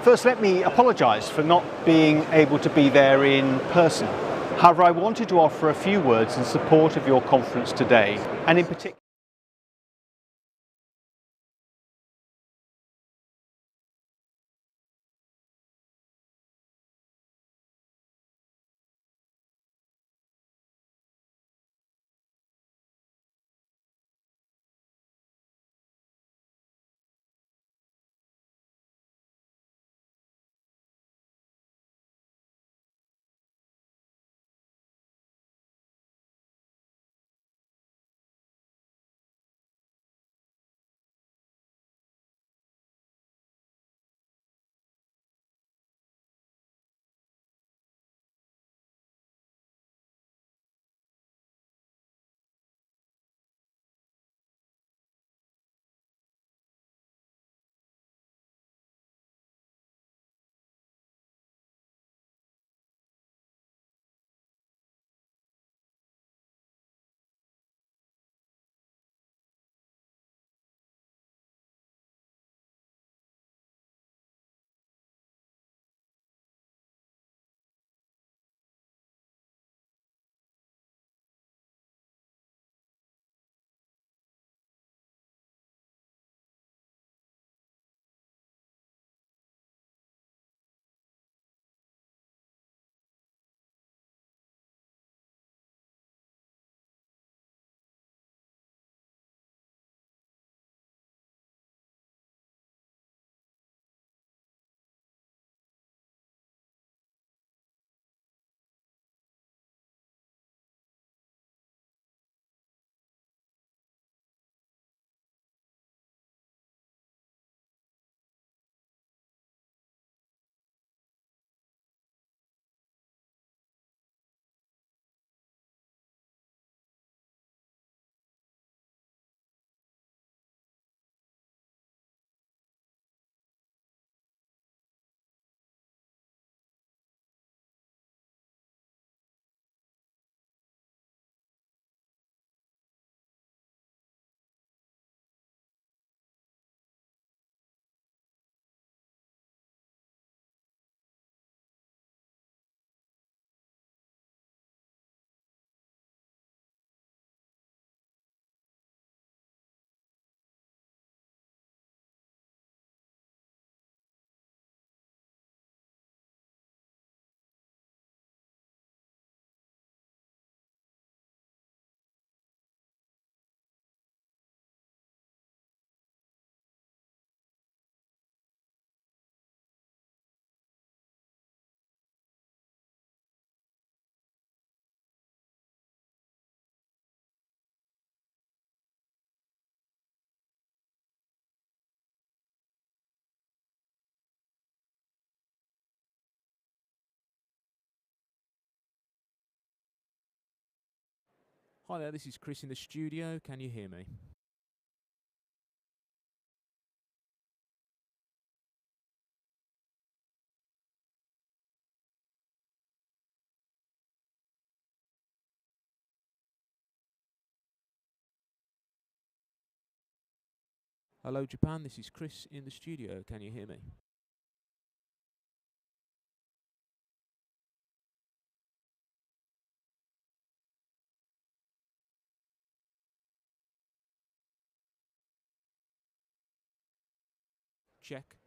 First, let me apologise for not being able to be there in person. However, I wanted to offer a few words in support of your conference today, and in particular Hi there, this is Chris in the studio. Can you hear me? Hello Japan, this is Chris in the studio. Can you hear me? Check.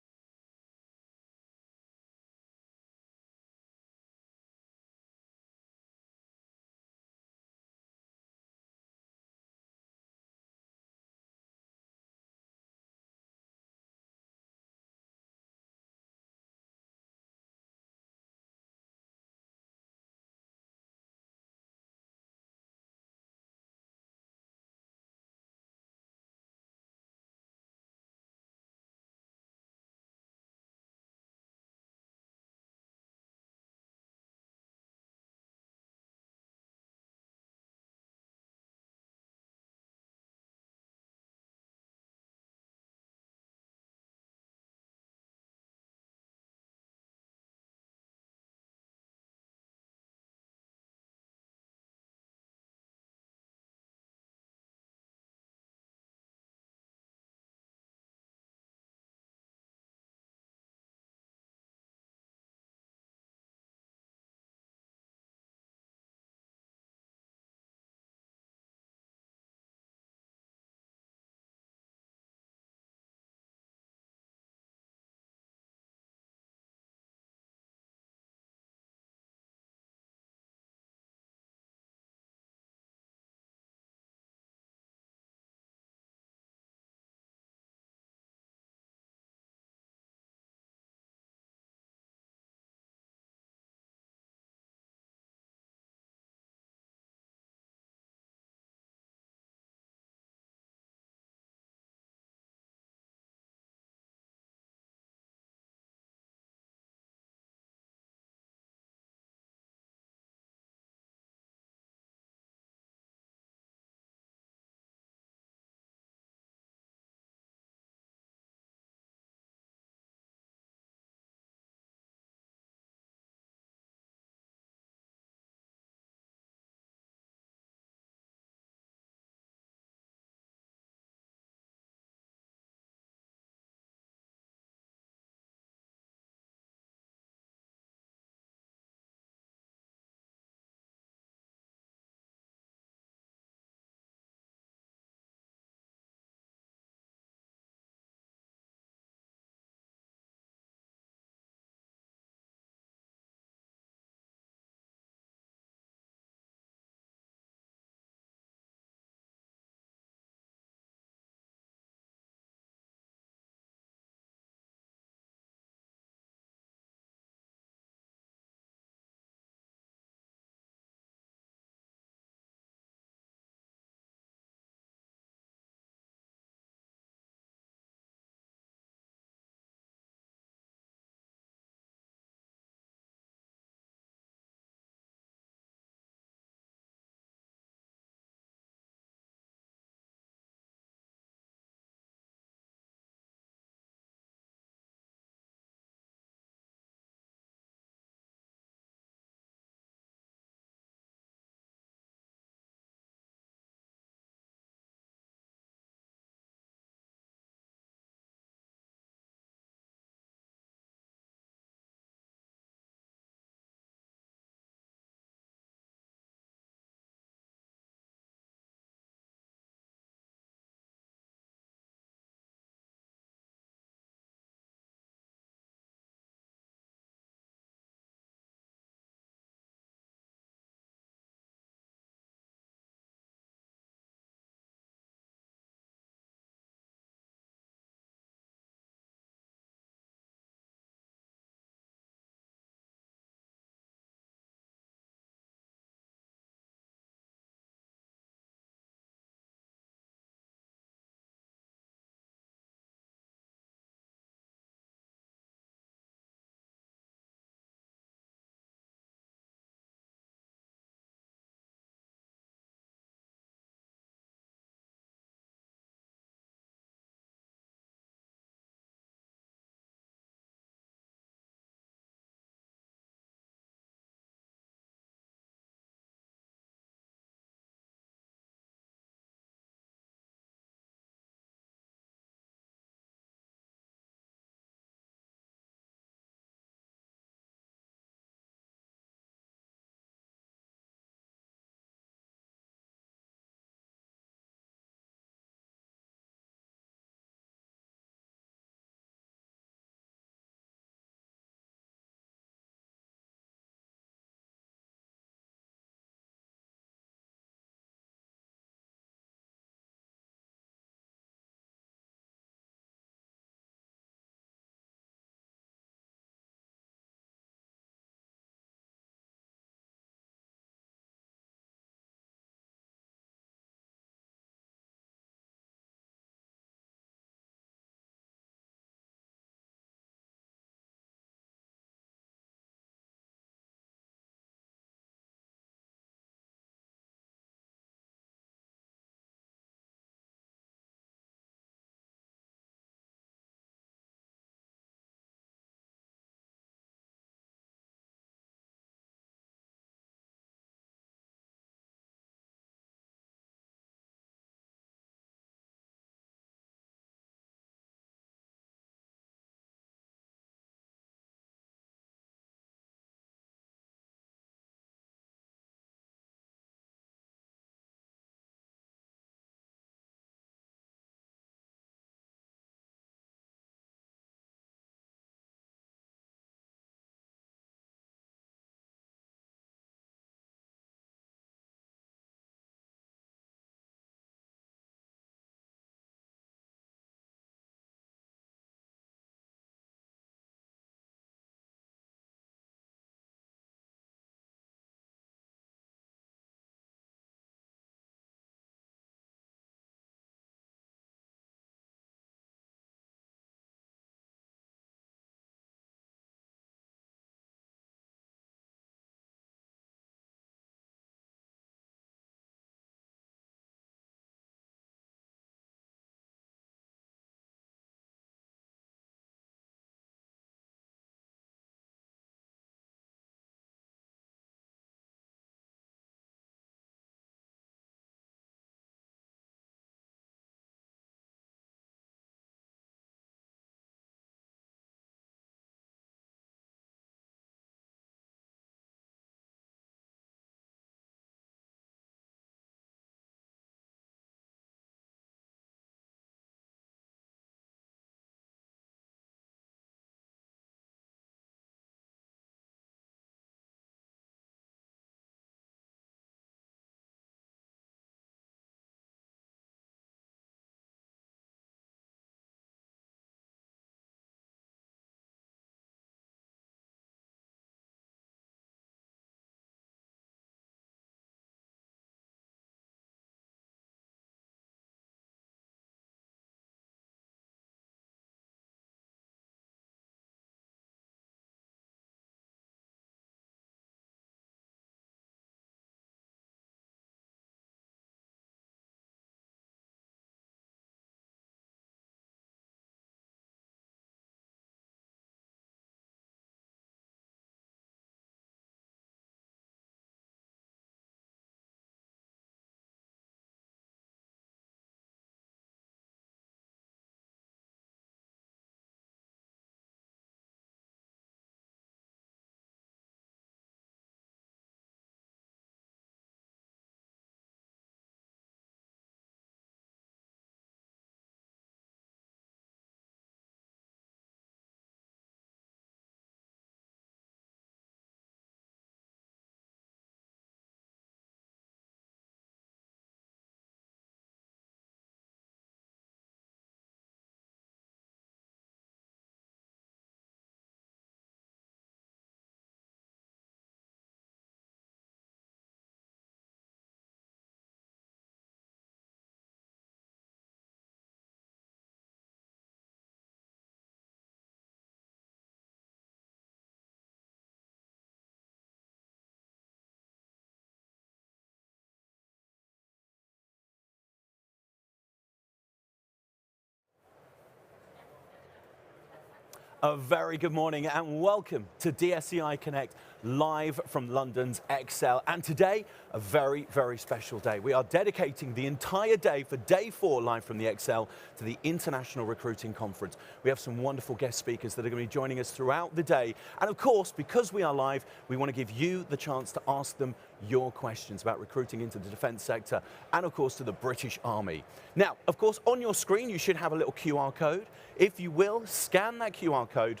A very good morning and welcome to DSEI Connect live from London's Excel. And today, a very, very special day. We are dedicating the entire day for day 4 live from the Excel to the International Recruiting Conference. We have some wonderful guest speakers that are going to be joining us throughout the day. And of course, because we are live, we want to give you the chance to ask them your questions about recruiting into the defence sector and of course to the British Army. Now, of course, on your screen, you should have a little QR code. If you will, scan that QR code.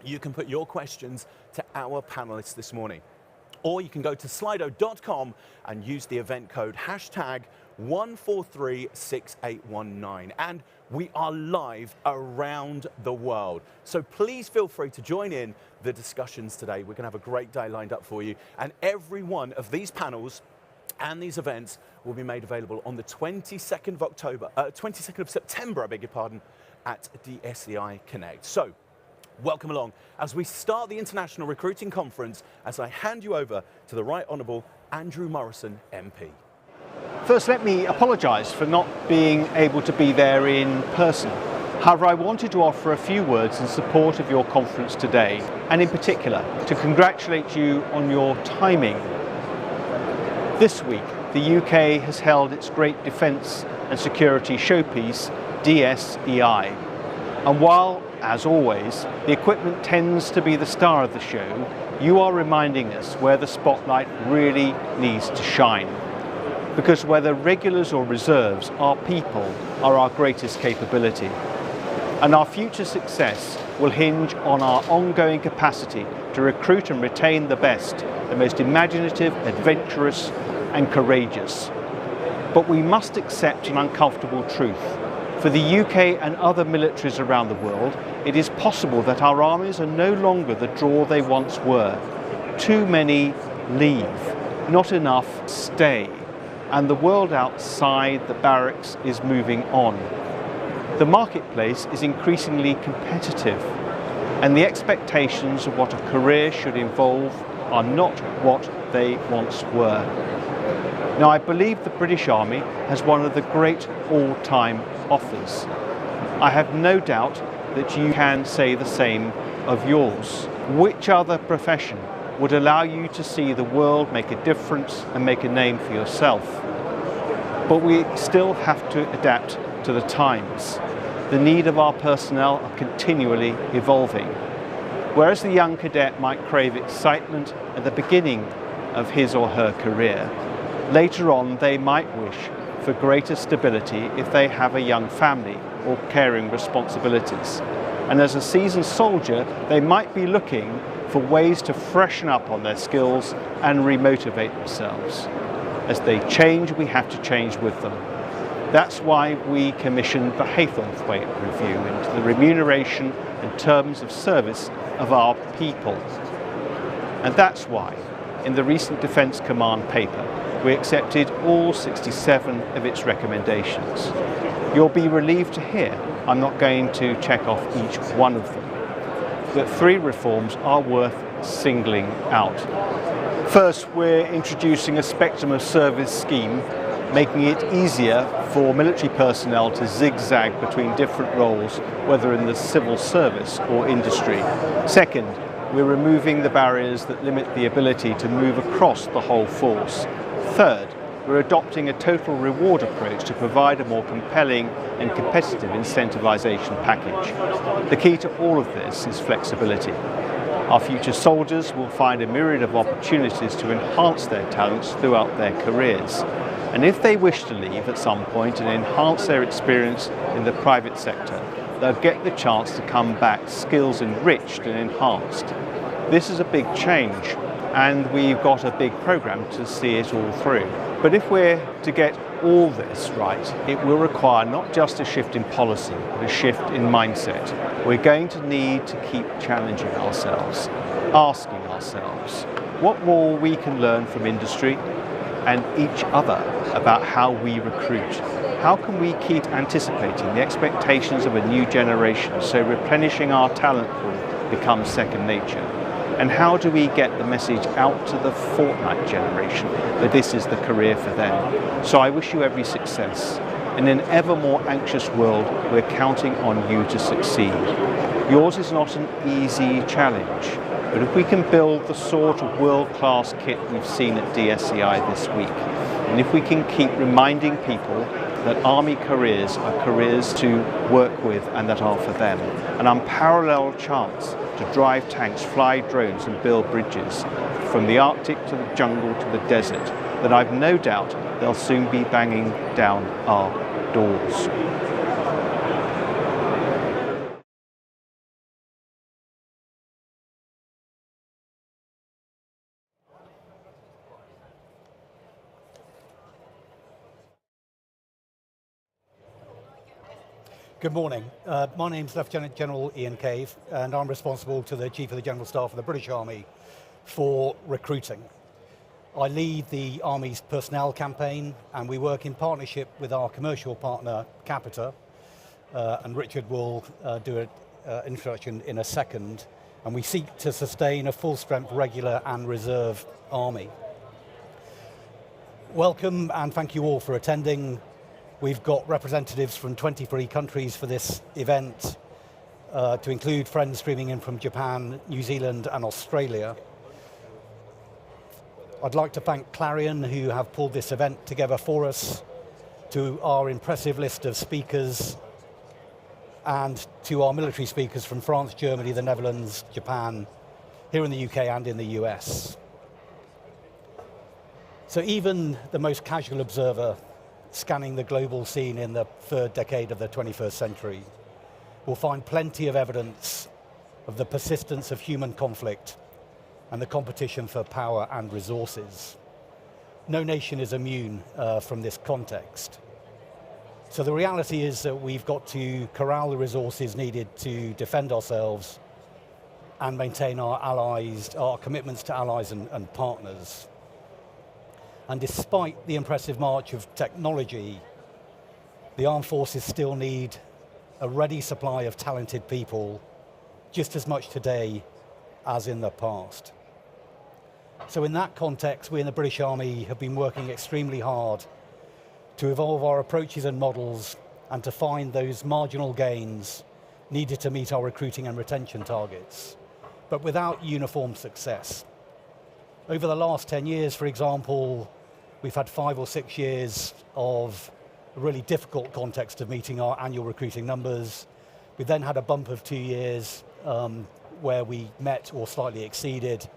You can put your questions to our panelists this morning. Or you can go to slido.com and use the event code #1436819. And we are live around the world. So please feel free to join in the discussions today. We're going to have a great day lined up for you. And every one of these panels and these events will be made available on the 22nd of September, I beg your pardon, at DSEI Connect. So, welcome along as we start the International Recruiting Conference as I hand you over to the Right Honourable Andrew Morrison MP. First, let me apologise for not being able to be there in person. However, I wanted to offer a few words in support of your conference today, and in particular, to congratulate you on your timing. This week, the UK has held its great defence and security showpiece, DSEI. And while, as always, the equipment tends to be the star of the show, you are reminding us where the spotlight really needs to shine. Because whether regulars or reserves, our people are our greatest capability. And our future success will hinge on our ongoing capacity to recruit and retain the best, the most imaginative, adventurous and courageous. But we must accept an uncomfortable truth. For the UK and other militaries around the world, it is possible that our armies are no longer the draw they once were. Too many leave, not enough stay, and the world outside the barracks is moving on. The marketplace is increasingly competitive, and the expectations of what a career should involve are not what they once were. Now, I believe the British Army has one of the great all-time offers. I have no doubt that you can say the same of yours. Which other profession would allow you to see the world make a difference and make a name for yourself? But we still have to adapt to the times. The need of our personnel are continually evolving. Whereas the young cadet might crave excitement at the beginning of his or her career, later on they might wish for greater stability if they have a young family or caring responsibilities. And as a seasoned soldier, they might be looking for ways to freshen up on their skills and remotivate themselves. As they change, we have to change with them. That's why we commissioned the Haythornthwaite Review into the remuneration and terms of service of our people. And that's why, in the recent Defence Command paper, we accepted all 67 of its recommendations. You'll be relieved to hear I'm not going to check off each one of them, but 3 reforms are worth singling out. First, we're introducing a spectrum of service scheme, making it easier for military personnel to zigzag between different roles, whether in the civil service or industry. Second, we're removing the barriers that limit the ability to move across the whole force. Third, we're adopting a total reward approach to provide a more compelling and competitive incentivisation package. The key to all of this is flexibility. Our future soldiers will find a myriad of opportunities to enhance their talents throughout their careers. And if they wish to leave at some point and enhance their experience in the private sector, they'll get the chance to come back skills enriched and enhanced. This is a big change, and we've got a big programme to see it all through. But if we're to get all this right, it will require not just a shift in policy, but a shift in mindset. We're going to need to keep challenging ourselves, asking ourselves what more we can learn from industry and each other about how we recruit. How can we keep anticipating the expectations of a new generation so replenishing our talent pool becomes second nature? And how do we get the message out to the fortnight generation that this is the career for them? So I wish you every success. In an ever more anxious world, we're counting on you to succeed. Yours is not an easy challenge, but if we can build the sort of world-class kit we've seen at DSEI this week, and if we can keep reminding people that Army careers are careers to work with and that are for them, an unparalleled chance to drive tanks, fly drones and build bridges from the Arctic to the jungle to the desert, then I've no doubt they'll soon be banging down our doors. Good morning. My name's Lieutenant General Ian Cave, and I'm responsible to the Chief of the General Staff of the British Army for recruiting. I lead the Army's personnel campaign, and we work in partnership with our commercial partner, Capita, and Richard will do an introduction in a second, and we seek to sustain a full-strength regular and reserve Army. Welcome, and thank you all for attending. We've got representatives from 23 countries for this event, to include friends streaming in from Japan, New Zealand and Australia. I'd like to thank Clarion, who have pulled this event together for us, to our impressive list of speakers, and to our military speakers from France, Germany, the Netherlands, Japan, here in the UK and in the US. So even the most casual observer scanning the global scene in the third decade of the 21st century will find plenty of evidence of the persistence of human conflict and the competition for power and resources. No nation is immune from this context. So the reality is that we've got to corral the resources needed to defend ourselves and maintain our commitments to allies and partners. And despite the impressive march of technology, the armed forces still need a ready supply of talented people just as much today as in the past. So in that context, we in the British Army have been working extremely hard to evolve our approaches and models and to find those marginal gains needed to meet our recruiting and retention targets, but without uniform success. Over the last 10 years, for example, we've had 5 or 6 years of a really difficult context of meeting our annual recruiting numbers. We then had a bump of 2 years where we met or slightly exceeded.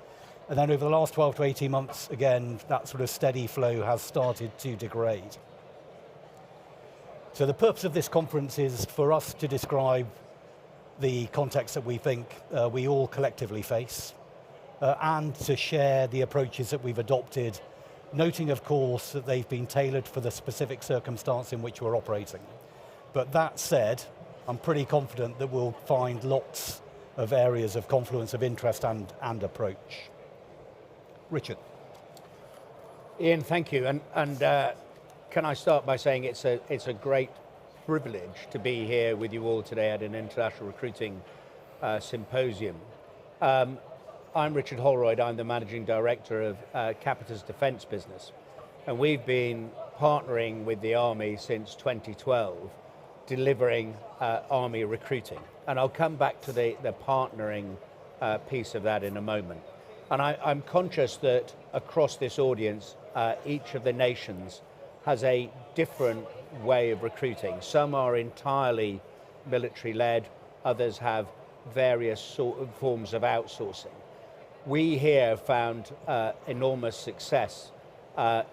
And then over the last 12 to 18 months, again, that sort of steady flow has started to degrade. So the purpose of this conference is for us to describe the context that we think we all collectively face, and to share the approaches that we've adopted, noting, of course, that they've been tailored for the specific circumstance in which we're operating. But that said, I'm pretty confident that we'll find lots of areas of confluence of interest and approach. Richard. Ian, thank you. And can I start by saying it's a great privilege to be here with you all today at an international recruiting symposium. I'm Richard Holroyd, I'm the Managing Director of Capita's defence business. And we've been partnering with the Army since 2012, delivering Army recruiting. And I'll come back to the partnering piece of that in a moment. And I'm conscious that across this audience, each of the nations has a different way of recruiting. Some are entirely military-led, others have various sort of forms of outsourcing. We here found enormous success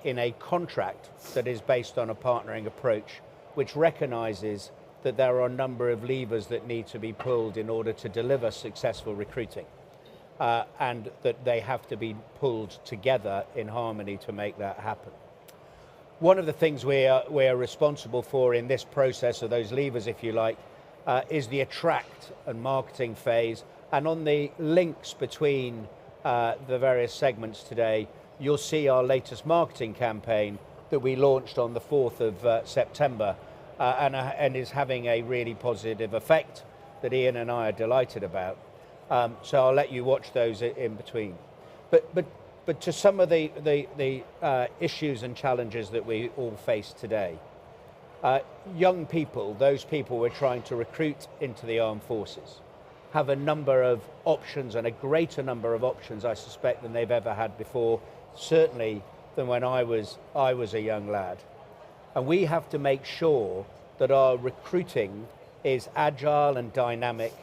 in a contract that is based on a partnering approach, which recognizes that there are a number of levers that need to be pulled in order to deliver successful recruiting, and that they have to be pulled together in harmony to make that happen. One of the things we are responsible for in this process, of those levers, if you like, is the attract and marketing phase. And on the links between the various segments today, you'll see our latest marketing campaign that we launched on the 4th of September and is having a really positive effect that Ian and I are delighted about. So I'll let you watch those in between. But to some of the issues and challenges that we all face today. young people, those people we're trying to recruit into the armed forces, have a number of options, and a greater number of options, I suspect, than they've ever had before, certainly than when I was a young lad. And we have to make sure that our recruiting is agile and dynamic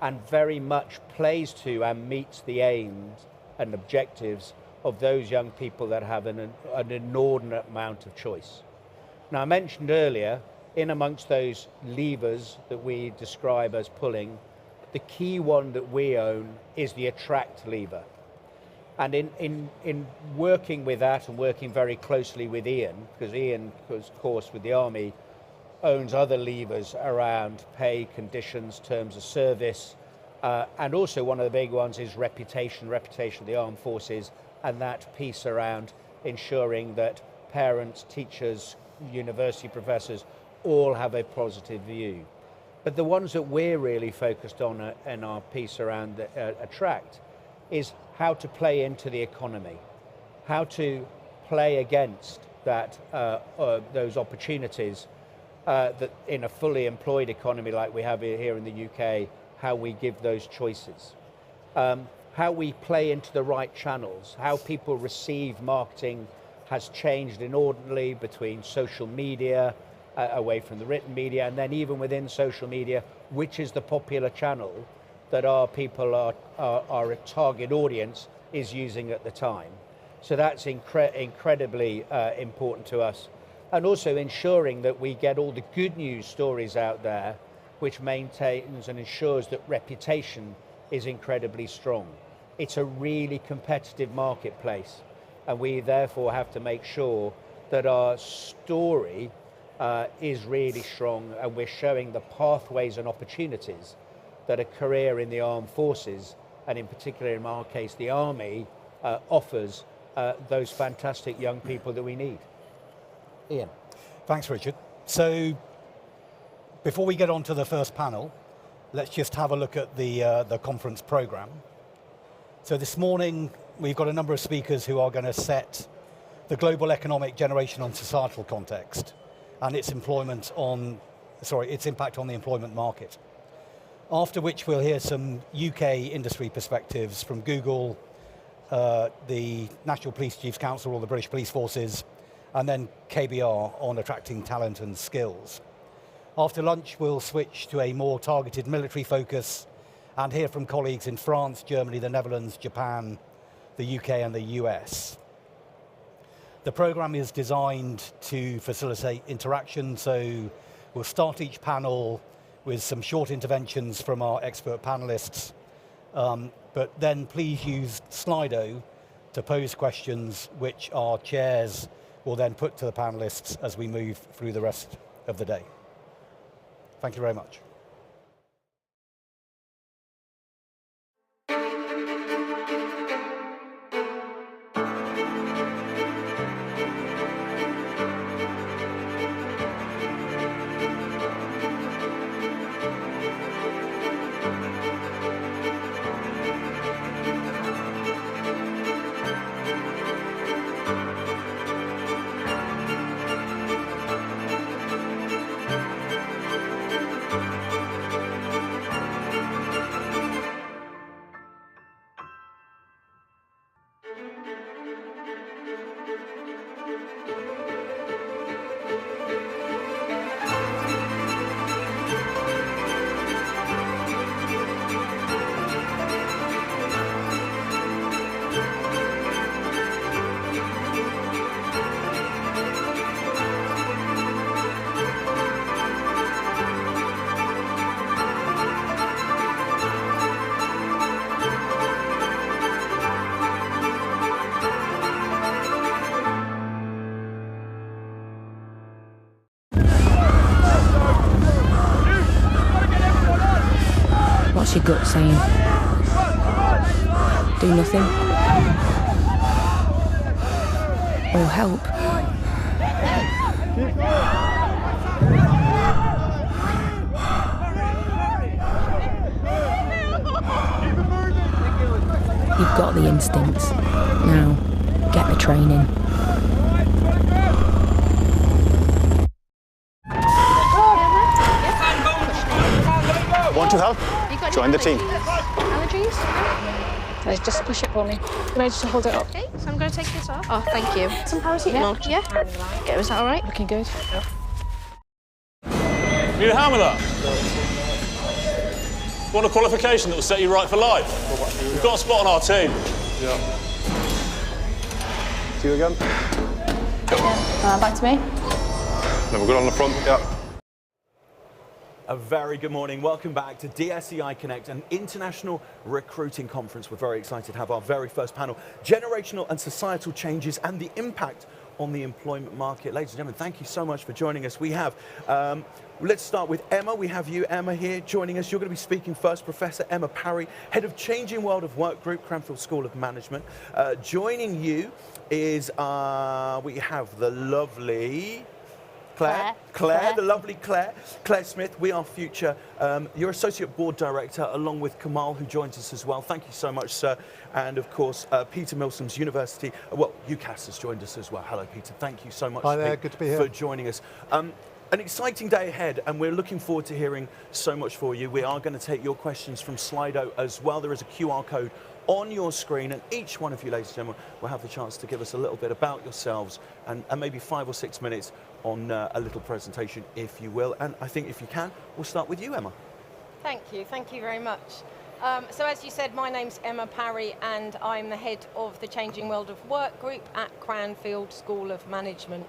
and very much plays to and meets the aims and objectives of those young people that have an inordinate amount of choice. Now, I mentioned earlier, in amongst those levers that we describe as pulling, the key one that we own is the attract lever. And in working with that and working very closely with Ian, because Ian, of course, with the Army, owns other levers around pay, conditions, terms of service, and also one of the big ones is reputation of the armed forces, and that piece around ensuring that parents, teachers, university professors all have a positive view. But the ones that we're really focused on in our piece around attract is how to play into the economy, how to play against that those opportunities that in a fully employed economy like we have here in the UK, how we give those choices, how we play into the right channels, how people receive marketing has changed inordinately between social media, away from the written media, and then even within social media, which is the popular channel that our people, our target audience is using at the time. So that's incredibly important to us. And also ensuring that we get all the good news stories out there, which maintains and ensures that reputation is incredibly strong. It's a really competitive marketplace, and we therefore have to make sure that our story is really strong, and we're showing the pathways and opportunities that a career in the armed forces, and in particular in our case the Army, offers those fantastic young people that we need. Ian. Thanks, Richard. So before we get on to the first panel, let's just have a look at the conference program. So this morning we've got a number of speakers who are going to set the global economic, generational and societal context and its impact on the employment market. After which we'll hear some UK industry perspectives from Google, the National Police Chiefs Council or the British Police Forces, and then KBR on attracting talent and skills. After lunch, we'll switch to a more targeted military focus and hear from colleagues in France, Germany, the Netherlands, Japan, the UK and the US. The program is designed to facilitate interaction, so we'll start each panel with some short interventions from our expert panelists, but then please use Slido to pose questions which our chairs will then put to the panelists as we move through the rest of the day. Thank you very much. What's your gut saying? Do nothing? Or help? You've got the instincts. Now, get the training. Want to help? You got Join the team. Allergies? Just push it for me. Can I just hold it up? Okay, so I'm going to take this off. Oh, thank you. Some paracetamol? Yeah. Okay, was that all right? Looking good. Need a hand with that? Want a qualification that will set you right for life? We've got a spot on our team. Yeah. See you again. Yeah. Back to me. Then we're good on the front. Yeah. A very good morning. Welcome back to DSEI Connect, an international recruiting conference. We're very excited to have our very first panel, Generational and Societal Changes and the Impact on the Employment Market. Ladies and gentlemen, thank you so much for joining us. We have, let's start with Emma. We have you, Emma, here joining us. You're going to be speaking first. Professor Emma Parry, Head of Changing World of Work Group, Cranfield School of Management. Joining you is, we have the lovely... Claire, the lovely Claire Smith. We Are Future. You're Associate Board Director, along with Kamal, who joins us as well. Thank you so much, sir. And of course, Peter Milsom's University, UCAS has joined us as well. Hello, Peter. Thank you so much Hi there, good to be here. for joining us. An exciting day ahead, and we're looking forward to hearing so much for you. We are going to take your questions from Slido as well. There is a QR code on your screen, and each one of you, ladies and gentlemen, will have the chance to give us a little bit about yourselves and maybe 5 or 6 minutes on a little presentation, if you will. And I think if you can, we'll start with you, Emma. Thank you very much. So as you said, my name's Emma Parry, and I'm the head of the Changing World of Work Group at Cranfield School of Management.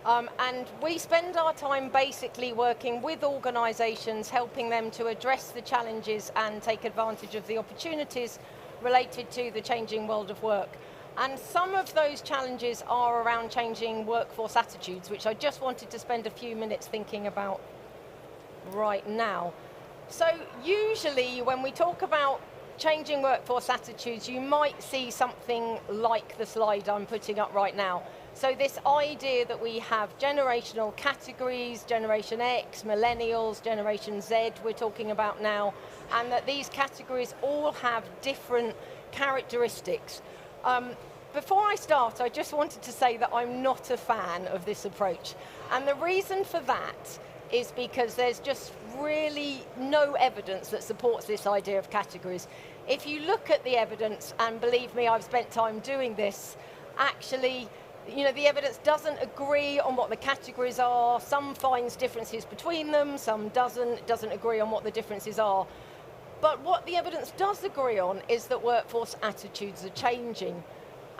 And we spend our time basically working with organisations, helping them to address the challenges and take advantage of the opportunities related to the changing world of work. And some of those challenges are around changing workforce attitudes, which I just wanted to spend a few minutes thinking about right now. So usually when we talk about changing workforce attitudes, you might see something like the slide I'm putting up right now. So this idea that we have generational categories, Generation X, Millennials, Generation Z we're talking about now, and that these categories all have different characteristics. Before I start, I just wanted to say that I'm not a fan of this approach. And the reason for that is because there's just really no evidence that supports this idea of categories. If you look at the evidence, and believe me, I've spent time doing this, actually, the evidence doesn't agree on what the categories are. Some finds differences between them, some doesn't agree on what the differences are. But what the evidence does agree on is that workforce attitudes are changing.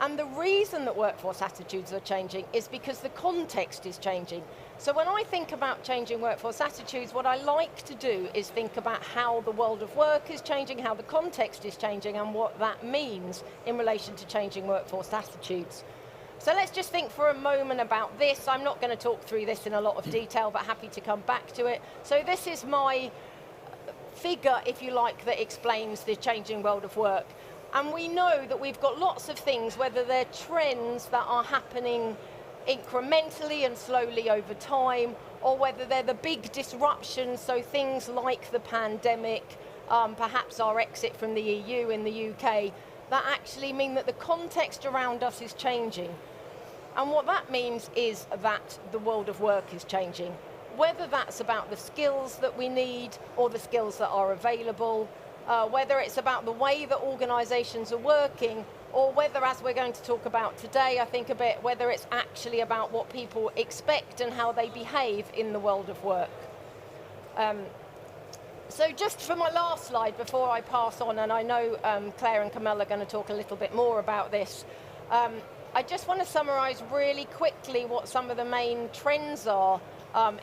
And the reason that workforce attitudes are changing is because the context is changing. So when I think about changing workforce attitudes, what I like to do is think about how the world of work is changing, how the context is changing, and what that means in relation to changing workforce attitudes. So let's just think for a moment about this. I'm not going to talk through this in a lot of detail, but happy to come back to it. So this is my figure, if you like, that explains the changing world of work. And we know that we've got lots of things, whether they're trends that are happening incrementally and slowly over time, or whether they're the big disruptions, so things like the pandemic, perhaps our exit from the EU in the UK, that actually mean that the context around us is changing. And what that means is that the world of work is changing. Whether that's about the skills that we need or the skills that are available, whether it's about the way that organisations are working, or whether, as we're going to talk about today, I think a bit, whether it's actually about what people expect and how they behave in the world of work. So just for my last slide before I pass on, and I know Claire and Kamal are going to talk a little bit more about this, I just want to summarise really quickly what some of the main trends are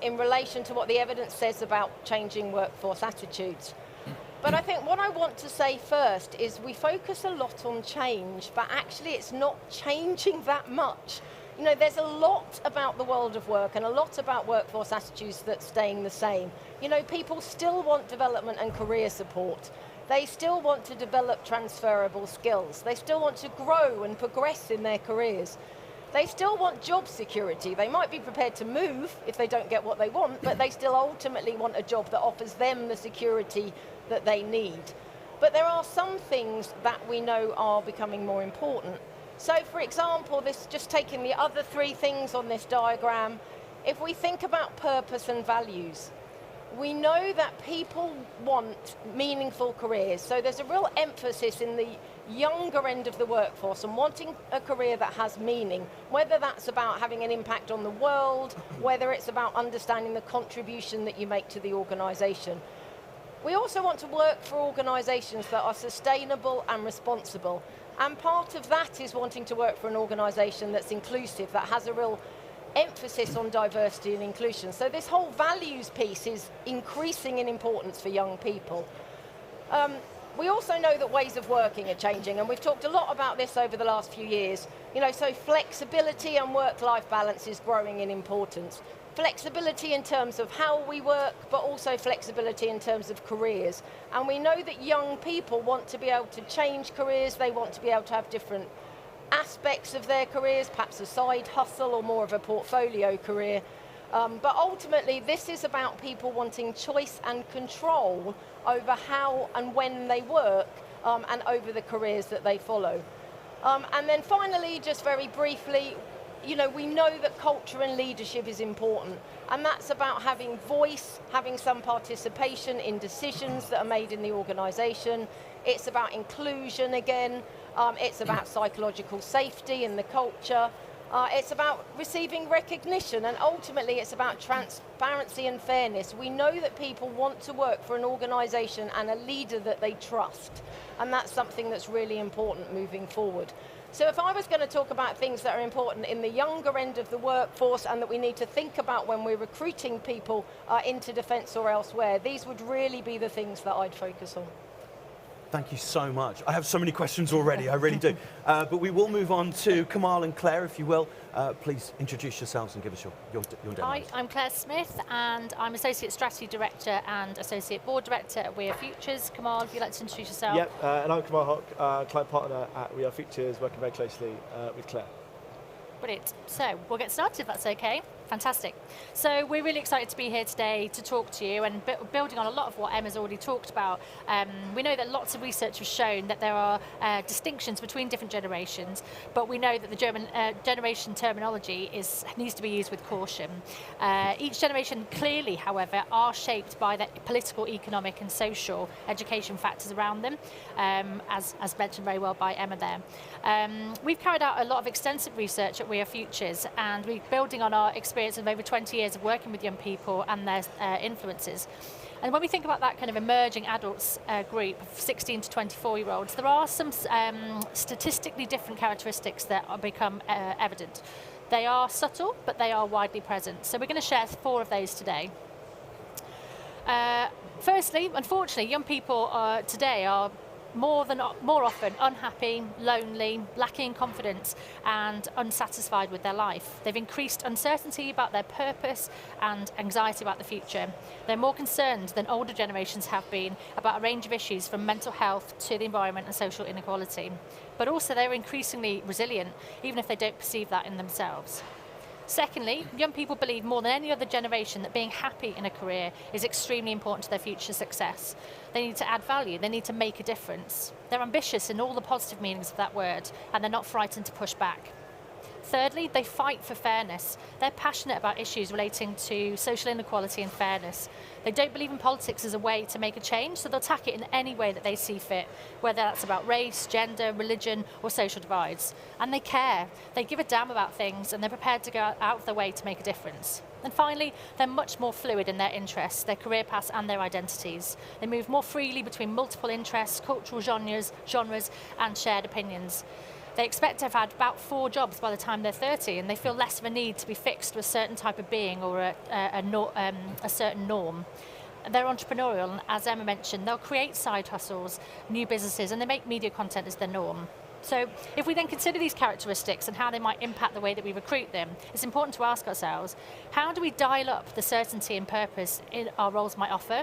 in relation to what the evidence says about changing workforce attitudes. But I think what I want to say first is we focus a lot on change, but actually it's not changing that much. There's a lot about the world of work and a lot about workforce attitudes that's staying the same. People still want development and career support. They still want to develop transferable skills. They still want to grow and progress in their careers. They still want job security. They might be prepared to move if they don't get what they want, but they still ultimately want a job that offers them the security that they need. But there are some things that we know are becoming more important. So for example, this just taking the other three things on this diagram, if we think about purpose and values, we know that people want meaningful careers. So there's a real emphasis in the younger end of the workforce on wanting a career that has meaning, whether that's about having an impact on the world, whether it's about understanding the contribution that you make to the organisation. We also want to work for organisations that are sustainable and responsible. And part of that is wanting to work for an organisation that's inclusive, that has a real emphasis on diversity and inclusion. So this whole values piece is increasing in importance for young people. We also know that ways of working are changing, and we've talked a lot about this over the last few years. You know, so flexibility and work-life balance is growing in importance. Flexibility in terms of how we work, but also flexibility in terms of careers. And we know that young people want to be able to change careers, they want to be able to have different aspects of their careers, perhaps a side hustle or more of a portfolio career. But ultimately, this is about people wanting choice and control over how and when they work, and over the careers that they follow. And then finally, just very briefly, you know, we know that culture and leadership is important, and that's about having voice, having some participation in decisions that are made in the organisation. It's about inclusion again, it's about psychological safety in the culture. It's about receiving recognition, and ultimately it's about transparency and fairness. We know that people want to work for an organisation and a leader that they trust, and that's something that's really important moving forward. So if I was going to talk about things that are important in the younger end of the workforce and that we need to think about when we're recruiting people into defence or elsewhere, these would really be the things that I'd focus on. Thank you so much. I have so many questions already, I really do. But we will move on to Kamal and Claire, if you will. Please introduce yourselves and give us your demos. Hi, I'm Claire Smith, and I'm Associate Strategy Director and Associate Board Director at We Are Futures. Kamal, if you'd like to introduce yourself. Yep, and I'm Kamal Hock, Client Partner at We Are Futures, working very closely with Claire. Brilliant. So we'll get started if that's okay. Fantastic. So we're really excited to be here today to talk to you, and building on a lot of what Emma's already talked about. We know that lots of research has shown that there are distinctions between different generations, but we know that the generation terminology needs to be used with caution. Each generation clearly, however, are shaped by the political, economic and social education factors around them, as mentioned very well by Emma there. We've carried out a lot of extensive research at We Are Futures, and we're building on our experience of over 20 years of working with young people and their influences. And when we think about that kind of emerging adults group of 16 to 24-year-olds, there are some statistically different characteristics that become evident. They are subtle, but they are widely present. So we're going to share 4 of those today. Firstly, unfortunately, young people today are more often unhappy, lonely, lacking confidence and unsatisfied with their life. They've increased uncertainty about their purpose and anxiety about the future. They're more concerned than older generations have been about a range of issues, from mental health to the environment and social inequality. But also they're increasingly resilient, even if they don't perceive that in themselves. Secondly, young people believe more than any other generation that being happy in a career is extremely important to their future success. They need to add value, they need to make a difference. They're ambitious in all the positive meanings of that word, and they're not frightened to push back. Thirdly, they fight for fairness. They're passionate about issues relating to social inequality and fairness. They don't believe in politics as a way to make a change, so they'll attack it in any way that they see fit, whether that's about race, gender, religion, or social divides. And they care. They give a damn about things, and they're prepared to go out of their way to make a difference. And finally, they're much more fluid in their interests, their career paths and their identities. They move more freely between multiple interests, cultural genres, and shared opinions. They expect to have had about 4 jobs by the time they're 30, and they feel less of a need to be fixed to a certain type of being or a certain norm. They're entrepreneurial, and as Emma mentioned, they'll create side hustles, new businesses, and they make media content as their norm. So if we then consider these characteristics and how they might impact the way that we recruit them, it's important to ask ourselves, how do we dial up the certainty and purpose our roles might offer?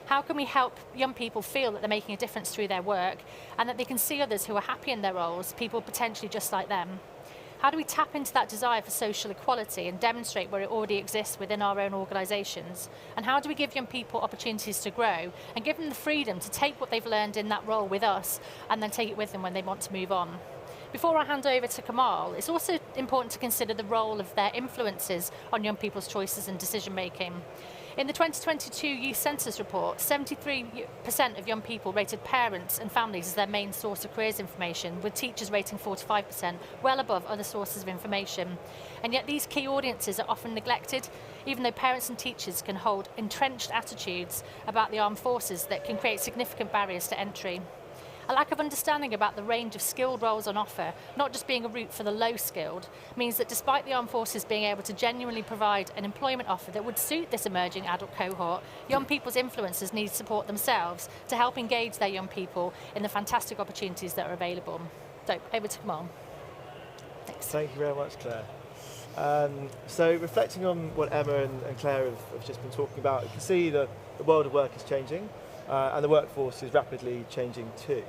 How can we help young people feel that they're making a difference through their work, and that they can see others who are happy in their roles, people potentially just like them? How do we tap into that desire for social equality and demonstrate where it already exists within our own organisations? And how do we give young people opportunities to grow and give them the freedom to take what they've learned in that role with us and then take it with them when they want to move on? Before I hand over to Kamal, it's also important to consider the role of their influences on young people's choices and decision making. In the 2022 Youth Census report, 73% of young people rated parents and families as their main source of careers information, with teachers rating 45%, well above other sources of information. And yet these key audiences are often neglected, even though parents and teachers can hold entrenched attitudes about the armed forces that can create significant barriers to entry. A lack of understanding about the range of skilled roles on offer, not just being a route for the low-skilled, means that despite the armed forces being able to genuinely provide an employment offer that would suit this emerging adult cohort, young people's influencers need support themselves to help engage their young people in the fantastic opportunities that are available. So, over to Kamal. Thanks. Thank you very much, Claire. So reflecting on what Emma and Claire have just been talking about, you can see that the world of work is changing and the workforce is rapidly changing too.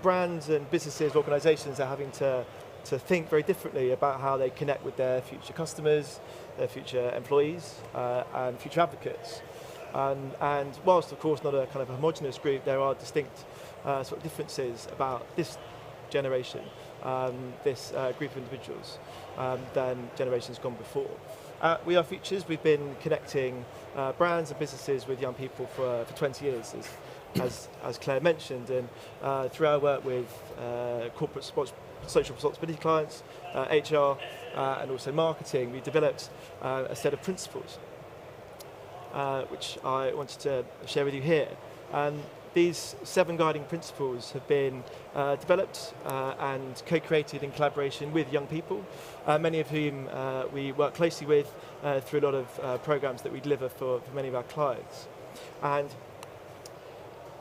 Brands and businesses, organisations are having to think very differently about how they connect with their future customers, their future employees and future advocates. And whilst of course not a kind of homogenous group, there are distinct sort of differences about this generation, this group of individuals than generations gone before. We Are Futures, we've been connecting brands and businesses with young people for 20 years, as Claire mentioned, and through our work with corporate social responsibility clients, HR, and also marketing, we developed a set of principles, which I wanted to share with you here. These 7 guiding principles have been developed and co-created in collaboration with young people, many of whom we work closely with through a lot of programs that we deliver for many of our clients. And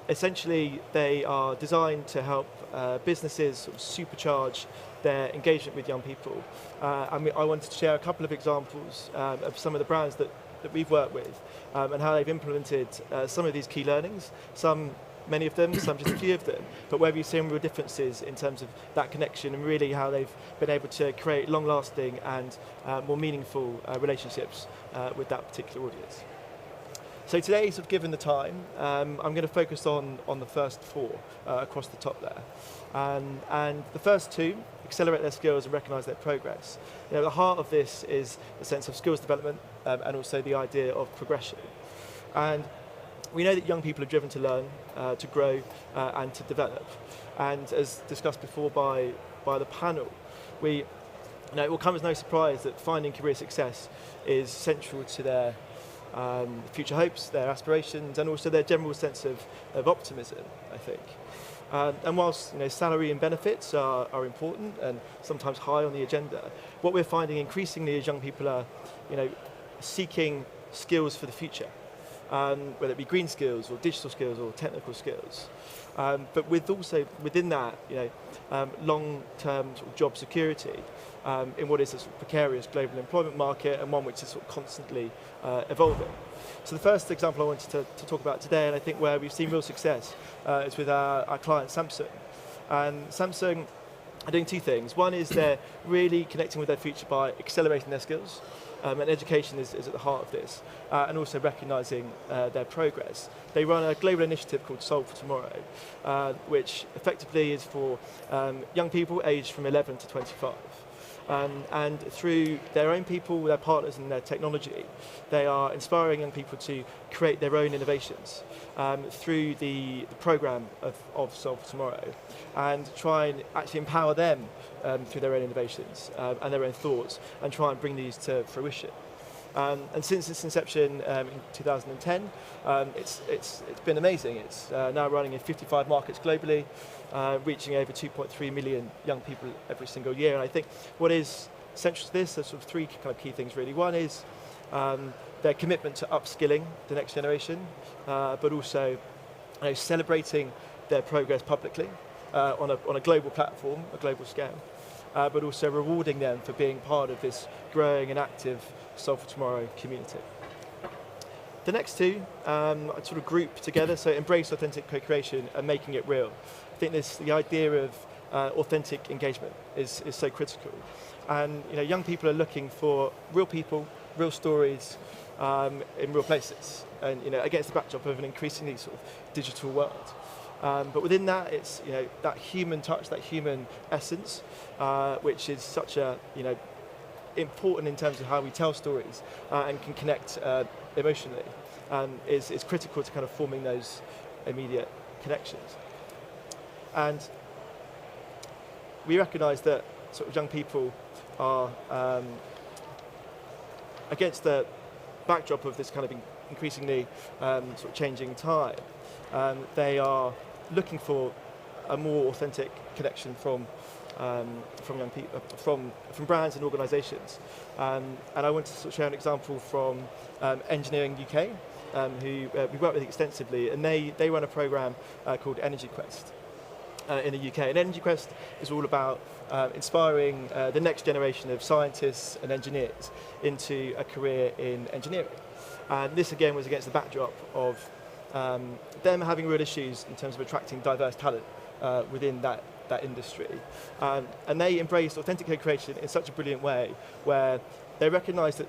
essentially they are designed to help businesses sort of supercharge their engagement with young people. I wanted to share a couple of examples of some of the brands that we've worked with and how they've implemented some of these key learnings, many of them, some just a few of them, but where we've seen real differences in terms of that connection and really how they've been able to create long-lasting and more meaningful relationships with that particular audience. So today, sort of given the time, I'm going to focus on the first 4 across the top there. And the first 2, accelerate their skills and recognise their progress. You know, the heart of this is a sense of skills development and also the idea of progression. And we know that young people are driven to learn, to grow and to develop. And as discussed before by the panel, it will come as no surprise that finding career success is central to their future hopes, their aspirations, and also their general sense of optimism, I think. And whilst salary and benefits are important and sometimes high on the agenda, what we're finding increasingly is young people are seeking skills for the future, whether it be green skills or digital skills or technical skills. But within that, long-term sort of job security in what is a sort of precarious global employment market and one which is sort of constantly evolving. So the first example I wanted to talk about today, and I think where we've seen real success, is with our client Samsung. And Samsung are doing 2 things. One is they're really connecting with their future by accelerating their skills, and education is at the heart of this, and also recognising their progress. They run a global initiative called Solve for Tomorrow, which effectively is for young people aged from 11 to 25. And through their own people, their partners and their technology, they are inspiring young people to create their own innovations through the programme of Solve for Tomorrow, and try and actually empower them through their own innovations and their own thoughts, and try and bring these to fruition. And since its inception in 2010, it's been amazing. It's now running in 55 markets globally, reaching over 2.3 million young people every single year. And I think what is central to this are sort of 3 kind of key things really. One is their commitment to upskilling the next generation, but also celebrating their progress publicly on a global platform, a global scale, but also rewarding them for being part of this growing and active Solve for Tomorrow community. The next 2 I sort of group together, so embrace authentic co-creation and making it real. I think the idea of authentic engagement is so critical. And young people are looking for real people, real stories in real places, and against the backdrop of an increasingly sort of digital world. But within that, it's that human touch, that human essence, which is such a important in terms of how we tell stories and can connect emotionally is critical to kind of forming those immediate connections. And we recognise that sort of young people are, against the backdrop of this kind of increasingly sort of changing time, they are looking for a more authentic connection from young people, from brands and organisations. And I want to sort of share an example from Engineering UK, who we work with extensively, and they run a programme called Energy Quest in the UK. And Energy Quest is all about inspiring the next generation of scientists and engineers into a career in engineering. And this again was against the backdrop of them having real issues in terms of attracting diverse talent within that industry. And they embraced authentic co-creation in such a brilliant way, where they recognised that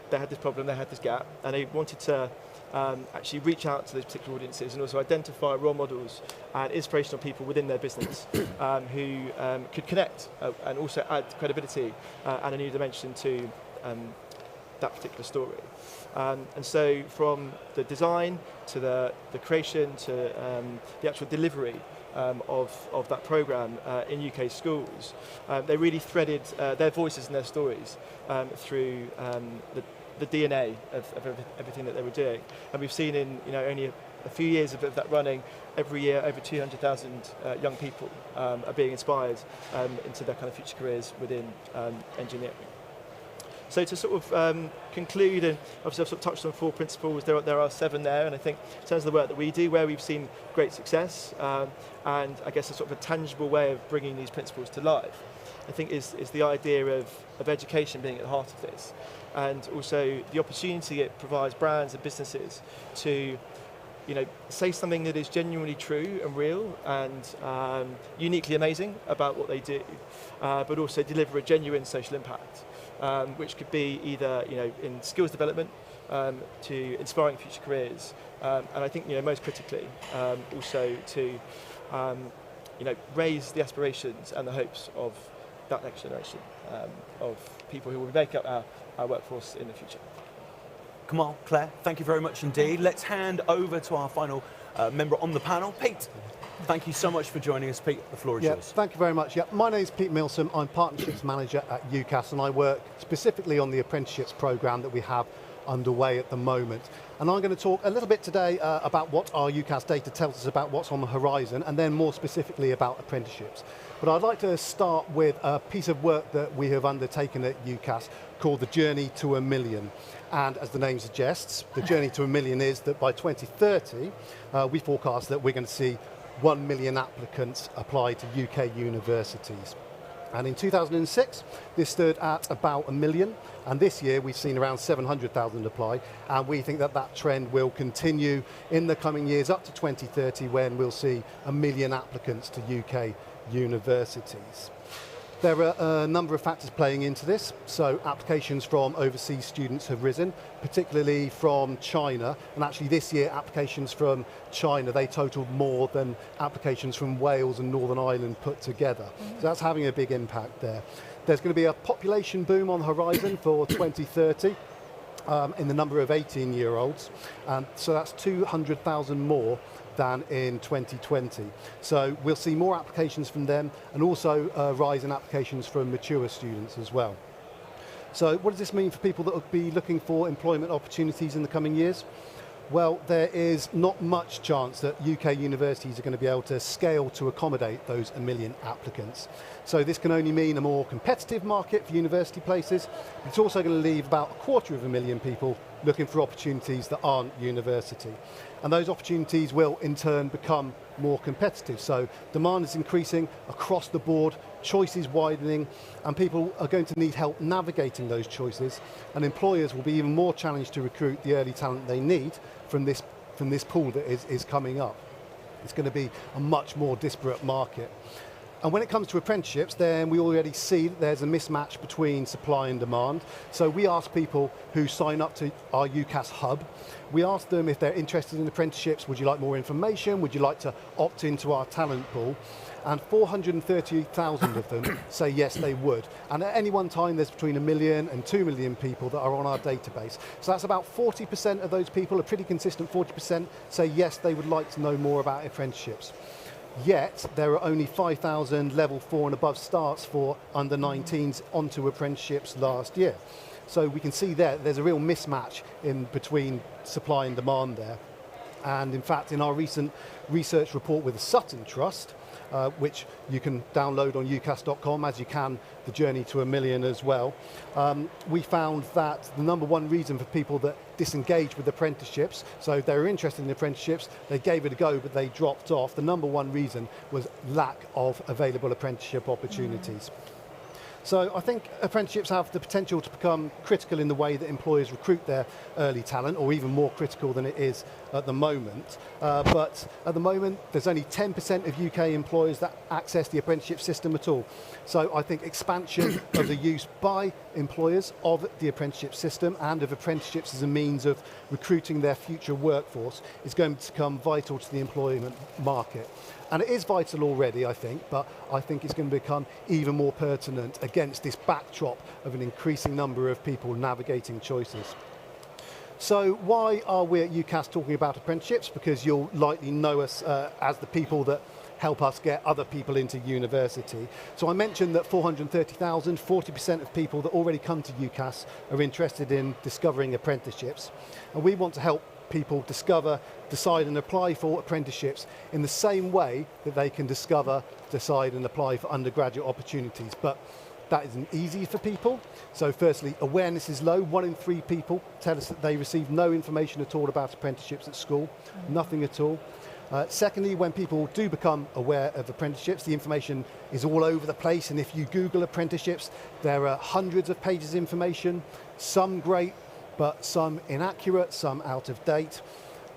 they had this problem, they had this gap, and they wanted to actually reach out to those particular audiences and also identify role models and inspirational people within their business who could connect and also add credibility and a new dimension to that particular story. And so from the design to the creation to the actual delivery of that programme in UK schools, they really threaded their voices and their stories through the DNA of everything that they were doing. And we've seen in only a few years of that running, every year over 200,000 young people are being inspired into their kind of future careers within engineering. So to sort of conclude, and obviously I've sort of touched on 4 principles, there are 7 there, and I think in terms of the work that we do, where we've seen great success, and I guess a sort of a tangible way of bringing these principles to life, I think is the idea of education being at the heart of this, and also the opportunity it provides brands and businesses to say something that is genuinely true and real and uniquely amazing about what they do, but also deliver a genuine social impact. Which could be either in skills development to inspiring future careers, and I think most critically also to raise the aspirations and the hopes of that next generation of people who will make up our workforce in the future. Kamal, Claire, thank you very much indeed. Let's hand over to our final member on the panel, Pete. Thank you so much for joining us, Pete. The floor is yours. Thank you very much. My name is Pete Milsom. I'm Partnerships Manager at UCAS, and I work specifically on the apprenticeships programme that we have underway at the moment. And I'm going to talk a little bit today about what our UCAS data tells us about what's on the horizon, and then more specifically about apprenticeships. But I'd like to start with a piece of work that we have undertaken at UCAS called the Journey to a Million. And as the name suggests, the Journey to a Million is that by 2030, we forecast that we're going to see 1 million applicants apply to UK universities. And in 2006, this stood at about 1 million. And this year, we've seen around 700,000 apply. And we think that that trend will continue in the coming years up to 2030, when we'll see 1 million applicants to UK universities. There are a number of factors playing into this. So applications from overseas students have risen, particularly from China. And actually this year, applications from China, they totaled more than applications from Wales and Northern Ireland put together. So that's having a big impact there. There's going to be a population boom on the horizon for 2030 in the number of 18-year-olds. So that's 200,000 more than in 2020. So we'll see more applications from them, and also a rise in applications from mature students as well. So what does this mean for people that will be looking for employment opportunities in the coming years? Well, there is not much chance that UK universities are going to be able to scale to accommodate those 1 million applicants. So this can only mean a more competitive market for university places. It's also going to leave about 250,000 people looking for opportunities that aren't university. And those opportunities will in turn become more competitive. So demand is increasing across the board, choice is widening, and people are going to need help navigating those choices. And employers will be even more challenged to recruit the early talent they need from this pool that is coming up. It's going to be a much more disparate market. And when it comes to apprenticeships, then we already see that there's a mismatch between supply and demand. So we ask people who sign up to our UCAS hub, we ask them if they're interested in apprenticeships, would you like more information, would you like to opt into our talent pool? And 430,000 of them say yes, they would. And at any one time, there's between 1 million and 2 million people that are on our database. So that's about 40% of those people, a pretty consistent 40%, say yes, they would like to know more about apprenticeships. Yet, there are only 5,000 level 4 and above starts for under 19s onto apprenticeships last year. So we can see there's a real mismatch in between supply and demand there. And in fact, in our recent research report with the Sutton Trust, which you can download on ucas.com, as you can the Journey to 1 Million as well, we found that the number one reason for people that disengage with apprenticeships, so they were interested in apprenticeships, they gave it a go, but they dropped off, the number one reason was lack of available apprenticeship opportunities. So I think apprenticeships have the potential to become critical in the way that employers recruit their early talent, or even more critical than it is at the moment. But at the moment, there's only 10% of UK employers that access the apprenticeship system at all. So I think expansion of the use by employers of the apprenticeship system and of apprenticeships as a means of recruiting their future workforce is going to become vital to the employment market. And it is vital already, I think, but I think it's going to become even more pertinent against this backdrop of an increasing number of people navigating choices. So why are we at UCAS talking about apprenticeships? Because you'll likely know us as the people that help us get other people into university. So I mentioned that 430,000, 40% of people that already come to UCAS are interested in discovering apprenticeships. And we want to help people discover, decide and apply for apprenticeships in the same way that they can discover, decide and apply for undergraduate opportunities. But that isn't easy for people. So firstly, awareness is low. 1 in 3 people tell us that they receive no information at all about apprenticeships at school, nothing at all. Secondly, when people do become aware of apprenticeships, the information is all over the place, and if you Google apprenticeships, there are hundreds of pages of information, some great, but some inaccurate, some out of date.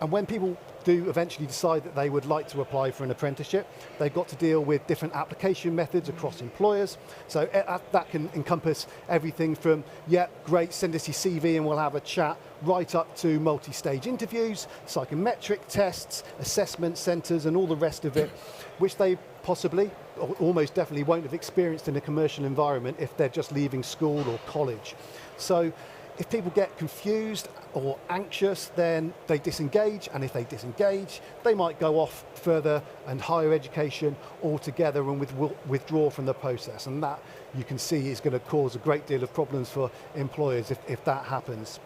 And when people do eventually decide that they would like to apply for an apprenticeship, they've got to deal with different application methods across employers. So that can encompass everything from, yeah, great, send us your CV and we'll have a chat, right up to multi-stage interviews, psychometric tests, assessment centres and all the rest of it, which they possibly, or almost definitely won't have experienced in a commercial environment if they're just leaving school or college. So if people get confused or anxious, then they disengage, and if they disengage, they might go off further and higher education altogether and withdraw from the process. And that, you can see, is going to cause a great deal of problems for employers if that happens.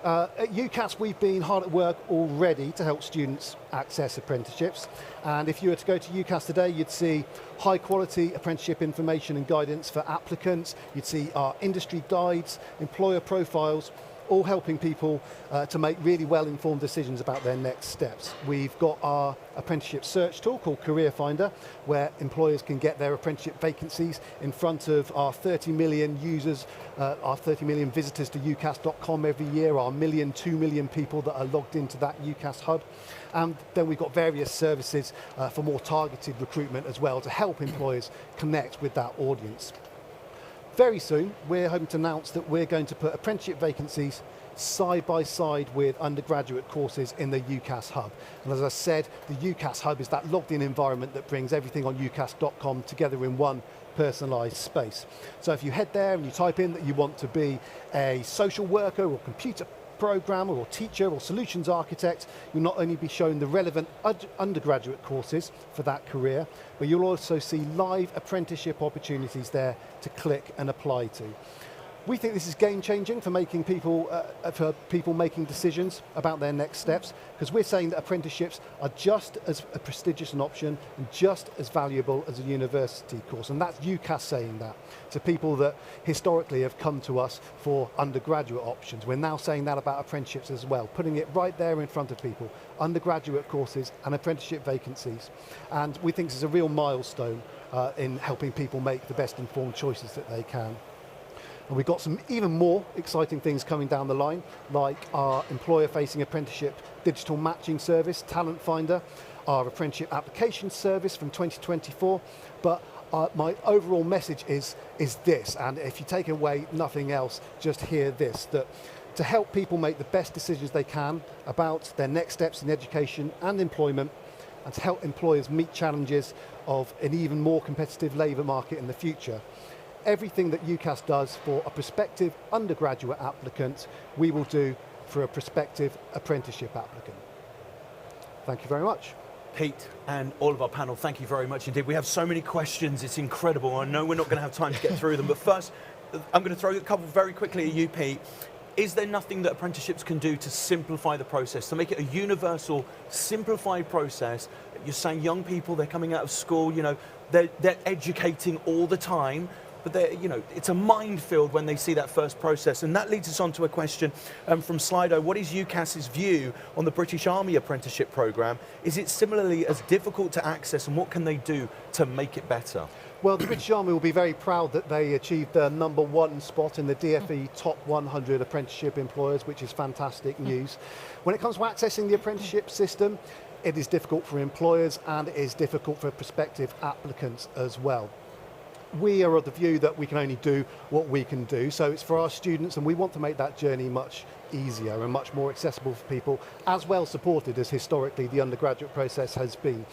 At UCAS, we've been hard at work already to help students access apprenticeships. And if you were to go to UCAS today, you'd see high quality apprenticeship information and guidance for applicants. You'd see our industry guides, employer profiles, all helping people to make really well-informed decisions about their next steps. We've got our apprenticeship search tool called Career Finder, where employers can get their apprenticeship vacancies in front of our 30 million users, our 30 million visitors to ucas.com every year, our 2 million people that are logged into that UCAS hub. And then we've got various services for more targeted recruitment as well to help employers connect with that audience. Very soon, we're hoping to announce that we're going to put apprenticeship vacancies side by side with undergraduate courses in the UCAS hub. And as I said, the UCAS hub is that logged in environment that brings everything on ucas.com together in one personalised space. So if you head there and you type in that you want to be a social worker or computer programmer or teacher or solutions architect, you'll not only be shown the relevant undergraduate courses for that career, but you'll also see live apprenticeship opportunities there to click and apply to. We think this is game-changing for people making decisions about their next steps, because we're saying that apprenticeships are just as a prestigious an option and just as valuable as a university course. And that's UCAS saying that to people that historically have come to us for undergraduate options. We're now saying that about apprenticeships as well, putting it right there in front of people, undergraduate courses and apprenticeship vacancies. And we think this is a real milestone in helping people make the best informed choices that they can. And we've got some even more exciting things coming down the line, like our employer-facing apprenticeship digital matching service, Talent Finder, our apprenticeship application service from 2024, but my overall message is this, and if you take away nothing else, just hear this, that to help people make the best decisions they can about their next steps in education and employment, and to help employers meet challenges of an even more competitive labour market in the future. Everything that UCAS does for a prospective undergraduate applicant, we will do for a prospective apprenticeship applicant. Thank you very much. Pete and all of our panel, thank you very much indeed. We have so many questions, it's incredible. I know we're not going to have time to get through them, but first, I'm going to throw a couple very quickly at you, Pete. Is there nothing that apprenticeships can do to simplify the process, to make it a universal, simplified process? You're saying young people, they're coming out of school, you know, they're educating all the time, but they're, you know, it's a minefield when they see that first process. And that leads us on to a question from Slido. What is UCAS's view on the British Army apprenticeship programme? Is it similarly as difficult to access, and what can they do to make it better? Well, the British Army will be very proud that they achieved the #1 spot in the DFE Top 100 Apprenticeship Employers, which is fantastic news. When it comes to accessing the apprenticeship system, it is difficult for employers and it is difficult for prospective applicants as well. We are of the view that we can only do what we can do, so it's for our students, and we want to make that journey much easier and much more accessible for people, as well supported as historically the undergraduate process has been.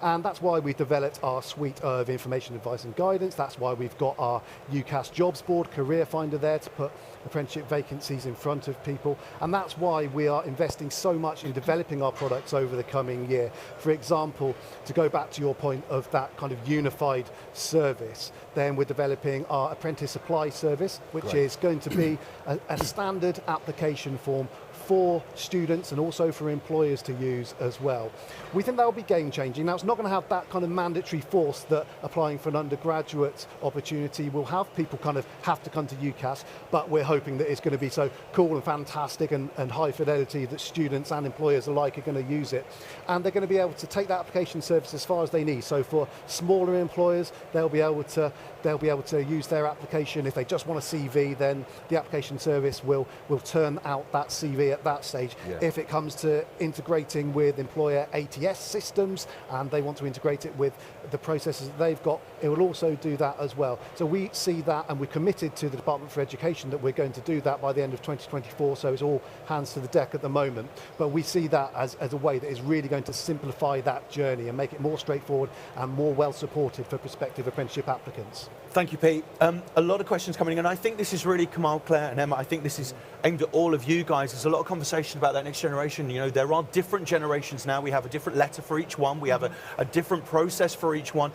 And that's why we developed our suite of information, advice and guidance. That's why we've got our UCAS jobs board, career finder there to put apprenticeship vacancies in front of people. And that's why we are investing so much in developing our products over the coming year. For example, to go back to your point of that kind of unified service, then we're developing our apprentice supply service, which is going to be a standard application form for students and also for employers to use as well. We think that will be game changing. Now, it's not going to have that kind of mandatory force that applying for an undergraduate opportunity will have. People kind of have to come to UCAS, but we're hoping that it's going to be so cool and fantastic and high fidelity that students and employers alike are going to use it. And they're going to be able to take that application service as far as they need. So for smaller employers, they'll be able to use their application. If they just want a CV, then the application service will turn out that CV at that stage. If it comes to integrating with employer ATS systems and they want to integrate it with the processes that they've got, it will also do that as well. So we see that, and we're committed to the Department for Education that we're going to do that by the end of 2024, so it's all hands to the deck at the moment. But we see that as a way that is really going to simplify that journey and make it more straightforward and more well supported for prospective apprenticeship applicants. Thank you, Pete. A lot of questions coming in, and I think this is really, Kamal, Claire and Emma, I think this is aimed at all of you guys. There's a lot of conversation about that next generation. You know, there are different generations now. We have a different letter for each one. We have a different process for each one.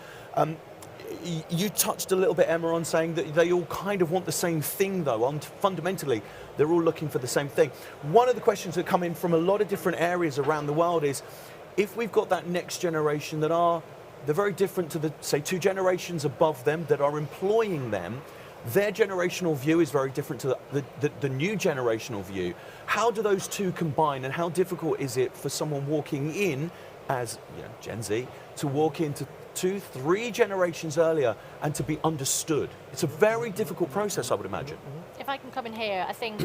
You touched a little bit, Emma, on saying that they all kind of want the same thing, though. Fundamentally, they're all looking for the same thing. One of the questions that come in from a lot of different areas around the world is, if we've got that next generation that they're very different to the, say, 2 generations above them that are employing them, their generational view is very different to the new generational view. How do those two combine, and how difficult is it for someone walking in as, you know, Gen Z to walk into 2, 3 generations earlier and to be understood? It's a very difficult process, I would imagine. If I can come in here, I think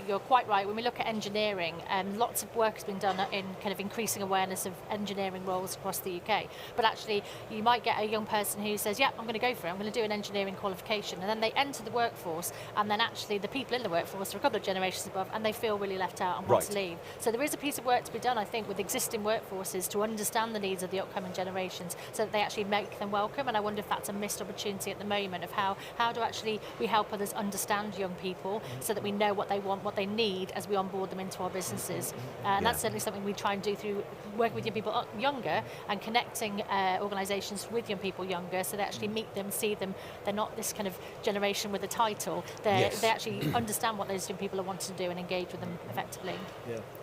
you're quite right. When we look at engineering, lots of work has been done in kind of increasing awareness of engineering roles across the UK. But actually, you might get a young person who says, yeah, I'm going to go for it. I'm going to do an engineering qualification. And then they enter the workforce, and then actually the people in the workforce are a couple of generations above, and they feel really left out and want to leave. So there is a piece of work to be done, I think, with existing workforces to understand the needs of the upcoming generations so that they actually make them welcome. And I wonder if that's a missed opportunity at the moment of how do actually we help others understand young people so that we know what they want, what they need as we onboard them into our businesses. And that's certainly something we try and do through working with young people younger and connecting organisations with young people younger so they actually meet them, see them. They're not this kind of generation with a title. They actually understand what those young people are wanting to do and engage with them effectively.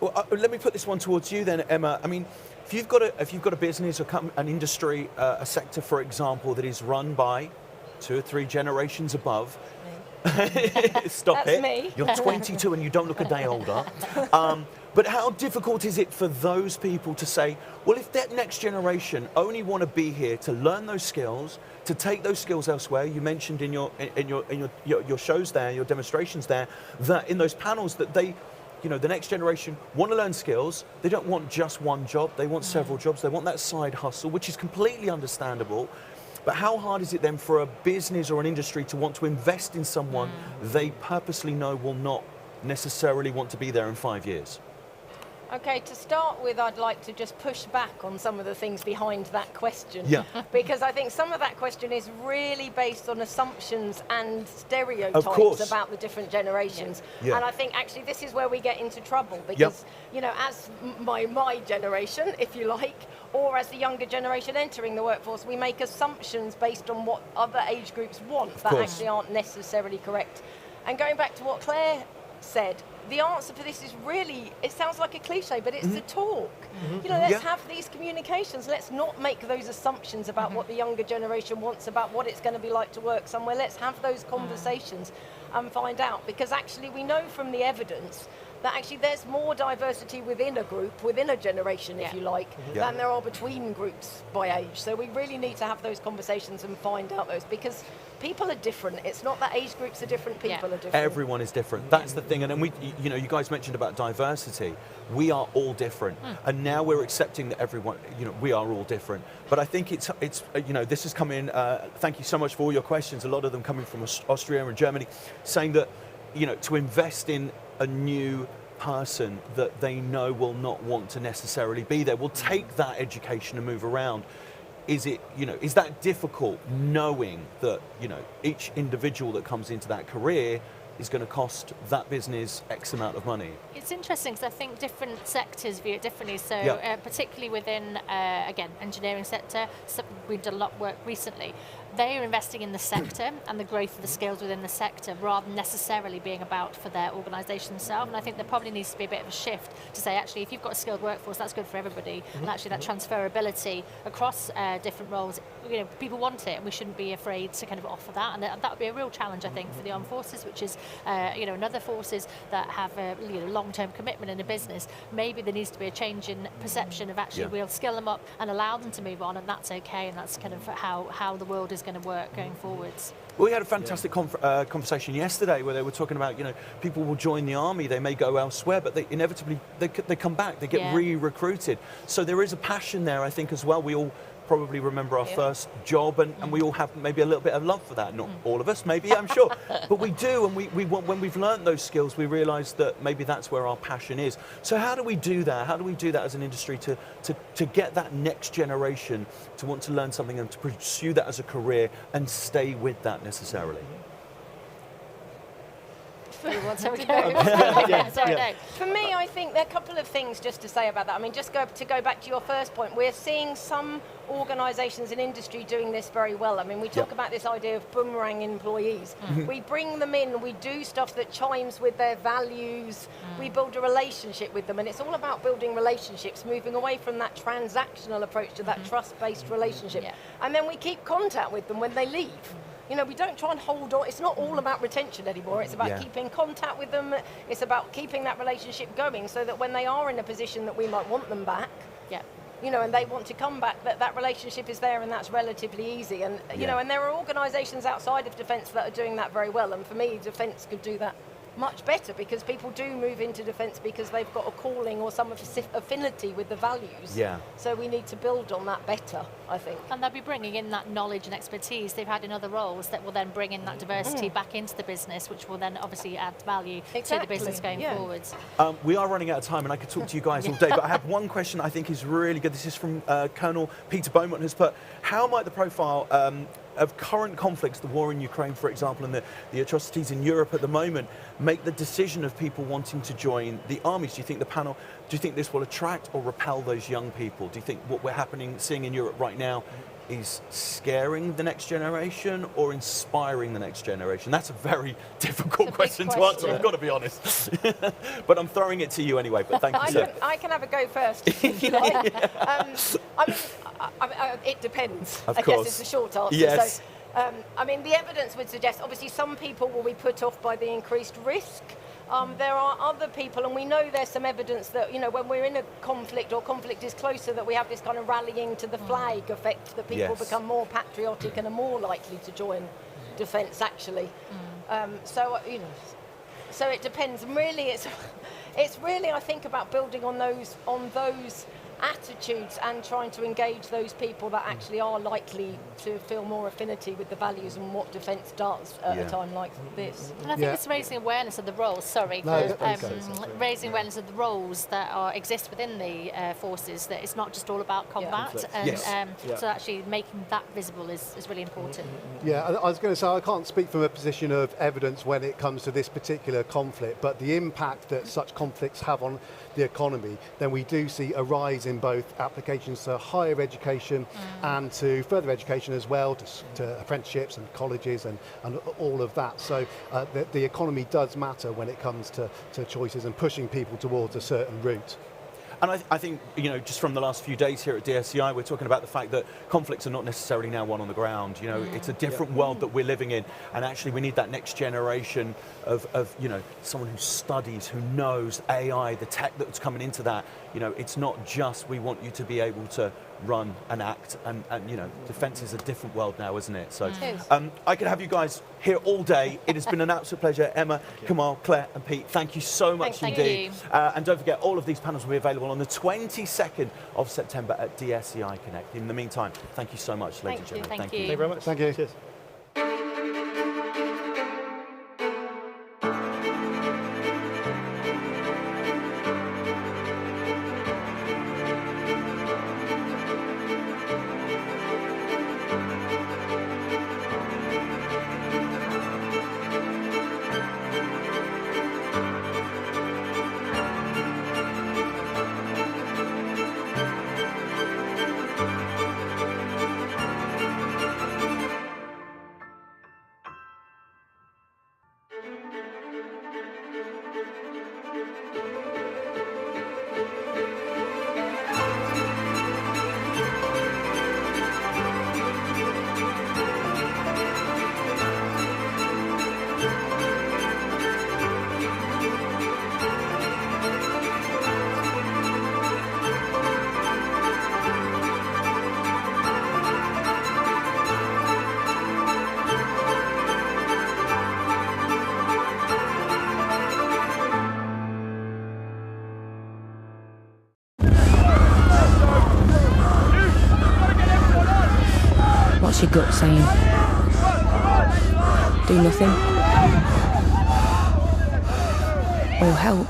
Well, let me put this one towards you then, Emma. I mean, if you've got a business or an industry, a sector, for example, that is run by 2 or 3 generations above. Stop That's it. Me. You're 22 and you don't look a day older. But how difficult is it for those people to say, well, if that next generation only want to be here to learn those skills, to take those skills elsewhere? You mentioned in your shows there, your demonstrations there, that in those panels that you know, the next generation want to learn skills. They don't want just one job. They want several jobs. They want that side hustle, which is completely understandable. But how hard is it then for a business or an industry to want to invest in someone they purposely know will not necessarily want to be there in 5 years? Okay, to start with, I'd like to just push back on some of the things behind that question. Yeah. Because I think some of that question is really based on assumptions and stereotypes about the different generations. Yeah. And I think actually this is where we get into trouble because, you know, as my generation, if you like, or as the younger generation entering the workforce, we make assumptions based on what other age groups want that actually aren't necessarily correct. And going back to what Claire said, the answer for this is really, it sounds like a cliche, but it's the talk. You know, let's have these communications. Let's not make those assumptions about what the younger generation wants, about what it's going to be like to work somewhere. Let's have those conversations and find out, because actually we know from the evidence that actually there's more diversity within a group, within a generation, if you like, than there are between groups by age. So we really need to have those conversations and find out those, because people are different. It's not that age groups are different, people are different. Everyone is different. That's the thing. And then you know, you guys mentioned about diversity. We are all different. And now we're accepting that everyone, you know, we are all different. But I think it's you know, this has come in, thank you so much for all your questions, a lot of them coming from Austria and Germany, saying that, you know, to invest in a new person that they know will not want to necessarily be there, will take that education and move around. Is it, you know, is that difficult, knowing that, you know, each individual that comes into that career is going to cost that business X amount of money? It's interesting because I think different sectors view it differently. So particularly within, again, engineering sector, so we've done a lot of work recently. They are investing in the sector and the growth of the skills within the sector rather than necessarily being about for their organisation themselves. And I think there probably needs to be a bit of a shift to say, actually, if you've got a skilled workforce, that's good for everybody. And actually that transferability across different roles, you know, people want it and we shouldn't be afraid to kind of offer that. And that would be a real challenge, I think, for the armed forces, which is, you know, and other forces that have a you know, long-term commitment in a business. Maybe there needs to be a change in perception of actually we'll skill them up and allow them to move on, and that's okay, and that's kind of how the world is going to work going forwards. Well, we had a fantastic conversation yesterday where they were talking about, you know, people will join the army, they may go elsewhere, but they inevitably they come back, they get re-recruited. So there is a passion there, I think, as well. We all probably remember our first job, and we all have maybe a little bit of love for that. Not all of us, maybe, I'm sure, but we do, and we want, when we've learned those skills, we realise that maybe that's where our passion is. So how do we do that? How do we do that as an industry to get that next generation to want to learn something and to pursue that as a career and stay with that necessarily? For me, I think there are a couple of things just to say about that. I mean, just to go back to your first point, we're seeing some organisations in industry doing this very well. I mean, we talk about this idea of boomerang employees. We bring them in, we do stuff that chimes with their values, we build a relationship with them, and it's all about building relationships, moving away from that transactional approach to that trust-based relationship. And then we keep contact with them when they leave. You know, we don't try and hold on. It's not all about retention anymore. It's about keeping contact with them. It's about keeping that relationship going so that when they are in a position that we might want them back, you know, and they want to come back, that relationship is there, and that's relatively easy. And, you know, and there are organisations outside of defence that are doing that very well. And for me, defence could do that much better, because people do move into defence because they've got a calling or some affinity with the values. So we need to build on that better, I think. And they'll be bringing in that knowledge and expertise they've had in other roles that will then bring in that diversity back into the business, which will then obviously add value to the business going forwards. We are running out of time, and I could talk to you guys all day, but I have one question I think is really good. This is from Colonel Peter Beaumont, who's put, how might the profile of current conflicts, the war in Ukraine, for example, and the atrocities in Europe at the moment, make the decision of people wanting to join the armies? Do you think do you think this will attract or repel those young people? Do you think what we're seeing in Europe right now is scaring the next generation or inspiring the next generation? That's a very difficult question to answer, I've got to be honest. But I'm throwing it to you anyway, but thank you, sir. I can have a go first, if you like. I mean, it depends. I guess it's a short answer. Yes. So, I mean, the evidence would suggest, obviously, some people will be put off by the increased risk. There are other people, and we know there's some evidence that, you know, when we're in a conflict or conflict is closer, that we have this kind of rallying to the flag effect, that people become more patriotic and are more likely to join defence, actually. So, you know, so it depends. And really, it's really, I think, about building on those attitudes and trying to engage those people that actually are likely to feel more affinity with the values and what defence does at a time like this. And I think it's raising awareness of the roles, raising awareness of the roles that exist within the forces, that it's not just all about combat, and so actually making that visible is really important. Yeah, I was going to say, I can't speak from a position of evidence when it comes to this particular conflict, but the impact that such conflicts have on the economy, then we do see a rise in both applications to higher education and to further education as well, to apprenticeships and colleges and all of that. So the economy does matter when it comes to choices and pushing people towards a certain route. And I think, you know, just from the last few days here at DSEI, we're talking about the fact that conflicts are not necessarily now won on the ground. You know, it's a different world that we're living in. And actually, we need that next generation of, you know, someone who studies, who knows AI, the tech that's coming into that. You know, it's not just we want you to be able to run and act. And you know, defence is a different world now, isn't it? So I could have you guys here all day. It has been an absolute pleasure. Emma, Kamal, Claire and Pete, thank you so much indeed. And don't forget, all of these panels will be available on the 22nd of September at DSEI Connect. In the meantime, thank you so much, ladies and gentlemen. Thank you. Thank you very much. Thank you. Cheers. What's your gut saying? Do nothing? Or help?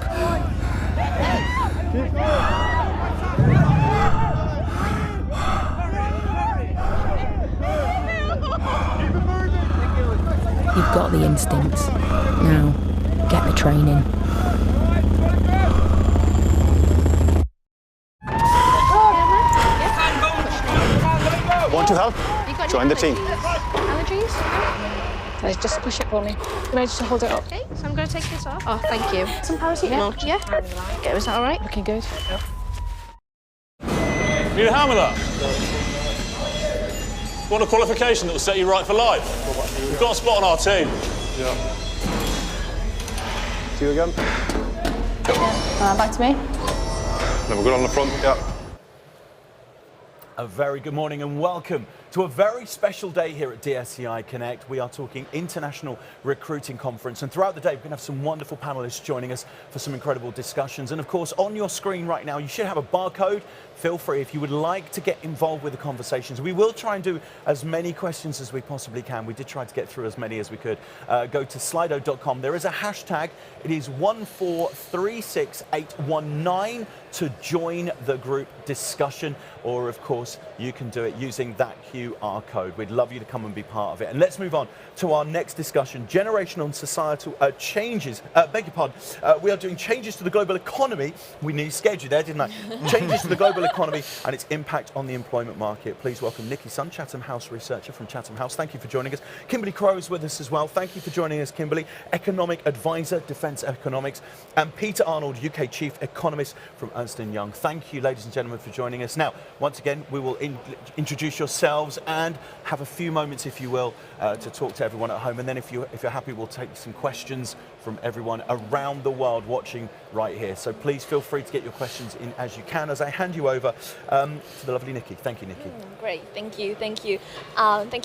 You've got the instincts. Now, get the training. Want to help? Join the team. Allergies? Let's just push it for me. Ready to hold it up? Okay, so I'm going to take this off. Oh, thank you. Some paracetamol? Yeah. Okay, is that all right? Looking good. Need a hand with that? Want a qualification that will set you right for life? We've got a spot on our team. Yeah. See you again. Back to me. Then we're good on the front. Yeah. A very good morning and welcome to a very special day here at DSEI Connect. We are talking International Recruiting Conference, and throughout the day we're going to have some wonderful panelists joining us for some incredible discussions. And of course, on your screen right now you should have a barcode. Feel free if you would like to get involved with the conversations. We will try and do as many questions as we possibly can. We did try to get through as many as we could. Go to slido.com. There is a hashtag. It is 1436819 to join the group discussion, or of course you can do it using that QR code. We'd love you to come and be part of it. And let's move on to our next discussion, generational and societal changes. Beg your pardon. We are doing changes to the global economy. We nearly scared you there, didn't I? Changes to the global economy and its impact on the employment market. Please welcome Nikki Sun, Chatham House researcher from Chatham House. Thank you for joining us. Kimberly Crowe is with us as well. Thank you for joining us, Kimberly. Economic advisor, Defence Economics. And Peter Arnold, UK Chief Economist from Ernst & Young. Thank you, ladies and gentlemen, for joining us. Now, once again, we will introduce yourselves and have a few moments, if you will, to talk to everyone at home. And then if you're happy, we'll take some questions from everyone around the world watching right here. So please feel free to get your questions in as you can, as I hand you over to the lovely Nikki. Thank you, Nikki. Great, thank you. Thank you,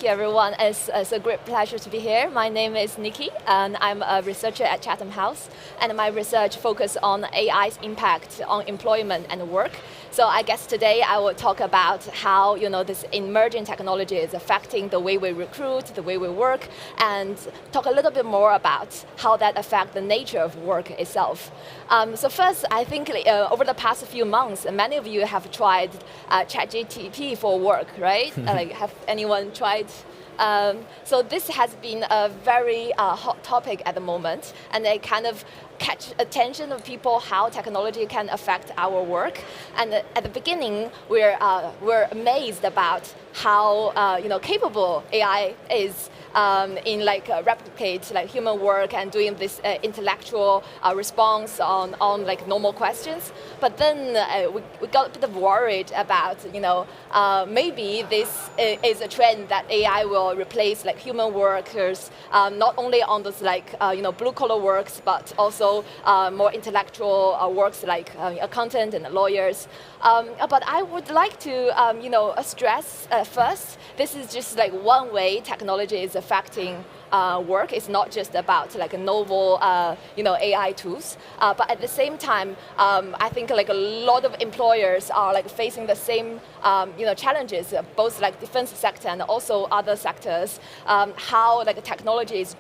everyone. It's a great pleasure to be here. My name is Nikki, and I'm a researcher at Chatham House, and my research focuses on AI's impact on employment and work. So I guess today I will talk about how this emerging technology is affecting the way we recruit, the way we work, and talk a little bit more about how that affects the nature of work itself. So first, I think over the past few months, many of you have tried ChatGPT for work, right? Have anyone tried? So this has been a very hot topic at the moment, and it kind of catch attention of people how technology can affect our work. And at the beginning, we're amazed about how capable AI is in replicate replicate human work and doing this intellectual response on normal questions. But then we got a bit of worried about maybe this is a trend that AI will replace human workers, not only on those blue collar works, but also more intellectual works like accountant and lawyers. But I would like to stress first, this is just one way technology is affecting work. It's not just about novel AI tools, but at the same time, I think a lot of employers are facing the same challenges, both defense sector and also other sectors. How technology is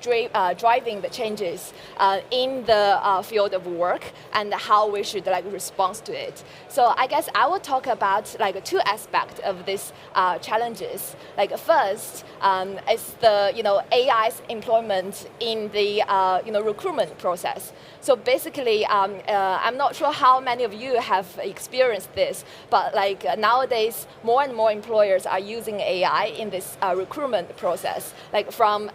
driving the changes in the field of work, and how we should respond to it. So I guess I will talk about two aspects of these challenges. First is the AI's employment in the recruitment process. So basically, I'm not sure how many of you have experienced this, but nowadays, more and more employers are using AI in this recruitment process, from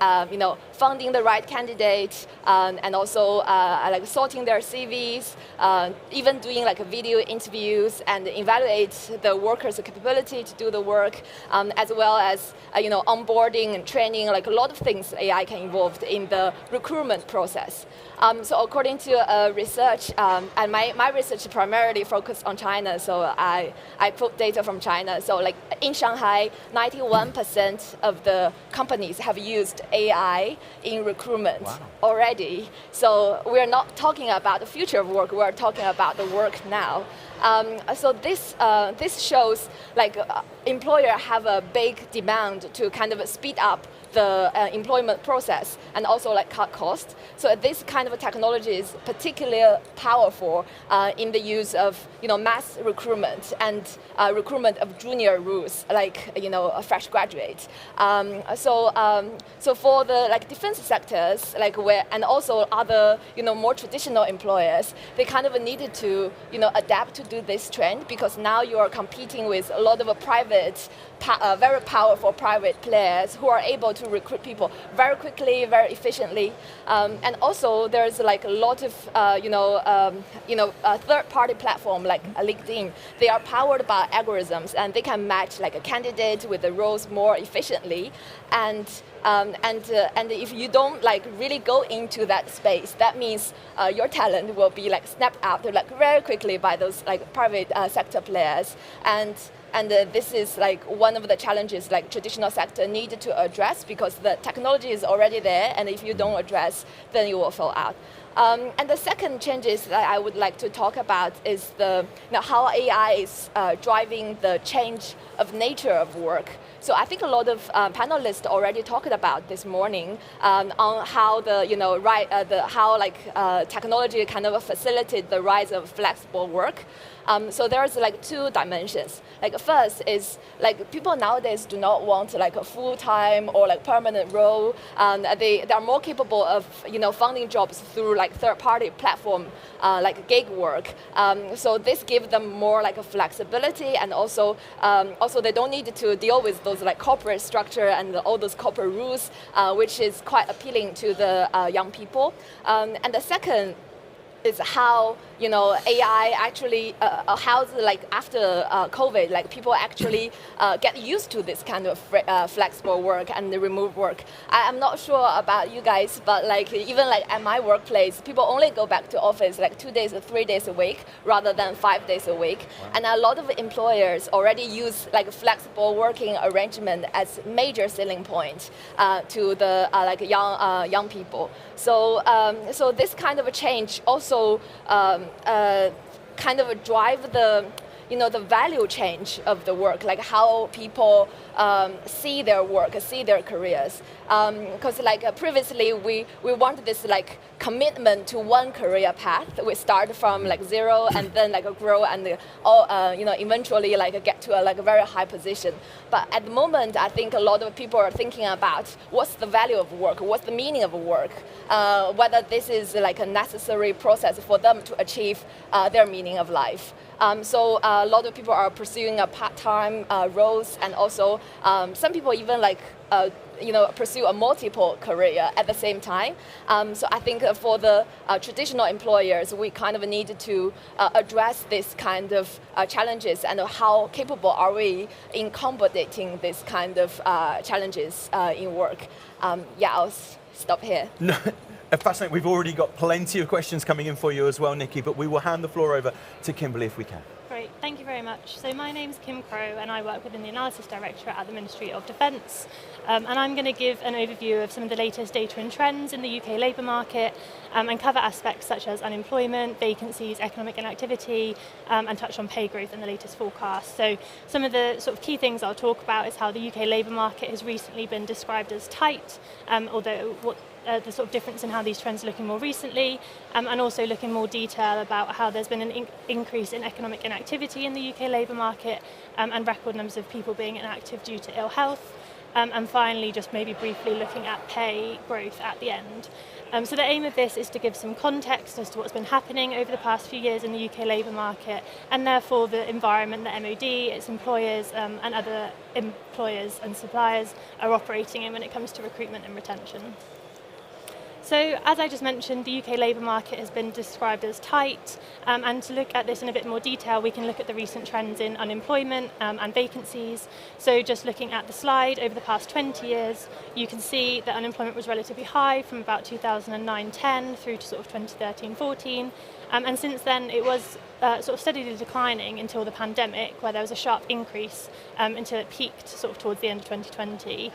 finding the right candidate, and also sorting their CVs, even doing video interviews and evaluate the workers' capability to do the work, as well as onboarding and training, a lot of things AI can involve in the recruitment process. So according to research, and my research primarily focused on China, so I quote data from China. So in Shanghai, 91% of the companies have used AI in recruitment already. So we're not talking about the future of work, we're talking about the work now. So this shows employer have a big demand to kind of speed up the employment process and also cut costs. So this kind of technology is particularly powerful in the use of mass recruitment and recruitment of junior roles, a fresh graduate. So for the defense sectors, and also other more traditional employers, they kind of needed to adapt to do this trend, because now you are competing with a lot of private, very powerful private players who are able to recruit people very quickly, very efficiently, and also there's a lot of third-party platform like LinkedIn. They are powered by algorithms, and they can match a candidate with the roles more efficiently. And if you don't really go into that space, that means your talent will be snapped out very quickly by those private sector players. And this is one of the challenges traditional sector need to address, because the technology is already there, and if you don't address, then you will fall out. And the second changes that I would like to talk about is how AI is driving the change of nature of work. So I think a lot of panelists already talked about this morning on how technology kind of facilitated the rise of flexible work. So there's two dimensions. First is people nowadays do not want a full-time or permanent role. They are more capable of finding jobs through third-party platform gig work. So this gives them more flexibility, and also they don't need to deal with those corporate structure and all those corporate rules, which is quite appealing to the young people. And the second is how AI actually how like after COVID, like people actually get used to this kind of flexible work and the remote work. I'm not sure about you guys, but like even like at my workplace, people only go back to office like 2 days or 3 days a week rather than 5 days a week. Wow. And a lot of employers already use like a flexible working arrangement as major selling point to the like young people. So so this kind of a change also kind of drive the the value change of the work, like how people see their work, see their careers. Because like previously we wanted this like commitment to one career path. We start from like zero and then like grow and eventually like get to a very high position. But at the moment, I think a lot of people are thinking about what's the value of work, what's the meaning of work, whether this is like a necessary process for them to achieve their meaning of life. So a lot of people are pursuing a part-time roles, and also some people even like pursue a multiple career at the same time. So I think for the traditional employers, we kind of need to address this kind of challenges, and how capable are we in accommodating this kind of challenges in work. Yeah, I'll stop here. No. Fascinating. We've already got plenty of questions coming in for you as well, Nikki, but we will hand the floor over to Kimberly if we can. Great, thank you very much. So my name's Kim Crow and I work within the Analysis Directorate at the Ministry of Defence. And I'm going to give an overview of some of the latest data and trends in the UK labour market and cover aspects such as unemployment, vacancies, economic inactivity, and touch on pay growth and the latest forecast. So some of the sort of key things I'll talk about is how the UK labour market has recently been described as tight, although the sort of difference in how these trends are looking more recently, and also look in more detail about how there's been an increase in economic inactivity in the UK labour market and record numbers of people being inactive due to ill health. And finally, just maybe briefly looking at pay growth at the end. So the aim of this is to give some context as to what's been happening over the past few years in the UK labour market, and therefore the environment that MOD, its employers and other employers and suppliers are operating in when it comes to recruitment and retention. So, as I just mentioned, the UK labour market has been described as tight, and to look at this in a bit more detail, we can look at the recent trends in unemployment and vacancies. So just looking at the slide, over the past 20 years, you can see that unemployment was relatively high from about 2009-10 through to sort of 2013-14, and since then it was sort of steadily declining until the pandemic, where there was a sharp increase until it peaked sort of towards the end of 2020.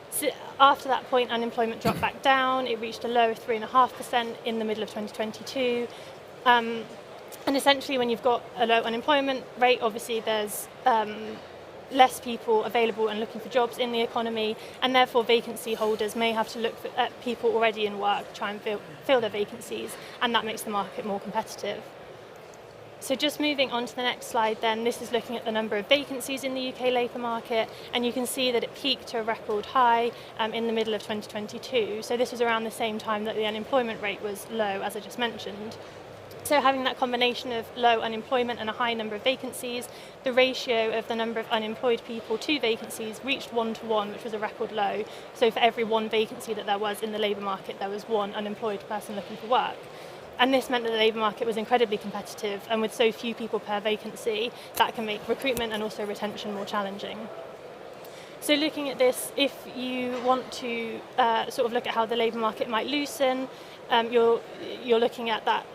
So after that point, unemployment dropped back down. It reached a low of 3.5% in the middle of 2022. And essentially, when you've got a low unemployment rate, obviously there's less people available and looking for jobs in the economy, and therefore vacancy holders may have to look at people already in work, try and fill their vacancies, and that makes the market more competitive. So just moving on to the next slide then, this is looking at the number of vacancies in the UK labour market, and you can see that it peaked to a record high in the middle of 2022. So this was around the same time that the unemployment rate was low, as I just mentioned. So having that combination of low unemployment and a high number of vacancies, the ratio of the number of unemployed people to vacancies reached 1-to-1, which was a record low. So for every one vacancy that there was in the labour market, there was one unemployed person looking for work. And this meant that the labour market was incredibly competitive, and with so few people per vacancy, that can make recruitment and also retention more challenging. So looking at this, if you want to sort of look at how the labour market might loosen, you're looking at that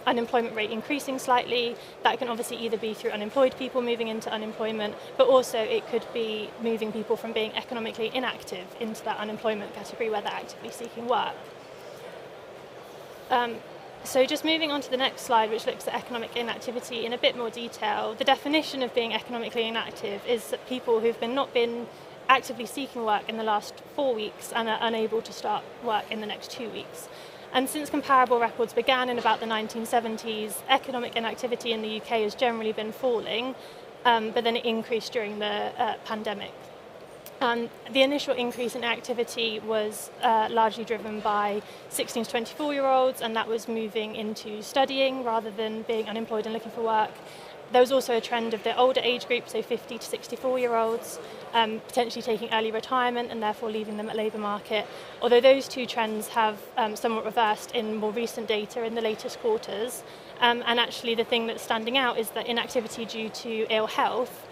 unemployment rate increasing slightly. That can obviously either be through unemployed people moving into unemployment, but also it could be moving people from being economically inactive into that unemployment category where they're actively seeking work. So just moving on to the next slide, which looks at economic inactivity in a bit more detail. The definition of being economically inactive is that people who've not been actively seeking work in the last 4 weeks and are unable to start work in the next 2 weeks. And since comparable records began in about the 1970s, economic inactivity in the UK has generally been falling, but then it increased during the pandemic. The initial increase in activity was largely driven by 16 to 24-year-olds, and that was moving into studying rather than being unemployed and looking for work. There was also a trend of the older age group, so 50 to 64-year-olds, potentially taking early retirement and therefore leaving them at labour market. Although those two trends have somewhat reversed in more recent data in the latest quarters. And actually the thing that's standing out is that inactivity due to ill health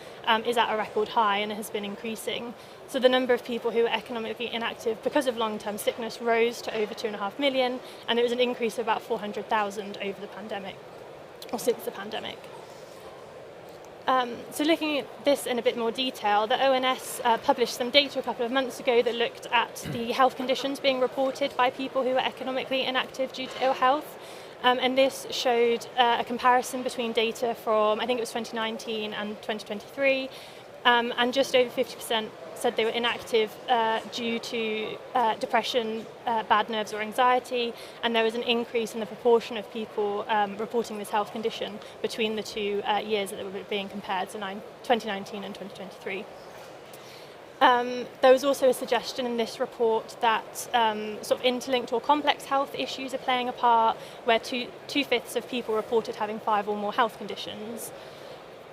is at a record high and has been increasing. So the number of people who are economically inactive because of long-term sickness rose to over 2.5 million, and it was an increase of about 400,000 over the pandemic, or since the pandemic. So looking at this in a bit more detail, the ONS published some data a couple of months ago that looked at the health conditions being reported by people who are economically inactive due to ill health. And this showed a comparison between data from, I think it was 2019 and 2023, and just over 50% said they were inactive due to depression, bad nerves or anxiety, and there was an increase in the proportion of people reporting this health condition between the two years that were being compared, so 2019 and 2023. There was also a suggestion in this report that sort of interlinked or complex health issues are playing a part, where two-fifths of people reported having 5 or more health conditions.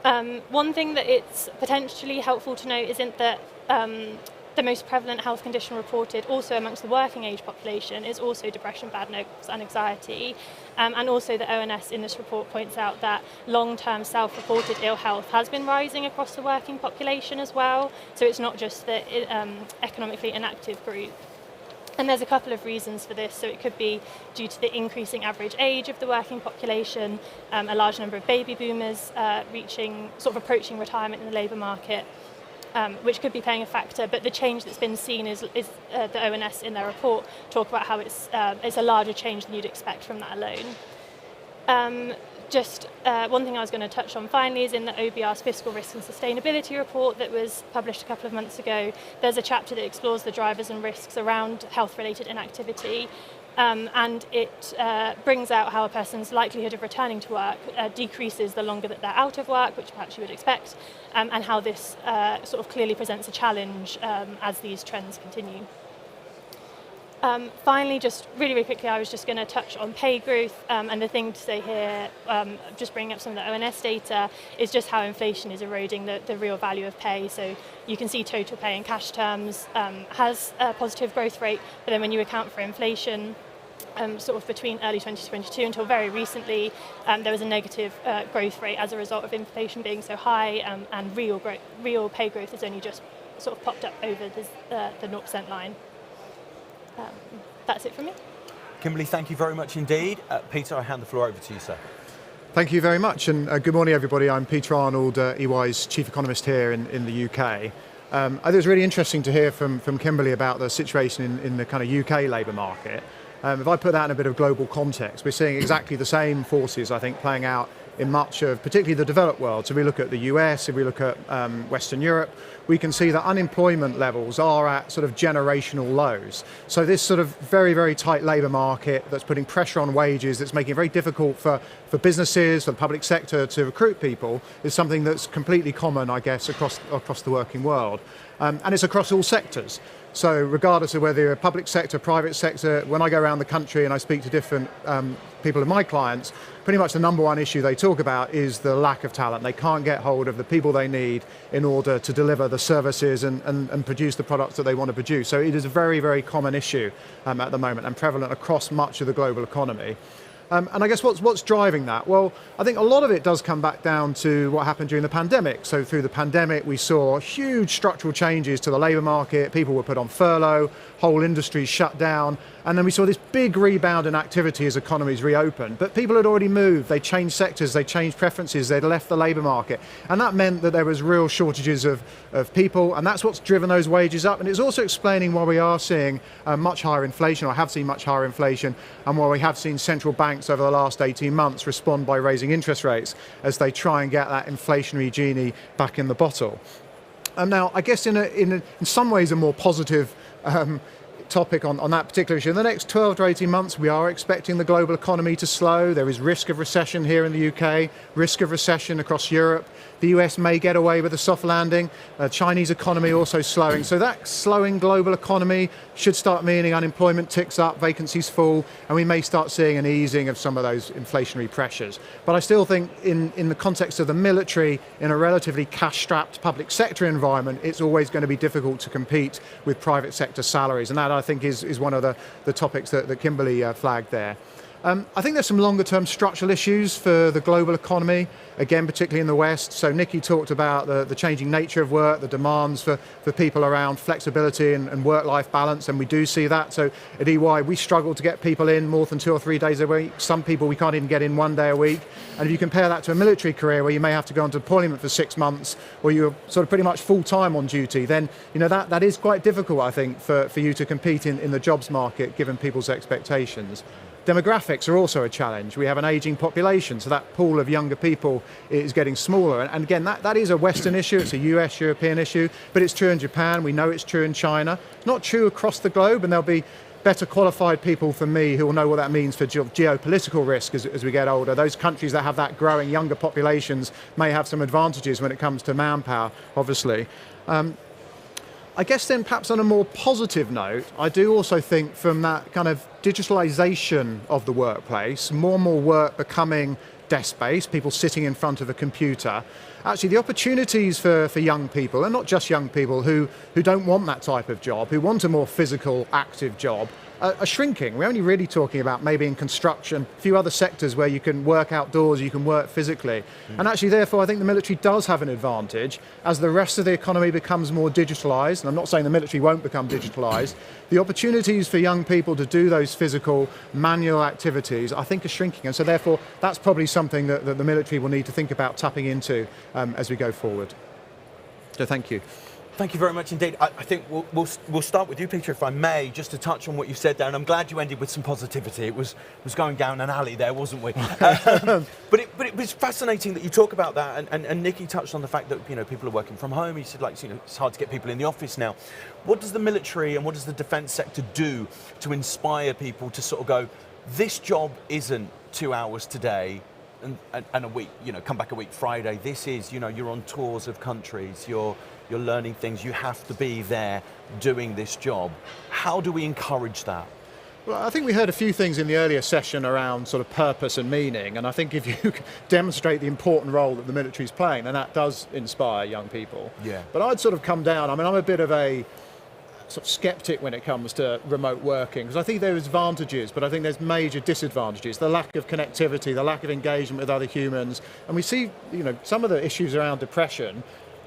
One thing that it's potentially helpful to note isn't that the most prevalent health condition reported also amongst the working age population is also depression, bad nerves and anxiety. And also the ONS in this report points out that long-term self-reported ill health has been rising across the working population as well. So it's not just the economically inactive group. And there's a couple of reasons for this. So it could be due to the increasing average age of the working population, a large number of baby boomers approaching retirement in the labour market, which could be playing a factor. But the change that's been seen is the ONS in their report talk about how it's a larger change than you'd expect from that alone. One thing I was going to touch on finally is in the OBR's Fiscal Risk and Sustainability report that was published a couple of months ago. There's a chapter that explores the drivers and risks around health-related inactivity, and it brings out how a person's likelihood of returning to work decreases the longer that they're out of work, which perhaps you would expect, and how this sort of clearly presents a challenge as these trends continue. Finally, just really quickly, I was just going to touch on pay growth, and the thing to say here, just bringing up some of the ONS data, is just how inflation is eroding the real value of pay. So you can see total pay in cash terms has a positive growth rate, but then when you account for inflation, sort of between early 2022 until very recently, there was a negative growth rate as a result of inflation being so high, and real pay growth has only just sort of popped up over the 0% line. That's it from me. Kimberly, thank you very much indeed. Peter, I hand the floor over to you, sir. Thank you very much, and good morning, everybody. I'm Peter Arnold, EY's Chief Economist here in the UK. I think it was really interesting to hear from Kimberly about the situation in the kind of UK labour market. If I put that in a bit of global context, we're seeing exactly the same forces, I think, playing out in much of particularly the developed world. So if we look at the US, if we look at Western Europe, we can see that unemployment levels are at sort of generational lows. So this sort of very, very tight labour market that's putting pressure on wages, that's making it very difficult for businesses, for the public sector to recruit people, is something that's completely common, I guess, across the working world. And it's across all sectors. So regardless of whether you're a public sector, private sector, when I go around the country and I speak to different people of my clients, pretty much the number one issue they talk about is the lack of talent. They can't get hold of the people they need in order to deliver the services and produce the products that they want to produce. So it is a very, very common issue at the moment and prevalent across much of the global economy. And I guess what's driving that? Well, I think a lot of it does come back down to what happened during the pandemic. So through the pandemic, we saw huge structural changes to the labour market. People were put on furlough, whole industries shut down. And then we saw this big rebound in activity as economies reopened. But people had already moved. They changed sectors. They changed preferences. They'd left the labour market. And that meant that there was real shortages of people. And that's what's driven those wages up. And it's also explaining why we are seeing much higher inflation, or have seen much higher inflation, and why we have seen central banks over the last 18 months respond by raising interest rates as they try and get that inflationary genie back in the bottle. Now, I guess in some ways a more positive topic on that particular issue. In the next 12 to 18 months, we are expecting the global economy to slow. There is risk of recession here in the UK, risk of recession across Europe. The US may get away with a soft landing. Chinese economy also slowing. So that slowing global economy should start meaning unemployment ticks up, vacancies fall, and we may start seeing an easing of some of those inflationary pressures. But I still think in the context of the military, in a relatively cash-strapped public sector environment, it's always going to be difficult to compete with private sector salaries. And that, I think, is one of the topics that Kimberly flagged there. I think there's some longer-term structural issues for the global economy, again, particularly in the West. So Nikki talked about the changing nature of work, the demands for people around flexibility and work-life balance, and we do see that. So at EY, we struggle to get people in more than 2 or 3 days a week. Some people we can't even get in 1 day a week. And if you compare that to a military career where you may have to go on deployment for 6 months, or you're sort of pretty much full-time on duty, then that is quite difficult, I think, for you to compete in the jobs market, given people's expectations. Demographics are also a challenge. We have an aging population, so that pool of younger people is getting smaller. And again, that is a Western issue, it's a US, European issue, but it's true in Japan, we know it's true in China. It's not true across the globe, and there'll be better qualified people than me who will know what that means for geopolitical risk as we get older. Those countries that have that growing younger populations may have some advantages when it comes to manpower, obviously. I guess then perhaps on a more positive note, I do also think from that kind of digitalization of the workplace, more and more work becoming desk-based, people sitting in front of a computer, actually the opportunities for young people, and not just young people who don't want that type of job, who want a more physical, active job, are shrinking. We're only really talking about maybe in construction, a few other sectors where you can work outdoors, you can work physically. And actually, therefore, I think the military does have an advantage as the rest of the economy becomes more digitalized. And I'm not saying the military won't become digitalized. The opportunities for young people to do those physical, manual activities, I think, are shrinking. And so therefore, that's probably something that the military will need to think about tapping into as we go forward. So thank you. Thank you very much indeed. I think we'll start with you, Peter, if I may, just to touch on what you said there. And I'm glad you ended with some positivity. It was going down an alley there, wasn't we? But it was fascinating that you talk about that. And Nikki touched on the fact that people are working from home. He said it's hard to get people in the office now. What does the military and what does the defence sector do to inspire people to sort of go, this job isn't 2 hours today and a week, come back a week Friday. This is, you're on tours of countries. You're learning things, you have to be there doing this job. How do we encourage that? Well, I think we heard a few things in the earlier session around sort of purpose and meaning, and I think if you demonstrate the important role that the military is playing, then that does inspire young people. Yeah. But I'd sort of come down, I'm a bit of a sort of skeptic when it comes to remote working, because I think there's advantages, but I think there's major disadvantages. The lack of connectivity, the lack of engagement with other humans, and we see, some of the issues around depression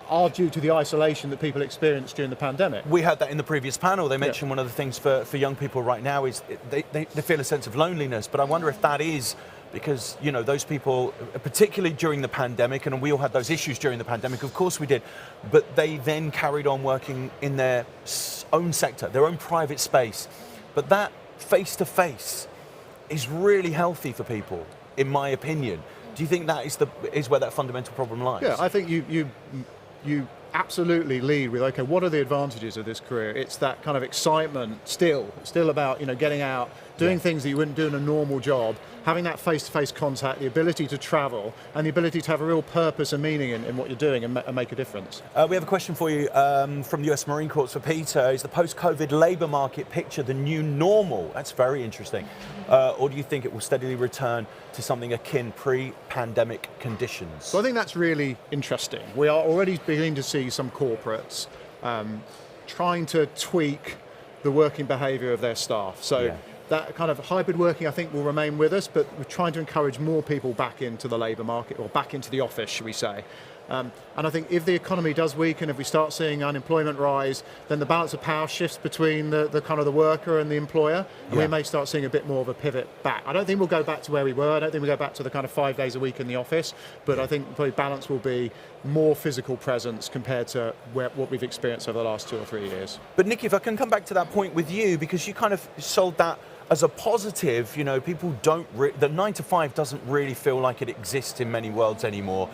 are due to the isolation that people experienced during the pandemic. We heard that in the previous panel. They mentioned one of the things for young people right now is they feel a sense of loneliness, but I wonder if that is because, those people, particularly during the pandemic, and we all had those issues during the pandemic, of course we did, but they then carried on working in their own sector, their own private space. But that face-to-face is really healthy for people, in my opinion. Do you think that is where that fundamental problem lies? Yeah, I think you absolutely lead with, okay, what are the advantages of this career? It's that kind of excitement still about, getting out, doing things that you wouldn't do in a normal job, having that face-to-face contact, the ability to travel, and the ability to have a real purpose and meaning in what you're doing and make a difference. We have a question for you from the US Marine Corps for Peter. Is the post-COVID labour market picture the new normal? That's very interesting. Or do you think it will steadily return to something akin pre-pandemic conditions? So I think that's really interesting. We are already beginning to see some corporates trying to tweak the working behaviour of their staff. So that kind of hybrid working, I think, will remain with us, but we're trying to encourage more people back into the labour market, or back into the office, should we say. And I think if the economy does weaken, if we start seeing unemployment rise, then the balance of power shifts between the kind of the worker and the employer, and we may start seeing a bit more of a pivot back. I don't think we'll go back to where we were. I don't think we'll go back to the kind of 5 days a week in the office, but I think probably balance will be more physical presence compared to what we've experienced over the last 2 or 3 years. But Nikki, if I can come back to that point with you, because you kind of sold that as a positive, people the 9 to 5 doesn't really feel like it exists in many worlds anymore.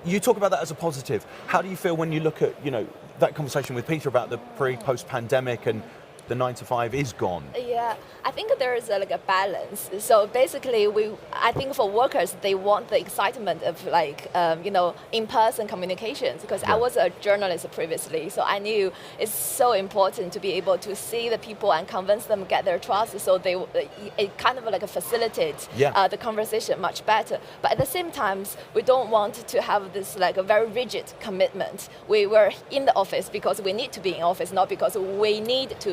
You talk about that as a positive. How do you feel when you look at, that conversation with Peter about the post-pandemic and the 9 to 5 is gone? Yeah, Yeah, I think there is like a balance. So basically, I think for workers, they want the excitement of like, in-person communications, because I was a journalist previously, so I knew it's so important to be able to see the people and convince them, get their trust, so it kind of like facilitates the conversation much better. But at the same time, we don't want to have this like a very rigid commitment. We were in the office because we need to be in office, not because we need to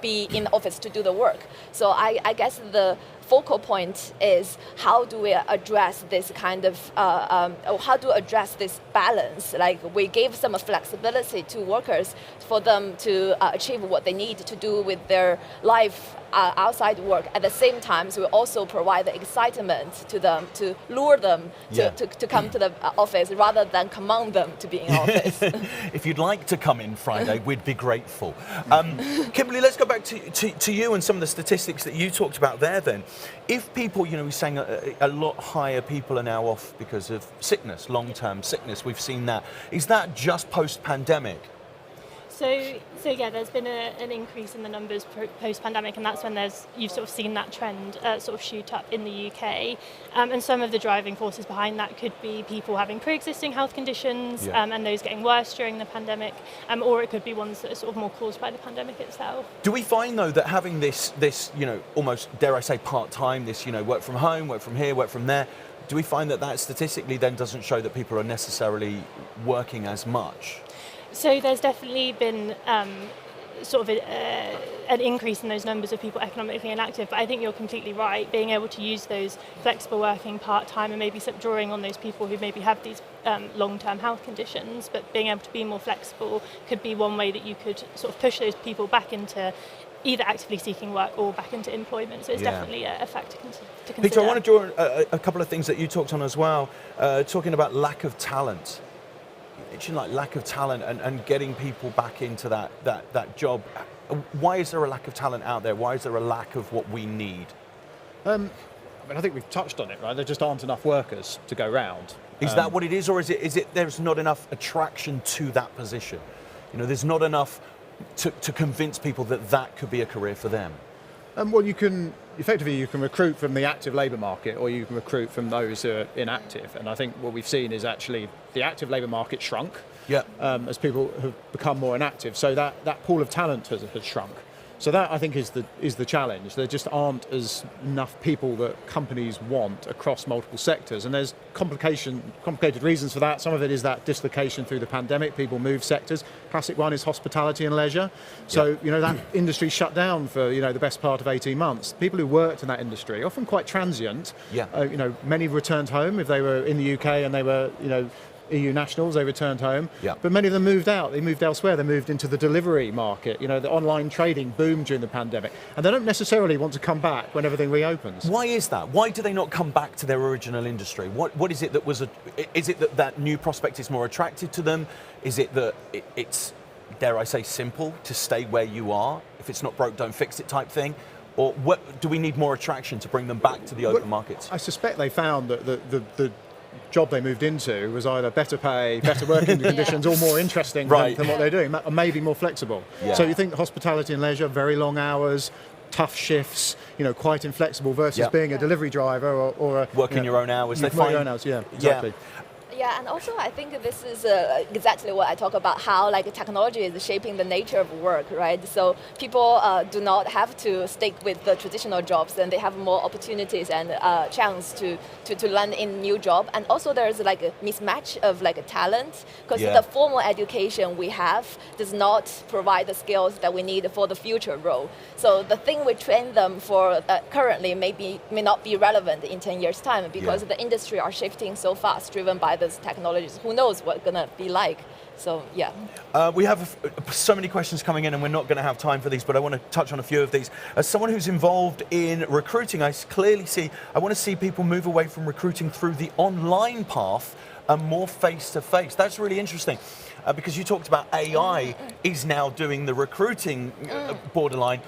be in the office to do the work. So I guess the focal point is how do we address this kind of, how to address this balance? Like we gave some flexibility to workers for them to achieve what they need to do with their life outside work. At the same time, we also provide the excitement to them, to lure them to come to the office rather than command them to be in office. If you'd like to come in Friday, we'd be grateful. Kimberly, let's go back to you and some of the statistics that you talked about there then. If people, we're saying a lot higher people are now off because of sickness, long-term sickness, we've seen that. Is that just post-pandemic? So yeah, there's been an increase in the numbers post-pandemic, and that's when you've sort of seen that trend sort of shoot up in the UK. And some of the driving forces behind that could be people having pre-existing health conditions and those getting worse during the pandemic, or it could be ones that are sort of more caused by the pandemic itself. Do we find though that having this almost, dare I say, part-time, this work from home, work from here, work from there, do we find that statistically then doesn't show that people are necessarily working as much? So there's definitely been sort of an increase in those numbers of people economically inactive, but I think you're completely right. Being able to use those flexible working part-time and maybe drawing on those people who maybe have these long-term health conditions, but being able to be more flexible could be one way that you could sort of push those people back into either actively seeking work or back into employment. So it's definitely a factor to consider. Peter, I want to draw a couple of things that you talked on as well, talking about lack of talent. Like lack of talent and getting people back into that job. Why is there a lack of talent out there? Why is there a lack of what we need? I think we've touched on it, right? There just aren't enough workers to go round. Is that what it is, or is it there's not enough attraction to that position? There's not enough to convince people that could be a career for them. Well, you can recruit from the active labour market, or you can recruit from those who are inactive. And I think what we've seen is actually the active labour market shrunk as people have become more inactive. So that pool of talent has shrunk. So that, I think, is the challenge. There just aren't enough people that companies want across multiple sectors, and there's complicated reasons for that. Some of it is that dislocation through the pandemic. People move sectors. Classic one is hospitality and leisure. So that industry shut down for the best part of 18 months. People who worked in that industry, often quite transient. Many returned home if they were in the UK and they were EU nationals, they returned home, but many of them moved out. They moved elsewhere. They moved into the delivery market. The online trading boomed during the pandemic, and they don't necessarily want to come back when everything reopens. Why is that? Why do they not come back to their original industry? What is it that is it that new prospect is more attractive to them? Is it that it's, dare I say, simple to stay where you are? If it's not broke, don't fix it type thing? Or do we need more attraction to bring them back to the open markets? I suspect they found that the job they moved into was either better pay, better working conditions, or more interesting than what they're doing, or maybe more flexible. So you think hospitality and leisure, very long hours, tough shifts, quite inflexible versus being a delivery driver or working your own hours. They find your own hours, exactly. Yeah, and also I think this is exactly what I talk about, how technology is shaping the nature of work, right? So people do not have to stick with the traditional jobs, and they have more opportunities and chance to learn in new job. And also there's a mismatch of talent, because the formal education we have does not provide the skills that we need for the future role. So the thing we train them for currently may not be relevant in 10 years' time, because the industry are shifting so fast, driven by those technologies. Who knows what's going to be like? So, we have so many questions coming in, and we're not going to have time for these, but I want to touch on a few of these. As someone who's involved in recruiting, I clearly I want to see people move away from recruiting through the online path and more face-to-face. That's really interesting, because you talked about AI is now doing the recruiting borderline.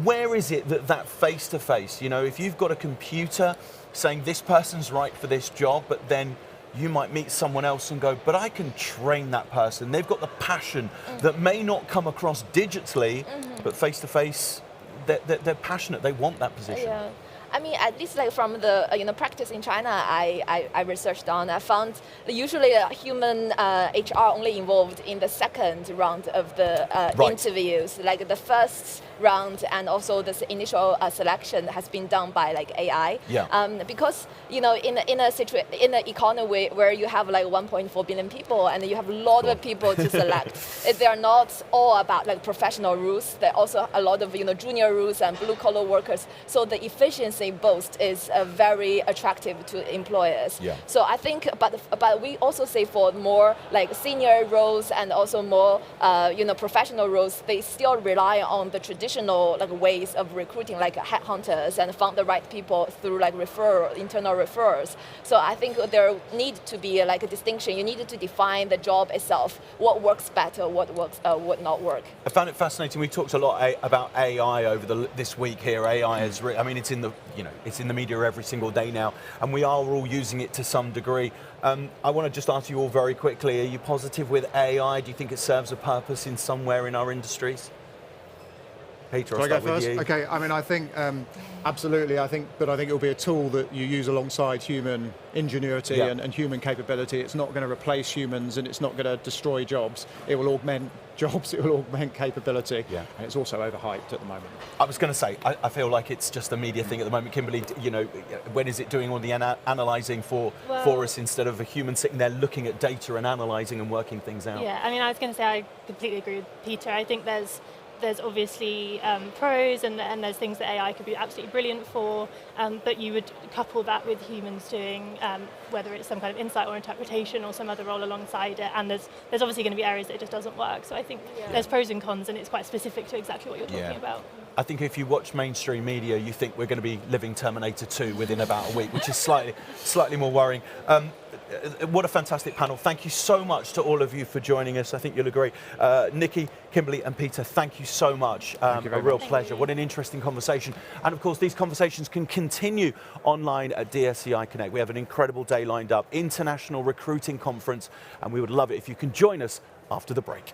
Where is it that face-to-face, if you've got a computer saying this person's right for this job, but then you might meet someone else and go, but I can train that person. They've got the passion that may not come across digitally, but face-to-face, they're passionate. They want that position. Yeah. I mean, at least like from the practice in China, I researched on. I found that usually human HR only involved in the second round of the interviews. Like the first round and also this initial selection has been done by like AI. Yeah. Because in an economy where you have like 1.4 billion people and you have a lot of people to select, they are not all about like professional rules. There are also a lot of junior rules and blue collar workers. So the efficiency boost is very attractive to employers. Yeah. So I think, but we also say for more like senior roles and also more professional roles, they still rely on the traditional like ways of recruiting, like headhunters, and find the right people through like internal referrals. So I think there need to be like a distinction. You need to define the job itself. What works better? What works? What not work? I found it fascinating. We talked a lot about AI over this week here. AI is, I mean, it's in the media every single day now, and we are all using it to some degree. I want to just ask you all very quickly: are you positive with AI? Do you think it serves a purpose in somewhere in our industries? Peter, I'll start with you. Okay, I mean, I think absolutely. I think it'll be a tool that you use alongside human ingenuity and human capability. It's not going to replace humans, and it's not going to destroy jobs. It will augment jobs. It will augment capability. Yeah. And it's also overhyped at the moment. I was going to say, I feel like it's just a media thing at the moment. Kimberly, when is it doing all the analysing for us instead of a human sitting there looking at data and analysing and working things out? Yeah, I mean, I was going to say I completely agree with Peter. I think there's obviously pros and there's things that AI could be absolutely brilliant for, but you would couple that with humans doing, whether it's some kind of insight or interpretation or some other role alongside it, and there's obviously going to be areas that it just doesn't work. So I think there's pros and cons, and it's quite specific to exactly what you're talking about. I think if you watch mainstream media, you think we're going to be living Terminator 2 within about a week, which is slightly more worrying. What a fantastic panel. Thank you so much to all of you for joining us. I think you'll agree. Nikki, Kimberly and Peter, thank you so much. A real pleasure. What an interesting conversation. And of course, these conversations can continue online at DSEI Connect. We have an incredible day lined up, International Recruiting Conference, and we would love it if you can join us after the break.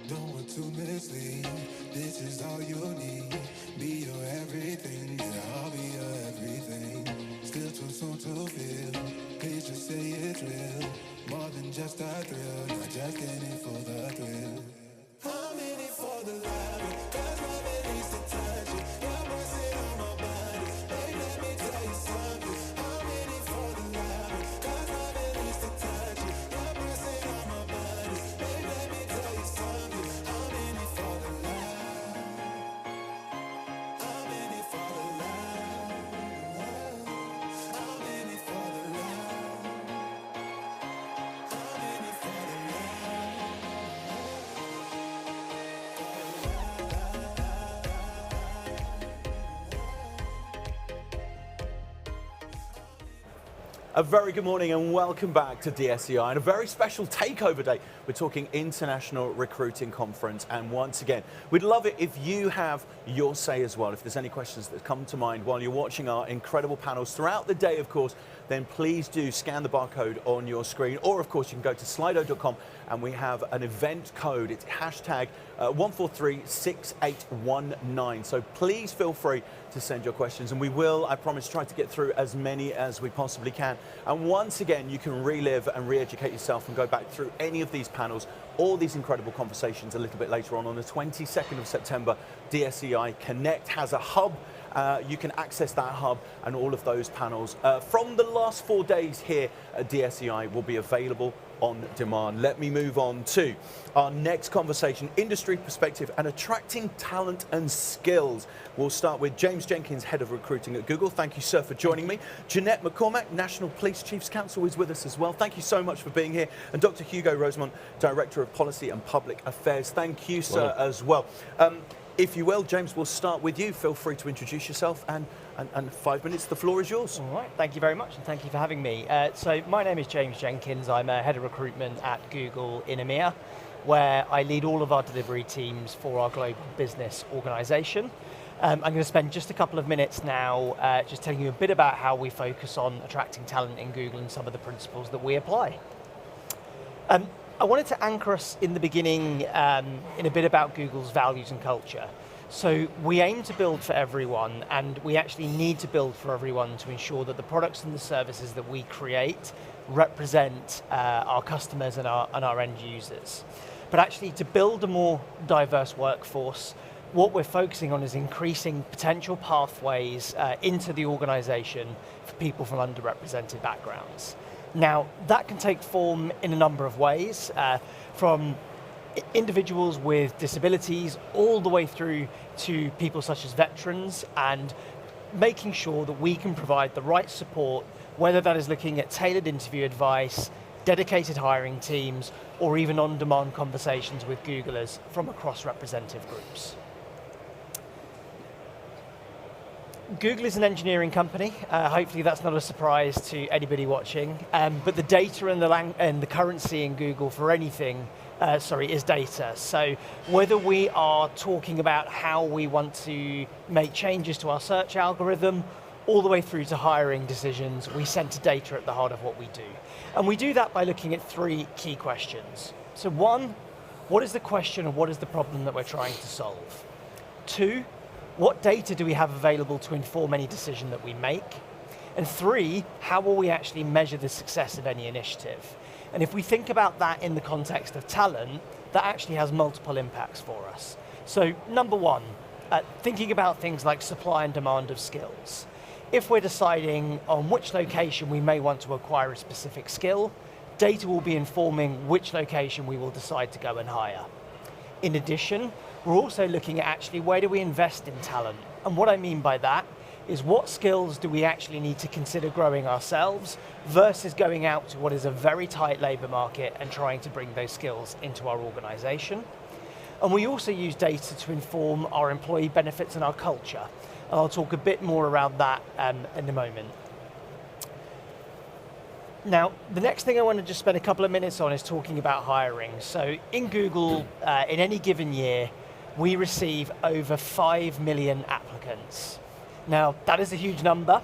Don't want to mislead. This is all you need. Be your everything, yeah, I'll be your everything. Still too soon to feel. Please just say it's real. More than just a thrill, not just in it for the thrill. I'm in it for the love, 'cause love it needs to touch it. Your breath sit on my body. Babe, let me tell you something. I'm in it for the love, 'cause love it needs to touch it. Your breath sit on my body. Babe, let me tell you something. I'm in it for the love. I'm in it for the love. I'm in it for the love. I'm in it for the love. A very good morning and welcome back to DSEI and a very special takeover day. We're talking International Recruiting Conference, and once again, we'd love it if you have your say as well. If there's any questions that come to mind while you're watching our incredible panels throughout the day, of course, then please do scan the barcode on your screen, or of course you can go to slido.com and we have an event code. It's hashtag 1436819. So please feel free to send your questions, and we will, I promise, try to get through as many as we possibly can. And once again, you can relive and re-educate yourself and go back through any of these panels, all these incredible conversations a little bit later on the 22nd of September. DSEI Connect has a hub. You can access that hub, and all of those panels from the last 4 days here at DSEI will be available on demand. Let me move on to our next conversation, industry perspective and attracting talent and skills. We'll start with James Jenkins, Head of Recruiting at Google. Thank you, sir, for joining me. Jeanette McCormack, National Police Chiefs Council, is with us as well. Thank you so much for being here. And Dr. Hugo Rosemont, Director of Policy and Public Affairs. Thank you, sir, as well. If you will, James, we'll start with you. Feel free to introduce yourself, and 5 minutes, the floor is yours. All right, thank you very much, and thank you for having me. So my name is James Jenkins. I'm a Head of Recruitment at Google in EMEA, where I lead all of our delivery teams for our global business organisation. I'm going to spend just a couple of minutes now just telling you a bit about how we focus on attracting talent in Google and some of the principles that we apply. I wanted to anchor us in the beginning in a bit about Google's values and culture. So we aim to build for everyone, and we actually need to build for everyone to ensure that the products and the services that we create represent our customers and our end users. But actually, to build a more diverse workforce, what we're focusing on is increasing potential pathways into the organization for people from underrepresented backgrounds. Now, that can take form in a number of ways, from individuals with disabilities all the way through to people such as veterans, and making sure that we can provide the right support, whether that is looking at tailored interview advice, dedicated hiring teams, or even on-demand conversations with Googlers from across representative groups. Google is an engineering company. Hopefully that's not a surprise to anybody watching. But the data and the currency in Google for anything, is data. So whether we are talking about how we want to make changes to our search algorithm, all the way through to hiring decisions, we center data at the heart of what we do. And we do that by looking at 3 key questions. So 1, what is the question and what is the problem that we're trying to solve? 2, what data do we have available to inform any decision that we make? And 3, how will we actually measure the success of any initiative? And if we think about that in the context of talent, that actually has multiple impacts for us. So number 1, thinking about things like supply and demand of skills. If we're deciding on which location we may want to acquire a specific skill, data will be informing which location we will decide to go and hire. In addition, we're also looking at actually where do we invest in talent? And what I mean by that is what skills do we actually need to consider growing ourselves versus going out to what is a very tight labour market and trying to bring those skills into our organisation. And we also use data to inform our employee benefits and our culture. And I'll talk a bit more around that in a moment. Now, the next thing I want to just spend a couple of minutes on is talking about hiring. So in Google, in any given year, we receive over 5 million applicants. Now, that is a huge number,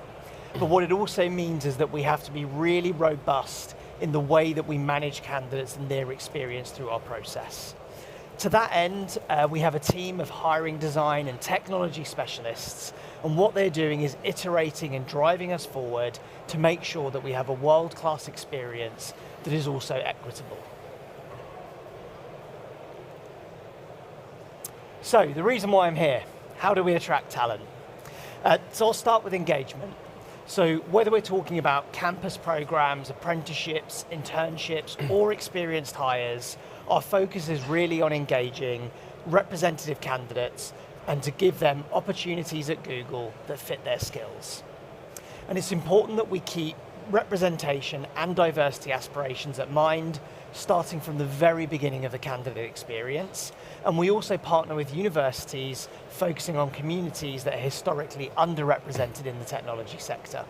but what it also means is that we have to be really robust in the way that we manage candidates and their experience through our process. To that end, we have a team of hiring, design, and technology specialists, and what they're doing is iterating and driving us forward to make sure that we have a world-class experience that is also equitable. So, the reason why I'm here, how do we attract talent? So I'll start with engagement. So whether we're talking about campus programs, apprenticeships, internships, or experienced hires, our focus is really on engaging representative candidates and to give them opportunities at Google that fit their skills. And it's important that we keep representation and diversity aspirations at mind, starting from the very beginning of the candidate experience. And we also partner with universities focusing on communities that are historically underrepresented in the technology sector.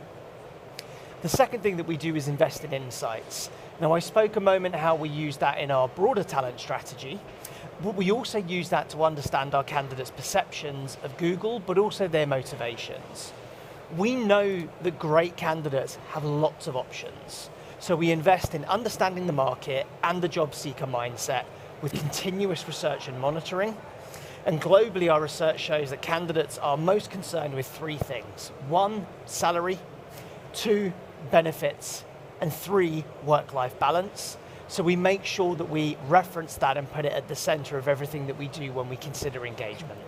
The second thing that we do is invest in insights. Now, I spoke a moment how we use that in our broader talent strategy, but we also use that to understand our candidates' perceptions of Google, but also their motivations. We know that great candidates have lots of options, so we invest in understanding the market and the job seeker mindset with continuous research and monitoring. And globally, our research shows that candidates are most concerned with three things. 1, salary, 2, benefits, and 3, work-life balance. So we make sure that we reference that and put it at the center of everything that we do when we consider engagement.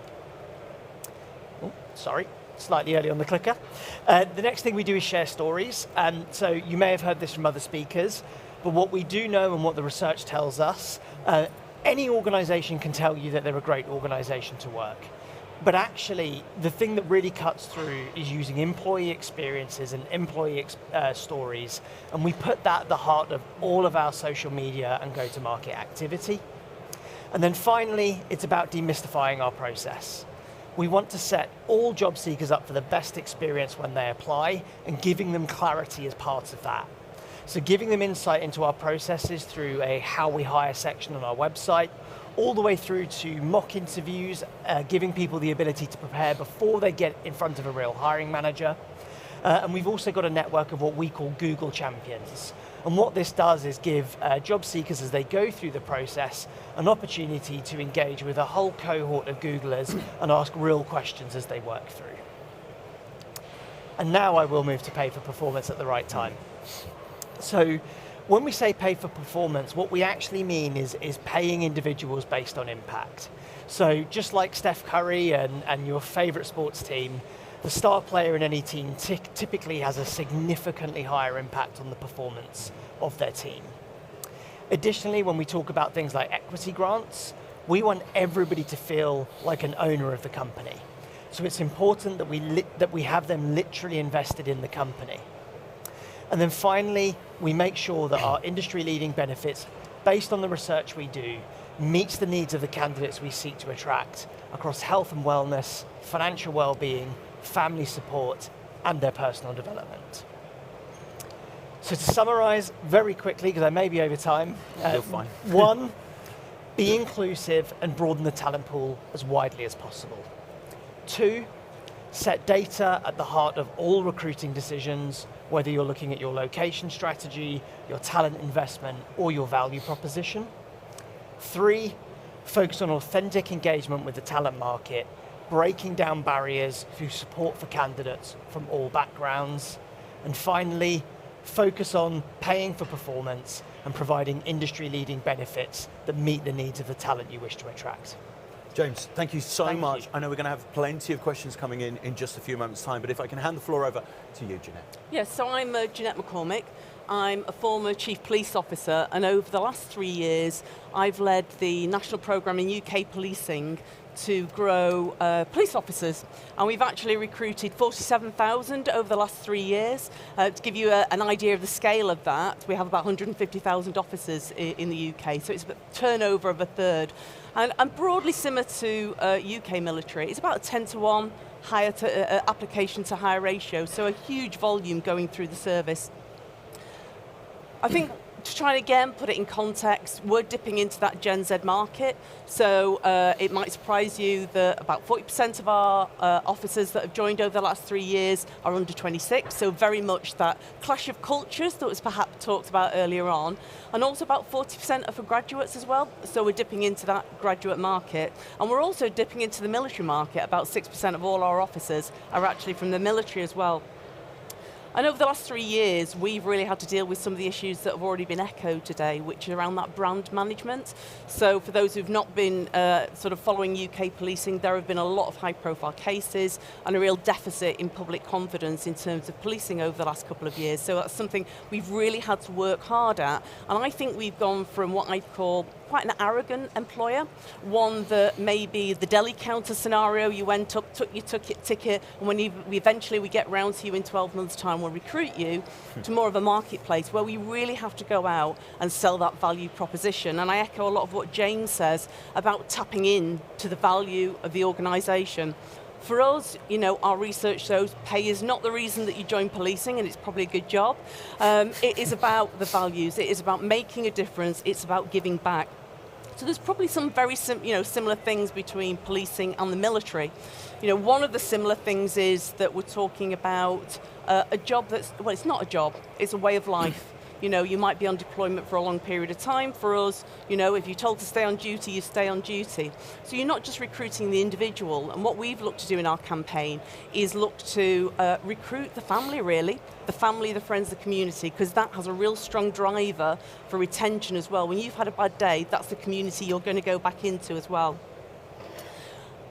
Oh, sorry, slightly early on the clicker. The next thing we do is share stories. So you may have heard this from other speakers, but what we do know and what the research tells us, any organization can tell you that they're a great organization to work. But actually, the thing that really cuts through is using employee experiences and employee stories, and we put that at the heart of all of our social media and go-to-market activity. And then finally, it's about demystifying our process. We want to set all job seekers up for the best experience when they apply, and giving them clarity as part of that. So giving them insight into our processes through a how we hire section on our website, all the way through to mock interviews, giving people the ability to prepare before they get in front of a real hiring manager. And we've also got a network of what we call Google champions. And what this does is give job seekers, as they go through the process, an opportunity to engage with a whole cohort of Googlers and ask real questions as they work through. And now I will move to pay for performance at the right time. So when we say pay for performance, what we actually mean is paying individuals based on impact. So just like Steph Curry and your favorite sports team, the star player in any team typically has a significantly higher impact on the performance of their team. Additionally, when we talk about things like equity grants, we want everybody to feel like an owner of the company. So it's important that we have them literally invested in the company. And then finally, we make sure that our industry-leading benefits, based on the research we do, meets the needs of the candidates we seek to attract across health and wellness, financial well-being, family support, and their personal development. So to summarize very quickly, because I may be over time. You're fine. 1, be inclusive and broaden the talent pool as widely as possible. 2, set data at the heart of all recruiting decisions, whether you're looking at your location strategy, your talent investment, or your value proposition. 3, focus on authentic engagement with the talent market, breaking down barriers through support for candidates from all backgrounds. And finally, focus on paying for performance and providing industry-leading benefits that meet the needs of the talent you wish to attract. James, thank you so much. I know we're going to have plenty of questions coming in just a few moments' time, but if I can hand the floor over to you, Jeanette. Yes, so I'm Jeanette McCormick. I'm a former Chief Police Officer, and over the last 3 years, I've led the national programme in UK policing to grow police officers. And we've actually recruited 47,000 over the last 3 years. To give you an idea of the scale of that, we have about 150,000 officers in the UK, so it's a turnover of a third. And broadly similar to UK military, it's about a 10-to-1 application to hire ratio, so a huge volume going through the service. I think to try and again put it in context, we're dipping into that Gen Z market. So it might surprise you that about 40% of our officers that have joined over the last 3 years are under 26. So very much that clash of cultures that was perhaps talked about earlier on. And also about 40% are for graduates as well. So we're dipping into that graduate market. And we're also dipping into the military market. About 6% of all our officers are actually from the military as well. And over the last 3 years, we've really had to deal with some of the issues that have already been echoed today, which are around that brand management. So for those who've not been sort of following UK policing, there have been a lot of high-profile cases and a real deficit in public confidence in terms of policing over the last couple of years. So that's something we've really had to work hard at. And I think we've gone from what I'd call quite an arrogant employer, one that maybe the deli counter scenario, you went up, took your ticket, and when eventually we get round to you in 12 months' time, we'll recruit you, to more of a marketplace where we really have to go out and sell that value proposition. And I echo a lot of what James says about tapping in to the value of the organisation. For us, you know, our research shows pay is not the reason that you join policing, and it's probably a good job. It is about the values. It is about making a difference. It's about giving back. So there's probably some very similar things between policing and the military. You know, one of the similar things is that we're talking about a job that's, well, it's not a job, it's a way of life. You know, you might be on deployment for a long period of time. For us, you know, if you're told to stay on duty, you stay on duty. So you're not just recruiting the individual. And what we've looked to do in our campaign is look to recruit the family, really. The family, the friends, the community, because that has a real strong driver for retention as well. When you've had a bad day, that's the community you're going to go back into as well.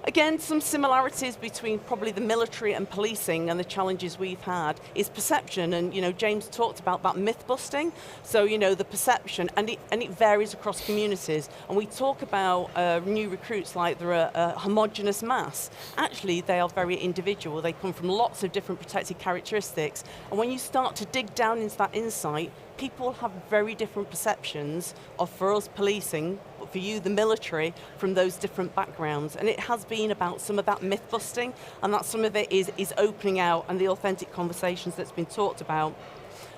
Again, some similarities between probably the military and policing and the challenges we've had is perception. And, you know, James talked about that myth busting. So, you know, the perception, and it varies across communities. And we talk about new recruits like they're a homogenous mass. Actually, they are very individual. They come from lots of different protected characteristics. And when you start to dig down into that insight, people have very different perceptions of, for us, policing, for you, the military, from those different backgrounds. And it has been about some of that myth busting, and that some of it is opening out and the authentic conversations that's been talked about.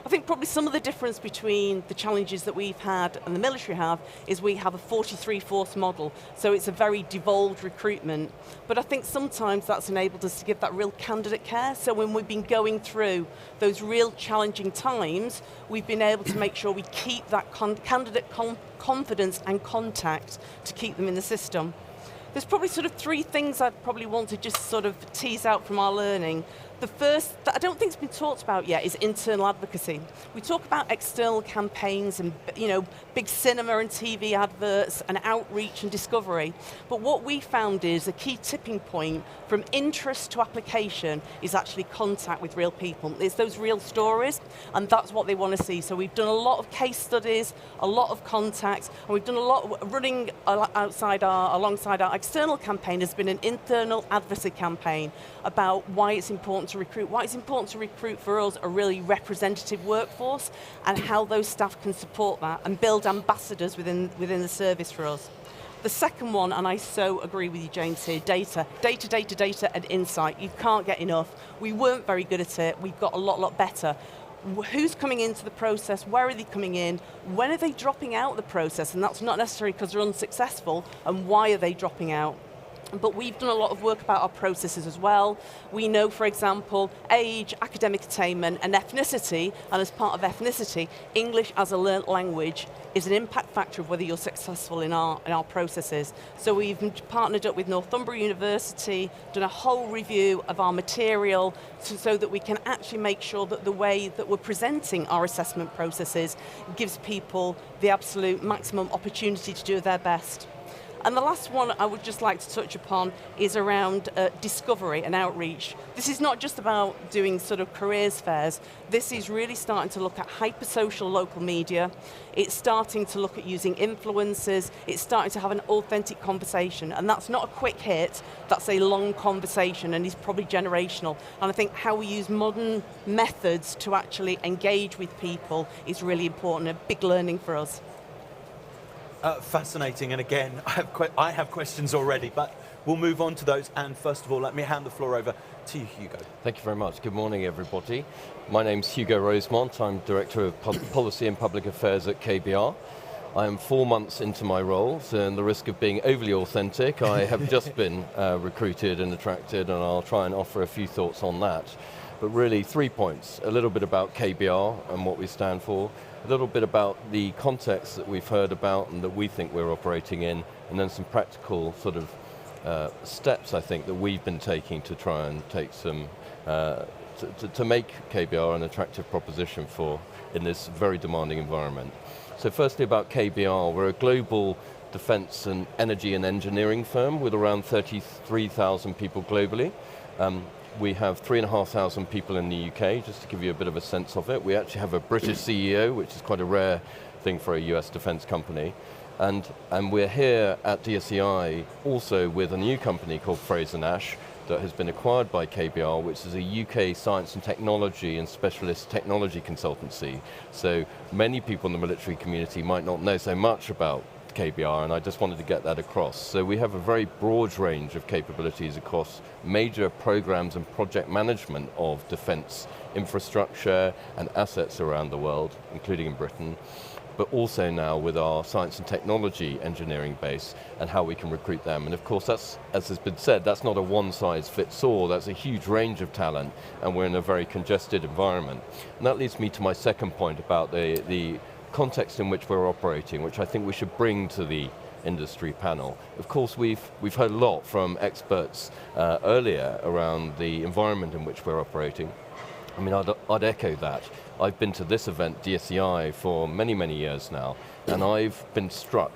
I think probably some of the difference between the challenges that we've had and the military have is we have a 43 force model, so it's a very devolved recruitment. But I think sometimes that's enabled us to give that real candidate care. So when we've been going through those real challenging times, we've been able to make sure we keep that candidate confidence and contact to keep them in the system. There's probably sort of 3 things I'd probably want to just sort of tease out from our learning. The first, that I don't think has been talked about yet, is internal advocacy. We talk about external campaigns and, you know, big cinema and TV adverts and outreach and discovery. But what we found is a key tipping point from interest to application is actually contact with real people. It's those real stories, and that's what they want to see. So we've done a lot of case studies, a lot of contacts, and we've done a lot running alongside our external campaign has been an internal advocacy campaign about why it's important to recruit. Why it's important to recruit for us a really representative workforce, and how those staff can support that and build ambassadors within the service for us. The second one, and I so agree with you, James, here, data, and insight. You can't get enough. We weren't very good at it. We've got a lot better. Who's coming into the process? Where are they coming in? When are they dropping out of the process? And that's not necessarily because they're unsuccessful. And why are they dropping out? But we've done a lot of work about our processes as well. We know, for example, age, academic attainment, and ethnicity, and as part of ethnicity, English as a learnt language is an impact factor of whether you're successful in our processes. So we've partnered up with Northumbria University, done a whole review of our material so that we can actually make sure that the way that we're presenting our assessment processes gives people the absolute maximum opportunity to do their best. And the last one I would just like to touch upon is around discovery and outreach. This is not just about doing sort of careers fairs. This is really starting to look at hyper-social local media. It's starting to look at using influencers. It's starting to have an authentic conversation. And that's not a quick hit. That's a long conversation, and is probably generational. And I think how we use modern methods to actually engage with people is really important, a big learning for us. Fascinating, and again, I have questions already, but we'll move on to those. And first of all, let me hand the floor over to you, Hugo. Thank you very much. Good morning, everybody. My name's Hugo Rosemont. I'm Director of Policy and Public Affairs at KBR. I am 4 months into my role, so at the risk of being overly authentic, I have just been recruited and attracted, and I'll try and offer a few thoughts on that. But really 3 points: a little bit about KBR and what we stand for, a little bit about the context that we've heard about and that we think we're operating in, and then some practical sort of steps, I think, that we've been taking to try and take some, to make KBR an attractive proposition for in this very demanding environment. So firstly about KBR, we're a global defense and energy and engineering firm with around 33,000 people globally. We have 3,500 people in the UK, just to give you a bit of a sense of it. We actually have a British CEO, which is quite a rare thing for a US defense company. And we're here at DSEI also with a new company called Fraser-Nash that has been acquired by KBR, which is a UK science and technology and specialist technology consultancy. So many people in the military community might not know so much about KBR, and I just wanted to get that across. So we have a very broad range of capabilities across major programs and project management of defense infrastructure and assets around the world, including in Britain, but also now with our science and technology engineering base and how we can recruit them. And of course, that's, as has been said, that's not a one-size-fits-all, that's a huge range of talent, and we're in a very congested environment. And that leads me to my second point about the context in which we're operating, which I think we should bring to the industry panel. Of course, we've heard a lot from experts earlier around the environment in which we're operating. I mean, I'd echo that. I've been to this event, DSEI, for many, many years now, and I've been struck,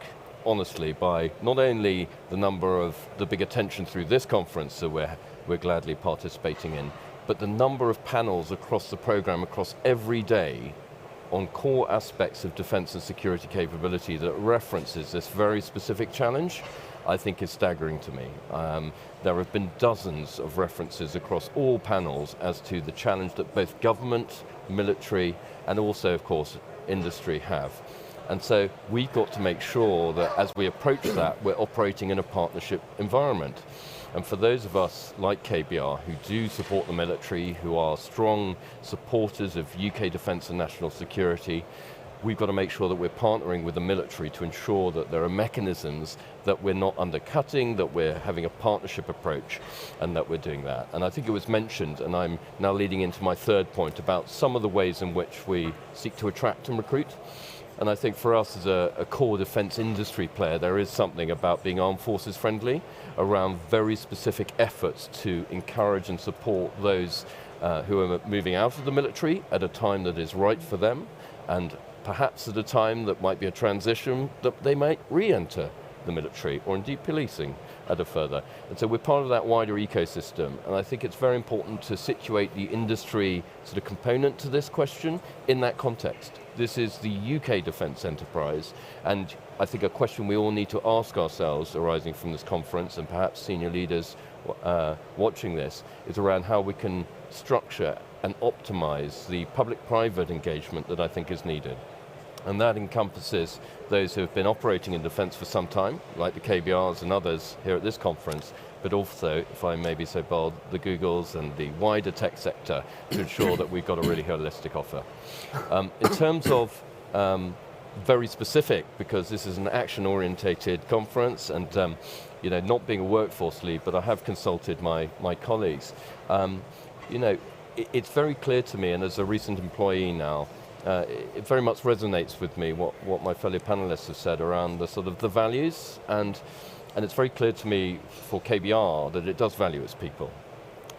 honestly, by not only the number of the big attention through this conference that we're gladly participating in, but the number of panels across the program, across every day, on core aspects of defense and security capability that references this very specific challenge, I think is staggering to me. There have been dozens of references across all panels as to the challenge that both government, military, and also, of course, industry have. And so we've got to make sure that as we approach that, we're operating in a partnership environment. And for those of us like KBR who do support the military, who are strong supporters of UK defence and national security, we've got to make sure that we're partnering with the military to ensure that there are mechanisms that we're not undercutting, that we're having a partnership approach, and that we're doing that. And I think it was mentioned, and I'm now leading into my third point, about some of the ways in which we seek to attract and recruit. And I think for us as a core defense industry player, there is something about being armed forces friendly around very specific efforts to encourage and support those who are moving out of the military at a time that is right for them, and perhaps at a time that might be a transition that they might re-enter the military or indeed policing at a further. And so we're part of that wider ecosystem, and I think it's very important to situate the industry sort of component to this question in that context. This is the UK defence enterprise, and I think a question we all need to ask ourselves arising from this conference, and perhaps senior leaders watching this, is around how we can structure and optimize the public-private engagement that I think is needed. And that encompasses those who have been operating in defence for some time, like the KBRs and others here at this conference, but also, if I may be so bold, the Googles and the wider tech sector to ensure that we've got a really holistic offer. In terms of very specific, because this is an action-orientated conference, and you know, not being a workforce lead, but I have consulted my colleagues. You know, it's very clear to me, and as a recent employee now, it very much resonates with me what my fellow panelists have said around the sort of the values, and it's very clear to me for KBR that it does value its people.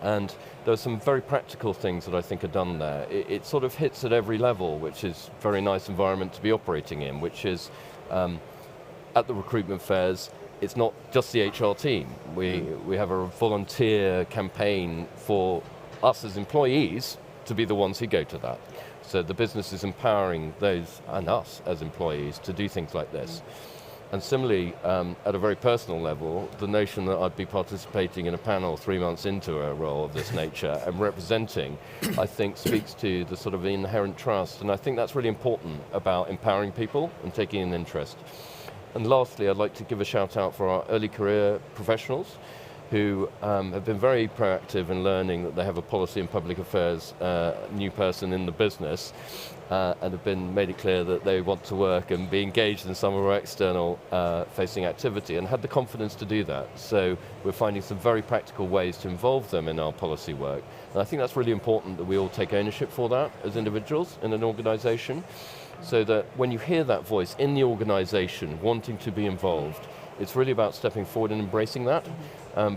And there are some very practical things that I think are done there. It sort of hits at every level, which is a very nice environment to be operating in, which is at the recruitment fairs, it's not just the HR team. We have a volunteer campaign for us as employees to be the ones who go to that. So the business is empowering those and us as employees to do things like this. And similarly, at a very personal level, the notion that I'd be participating in a panel 3 months into a role of this nature and representing, I think speaks to the sort of inherent trust. And I think that's really important about empowering people and taking an interest. And lastly, I'd like to give a shout out for our early career professionals who have been very proactive in learning that they have a policy and public affairs new person in the business, and have been made it clear that they want to work and be engaged in some of our external facing activity, and had the confidence to do that. So we're finding some very practical ways to involve them in our policy work. And I think that's really important that we all take ownership for that as individuals in an organization, so that when you hear that voice in the organization wanting to be involved, it's really about stepping forward and embracing that,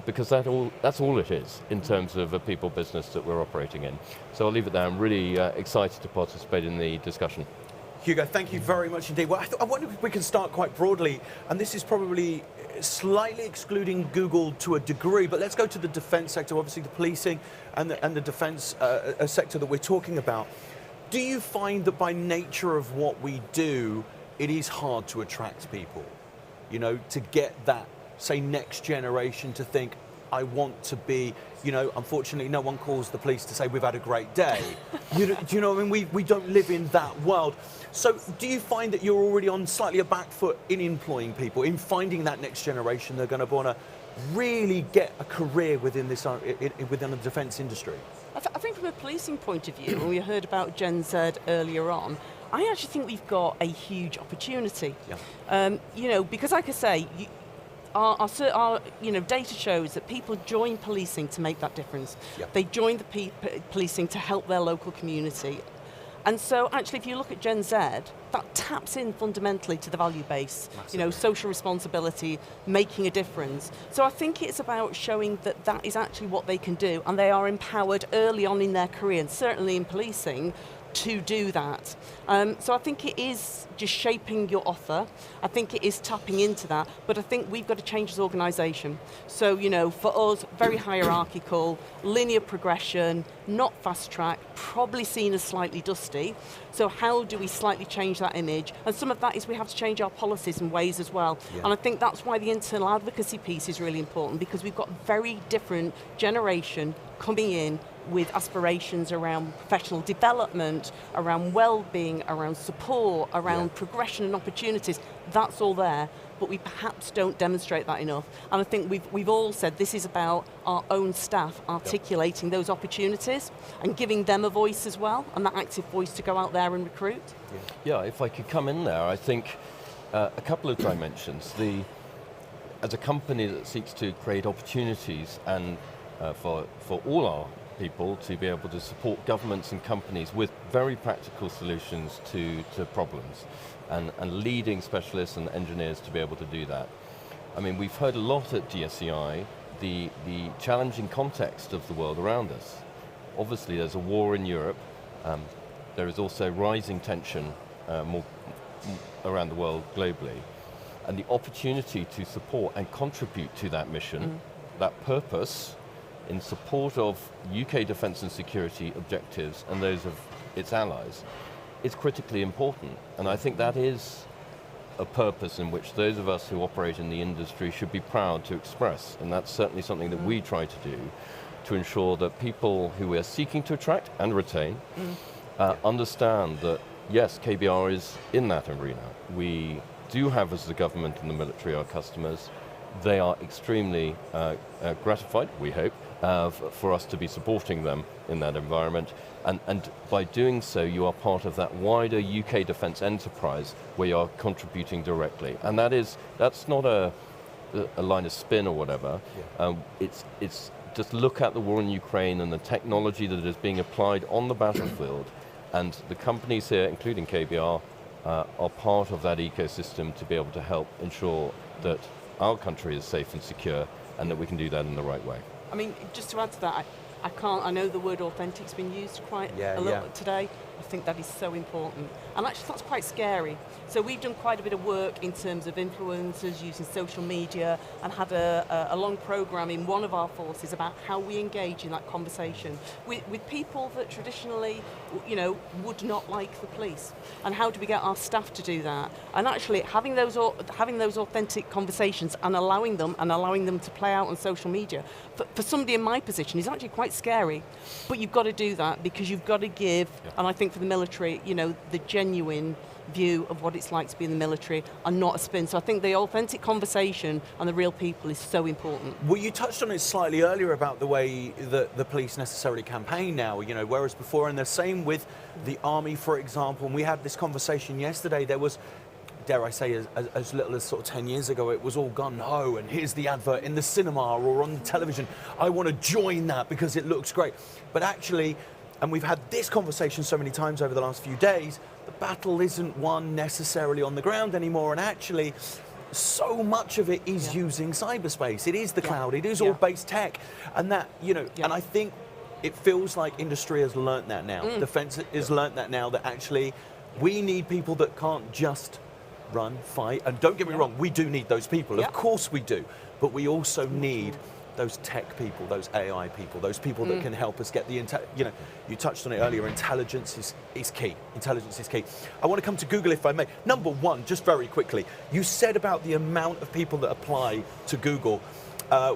because that's all it is in terms of a people business that we're operating in. So I'll leave it there. I'm really excited to participate in the discussion. Hugo, thank you very much indeed. Well, I wonder if we can start quite broadly, and this is probably slightly excluding Google to a degree, but let's go to the defence sector, obviously the policing and the defence sector that we're talking about. Do you find that by nature of what we do, it is hard to attract people? You know, to get that, say, next generation to think, I want to be, you know, unfortunately no one calls the police to say we've had a great day. Do you know what I mean? We don't live in that world. So do you find that you're already on slightly a back foot in employing people, in finding that next generation they're going to want to really get a career within this within the defence industry? I think from a policing point of view, when we heard about Gen Z earlier on, I actually think we've got a huge opportunity. Yeah. You know, because like I say, our data shows that people join policing to make that difference. Yeah. They join the policing to help their local community. And so actually, if you look at Gen Z, that taps in fundamentally to the value base, you know, social responsibility, making a difference. So I think it's about showing that that is actually what they can do, and they are empowered early on in their career, and certainly in policing, to do that. So I think it is just shaping your offer. I think it is tapping into that, but I think we've got to change as an organisation. So, you know, for us, very hierarchical, linear progression, not fast track, probably seen as slightly dusty. So how do we slightly change that image? And some of that is we have to change our policies and ways as well. Yeah. And I think that's why the internal advocacy piece is really important, because we've got very different generation coming in with aspirations around professional development, around well-being, around support, around progression and opportunities. That's all there, but we perhaps don't demonstrate that enough. And I think we've all said this is about our own staff articulating those opportunities and giving them a voice as well, and that active voice to go out there and recruit. Yeah, if I could come in there, I think a couple of dimensions. As a company that seeks to create opportunities and for all our people to be able to support governments and companies with very practical solutions to problems, and leading specialists and engineers to be able to do that. I mean, we've heard a lot at DSEI, the challenging context of the world around us. Obviously there's a war in Europe, there is also rising tension more around the world globally, and the opportunity to support and contribute to that mission, that purpose, in support of UK defence and security objectives and those of its allies, is critically important. And I think that is a purpose in which those of us who operate in the industry should be proud to express. And that's certainly something that we try to do, to ensure that people who we're seeking to attract and retain understand that, yes, KBR is in that arena. We do have, as the government and the military, our customers. They are extremely gratified, we hope, for us to be supporting them in that environment. And by doing so, you are part of that wider UK defence enterprise where you are contributing directly. And that's not a line of spin or whatever. It's just look at the war in Ukraine and the technology that is being applied on the battlefield. And the companies here, including KBR, are part of that ecosystem to be able to help ensure that our country is safe and secure, and that we can do that in the right way. I mean, just to add to that, I know the word authentic's been used quite a lot today. I think that is so important. And actually that's quite scary. So we've done quite a bit of work in terms of influencers using social media, and had a long program in one of our forces about how we engage in that conversation with people that traditionally, you know, would not like the police. And how do we get our staff to do that? And actually having those authentic conversations and allowing them to play out on social media, for somebody in my position is actually quite quite scary. But you've got to do that because you've got to give, and I think for the military, you know, the genuine view of what it's like to be in the military and not a spin. So I think the authentic conversation and the real people is so important. Well, you touched on it slightly earlier about the way that the police necessarily campaign now, you know, whereas before, and the same with the army, for example, and we had this conversation yesterday, there was, dare I say, as little as sort of 10 years ago, it was all gun-ho, and here's the advert in the cinema or on the television. I want to join that because it looks great. But actually, and we've had this conversation so many times over the last few days, the battle isn't won necessarily on the ground anymore, and actually so much of it is using cyberspace. It is the cloud, it is all base tech, and that, you know, and I think it feels like industry has learnt that now. Defence has learnt that now, that actually we need people that can't just run, fight, and don't get me wrong, we do need those people, of course we do, but we also need those tech people, those AI people, those people that can help us get the, you know, you touched on it earlier, intelligence is key. Intelligence is key. I want to come to Google if I may. Number one, just very quickly, you said about the amount of people that apply to Google.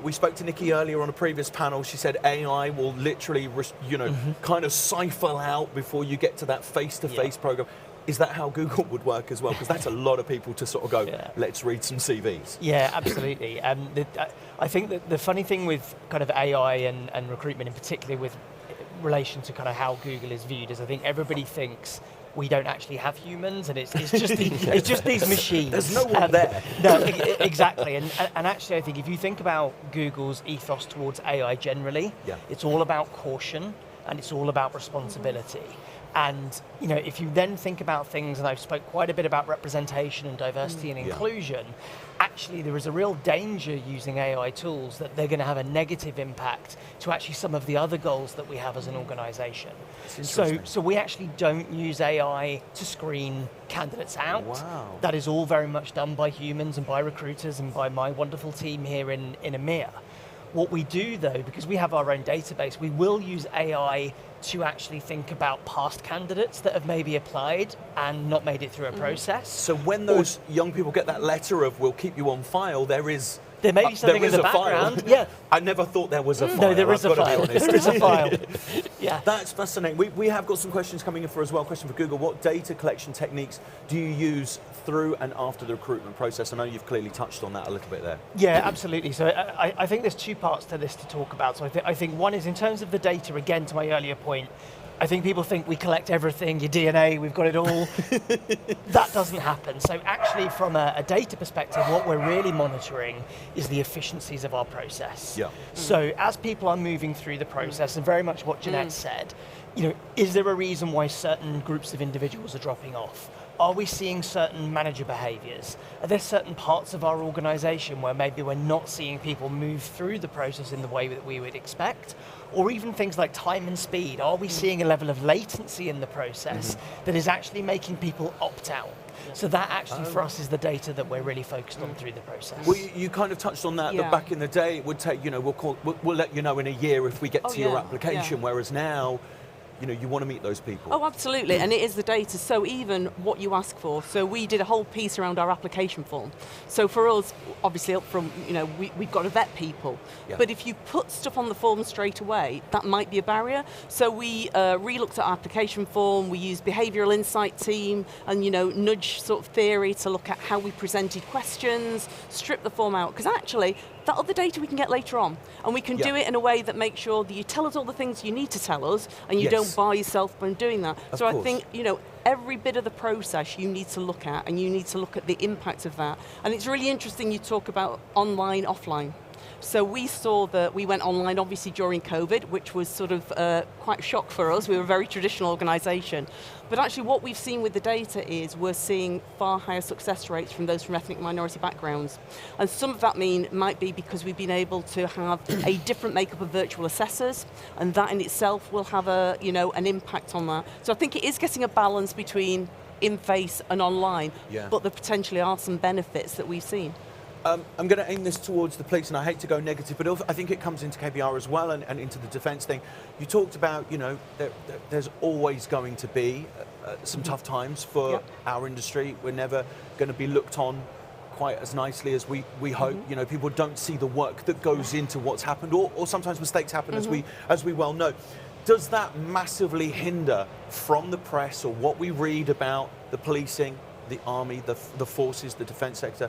We spoke to Nikki earlier on a previous panel. She said AI will literally, you know, kind of siphon out before you get to that face-to-face program. Is that how Google would work as well? Because that's a lot of people to sort of go, let's read some CVs. Yeah, absolutely. I think that the funny thing with kind of AI and recruitment, in particular with relation to kind of how Google is viewed, is I think everybody thinks we don't actually have humans, and it's just it's just these machines. There's no one there. No, exactly. And actually, I think if you think about Google's ethos towards AI generally, it's all about caution and it's all about responsibility. And you know, if you then think about things, and I've spoke quite a bit about representation and diversity and inclusion, actually there is a real danger using AI tools that they're going to have a negative impact to actually some of the other goals that we have as an organisation. So we actually don't use AI to screen candidates out. Wow. That is all very much done by humans and by recruiters and by my wonderful team here in EMEA. What we do though, because we have our own database, we will use AI to actually think about past candidates that have maybe applied and not made it through a process. So when those young people get that letter of "we'll keep you on file," there may be something in the background. Yeah, I never thought there was a file. No, there is a file. There is a file. Yeah, that's fascinating. We have got some questions coming in for as well. Question for Google: what data collection techniques do you use through and after the recruitment process? I know you've clearly touched on that a little bit there. Yeah, absolutely. So I think there's two parts to this to talk about. So I think one is in terms of the data. Again, to my earlier point, I think people think we collect everything, your DNA, we've got it all. That doesn't happen. So actually from a data perspective, what we're really monitoring is the efficiencies of our process. Yeah. So as people are moving through the process, and very much what Jeanette said, you know, is there a reason why certain groups of individuals are dropping off? Are we seeing certain manager behaviours? Are there certain parts of our organisation where maybe we're not seeing people move through the process in the way that we would expect? Or even things like time and speed. Are we seeing a level of latency in the process that is actually making people opt out? So that actually for us is the data that we're really focused on through the process. Well, you kind of touched on that, that back in the day it would take, you know, we'll let you know in a year if we get to your application, whereas now, you know, you want to meet those people. Oh, absolutely, and it is the data. So even what you ask for. So we did a whole piece around our application form. So for us, obviously up from, you know, we've got to vet people. Yeah. But if you put stuff on the form straight away, that might be a barrier. So we re-looked at our application form. We used behavioural insight team and, you know, nudge sort of theory to look at how we presented questions, strip the form out. Because actually, that other data we can get later on. And we can do it in a way that makes sure that you tell us all the things you need to tell us and you don't buy yourself by doing that. So I think, you know, every bit of the process you need to look at, and you need to look at the impact of that. And it's really interesting you talk about online, offline. So we saw that we went online obviously during COVID, which was sort of quite a shock for us. We were a very traditional organisation. But actually what we've seen with the data is we're seeing far higher success rates from those from ethnic minority backgrounds. And some of that might be because we've been able to have a different makeup of virtual assessors, and that in itself will have a, you know, an impact on that. So I think it is getting a balance between in-face and online, but there potentially are some benefits that we've seen. I'm going to aim this towards the police, and I hate to go negative, but I think it comes into KBR as well and into the defence thing. You talked about, you know, there's always going to be some tough times for our industry. We're never going to be looked on quite as nicely as we hope. You know, people don't see the work that goes into what's happened, or sometimes mistakes happen, as we well know. Does that massively hinder from the press or what we read about the policing, the army, the forces, the defence sector?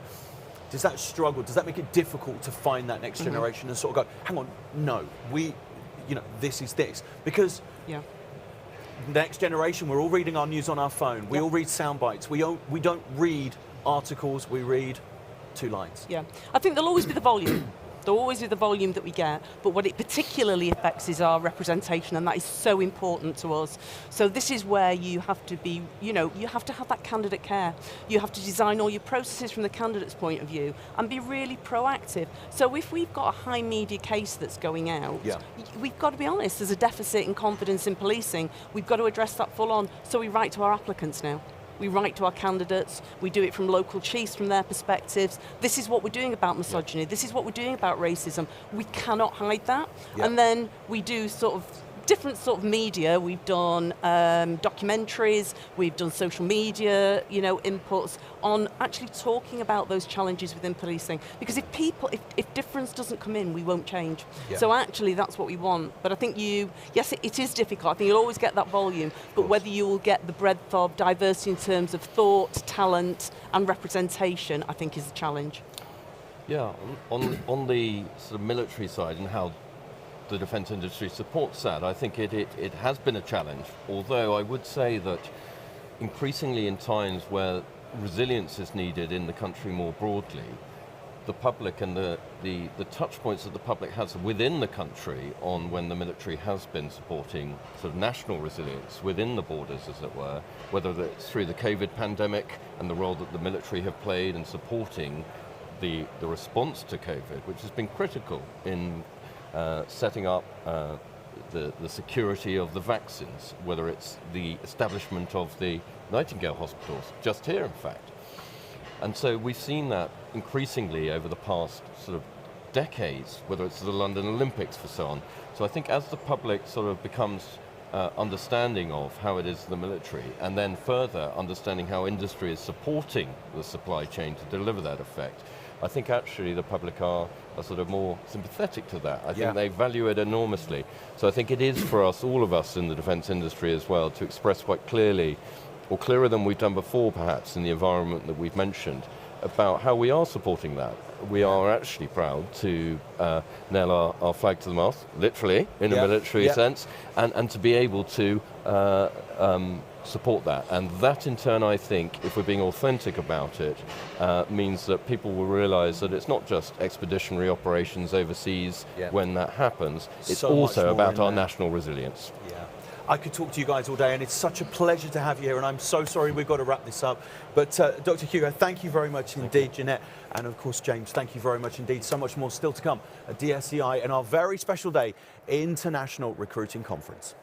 Does that struggle? Does that make it difficult to find that next generation and sort of go, hang on, no, this is this? Because next generation, we're all reading our news on our phone. We all read sound bites. We don't read articles. We read 2 lines. Yeah, I think there'll always be the volume. There'll always be the volume that we get, but what it particularly affects is our representation, and that is so important to us. So this is where you have to be, you have to have that candidate care. You have to design all your processes from the candidate's point of view and be really proactive. So if we've got a high media case that's going out, we've got to be honest, there's a deficit in confidence in policing. We've got to address that full on. So we write to our applicants now. We write to our candidates, we do it from local chiefs, from their perspectives. This is what we're doing about misogyny, this is what we're doing about racism. We cannot hide that. And then we do sort of different sort of media. We've done documentaries, we've done social media, inputs on actually talking about those challenges within policing. Because if difference doesn't come in, we won't change. So actually that's what we want. But I think yes, it is difficult. I think you'll always get that volume, but whether you will get the breadth of diversity in terms of thought, talent and representation, I think is the challenge. Yeah, on the sort of military side and how the defence industry supports that, I think it has been a challenge, although I would say that increasingly in times where resilience is needed in the country more broadly, the public and the touch points that the public has within the country on when the military has been supporting sort of national resilience within the borders, as it were, whether it's through the COVID pandemic and the role that the military have played in supporting the response to COVID, which has been critical in setting up the security of the vaccines, whether it's the establishment of the Nightingale hospitals, just here in fact. And so we've seen that increasingly over the past sort of decades, whether it's the London Olympics for so on. So I think as the public sort of becomes understanding of how it is the military, and then further understanding how industry is supporting the supply chain to deliver that effect, I think actually the public are sort of more sympathetic to that. I think they value it enormously. So I think it is for us, all of us in the defence industry as well, to express quite clearly, or clearer than we've done before perhaps in the environment that we've mentioned, about how we are supporting that. We are actually proud to nail our flag to the mast, literally, in a military sense, and to be able to support that. And that in turn, I think, if we're being authentic about it, means that people will realise that it's not just expeditionary operations overseas when that happens, it's so also about our national resilience. I could talk to you guys all day, and it's such a pleasure to have you here, and I'm so sorry we've got to wrap this up. But Dr. Hugo, thank you very much indeed. Jeanette, and of course James, thank you very much indeed. So much more still to come at DSEI and our very special day, International Recruiting Conference.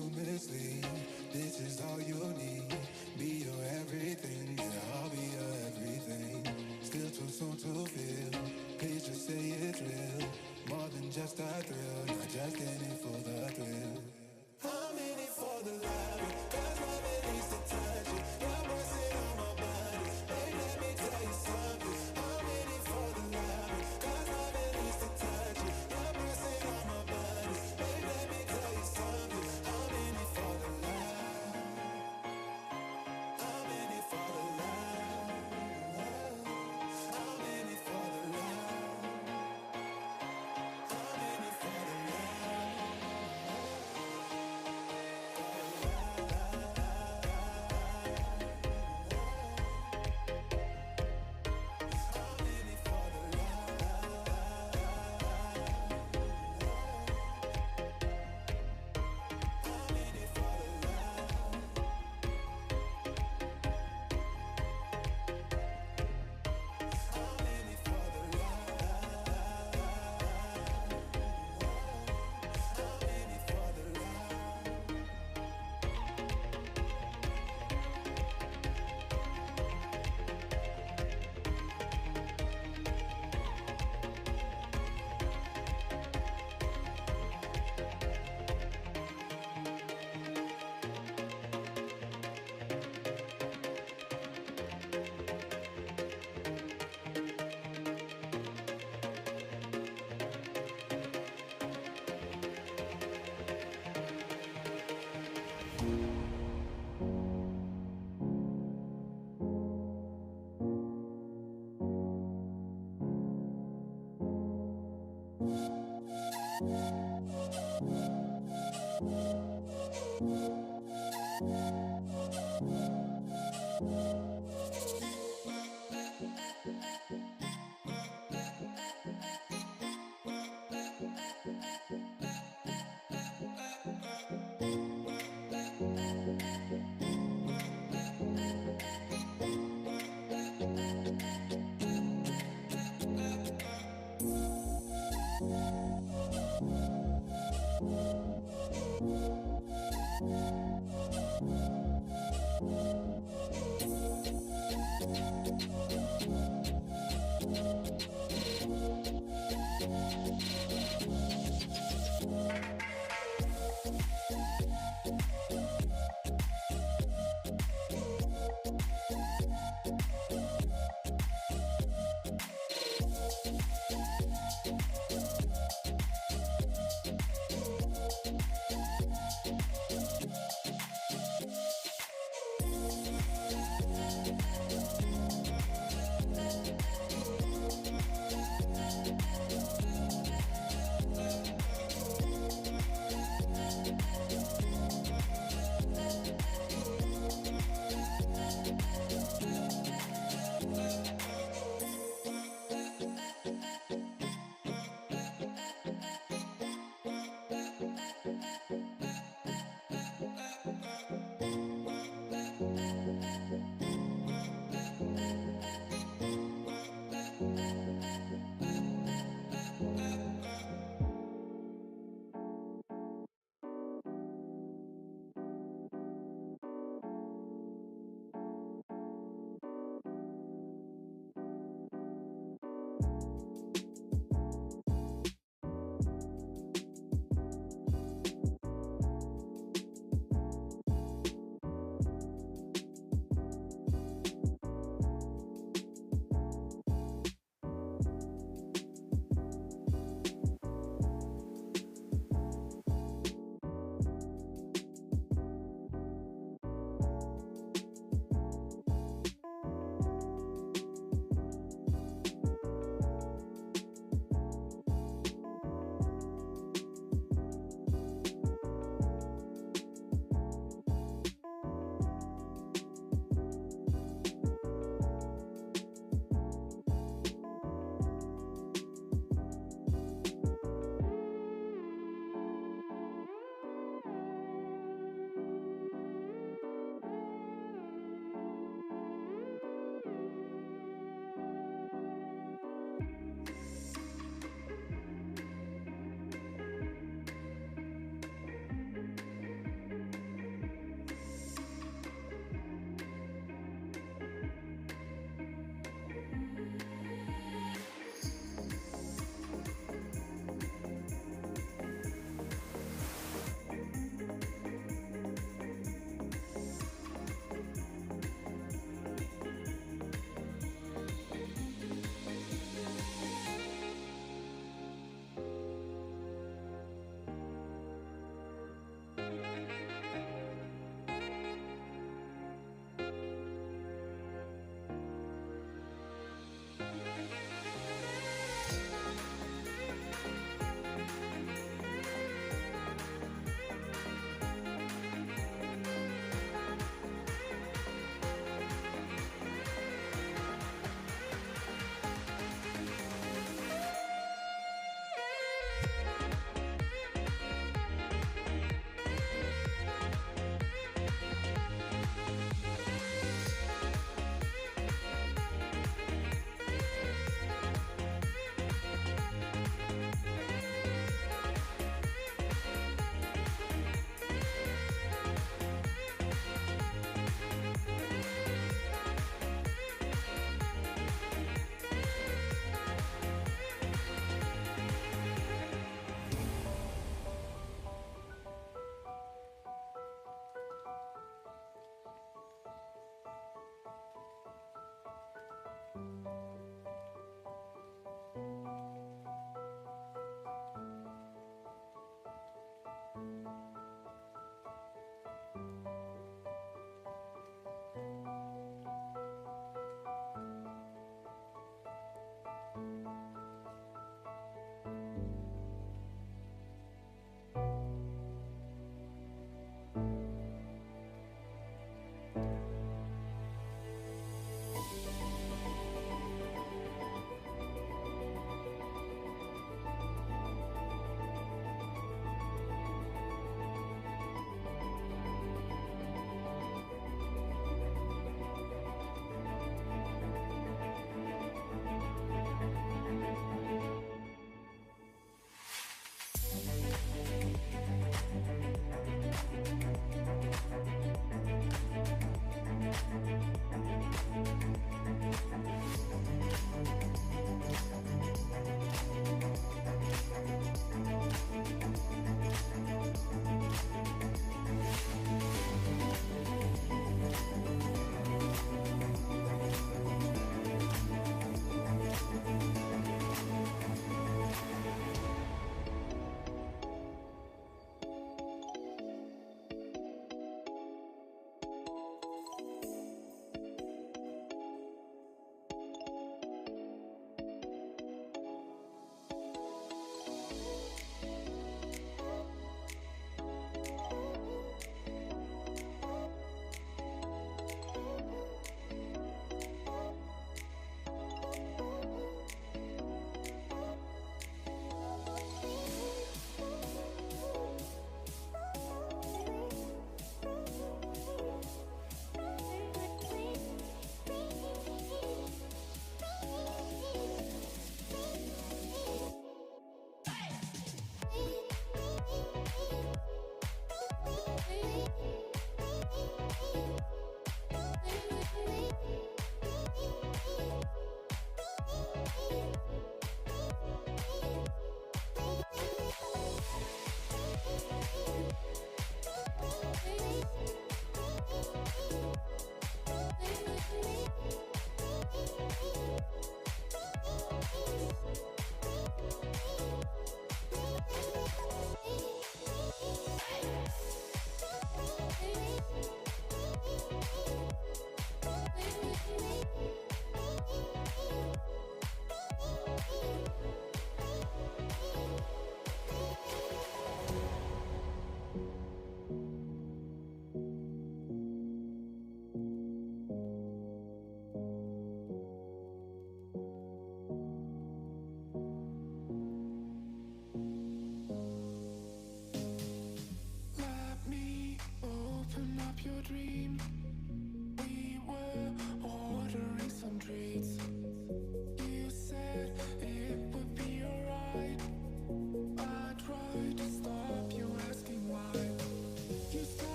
to mislead. This is all you need. Be your everything, yeah, I'll be your everything. Still too soon to feel. Please just say it's real. More than just a thrill, not just in it for the thrill. I'm in it for the love, 'cause love it needs to touch it. You're busting on my body, babe, let me tell you something. I'm in it for the love, 'cause love it needs to touch it. You're busting on my body, babe, let me tell you something. I'm in it for the love. I'm in it for the love. I'm in it for the love. I'm in it for the love.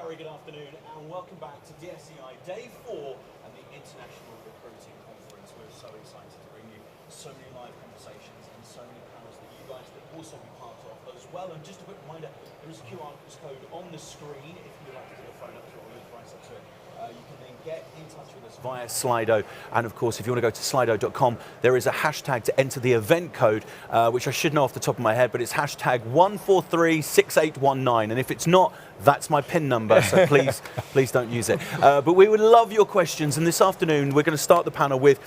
very good afternoon and welcome back to DSEI Day 4 and the International Recruiting Conference. We're so excited to bring you so many live conversations and so many panels that you guys can also be part of as well. And just a quick reminder, there is a QR code on the screen if you'd like to put a phone up to it or a device up to it. You can then get in touch with us via Slido, and of course if you want to go to slido.com, there is a hashtag to enter the event code, which I should know off the top of my head, but it's hashtag 1436819, and if it's not, that's my PIN number, so please don't use it. But we would love your questions, and this afternoon we're going to start the panel with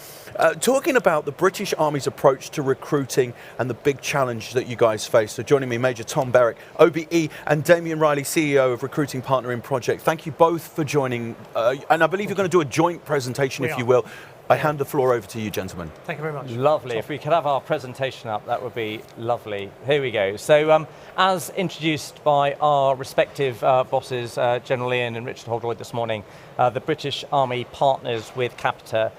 talking about the British Army's approach to recruiting and the big challenge that you guys face. So joining me, Major Tom Berwick, OBE, and Damien Riley, CEO of Recruiting Partnering Project. Thank you both for joining, and I believe you're going to do a joint presentation, if you will. I hand the floor over to you, gentlemen. Thank you very much. Lovely. If we could have our presentation up, that would be lovely. Here we go. So, as introduced by our respective bosses, General Ian and Richard Holroyd this morning, the British Army partners with Capita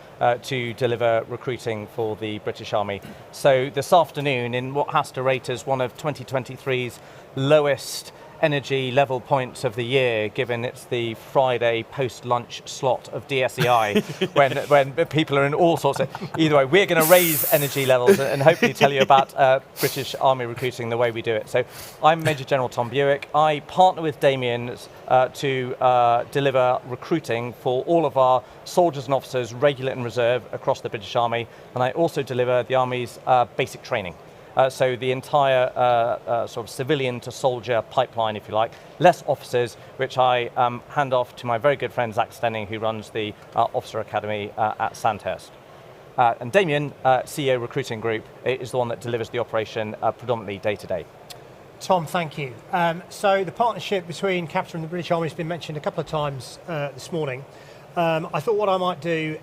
to deliver recruiting for the British Army. So this afternoon, in what has to rate as one of 2023's lowest energy level points of the year, given it's the Friday post-lunch slot of DSEI, when people are in all sorts of... Either way, we're going to raise energy levels and hopefully tell you about British Army recruiting, the way we do it. So I'm Major General Tom Berwick. I partner with Damien to deliver recruiting for all of our soldiers and officers, regular and reserve, across the British Army, and I also deliver the Army's basic training. So the entire sort of civilian to soldier pipeline, if you like, less officers, which I hand off to my very good friend Zach Stenning, who runs the Officer Academy at Sandhurst. And Damien, CEO Recruiting Group, is the one that delivers the operation predominantly day to day. Tom, thank you. So the partnership between Capita and the British Army has been mentioned a couple of times this morning. I thought what I might do,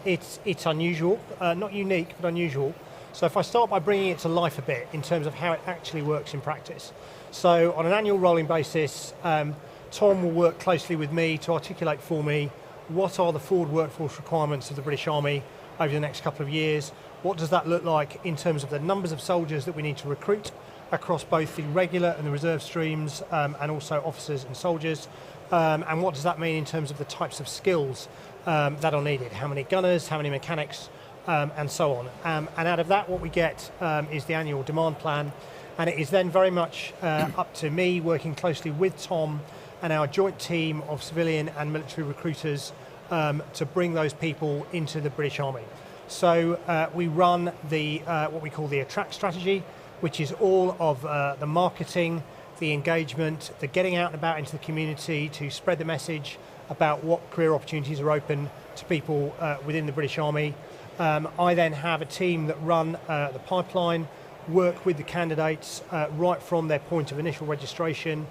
it's unusual, not unique, but unusual. So if I start by bringing it to life a bit in terms of how it actually works in practice. So on an annual rolling basis, Tom will work closely with me to articulate for me what are the forward workforce requirements of the British Army over the next couple of years. What does that look like in terms of the numbers of soldiers that we need to recruit across both the regular and the reserve streams, and also officers and soldiers. And what does that mean in terms of the types of skills that are needed? How many gunners, how many mechanics, and so on. And out of that, what we get is the annual demand plan, and it is then very much up to me, working closely with Tom and our joint team of civilian and military recruiters to bring those people into the British Army. So we run the what we call the attract strategy, which is all of the marketing, the engagement, the getting out and about into the community to spread the message about what career opportunities are open to people within the British Army. I then have a team that run the pipeline, work with the candidates right from their point of initial registration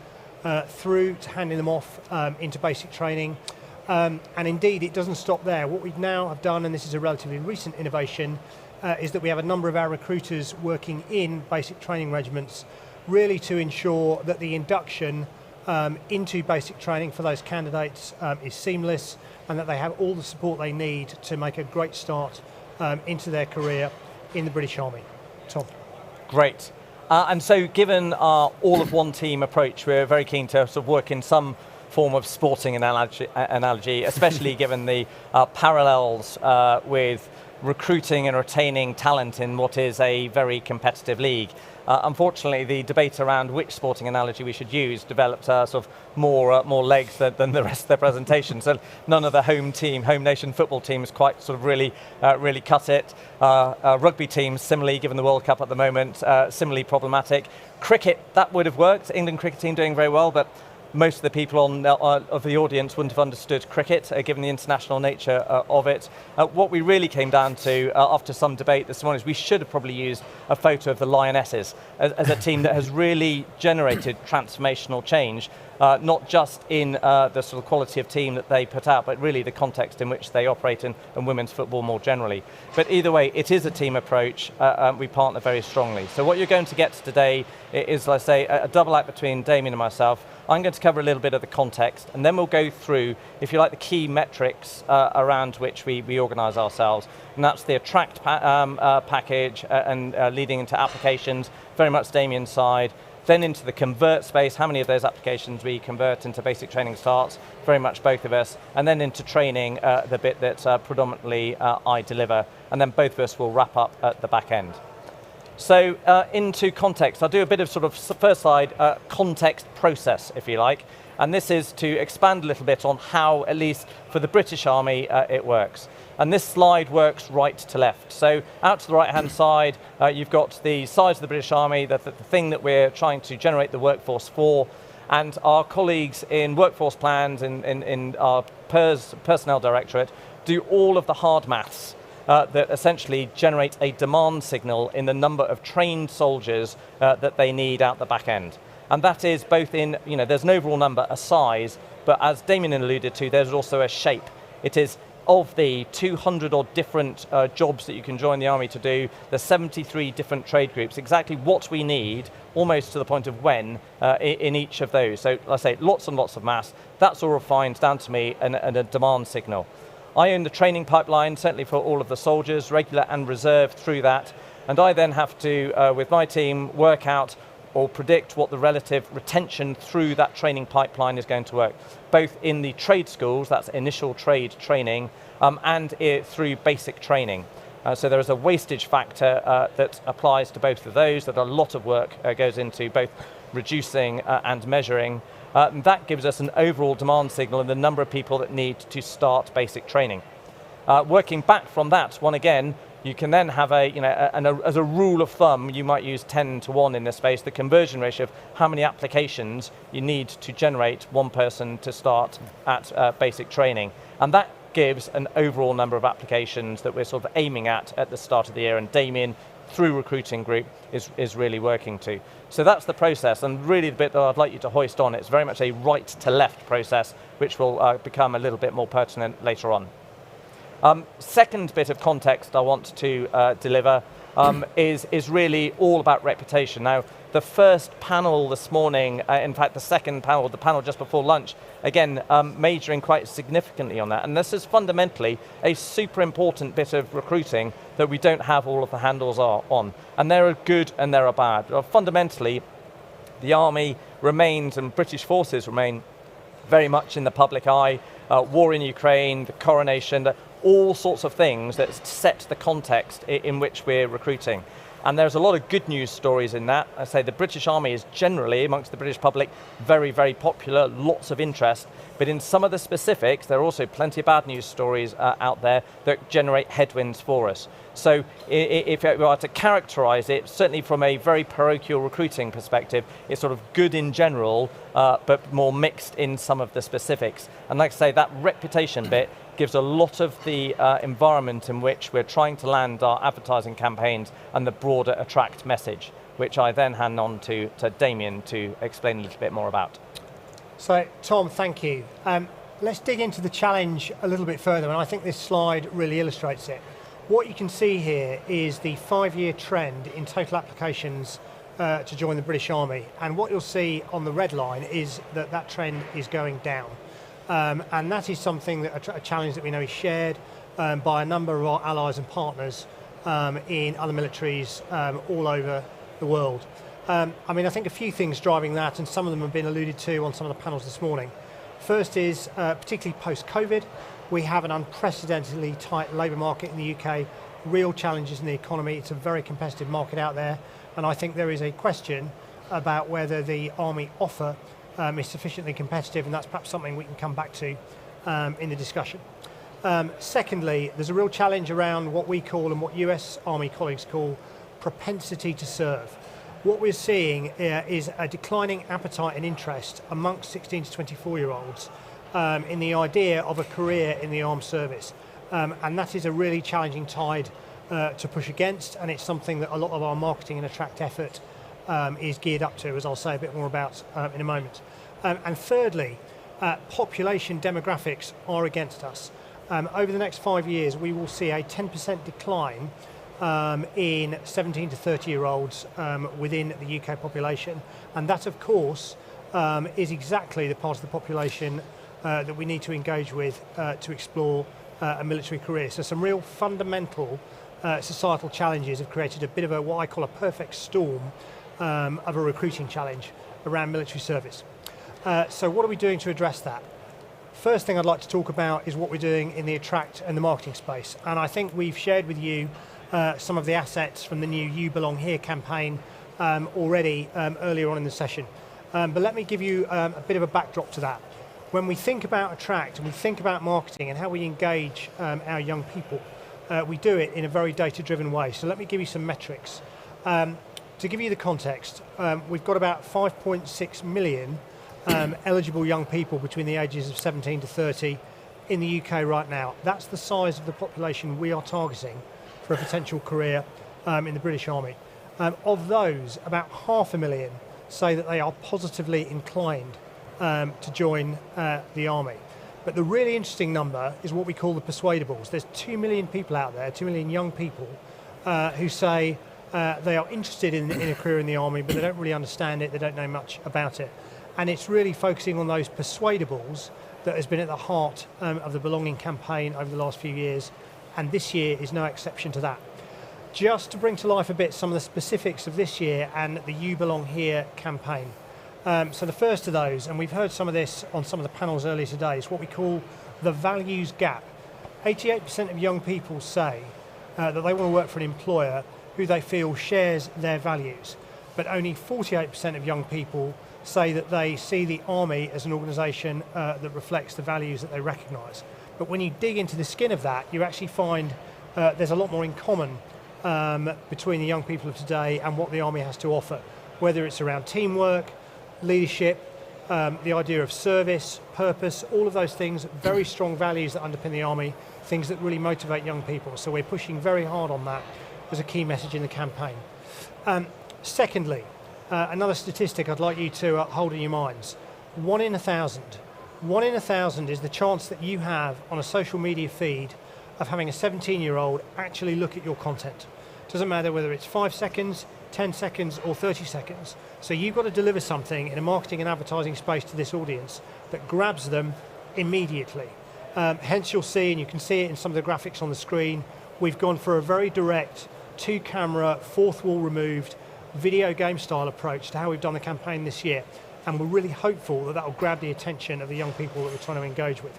through to handing them off into basic training. And indeed, it doesn't stop there. What we now have done, and this is a relatively recent innovation, is that we have a number of our recruiters working in basic training regiments, really to ensure that the induction into basic training for those candidates is seamless, and that they have all the support they need to make a great start into their career in the British Army. Tom. Great. And so given our all-of-one team approach, we're very keen to sort of work in some form of sporting analogy, especially given the parallels with recruiting and retaining talent in what is a very competitive league. Unfortunately, the debate around which sporting analogy we should use developed sort of more legs than the rest of the presentation. So none of the home nation football teams quite sort of really cut it. Rugby teams, similarly, given the World Cup at the moment, similarly problematic. Cricket, that would have worked. England cricket team doing very well, but most of the people of the audience wouldn't have understood cricket, given the international nature of it. What we really came down to, after some debate this morning, is we should have probably used a photo of the Lionesses as a team that has really generated transformational change, not just in the sort of quality of team that they put out, but really the context in which they operate in, and women's football more generally. But either way, it is a team approach. We partner very strongly. So what you're going to get today is, let's say, a double act between Damien and myself. I'm going to cover a little bit of the context, and then we'll go through, if you like, the key metrics around which we organise ourselves. And that's the attract package and leading into applications, very much Damien's side. Then into the convert space, how many of those applications we convert into basic training starts, very much both of us, and then into training, the bit that predominantly I deliver, and then both of us will wrap up at the back end. So into context, I'll do a bit of sort of first slide, context process, if you like, and this is to expand a little bit on how, at least for the British Army, it works. And this slide works right to left. So out to the right-hand side, you've got the size of the British Army, the thing that we're trying to generate the workforce for, and our colleagues in workforce plans, in our personnel directorate, do all of the hard maths that essentially generate a demand signal in the number of trained soldiers that they need out the back end. And that is both in, there's an overall number, a size, but as Damien alluded to, there's also a shape. It is of the 200 odd different jobs that you can join the Army to do, there's 73 different trade groups, exactly what we need, almost to the point of when, in each of those. So let's say lots and lots of maths, that's all refined down to me and a demand signal. I own the training pipeline, certainly for all of the soldiers, regular and reserve through that, and I then have to, with my team, work out or predict what the relative retention through that training pipeline is going to work, both in the trade schools, that's initial trade training, and through basic training. So there is a wastage factor that applies to both of those, that a lot of work goes into both reducing and measuring. That gives us an overall demand signal in the number of people that need to start basic training. Working back from that, one again, you can then have as a rule of thumb, you might use 10 to 1 in this space, the conversion ratio of how many applications you need to generate one person to start at basic training. And that gives an overall number of applications that we're sort of aiming at the start of the year, and Damien, through recruiting group, is really working to. So that's the process, and really the bit that I'd like you to hoist on, it's very much a right to left process, which will become a little bit more pertinent later on. Second bit of context I want to deliver is really all about reputation. Now, the first panel this morning, in fact the second panel, the panel just before lunch, again majoring quite significantly on that, and this is fundamentally a super important bit of recruiting that we don't have all of the handles on, and there are good and there are bad. Fundamentally, the Army remains and British forces remain very much in the public eye. War in Ukraine, the coronation, all sorts of things that set the context in which we're recruiting. And there's a lot of good news stories in that. I say the British Army is generally, amongst the British public, very, very popular, lots of interest. But in some of the specifics, there are also plenty of bad news stories out there that generate headwinds for us. So if I were to characterize it, certainly from a very parochial recruiting perspective, it's sort of good in general, but more mixed in some of the specifics. And like I say, that reputation bit gives a lot of the environment in which we're trying to land our advertising campaigns and the broader attract message, which I then hand on to Damien to explain a little bit more about. So, Tom, thank you. Let's dig into the challenge a little bit further, and I think this slide really illustrates it. What you can see here is the 5-year trend in total applications to join the British Army, and what you'll see on the red line is that that trend is going down. And that is something, that a challenge that we know is shared by a number of our allies and partners in other militaries all over the world. I mean, I think a few things driving that, and some of them have been alluded to on some of the panels this morning. First is, particularly post-COVID, we have an unprecedentedly tight labour market in the UK, real challenges in the economy. It's a very competitive market out there, and I think there is a question about whether the Army offer is sufficiently competitive, and that's perhaps something we can come back to in the discussion. Secondly, there's a real challenge around what we call and what US Army colleagues call propensity to serve. What we're seeing is a declining appetite and interest amongst 16 to 24-year-olds in the idea of a career in the armed service. And that is a really challenging tide to push against, and it's something that a lot of our marketing and attract effort is geared up to, as I'll say a bit more about in a moment. And thirdly, population demographics are against us. Over the next 5 years, we will see a 10% decline in 17 to 30-year-olds within the UK population. And that, of course, is exactly the part of the population that we need to engage with to explore a military career. So some real fundamental societal challenges have created a bit of what I call a perfect storm of a recruiting challenge around military service. So what are we doing to address that? First thing I'd like to talk about is what we're doing in the attract and the marketing space. And I think we've shared with you some of the assets from the new You Belong Here campaign already earlier on in the session. But let me give you a bit of a backdrop to that. When we think about attract and we think about marketing and how we engage our young people, we do it in a very data-driven way. So let me give you some metrics. To give you the context, we've got about 5.6 million eligible young people between the ages of 17 to 30 in the UK right now. That's the size of the population we are targeting for a potential career in the British Army. Of those, about 500,000 say that they are positively inclined to join the Army. But the really interesting number is what we call the persuadables. There's 2 million people out there, 2 million young people who say they are interested in a career in the Army, but they don't really understand it, they don't know much about it. And it's really focusing on those persuadables that has been at the heart of the Belonging campaign over the last few years, and this year is no exception to that. Just to bring to life a bit some of the specifics of this year and the You Belong Here campaign. So the first of those, and we've heard some of this on some of the panels earlier today, is what we call the values gap. 88% of young people say that they want to work for an employer who they feel shares their values, but only 48% of young people say that they see the Army as an organisation that reflects the values that they recognise. But when you dig into the skin of that, you actually find there's a lot more in common between the young people of today and what the Army has to offer, whether it's around teamwork, leadership, the idea of service, purpose, all of those things, very strong values that underpin the Army, things that really motivate young people. So we're pushing very hard on that as a key message in the campaign. Secondly, another statistic I'd like you to hold in your minds. 1 in 1,000. 1 in 1,000 is the chance that you have on a social media feed of having a 17-year-old actually look at your content. Doesn't matter whether it's 5 seconds, 10 seconds or 30 seconds. So you've got to deliver something in a marketing and advertising space to this audience that grabs them immediately. Hence you'll see, and you can see it in some of the graphics on the screen, we've gone for a very direct 2-camera, fourth wall removed, video game style approach to how we've done the campaign this year. And we're really hopeful that that will grab the attention of the young people that we're trying to engage with.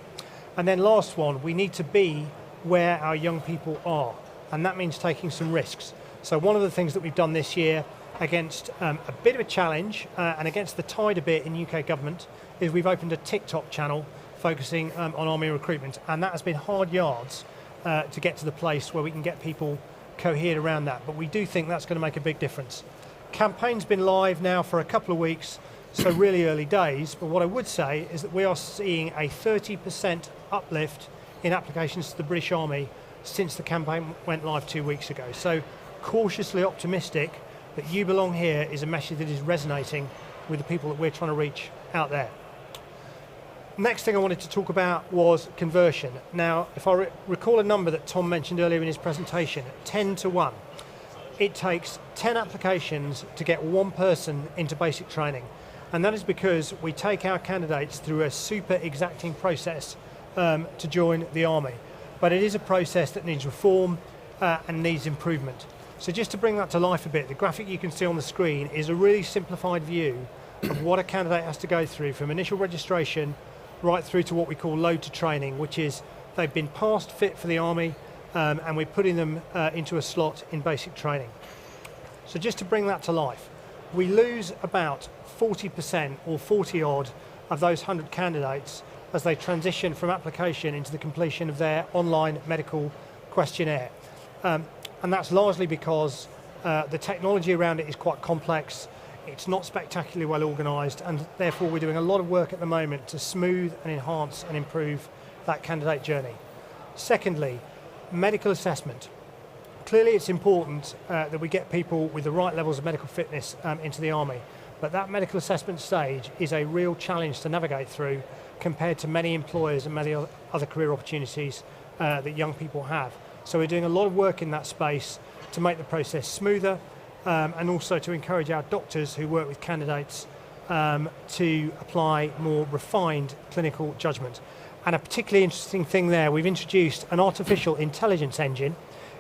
And then last one, we need to be where our young people are. And that means taking some risks. So one of the things that we've done this year against a bit of a challenge and against the tide a bit in UK government is we've opened a TikTok channel focusing on Army recruitment. And that has been hard yards to get to the place where we can get people cohered around that. But we do think that's going to make a big difference. Campaign's been live now for a couple of weeks, so really early days. But what I would say is that we are seeing a 30% uplift in applications to the British Army since the campaign went live 2 weeks ago. So cautiously optimistic that You Belong Here is a message that is resonating with the people that we're trying to reach out there. Next thing I wanted to talk about was conversion. Now, if I recall a number that Tom mentioned earlier in his presentation, 10 to 1. It takes 10 applications to get one person into basic training. And that is because we take our candidates through a super exacting process to join the Army. But it is a process that needs reform and needs improvement. So just to bring that to life a bit, the graphic you can see on the screen is a really simplified view of what a candidate has to go through from initial registration right through to what we call load to training, which is they've been passed fit for the Army and we're putting them into a slot in basic training. So just to bring that to life, we lose about 40% or 40 odd of those 100 candidates as they transition from application into the completion of their online medical questionnaire. And that's largely because the technology around it is quite complex, it's not spectacularly well organised, and therefore we're doing a lot of work at the moment to smooth and enhance and improve that candidate journey. Secondly, medical assessment. Clearly it's important that we get people with the right levels of medical fitness into the Army, but that medical assessment stage is a real challenge to navigate through compared to many employers and many other career opportunities that young people have. So we're doing a lot of work in that space to make the process smoother and also to encourage our doctors who work with candidates to apply more refined clinical judgment. And a particularly interesting thing there, we've introduced an artificial intelligence engine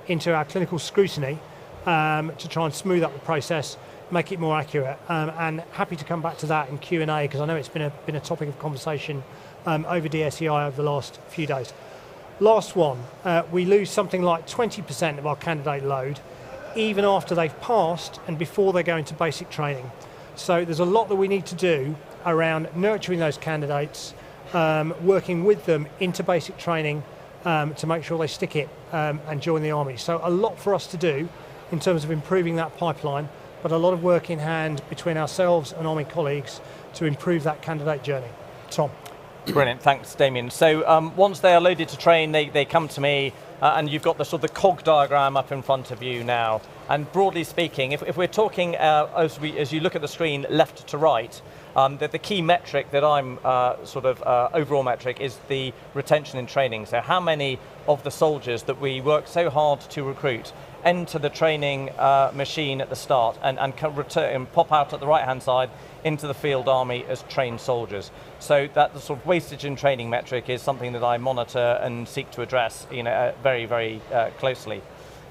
into our clinical scrutiny to try and smooth up the process, make it more accurate. And happy to come back to that in Q&A, because I know it's been a topic of conversation over DSEI over the last few days. Last one, we lose something like 20% of our candidate load, even after they've passed and before they go into basic training. So there's a lot that we need to do around nurturing those candidates, working with them into basic training to make sure they stick it and join the Army. So a lot for us to do in terms of improving that pipeline, but a lot of work in hand between ourselves and Army colleagues to improve that candidate journey. Tom. Brilliant, thanks Damien. So once they are loaded to train, they come to me, and you've got the sort of the cog diagram up in front of you now. And broadly speaking, if we're talking, as you look at the screen, left to right, the key metric that I'm overall metric is the retention in training. So how many of the soldiers that we work so hard to recruit enter the training machine at the start and can return and pop out at the right-hand side into the field army as trained soldiers. So that the sort of wastage in training metric is something that I monitor and seek to address, very, very closely.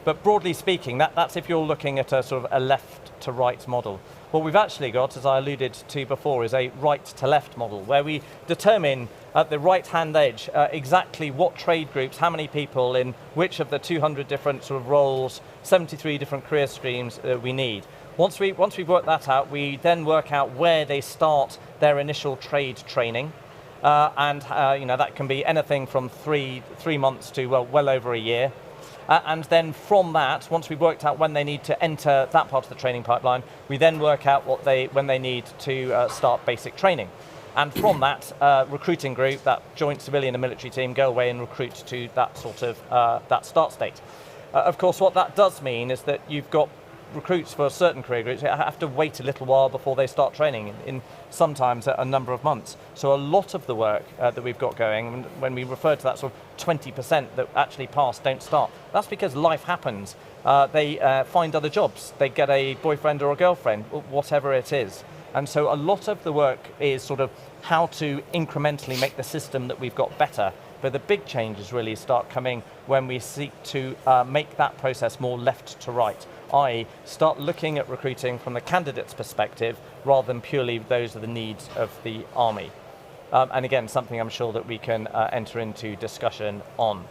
But broadly speaking, that's if you're looking at a sort of a left to right model. What we've actually got, as I alluded to before, is a right to left model, where we determine at the right-hand edge exactly what trade groups, how many people in which of the 200 different sort of roles, 73 different career streams we need. Once we've worked that out, we then work out where they start their initial trade training, and that can be anything from three months to well over a year. And then from that, once we've worked out when they need to enter that part of the training pipeline, we then work out when they need to start basic training. And from that, recruiting group, that joint civilian and military team, go away and recruit to that sort of that start state. Of course, what that does mean is that you've got recruits for certain career groups have to wait a little while before they start training, in sometimes a number of months. So a lot of the work that we've got going, when we refer to that sort of 20% that actually pass, don't start, that's because life happens. They find other jobs, they get a boyfriend or a girlfriend, whatever it is. And so a lot of the work is sort of how to incrementally make the system that we've got better. But the big changes really start coming when we seek to make that process more left to right, i.e. start looking at recruiting from the candidate's perspective rather than purely those are the needs of the Army. And again, something I'm sure that we can enter into discussion on.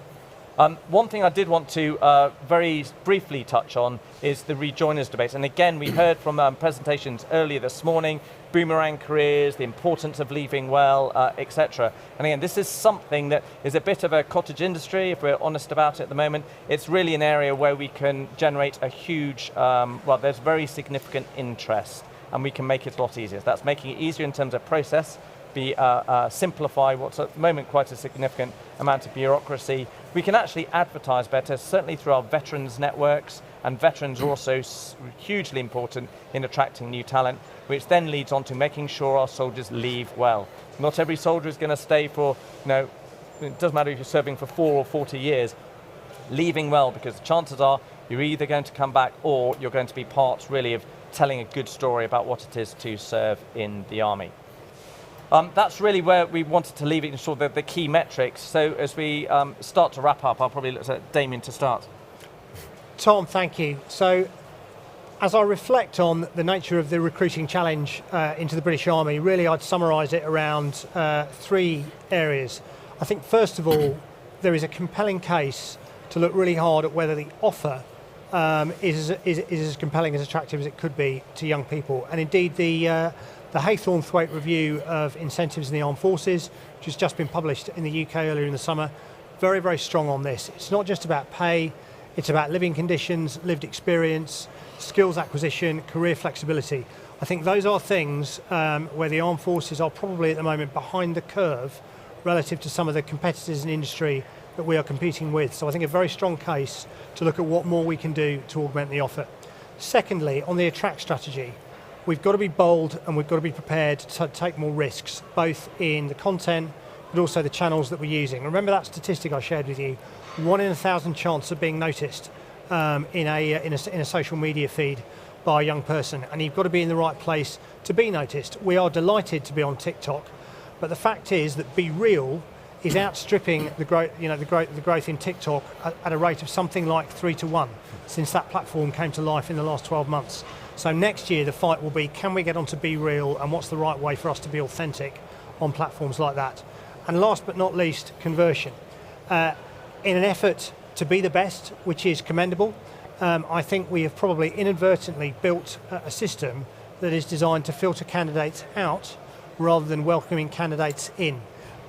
One thing I did want to very briefly touch on is the rejoiners debate. And again, we heard from presentations earlier this morning, boomerang careers, the importance of leaving well, etc. And again, this is something that is a bit of a cottage industry, if we're honest about it at the moment. It's really an area where we can generate a huge, there's very significant interest, and we can make it a lot easier. That's making it easier in terms of process, simplify what's at the moment quite a significant amount of bureaucracy. We can actually advertise better, certainly through our veterans networks, and veterans are also hugely important in attracting new talent, which then leads on to making sure our soldiers leave well. Not every soldier is going to stay for, it doesn't matter if you're serving for 4 or 40 years, leaving well, because the chances are you're either going to come back or you're going to be part really of telling a good story about what it is to serve in the Army. That's really where we wanted to leave it in sort of the key metrics. So as we start to wrap up, I'll probably look at Damien to start. Tom, thank you. So as I reflect on the nature of the recruiting challenge into the British Army, really I'd summarise it around 3 areas. I think first of all, there is a compelling case to look really hard at whether the offer is as compelling, as attractive as it could be to young people. And indeed the Haythornthwaite review of incentives in the armed forces, which has just been published in the UK earlier in the summer, very, very strong on this. It's not just about pay, it's about living conditions, lived experience, skills acquisition, career flexibility. I think those are things where the armed forces are probably at the moment behind the curve relative to some of the competitors in industry that we are competing with. So I think a very strong case to look at what more we can do to augment the offer. Secondly, on the attract strategy, we've got to be bold and we've got to be prepared to take more risks, both in the content, but also the channels that we're using. Remember that statistic I shared with you, 1 in 1,000 chance of being noticed in a social media feed by a young person, and you've got to be in the right place to be noticed. We are delighted to be on TikTok, but the fact is that Be Real is outstripping the growth in TikTok at a rate of something like 3 to 1 since that platform came to life in the last 12 months. So next year the fight will be, can we get on to Be Real, and what's the right way for us to be authentic on platforms like that? And last but not least, conversion. In an effort to be the best, which is commendable, I think we have probably inadvertently built a system that is designed to filter candidates out rather than welcoming candidates in.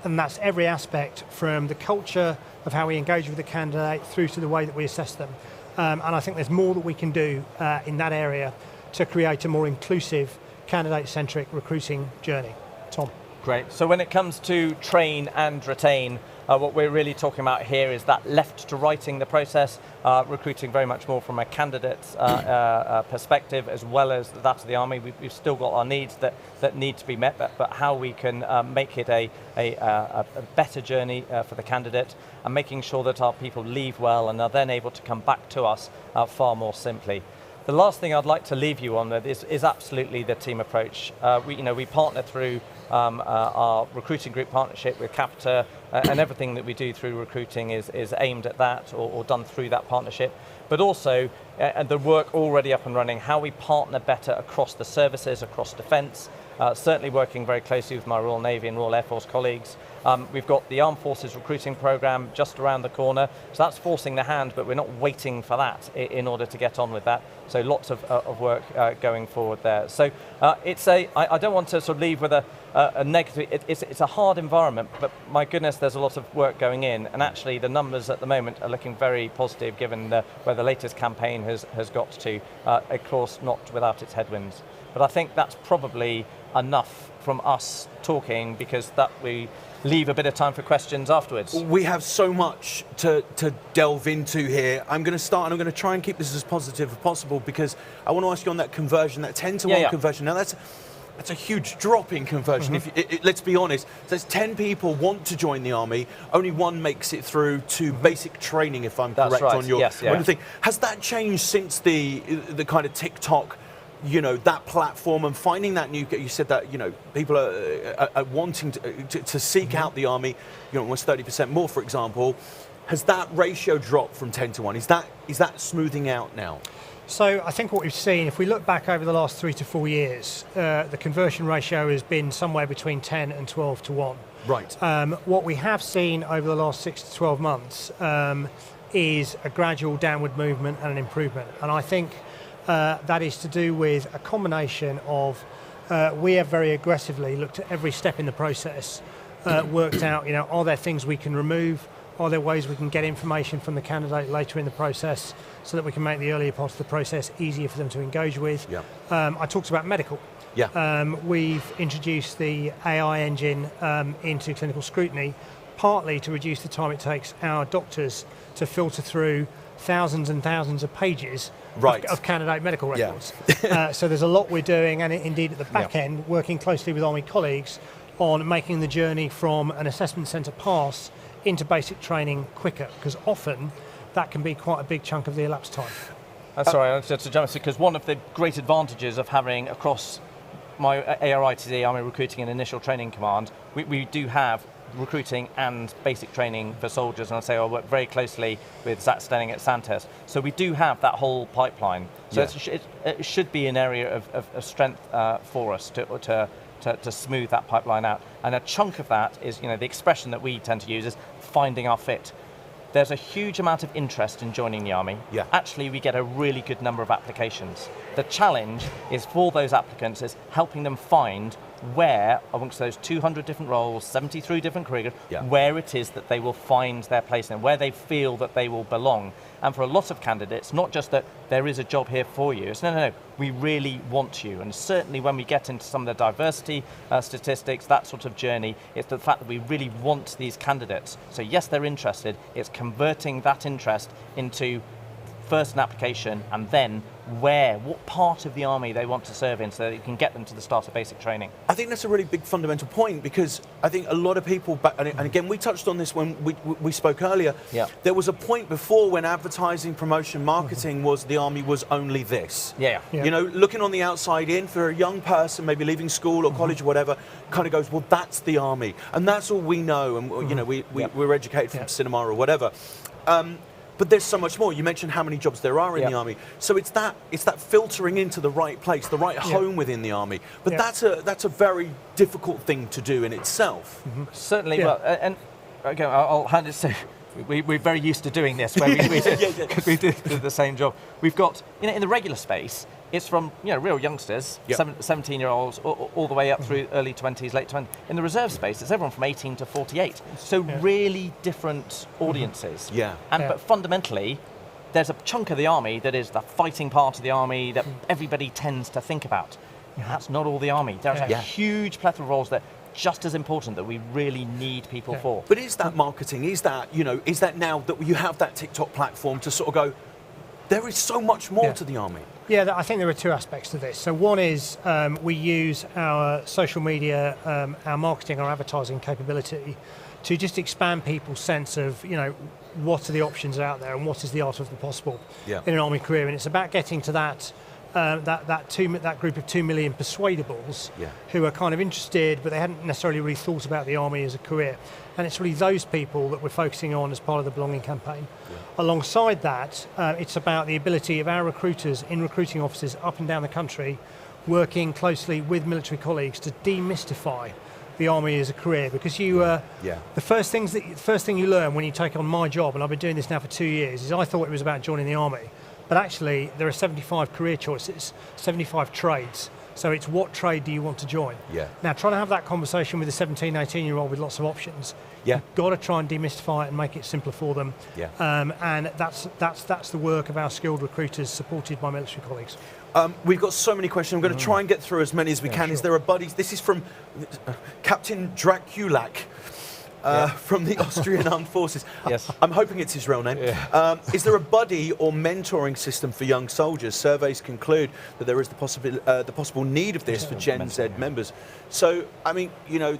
And that's every aspect, from the culture of how we engage with the candidate through to the way that we assess them. And I think there's more that we can do in that area to create a more inclusive, candidate-centric recruiting journey. Tom. Great. So when it comes to train and retain, what we're really talking about here is that left to righting the process, recruiting very much more from a candidate's perspective as well as that of the Army. We've still got our needs that need to be met, but how we can make it a better journey for the candidate, and making sure that our people leave well and are then able to come back to us far more simply. The last thing I'd like to leave you on with is absolutely the team approach. We partner through our recruiting group partnership with Capita, and everything that we do through recruiting is aimed at that or done through that partnership. But also, the work already up and running, how we partner better across the services, across defence, certainly working very closely with my Royal Navy and Royal Air Force colleagues. We've got the Armed Forces recruiting programme just around the corner, so that's forcing the hand, but we're not waiting for that in order to get on with that. So lots of work going forward there. So I don't want to sort of leave with a negative. It's a hard environment, but my goodness, there's a lot of work going in, and actually the numbers at the moment are looking very positive given where the latest campaign has got to, of course not without its headwinds. But I think that's probably enough from us talking, because that we leave a bit of time for questions afterwards. We have so much to delve into here. I'm going to start, and I'm going to try and keep this as positive as possible, because I want to ask you on that conversion, that 10-to-1 conversion. Now that's a huge drop in conversion. Let's be honest, there's 10 people want to join the Army, only one makes it through to basic training, if I'm correct on your thing. Has that changed since the kind of TikTok, that platform, and finding that new, you said that, people are wanting to seek out the Army, almost 30% more, for example. Has that ratio dropped from 10-to-1? Is that smoothing out now? So I think what we've seen, if we look back over the last 3 to 4 years, the conversion ratio has been somewhere between 10 and 12-to-1. Right. What we have seen over the last 6 to 12 months is a gradual downward movement and an improvement. And I think that is to do with a combination of we have very aggressively looked at every step in the process, worked out, are there things we can remove? Are there ways we can get information from the candidate later in the process so that we can make the earlier part of the process easier for them to engage with? Yeah. I talked about medical. Yeah. We've introduced the AI engine into clinical scrutiny, partly to reduce the time it takes our doctors to filter through thousands and thousands of pages of candidate medical records. Yeah. So there's a lot we're doing, and indeed at the back end, working closely with Army colleagues on making the journey from an assessment centre pass into basic training quicker, because often that can be quite a big chunk of the elapsed time. Sorry, I wanted to jump in, because one of the great advantages of having across my ARITD, Army Recruiting and Initial Training Command, we do have recruiting and basic training for soldiers, and I say I work very closely with Zach Stenning at Santes. So we do have that whole pipeline. So it should be an area of strength for us to smooth that pipeline out. And a chunk of that is, the expression that we tend to use is finding our fit. There's a huge amount of interest in joining the Army. Yeah. Actually, we get a really good number of applications. The challenge is for those applicants is helping them find where, amongst those 200 different roles, 73 different careers, where it is that they will find their place and where they feel that they will belong. And for a lot of candidates, not just that there is a job here for you, it's no, we really want you. And certainly when we get into some of the diversity statistics, that sort of journey, it's the fact that we really want these candidates. So yes, they're interested, it's converting that interest into first an application, and then what part of the Army they want to serve in, so that you can get them to the start of basic training. I think that's a really big fundamental point, because I think a lot of people, and again we touched on this when we spoke earlier, there was a point before when advertising, promotion, marketing was the Army was only this. Looking on the outside in, for a young person maybe leaving school or college or whatever, kind of goes, well, that's the Army, and that's all we know, and we're educated from cinema or whatever. But there's so much more. You mentioned how many jobs there are in the Army. So it's that filtering into the right place, the right home within the Army. But that's a very difficult thing to do in itself. Certainly. Well, and okay, I'll hand it to. We're very used to doing this, where we do the same job. We've got, in the regular space, it's from real youngsters, 17-year-olds, all the way up through early 20s, late 20s. In the reserve space, it's everyone from 18 to 48. So really different audiences. But fundamentally, there's a chunk of the Army that is the fighting part of the Army that everybody tends to think about. That's not all the Army. There's a huge plethora of roles that just as important that we really need people for. But is that marketing? Is that, is that now that you have that TikTok platform to sort of go, there is so much more to the Army? Yeah, I think there are two aspects to this. So one is we use our social media, our marketing, our advertising capability to just expand people's sense of, what are the options out there and what is the art of the possible in an Army career. And it's about getting to that that group of 2 million persuadables who are kind of interested, but they hadn't necessarily really thought about the Army as a career. And it's really those people that we're focusing on as part of the Belonging campaign. Alongside that, it's about the ability of our recruiters in recruiting offices up and down the country working closely with military colleagues to demystify the Army as a career, because the first thing you learn when you take on my job, and I've been doing this now for 2 years, is I thought it was about joining the Army. But actually, there are 75 career choices, 75 trades. So it's what trade do you want to join? Now, trying to have that conversation with a 17, 18-year-old with lots of options, you've got to try and demystify it and make it simpler for them. And that's the work of our skilled recruiters supported by military colleagues. We've got so many questions. I'm going to try and get through as many as we can. Sure. Is there a buddy? This is from Captain Draculak. From the Austrian Armed Forces. Yes. I'm hoping it's his real name. Is there a buddy or mentoring system for young soldiers? Surveys conclude that there is the possible need of this for Gen Z members. So, I mean,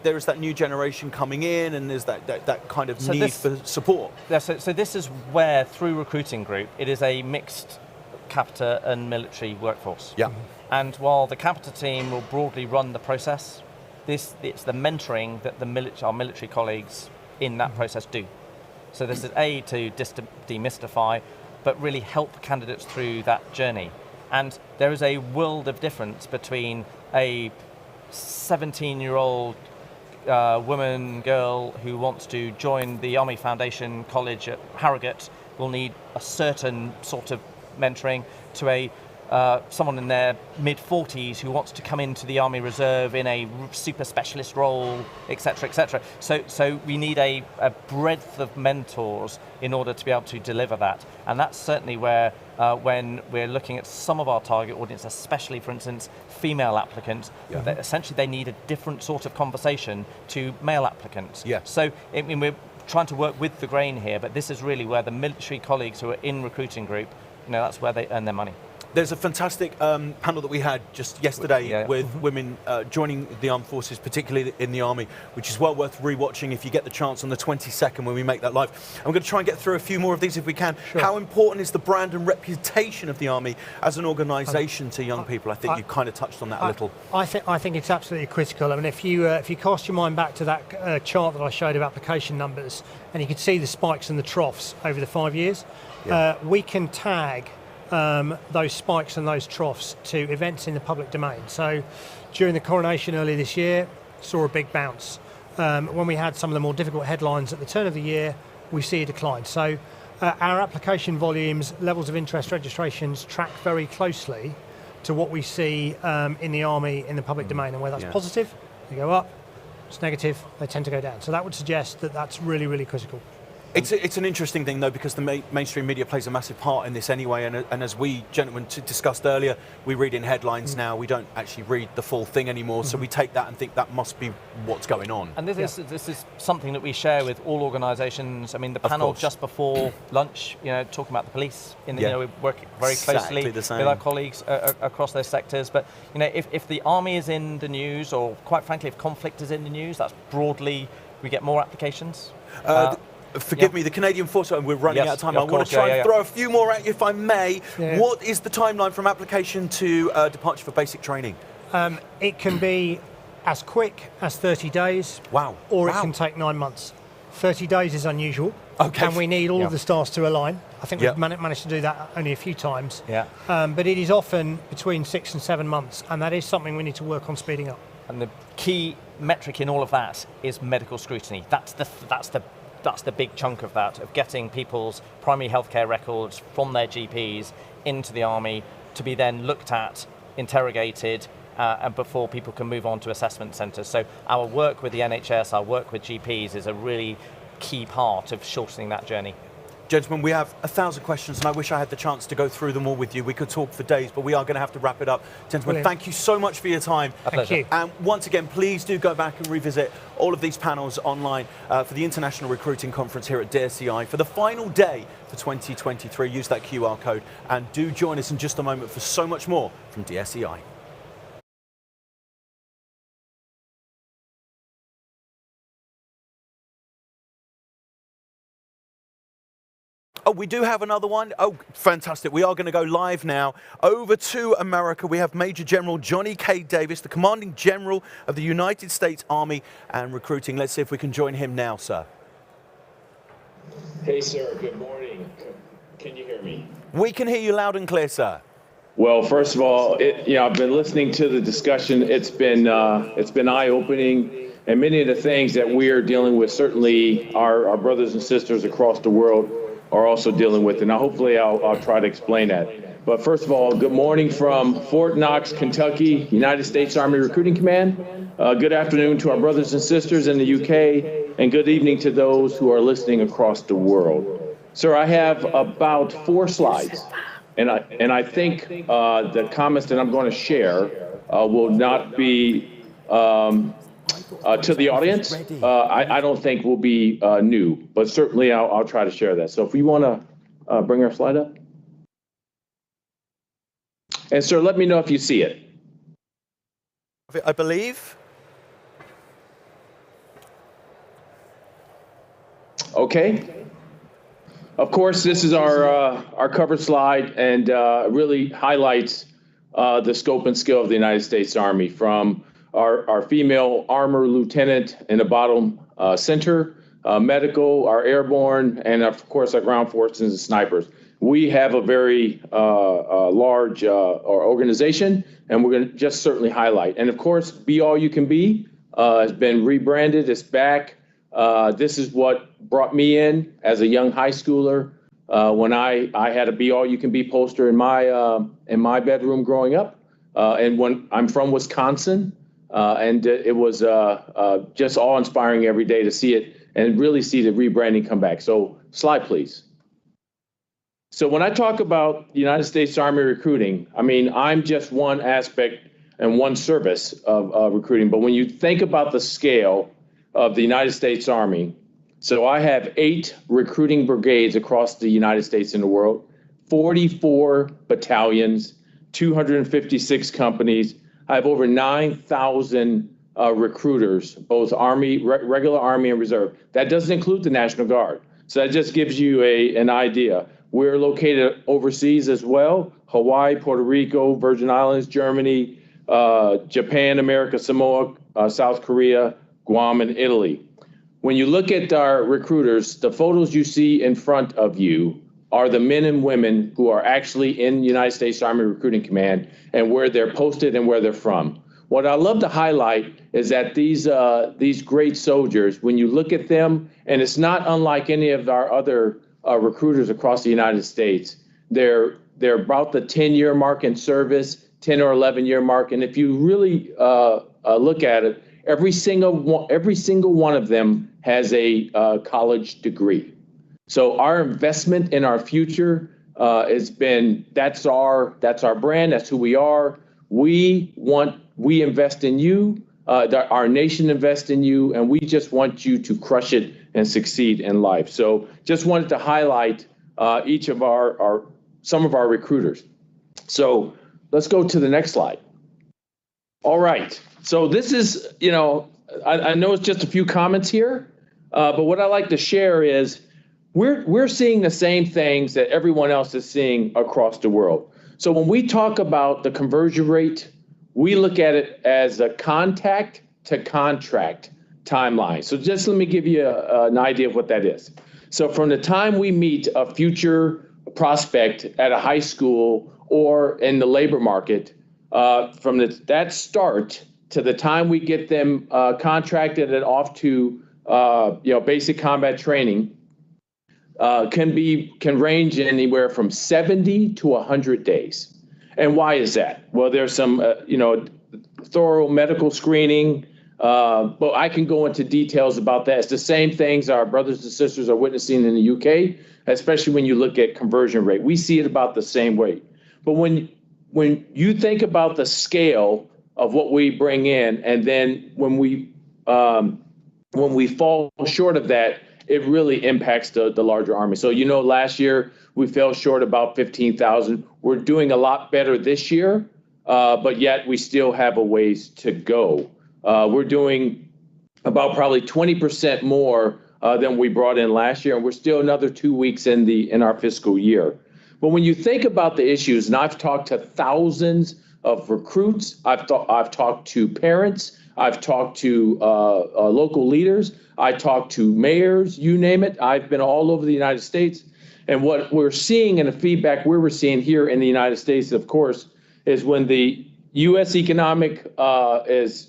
there is that new generation coming in, and there's that kind of need for support. So this is where, through Recruiting Group, it is a mixed capita and military workforce. And while the capita team will broadly run the process, it's the mentoring that our military colleagues in that process do. So this is to demystify, but really help candidates through that journey. And there is a world of difference between a 17-year-old girl who wants to join the Army Foundation College at Harrogate, will need a certain sort of mentoring, to someone in their mid-40s who wants to come into the Army Reserve in a super specialist role, etc., etc. So we need a breadth of mentors in order to be able to deliver that. And that's certainly where, when we're looking at some of our target audience, especially, for instance, female applicants, that essentially they need a different sort of conversation to male applicants. So I mean, we're trying to work with the grain here, but this is really where the military colleagues who are in Recruiting Group, that's where they earn their money. There's a fantastic panel that we had just yesterday with women joining the armed forces, particularly in the Army, which is well worth rewatching if you get the chance on the 22nd when we make that live. I'm going to try and get through a few more of these if we can. Sure. How important is the brand and reputation of the Army as an organisation to young people? I think you kind of touched on that a little. I think it's absolutely critical. I mean, if you cast your mind back to that chart that I showed of application numbers, and you could see the spikes and the troughs over the 5 years, we can tag those spikes and those troughs to events in the public domain. So during the coronation earlier this year, saw a big bounce. When we had some of the more difficult headlines at the turn of the year, we see a decline. So our application volumes, levels of interest, registrations track very closely to what we see in the Army in the public domain. And where that's positive, they go up. It's negative, they tend to go down. So that would suggest that that's really, really critical. It's an interesting thing, though, because the mainstream media plays a massive part in this anyway, and as we gentlemen discussed earlier, we read in headlines now, we don't actually read the full thing anymore, so we take that and think that must be what's going on. And this is something that we share with all organisations. I mean, the panel just before lunch, talking about the police, we work very closely with our colleagues across those sectors, but if the Army is in the news, or quite frankly, if conflict is in the news, that's broadly, we get more applications. Forgive me, the Canadian Force, and we're running out of time. I want to try and throw a few more at you, if I may. What is the timeline from application to departure for basic training? It can be as quick as 30 days. Wow. Or it can take 9 months. 30 days is unusual. Okay. And we need all of the stars to align. I think we've managed to do that only a few times. Yeah. But it is often between 6 and 7 months, and that is something we need to work on speeding up. And the key metric in all of that is medical scrutiny. That's the big chunk of that, of getting people's primary healthcare records from their GPs into the army to be then looked at, interrogated, and before people can move on to assessment centres. So our work with the NHS, our work with GPs is a really key part of shortening that journey. Gentlemen, we have 1,000 questions, and I wish I had the chance to go through them all with you. We could talk for days, but we are going to have to wrap it up. Gentlemen, Brilliant. Thank you so much for your time. Thank you. And once again, please do go back and revisit all of these panels online for the International Recruiting Conference here at DSEI. For the final day for 2023, use that QR code, and do join us in just a moment for so much more from DSEI. Oh, we do have another one. Oh, fantastic. We are going to go live now over to America. We have Major General Johnny K. Davis, the Commanding General of the United States Army and Recruiting. Let's see if we can join him now, sir. Hey, sir. Good morning. Can you hear me? We can hear you loud and clear, sir. Well, first of all, I've been listening to the discussion. It's been eye-opening, and many of the things that we are dealing with, certainly our brothers and sisters across the world are also dealing with, and hopefully I'll try to explain that. But first of all, good morning from Fort Knox, Kentucky, United States Army Recruiting Command. Good afternoon to our brothers and sisters in the UK, and good evening to those who are listening across the world. Sir, I have about 4 slides, and I think the comments that I'm going to share will not be to the audience, I don't think will be new, but certainly I'll try to share that. So if you want to bring our slide up. And sir, let me know if you see it. I believe. Okay. Of course, this is our cover slide, and really highlights the scope and scale of the United States Army, from our female armor lieutenant in the bottom center, medical, our airborne, and of course our ground forces and snipers. We have a very large organization, and we're going to just certainly highlight. And of course, Be All You Can Be has been rebranded. It's back. This is what brought me in as a young high schooler when I had a Be All You Can Be poster in my bedroom growing up. And when I'm from Wisconsin. And it was just awe-inspiring every day to see it and really see the rebranding come back. So slide, please. So when I talk about the United States Army recruiting, I mean, I'm just one aspect and one service of recruiting. But when you think about the scale of the United States Army, so I have 8 recruiting brigades across the United States and the world, 44 battalions, 256 companies. I have over 9,000 recruiters, both Army, regular Army and Reserve. That doesn't include the National Guard. So that just gives you an idea. We're located overseas as well: Hawaii, Puerto Rico, Virgin Islands, Germany, Japan, America, Samoa, South Korea, Guam, and Italy. When you look at our recruiters, the photos you see in front of you are the men and women who are actually in United States Army Recruiting Command and where they're posted and where they're from. What I love to highlight is that these great soldiers, when you look at them, and it's not unlike any of our other recruiters across the United States, they're about the 10-year mark in service, 10 or 11-year mark, and if you really look at it, every single one of them has a college degree. So our investment in our future has been, that's our brand, that's who we are. We invest in you, our nation invests in you, and we just want you to crush it and succeed in life. So just wanted to highlight each of some of our recruiters. So let's go to the next slide. All right, so this is, I know it's just a few comments here, but what I like to share is, we're seeing the same things that everyone else is seeing across the world. So when we talk about the conversion rate, we look at it as a contact to contract timeline. So just let me give you an idea of what that is. So from the time we meet a future prospect at a high school or in the labor market, from that start to the time we get them contracted and off to basic combat training, can range anywhere from 70 to 100 days. And why is that? Well, there's some thorough medical screening, but I can go into details about that. It's the same things our brothers and sisters are witnessing in the UK, especially when you look at conversion rate. We see it about the same way. But when you think about the scale of what we bring in, and then when we fall short of that, it really impacts the larger Army. So, last year we fell short about 15,000. We're doing a lot better this year, but yet we still have a ways to go. We're doing about probably 20% more than we brought in last year, and we're still another 2 weeks in our fiscal year. But when you think about the issues, and I've talked to thousands of recruits, I've talked to parents, I've talked to local leaders, I talked to mayors, you name it. I've been all over the United States. And what we're seeing and the feedback we're seeing here in the United States, of course, is when the U.S. economic is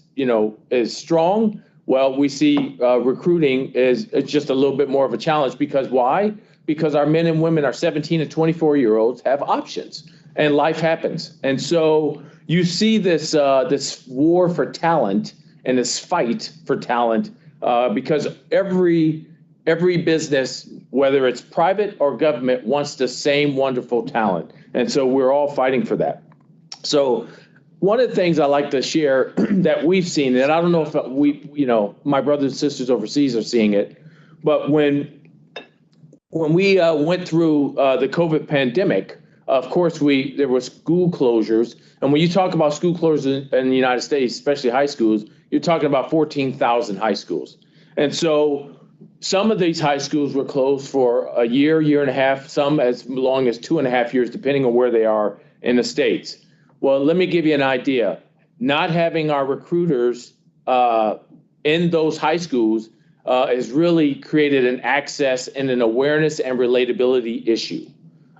strong, well, we see recruiting is just a little bit more of a challenge. Because why? Because our men and women, our 17 and 24-year-olds, have options, and life happens. And so you see this war for talent and this fight for talent because every business, whether it's private or government, wants the same wonderful talent. And so we're all fighting for that. So one of the things I like to share that we've seen, and I don't know if my brothers and sisters overseas are seeing it, but when we went through the COVID pandemic, of course, there were school closures. And when you talk about school closures in the United States, especially high schools, you're talking about 14,000 high schools. And so some of these high schools were closed for a year, year and a half, some as long as 2.5 years, depending on where they are in the States. Well, let me give you an idea. Not having our recruiters in those high schools has really created an access and an awareness and relatability issue.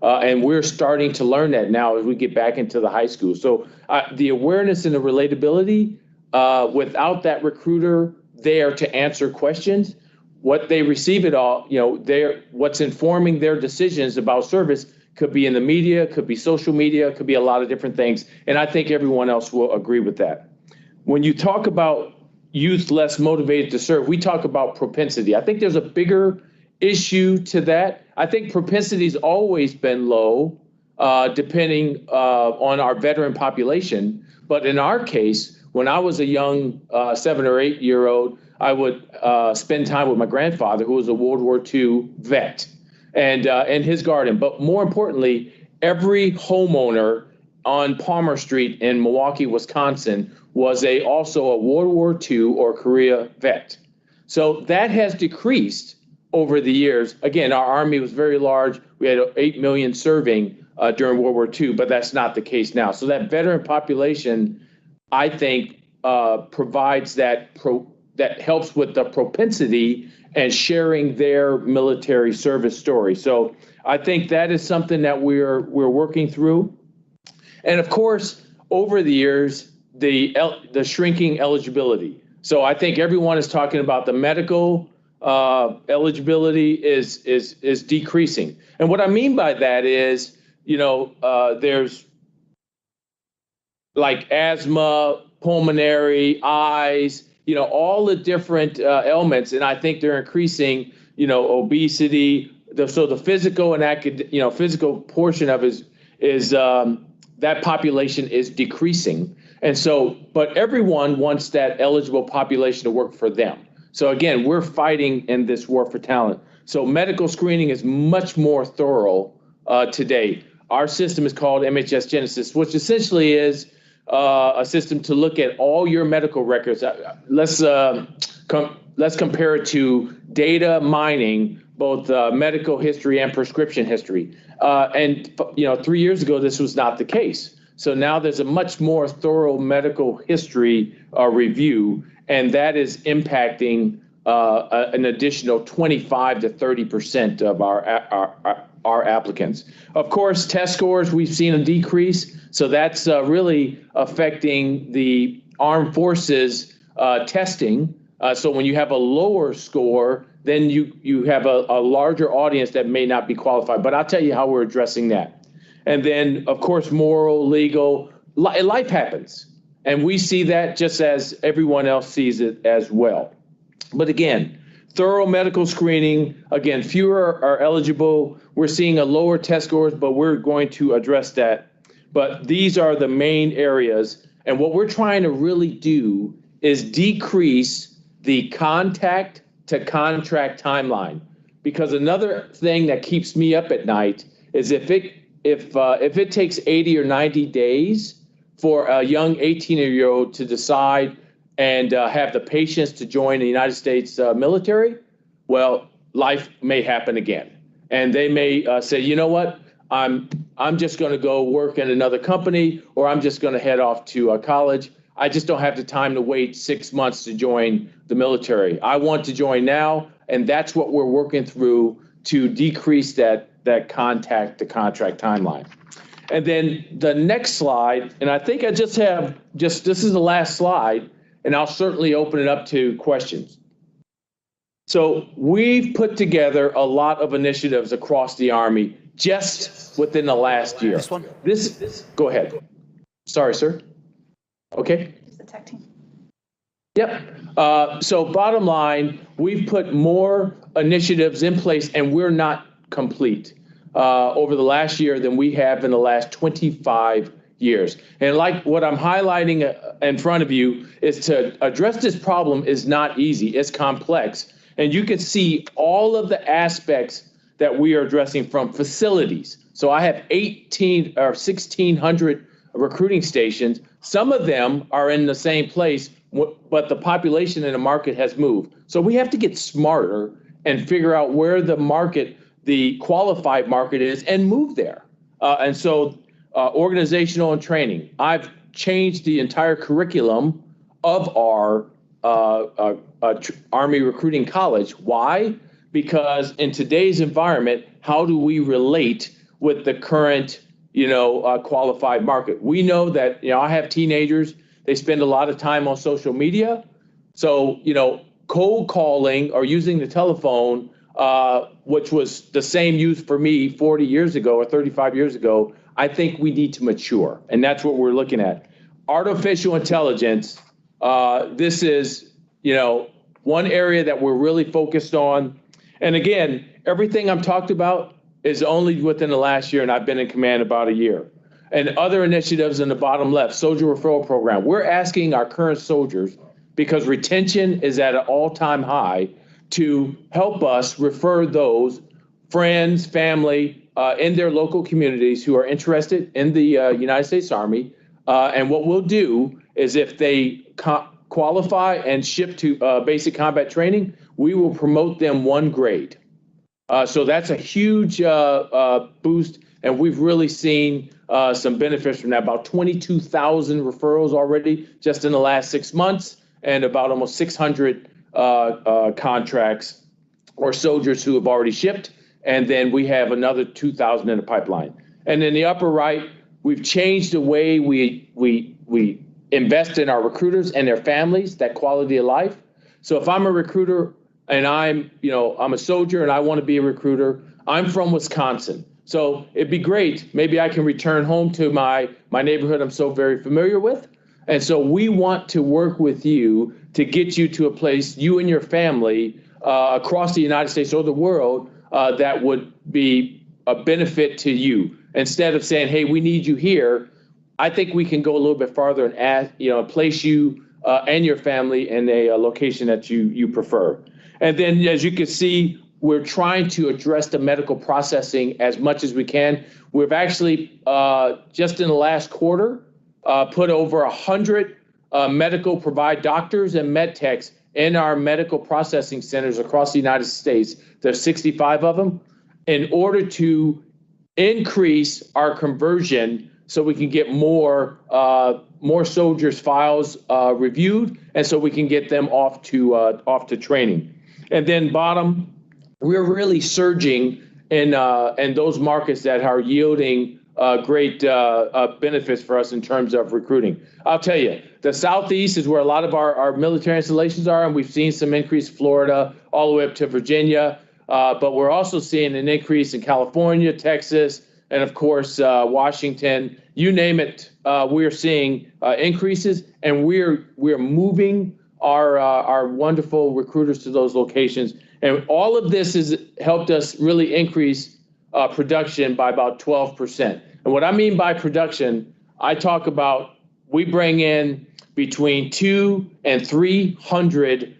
And we're starting to learn that now as we get back into the high school. So the awareness and the relatability, without that recruiter there to answer questions, what they receive it all, what's informing their decisions about service could be in the media, could be social media, could be a lot of different things. And I think everyone else will agree with that. When you talk about youth less motivated to serve, we talk about propensity. I think there's a bigger issue to that. I think propensity's always been low, depending on our veteran population. But in our case, when I was a young 7 or 8 year old, I would spend time with my grandfather, who was a World War II vet, and in his garden. But more importantly, every homeowner on Palmer Street in Milwaukee, Wisconsin, was also a World War II or Korea vet. So that has decreased over the years. Again, our Army was very large. We had 8 million serving during World War II, but that's not the case now. So that veteran population, I think, provides that helps with the propensity and sharing their military service story. So I think that is something that we're working through. And of course, over the years, the shrinking eligibility. So I think everyone is talking about the medical eligibility is decreasing. And what I mean by that is, there's like asthma, pulmonary, eyes, all the different ailments. And I think they're increasing, obesity. So the physical and physical portion of it is that population is decreasing. And so, but everyone wants that eligible population to work for them. So again, we're fighting in this war for talent. So medical screening is much more thorough today. Our system is called MHS Genesis, which essentially is a system to look at all your medical records. Let's compare it to data mining, both medical history and prescription history. And 3 years ago, this was not the case. So now there's a much more thorough medical history review, and that is impacting an additional 25 to 30% of our applicants. Of course, test scores, we've seen a decrease. So that's really affecting the armed forces testing. So when you have a lower score, then you have a larger audience that may not be qualified. But I'll tell you how we're addressing that. And then, of course, moral, legal, life happens. And we see that just as everyone else sees it as well. But again, thorough medical screening, again, fewer are eligible. We're seeing a lower test scores, but we're going to address that. But these are the main areas. And what we're trying to really do is decrease the contact to contract timeline. Because another thing that keeps me up at night is if it takes 80 or 90 days for a young 18-year-old to decide and have the patience to join the United States military, well, life may happen again. And they may say, you know what, I'm just going to go work in another company, or I'm just going to head off to college. I just don't have the time to wait 6 months to join the military. I want to join now, and that's what we're working through to decrease that contact to contract timeline. And then the next slide, and I think I just have this is the last slide, and I'll certainly open it up to questions. So we've put together a lot of initiatives across the Army just within the last year. This one? Go ahead. Sorry, sir. Okay. Just the tech team. Yep. So bottom line, we've put more initiatives in place, and we're not complete over the last year than we have in the last 25 years. And like what I'm highlighting in front of you is to address this problem is not easy. It's complex. And you can see all of the aspects that we are addressing from facilities. So I have 18 or 1,600 recruiting stations. Some of them are in the same place, but the population in the market has moved. So we have to get smarter and figure out where the market, the qualified market is, and move there. And so organizational and training. I've changed the entire curriculum of our Army Recruiting College. Why? Because in today's environment, how do we relate with the current, qualified market? We know that, I have teenagers, they spend a lot of time on social media. So, cold calling or using the telephone, which was the same use for me 40 years ago or 35 years ago, I think we need to mature. And that's what we're looking at. Artificial intelligence, this is, one area that we're really focused on. And again, everything I'm talked about is only within the last year, and I've been in command about a year. And other initiatives in the bottom left, soldier referral program. We're asking our current soldiers, because retention is at an all-time high, to help us refer those friends, family in their local communities who are interested in the United States Army. And what we'll do is if they qualify and ship to basic combat training, we will promote them 1 grade. So that's a huge boost, and we've really seen some benefits from that. About 22,000 referrals already just in the last 6 months, and about almost 600 contracts or soldiers who have already shipped, and then we have another 2,000 in the pipeline. And in the upper right, we've changed the way we invest in our recruiters and their families, that quality of life. So if I'm a recruiter and I'm a soldier and I want to be a recruiter, I'm from Wisconsin. So it'd be great. Maybe I can return home to my neighborhood I'm so very familiar with. And so we want to work with you to get you to a place, you and your family, across the United States or the world, that would be a benefit to you. Instead of saying, hey, we need you here, I think we can go a little bit farther and place you and your family in a location that you prefer. And then, as you can see, we're trying to address the medical processing as much as we can. We've actually, just in the last quarter, put over 100 medical provide doctors and med techs in our medical processing centers across the United States. There's 65 of them, in order to increase our conversion so we can get more soldiers' files reviewed, and so we can get them off to training. And then bottom, we're really surging in those markets that are yielding great benefits for us in terms of recruiting. I'll tell you, the Southeast is where a lot of our military installations are, and we've seen some increase Florida all the way up to Virginia. But we're also seeing an increase in California, Texas, and of course, Washington. You name it, we're seeing increases, and we're moving our wonderful recruiters to those locations. And all of this has helped us really increase production by about 12%. And what I mean by production, I talk about we bring in between 200 and 300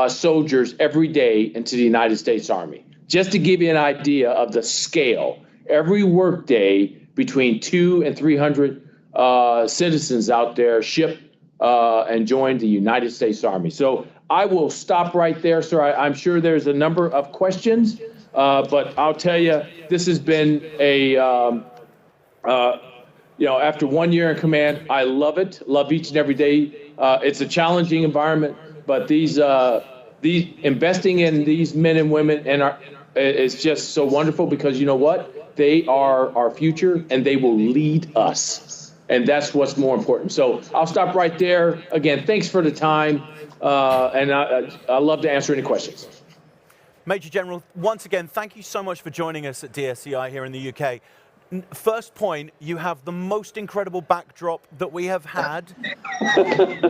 soldiers every day into the United States Army. Just to give you an idea of the scale, every workday between 200 and 300 citizens out there ship and join the United States Army. So I will stop right there, sir. I'm sure there's a number of questions, but I'll tell you, this has been after 1 year in command, I love it. Love each and every day. It's a challenging environment, but these investing in these men and women is just so wonderful, because you know what? They are our future, and they will lead us. And that's what's more important. So I'll stop right there. Again, thanks for the time. And I'd love to answer any questions. Major General, once again, thank you so much for joining us at DSEI here in the UK. First point, you have the most incredible backdrop that we have had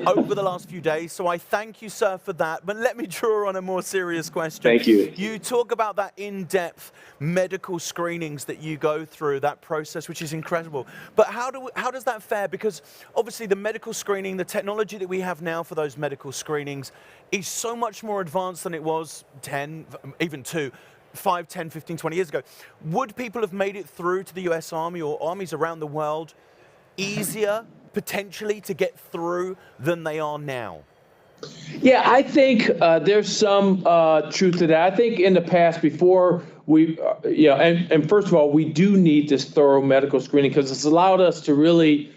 over the last few days. So I thank you, sir, for that. But let me draw on a more serious question. Thank you. You talk about that in-depth medical screenings that you go through, that process, which is incredible. But how does that fare? Because obviously the medical screening, the technology that we have now for those medical screenings is so much more advanced than it was 10, even 5, 10, 15, 20 years ago. Would people have made it through to the US Army or armies around the world easier, potentially, to get through than they are now? Yeah, I think there's some truth to that. I think in the past, before we, and first of all, we do need this thorough medical screening, because it's allowed us to really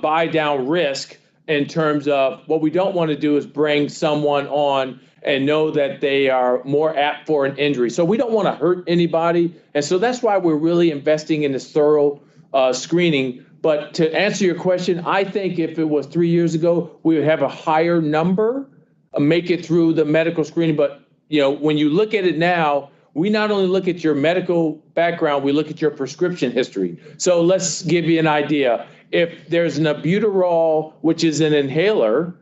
buy down risk in terms of what we don't want to do is bring someone on and know that they are more apt for an injury. So we don't want to hurt anybody. And so that's why we're really investing in this thorough screening. But to answer your question, I think if it was 3 years ago, we would have a higher number make it through the medical screening. But when you look at it now, we not only look at your medical background, we look at your prescription history. So let's give you an idea. If there's an albuterol, which is an inhaler,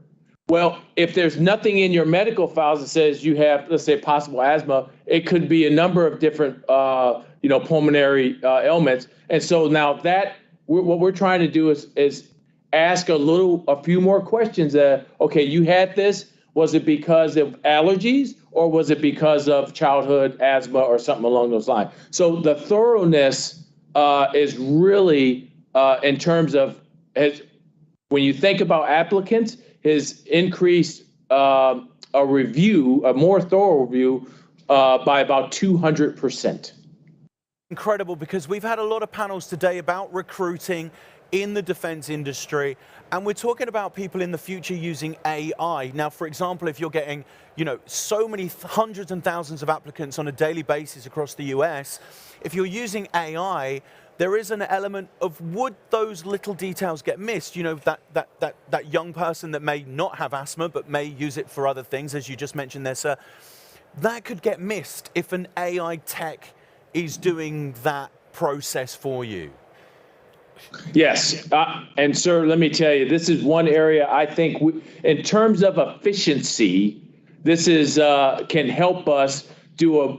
well, if there's nothing in your medical files that says you have, let's say, possible asthma, it could be a number of different, pulmonary ailments. And so now what we're trying to do is ask a few more questions. Okay, you had this. Was it because of allergies, or was it because of childhood asthma or something along those lines? So the thoroughness is really in terms of when you think about applicants, has increased a more thorough review by about 200%. Incredible, because we've had a lot of panels today about recruiting in the defense industry, and we're talking about people in the future using AI. Now, for example, if you're getting, so many hundreds and thousands of applicants on a daily basis across the US, if you're using AI, there is an element of, would those little details get missed? That young person that may not have asthma but may use it for other things, as you just mentioned there, sir, that could get missed if an AI tech is doing that process for you. Yes, and sir, let me tell you, this is one area I think, in terms of efficiency, this is can help us do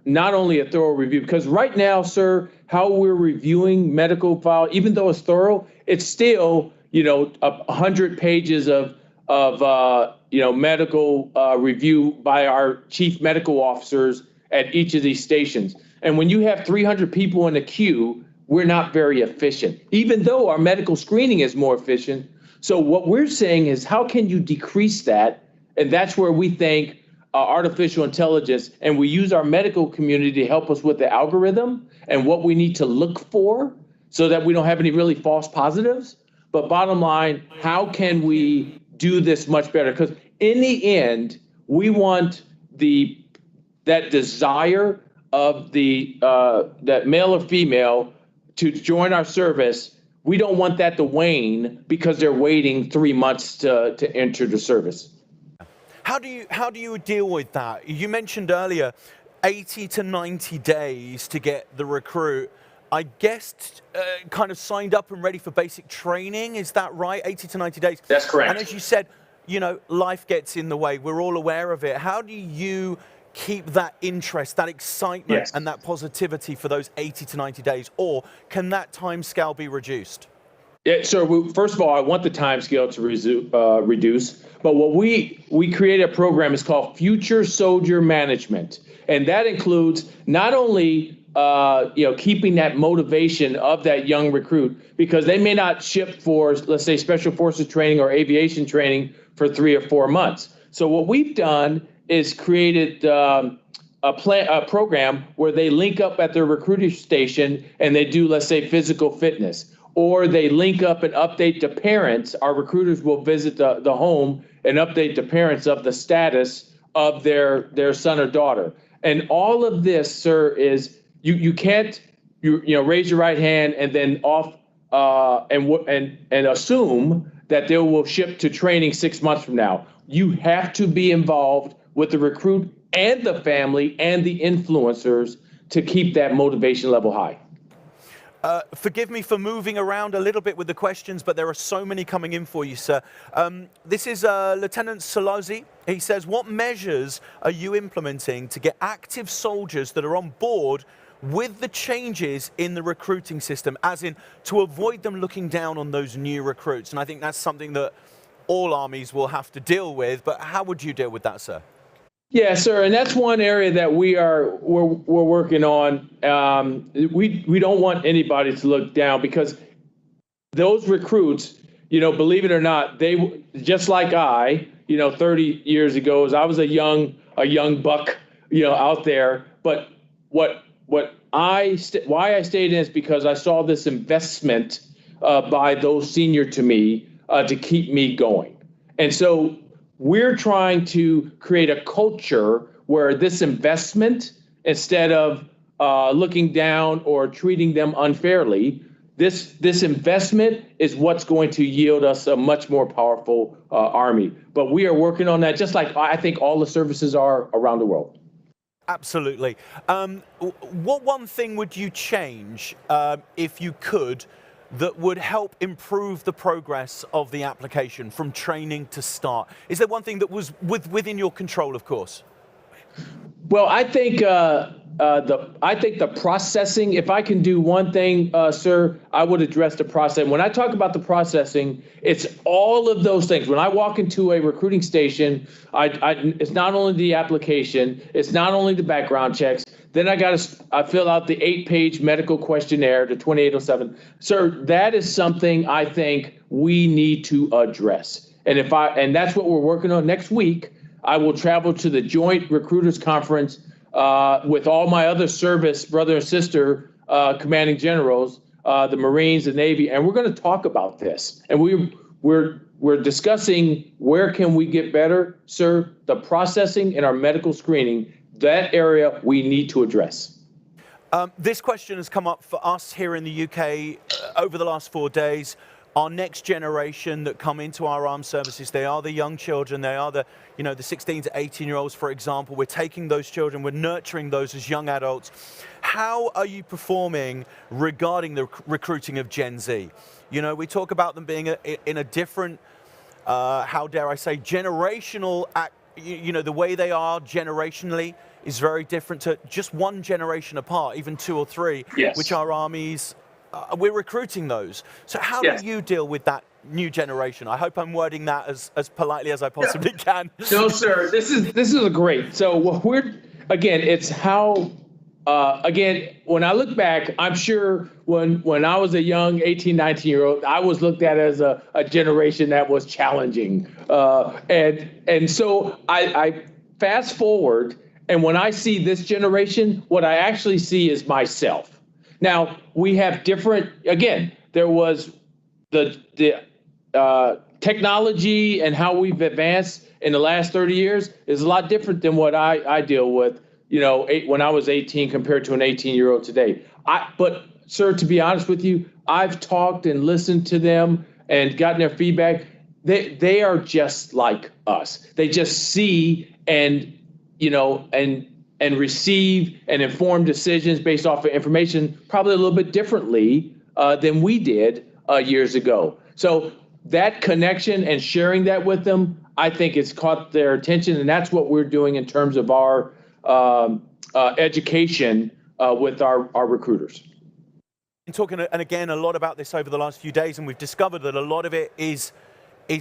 not only a thorough review, because right now, sir, how we're reviewing medical file, even though it's thorough, it's still 100 pages of medical review by our chief medical officers at each of these stations. And when you have 300 people in a queue, we're not very efficient, even though our medical screening is more efficient. So what we're saying is, how can you decrease that? And that's where we think artificial intelligence, and we use our medical community to help us with the algorithm and what we need to look for. so that we don't have any really false positives. But bottom line, how can we do this much better? Because in the end, we want that desire of that male or female to join our service. We don't want that to wane because they're waiting 3 months to enter the service. How do you deal with that? You mentioned earlier 80 to 90 days to get the recruit, I guess, kind of signed up and ready for basic training. Is that right? 80 to 90 days. That's correct. And as you said, you know, life gets in the way. We're all aware of it. How do you keep that interest, that excitement, and that positivity for those 80 to 90 days? Or can that time scale be reduced? Yeah, so first of all, I want the time scale to reduce. But what we created a program is called Future Soldier Management. And that includes not only keeping that motivation of that young recruit, because they may not ship for, let's say, Special Forces training or aviation training for 3 or 4 months. So what we've done is created a program where they link up at their recruiting station and they do, let's say, physical fitness, or they link up and update the parents. Our recruiters will visit the home and update the parents of the status of their son or daughter. And all of this, sir, is you can't raise your right hand and then off and assume that they will ship to training 6 months from now. You have to be involved with the recruit and the family and the influencers to keep that motivation level high. Forgive me for moving around a little bit with the questions, but there are so many coming in for you, sir. This is Lieutenant Solosi. He says, what measures are you implementing to get active soldiers that are on board with the changes in the recruiting system, as in to avoid them looking down on those new recruits? And I think that's something that all armies will have to deal with, but how would you deal with that, sir? Yeah, sir, and that's one area that we're working on. We don't want anybody to look down, because those recruits, believe it or not, they just like 30 years ago, as I was a young buck, out there. But why I stayed in is because I saw this investment by those senior to me to keep me going, and so we're trying to create a culture where this investment, instead of looking down or treating them unfairly, this investment is what's going to yield us a much more powerful Army. But we are working on that, just like I think all the services are around the world. Absolutely. What one thing would you change, if you could, that would help improve the progress of the application from training to start? Is there one thing that was within your control, of course? Well, I think the processing, if I can do one thing, sir, I would address the process. When I talk about the processing, it's all of those things. When I walk into a recruiting station, it's not only the application, it's not only the background checks. Then I fill out the 8-page medical questionnaire, the 2807. Sir, that is something I think we need to address. And that's what we're working on. Next week, I will travel to the Joint Recruiters Conference with all my other service brother and sister commanding generals, the Marines, the Navy, and we're going to talk about this. And we're discussing where can we get better, sir. The processing and our medical screening, that area we need to address. This question has come up for us here in the UK over the last 4 days. Our next generation that come into our armed services, they are the young children. They are the 16 to 18-year-olds, for example. We're taking those children, we're nurturing those as young adults. How are you performing regarding the recruiting of Gen Z? We talk about them being in a different, how dare I say, generational the way they are generationally is very different to just one generation apart, even 2 or 3, yes, which our armies, we're recruiting those. So how yes, do you deal with that new generation? I hope I'm wording that as politely as I possibly can. No, sir, this is a great. So what it's how, when I look back, I'm sure when I was a young 18, 19-year-old, I was looked at as a generation that was challenging. And so I fast forward, and when I see this generation, what I actually see is myself. Now, we have different, again, there was the technology and how we've advanced in the last 30 years is a lot different than what I deal with, when I was 18 compared to an 18-year-old today. But, sir, to be honest with you, I've talked and listened to them and gotten their feedback. They are just like us. They just see and receive and inform decisions based off of information probably a little bit differently than we did years ago. So that connection and sharing that with them, I think it's caught their attention, and that's what we're doing in terms of our education with our recruiters. Been talking, and again, a lot about this over the last few days, and we've discovered that a lot of it is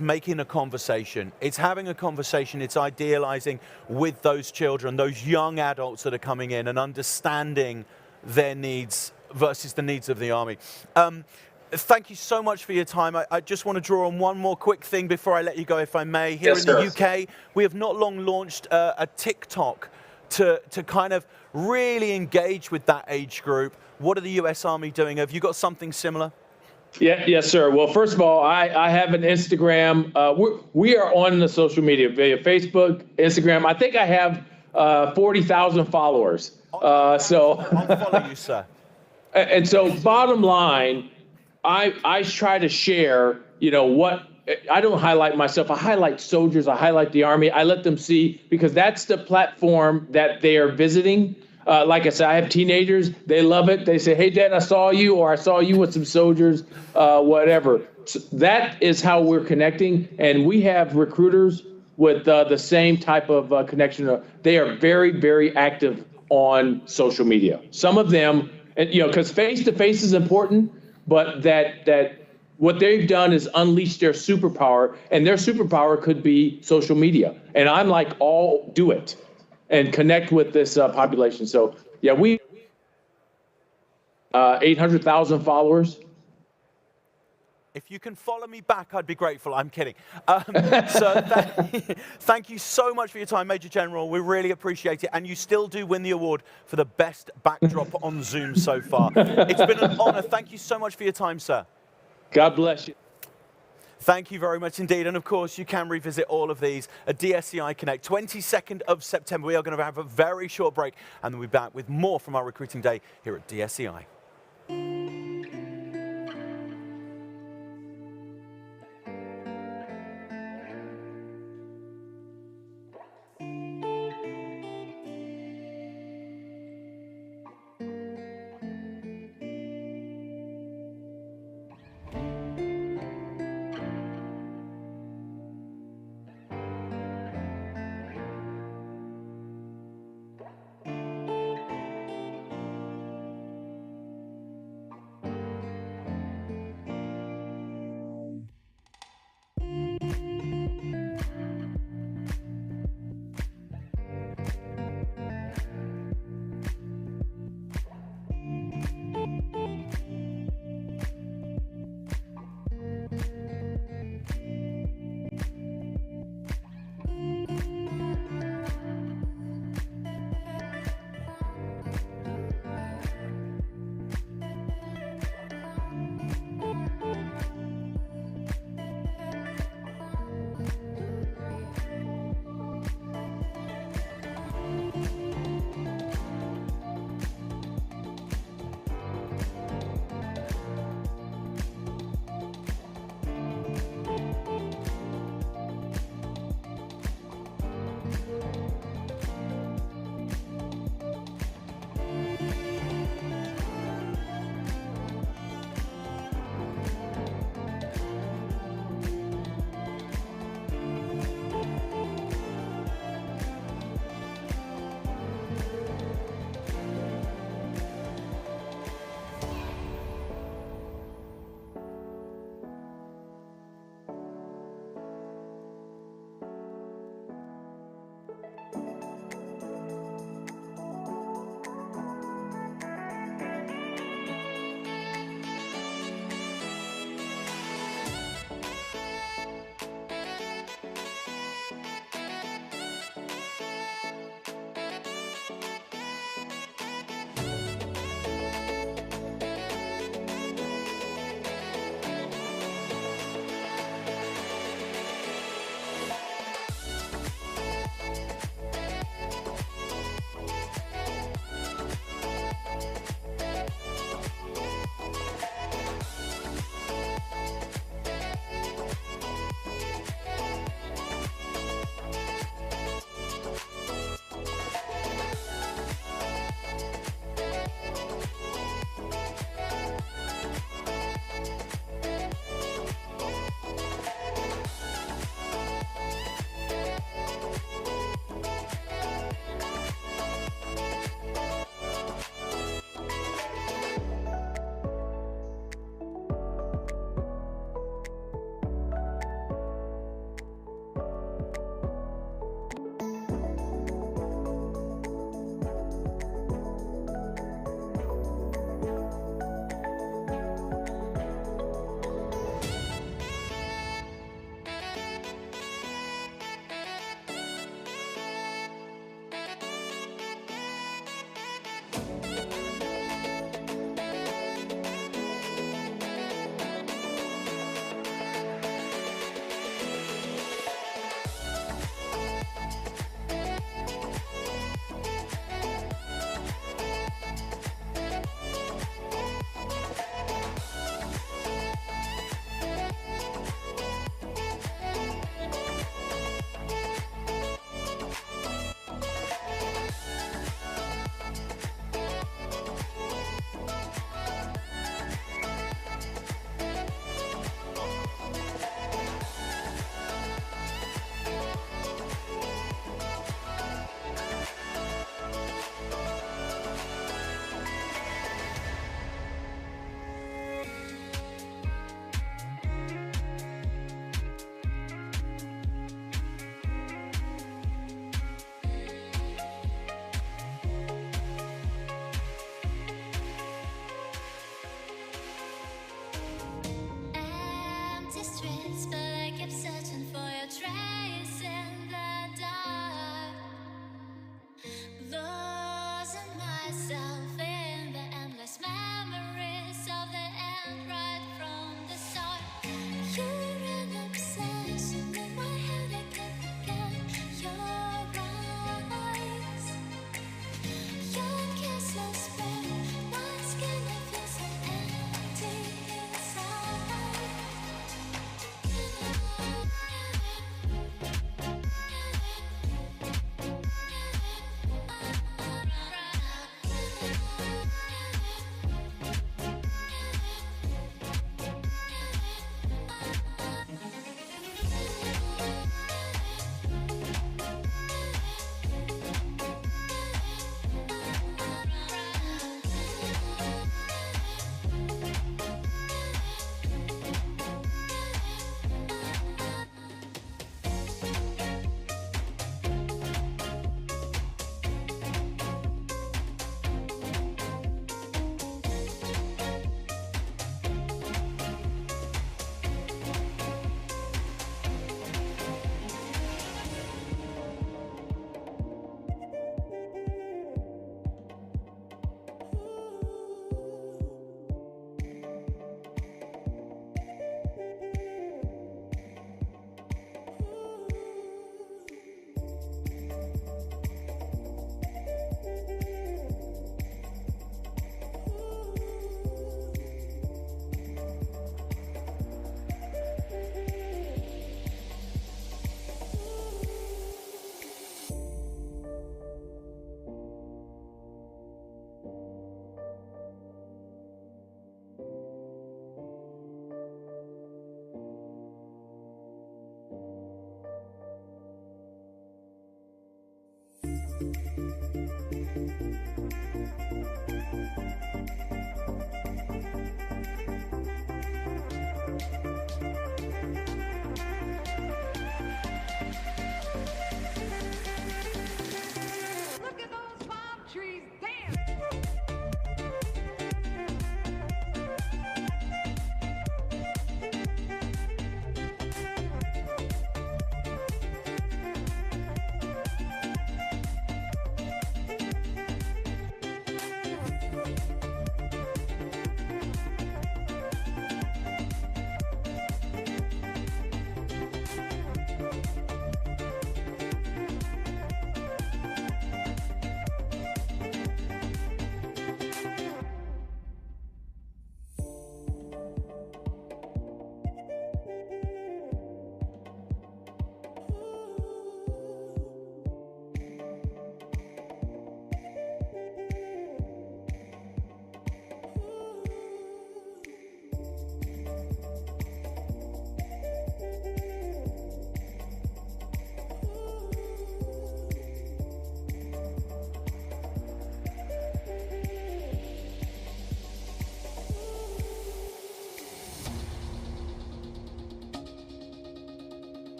making a conversation. It's having a conversation. It's idealizing with those children, those young adults that are coming in, and understanding their needs versus the needs of the Army. Thank you so much for your time. I just want to draw on one more quick thing before I let you go, if I may. Here in the UK, we have not long launched a TikTok to kind of really engage with that age group. What are the US Army doing? Have you got something similar? Yes, sir. Well, first of all, I have an Instagram. We are on the social media via Facebook, Instagram. I think I have 40,000 followers. I'll follow you, sir. And so, bottom line, I try to share. What I don't highlight myself. I highlight soldiers. I highlight the Army. I let them see, because that's the platform that they are visiting. Like I said, I have teenagers. They love it. They say, "Hey, Dad, I saw you," or "I saw you with some soldiers," whatever. So that is how we're connecting. And we have recruiters with the same type of connection. They are very, very active on social media. Some of them, because face-to-face is important, but that what they've done is unleash their superpower, and their superpower could be social media. And I'm like, all do it and connect with this population. So yeah, we 800,000 followers. If you can follow me back, I'd be grateful. I'm kidding. So thank you so much for your time, Major General. We really appreciate it. And you still do win the award for the best backdrop on Zoom so far. It's been an honor. Thank you so much for your time, sir. God bless you. Thank you very much indeed. And of course, you can revisit all of these at DSEI Connect. 22nd of September, we are going to have a very short break, and then we'll be back with more from our recruiting day here at DSEI.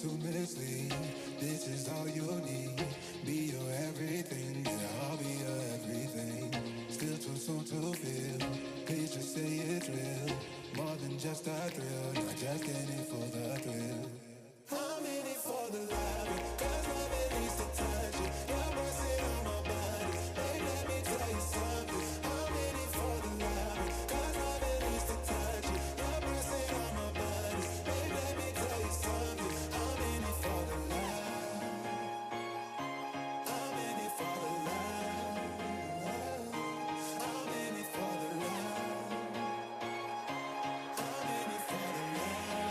to mislead. This is all you need. Be your everything, and I'll be your everything. Still too soon to feel. Please just say it's real. More than just a thrill. Not just in it for the thrill. I'm in it for the love. Cause love it needs to touch it. Your breath sit on my body. Babe, let me tell you something. I'm in it for the love. Cause love it needs to touch it. Your breath sit on my body. Babe, let me tell you something. I'm in it for the love. I'm in it for the love. I'm in it for the love. I'm in it for the love.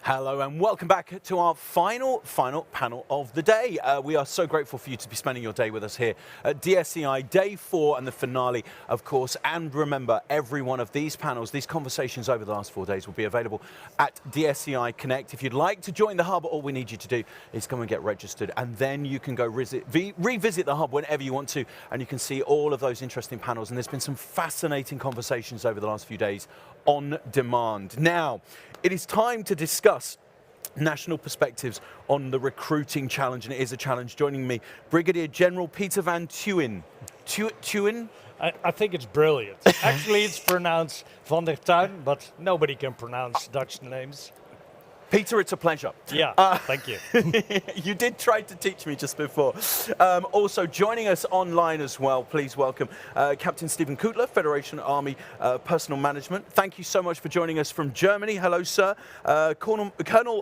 Hello and welcome back to our final panel of the day. We are so grateful for you to be spending your day with us here at DSEI Day 4 and the finale, of course. And remember, every one of these panels, these conversations over the last 4 days will be available at DSEI Connect. If you'd like to join the hub, all we need you to do is come and get registered, and then you can go revisit the hub whenever you want to, and you can see all of those interesting panels. And there's been some fascinating conversations over the last few days on demand. Now, it is time to discuss national perspectives on the recruiting challenge, and it is a challenge. Joining me, Brigadier General Peter van Tuin. Tuin? I think it's brilliant. Actually, it's pronounced Van der Tuin, but nobody can pronounce Dutch names. Peter, it's a pleasure. Yeah, thank you. You did try to teach me just before. Also joining us online as well, please welcome Captain Stephen Kutler, Federation Army Personnel Management. Thank you so much for joining us from Germany. Hello, sir. Colonel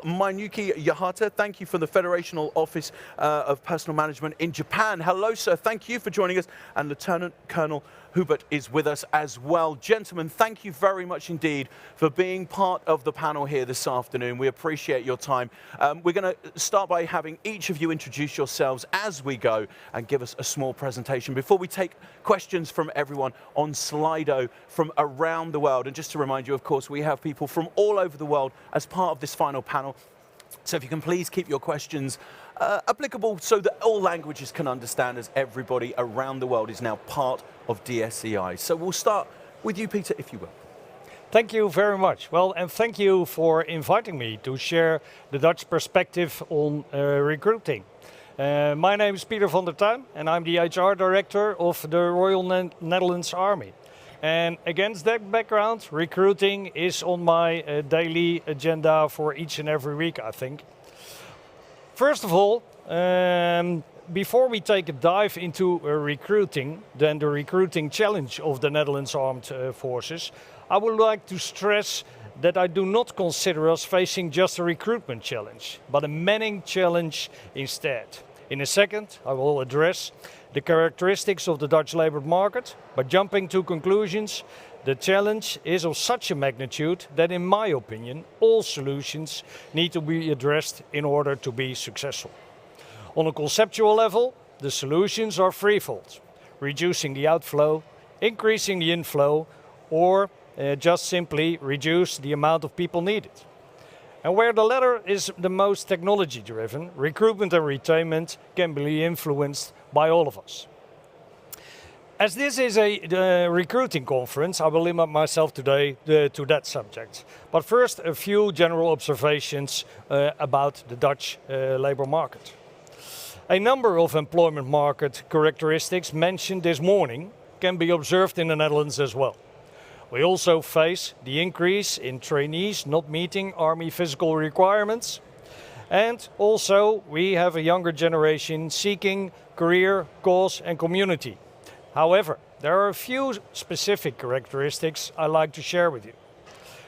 Mayuki Yahata, thank you from the Federational Office of Personnel Management in Japan. Hello, sir. Thank you for joining us. And Lieutenant Colonel Hubert is with us as well. Gentlemen, thank you very much indeed for being part of the panel here this afternoon. We appreciate your time. We're going to start by having each of you introduce yourselves as we go and give us a small presentation before we take questions from everyone on Slido from around the world. And just to remind you, of course, we have people from all over the world as part of this final panel. So if you can please keep your questions applicable so that all languages can understand, as everybody around the world is now part of DSEI. So we'll start with you, Peter, if you will. Thank you very much. Well, and thank you for inviting me to share the Dutch perspective on recruiting. My name is Peter van der Tuin, and I'm the HR Director of the Royal Netherlands Army. And against that background, recruiting is on my daily agenda for each and every week, I think. First of all, before we take a dive into recruiting, then the recruiting challenge of the Netherlands Armed Forces, I would like to stress that I do not consider us facing just a recruitment challenge, but a manning challenge instead. In a second, I will address the characteristics of the Dutch labour market. By jumping to conclusions, the challenge is of such a magnitude that, in my opinion, all solutions need to be addressed in order to be successful. On a conceptual level, the solutions are threefold: reducing the outflow, increasing the inflow, or just simply reduce the amount of people needed. And where the latter is the most technology-driven, recruitment and retainment can be influenced by all of us. As this is a recruiting conference, I will limit myself today to that subject. But first, a few general observations about the Dutch labour market. A number of employment market characteristics mentioned this morning can be observed in the Netherlands as well. We also face the increase in trainees not meeting Army physical requirements. And also we have a younger generation seeking career, cause and community. However, there are a few specific characteristics I'd like to share with you.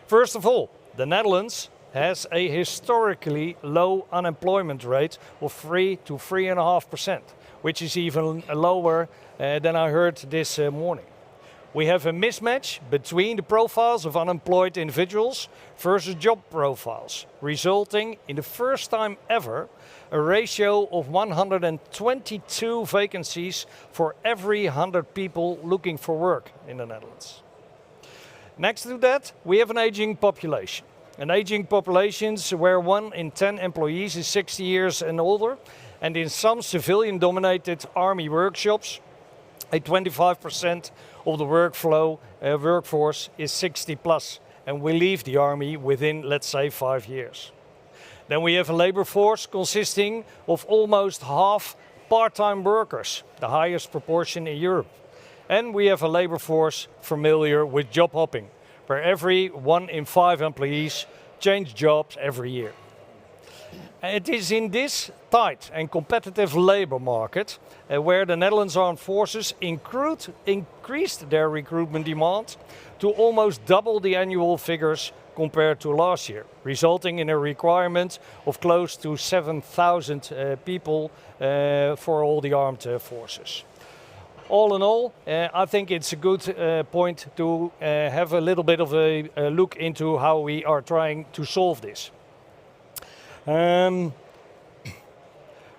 First of all, the Netherlands has a historically low unemployment rate of 3 to 3.5%, which is even lower than I heard this morning. We have a mismatch between the profiles of unemployed individuals versus job profiles, resulting in the first time ever a ratio of 122 vacancies for every 100 people looking for work in the Netherlands. Next to that, we have an aging population. An aging population where 1 in 10 employees is 60 years and older, and in some civilian-dominated army workshops, 25% of the workforce is 60 plus, and will leave the army within, let's say, 5 years. Then we have a labour force consisting of almost half part-time workers, the highest proportion in Europe. And we have a labour force familiar with job hopping, where every 1 in 5 employees change jobs every year. It is in this tight and competitive labour market where the Netherlands Armed Forces increased their recruitment demand to almost double the annual figures compared to last year, resulting in a requirement of close to 7,000 people for all the armed forces. All in all, I think it's a good point to have a little bit of a look into how we are trying to solve this.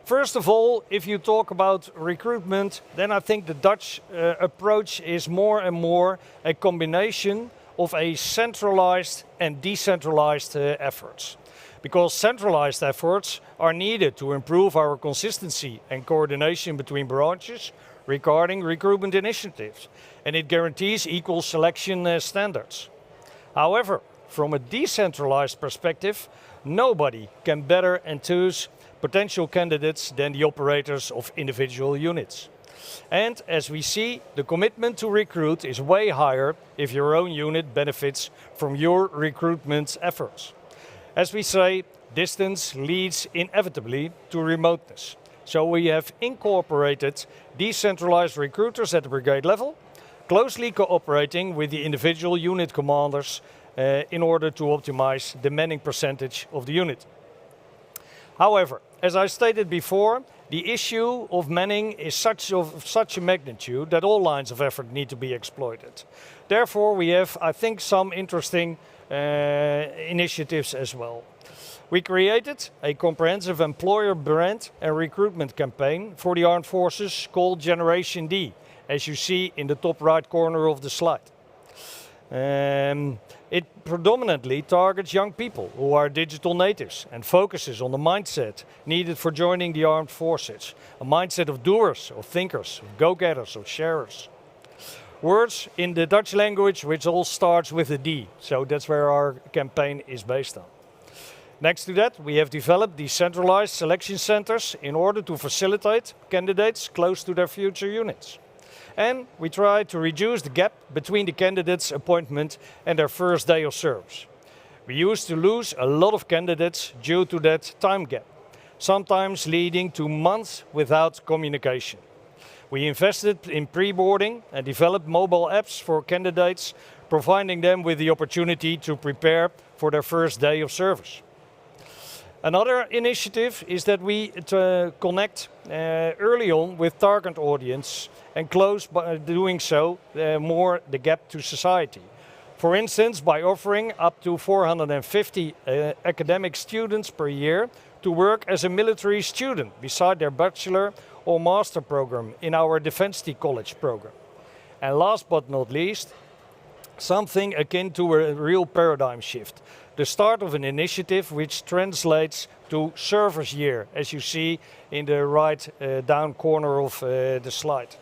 First of all, if you talk about recruitment, then I think the Dutch approach is more and more a combination of a centralized and decentralized efforts. Because centralized efforts are needed to improve our consistency and coordination between branches regarding recruitment initiatives, and it guarantees equal selection standards. However, from a decentralized perspective, nobody can better enthuse potential candidates than the operators of individual units. And as we see, the commitment to recruit is way higher if your own unit benefits from your recruitment efforts. As we say, distance leads inevitably to remoteness. So we have incorporated decentralized recruiters at the brigade level, closely cooperating with the individual unit commanders in order to optimize the manning percentage of the unit. However, as I stated before, the issue of manning is of such a magnitude that all lines of effort need to be exploited. Therefore, we have, I think, some interesting initiatives as well. We created a comprehensive employer brand and recruitment campaign for the armed forces called Generation D, as you see in the top right corner of the slide. It predominantly targets young people who are digital natives and focuses on the mindset needed for joining the armed forces, a mindset of doers, of thinkers, of go-getters, of sharers. Words in the Dutch language which all starts with a D, so that's where our campaign is based on. Next to that, we have developed decentralized selection centers in order to facilitate candidates close to their future units. And we try to reduce the gap between the candidate's appointment and their first day of service. We used to lose a lot of candidates due to that time gap, sometimes leading to months without communication. We invested in pre-boarding and developed mobile apps for candidates, providing them with the opportunity to prepare for their first day of service. Another initiative is that we connect early on with target audience and close by doing so more the gap to society. For instance, by offering up to 450 academic students per year to work as a military student beside their bachelor or master program in our Defence College program. And last but not least, something akin to a real paradigm shift. The start of an initiative which translates to service year, as you see in the right down corner of the slide.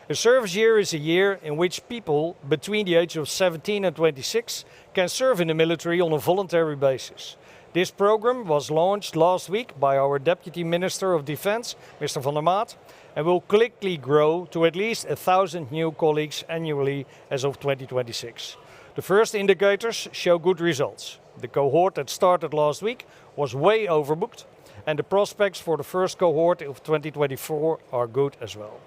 A service year is a year in which people between the age of 17 and 26 can serve in the military on a voluntary basis. This program was launched last week by our Deputy Minister of Defence, Mr. Van der Maat, and will quickly grow to at least 1,000 new colleagues annually as of 2026. The first indicators show good results. The cohort that started last week was way overbooked, and the prospects for the first cohort of 2024 are good as well.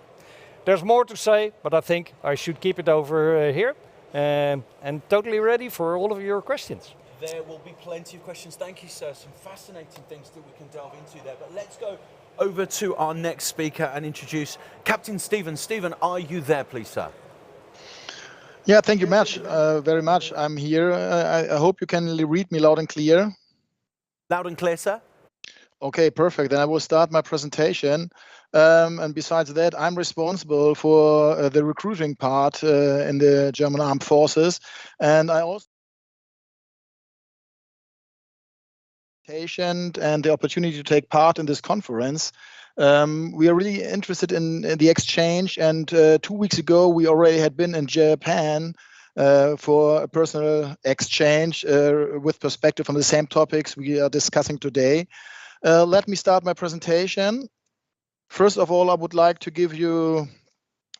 There's more to say, but I think I should keep it over here and totally ready for all of your questions. There will be plenty of questions. Thank you, sir. Some fascinating things that we can delve into there. But let's go over to our next speaker and introduce Captain Stephen. Stephen, are you there, please, sir? Yeah, thank you very much. I'm here. I hope you can read me loud and clear. Loud and clear, sir. Okay, perfect. Then I will start my presentation. And besides that, I'm responsible for the recruiting part in the German Armed Forces. And I also and the opportunity to take part in this conference. We are really interested in the exchange, and 2 weeks ago we already had been in Japan for a personal exchange with perspective on the same topics we are discussing today. Let me start my presentation. First of all, I would like to give you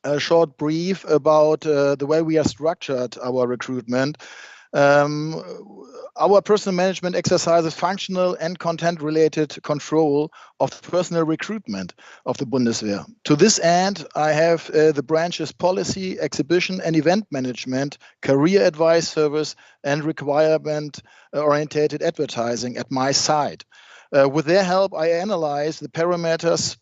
a short brief about the way we are structured our recruitment. Our personal management exercises functional and content-related control of personnel recruitment of the Bundeswehr. To this end, I have the branches policy, exhibition and event management, career advice service, and requirement-oriented advertising at my side. With their help, I analyze the parameters,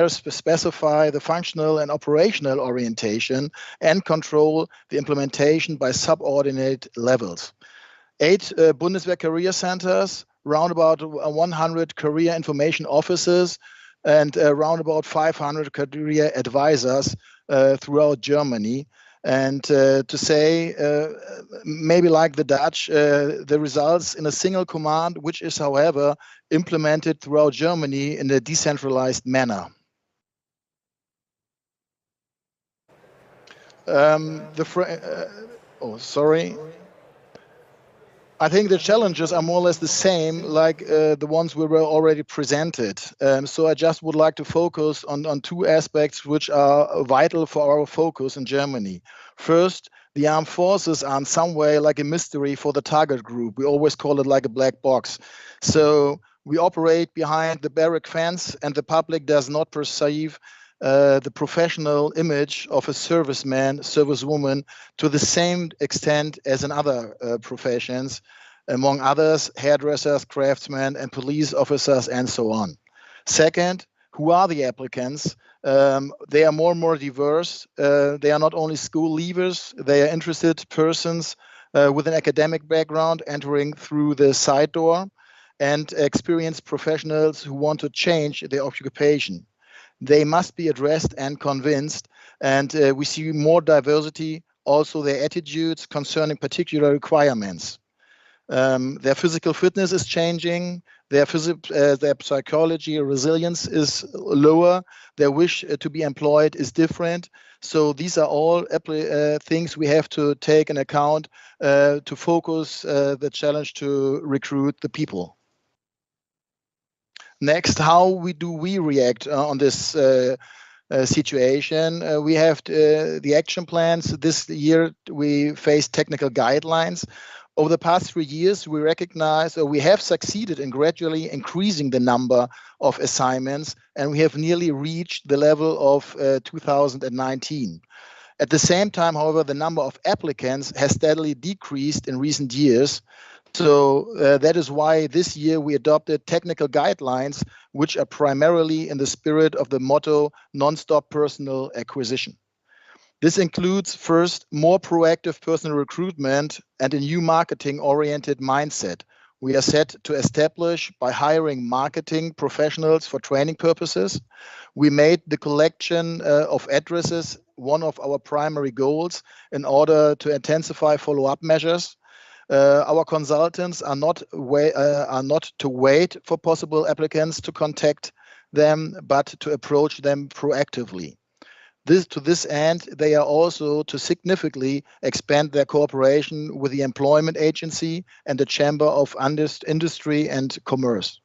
specify the functional and operational orientation, and control the implementation by subordinate levels. 8 Bundeswehr career centers round about 100 career information officers, and around about 500 career advisors throughout Germany. And to say, maybe like the Dutch, the results in a single command, which is, however, implemented throughout Germany in a decentralized manner. Sorry. I think the challenges are more or less the same like the ones we were already presented. So I just would like to focus on two aspects which are vital for our focus in Germany. First, the armed forces are in some way like a mystery for the target group. We always call it like a black box. So we operate behind the barrack fence, and the public does not perceive the professional image of a serviceman, servicewoman to the same extent as in other professions, among others, hairdressers, craftsmen, and police officers, and so on. Second, who are the applicants? They are more and more diverse. They are not only school leavers, they are interested persons with an academic background entering through the side door, and experienced professionals who want to change their occupation. They must be addressed and convinced, and we see more diversity, also their attitudes concerning particular requirements. Their physical fitness is changing, their psychology resilience is lower, their wish to be employed is different. So these are all things we have to take in account to focus the challenge to recruit the people. Next, how do we react on this situation? We have the action plans. This year we faced technical guidelines. Over the past 3 years, we recognize we have succeeded in gradually increasing the number of assignments, and we have nearly reached the level of 2019. At the same time, however, the number of applicants has steadily decreased in recent years. So that is why this year we adopted technical guidelines, which are primarily in the spirit of the motto, non-stop personal acquisition. This includes, first, more proactive personal recruitment and a new marketing-oriented mindset. We are set to establish by hiring marketing professionals for training purposes. We made the collection of addresses one of our primary goals in order to intensify follow-up measures. Our consultants are not to wait for possible applicants to contact them, but to approach them proactively. To this end, they are also to significantly expand their cooperation with the employment agency and the Chamber of Industry and Commerce.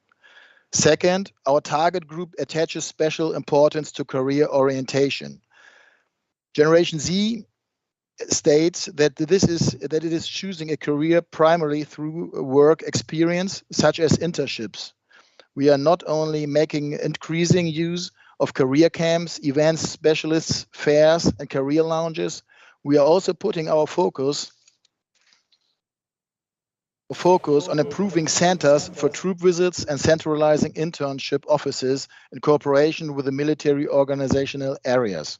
Second, our target group attaches special importance to career orientation. Generation Z states that it is choosing a career primarily through work experience, such as internships. We are not only making increasing use of career camps, events, specialists, fairs, and career lounges, we are also putting our focus on improving centers for troop visits and centralizing internship offices in cooperation with the military organizational areas.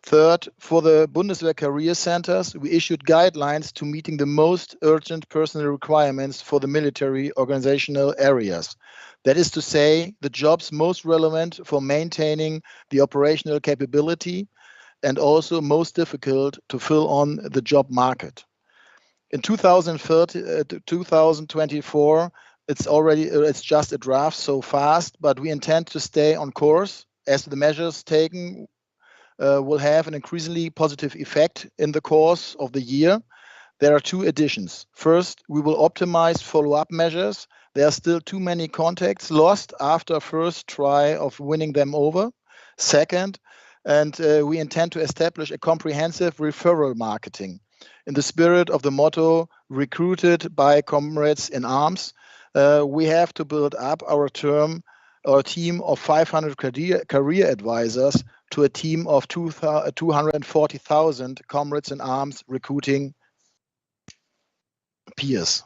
Third, for the Bundeswehr career centers, we issued guidelines to meeting the most urgent personnel requirements for the military organizational areas. That is to say, the jobs most relevant for maintaining the operational capability and also most difficult to fill on the job market. In 2024, it's just a draft so fast, but we intend to stay on course as the measures taken will have an increasingly positive effect in the course of the year. There are two additions. First, we will optimize follow-up measures. There are still too many contacts lost after first try of winning them over. Second, and we intend to establish a comprehensive referral marketing. In the spirit of the motto, recruited by comrades in arms, we have to build up our team of 500 career advisors to a team of 240,000 comrades in arms recruiting peers.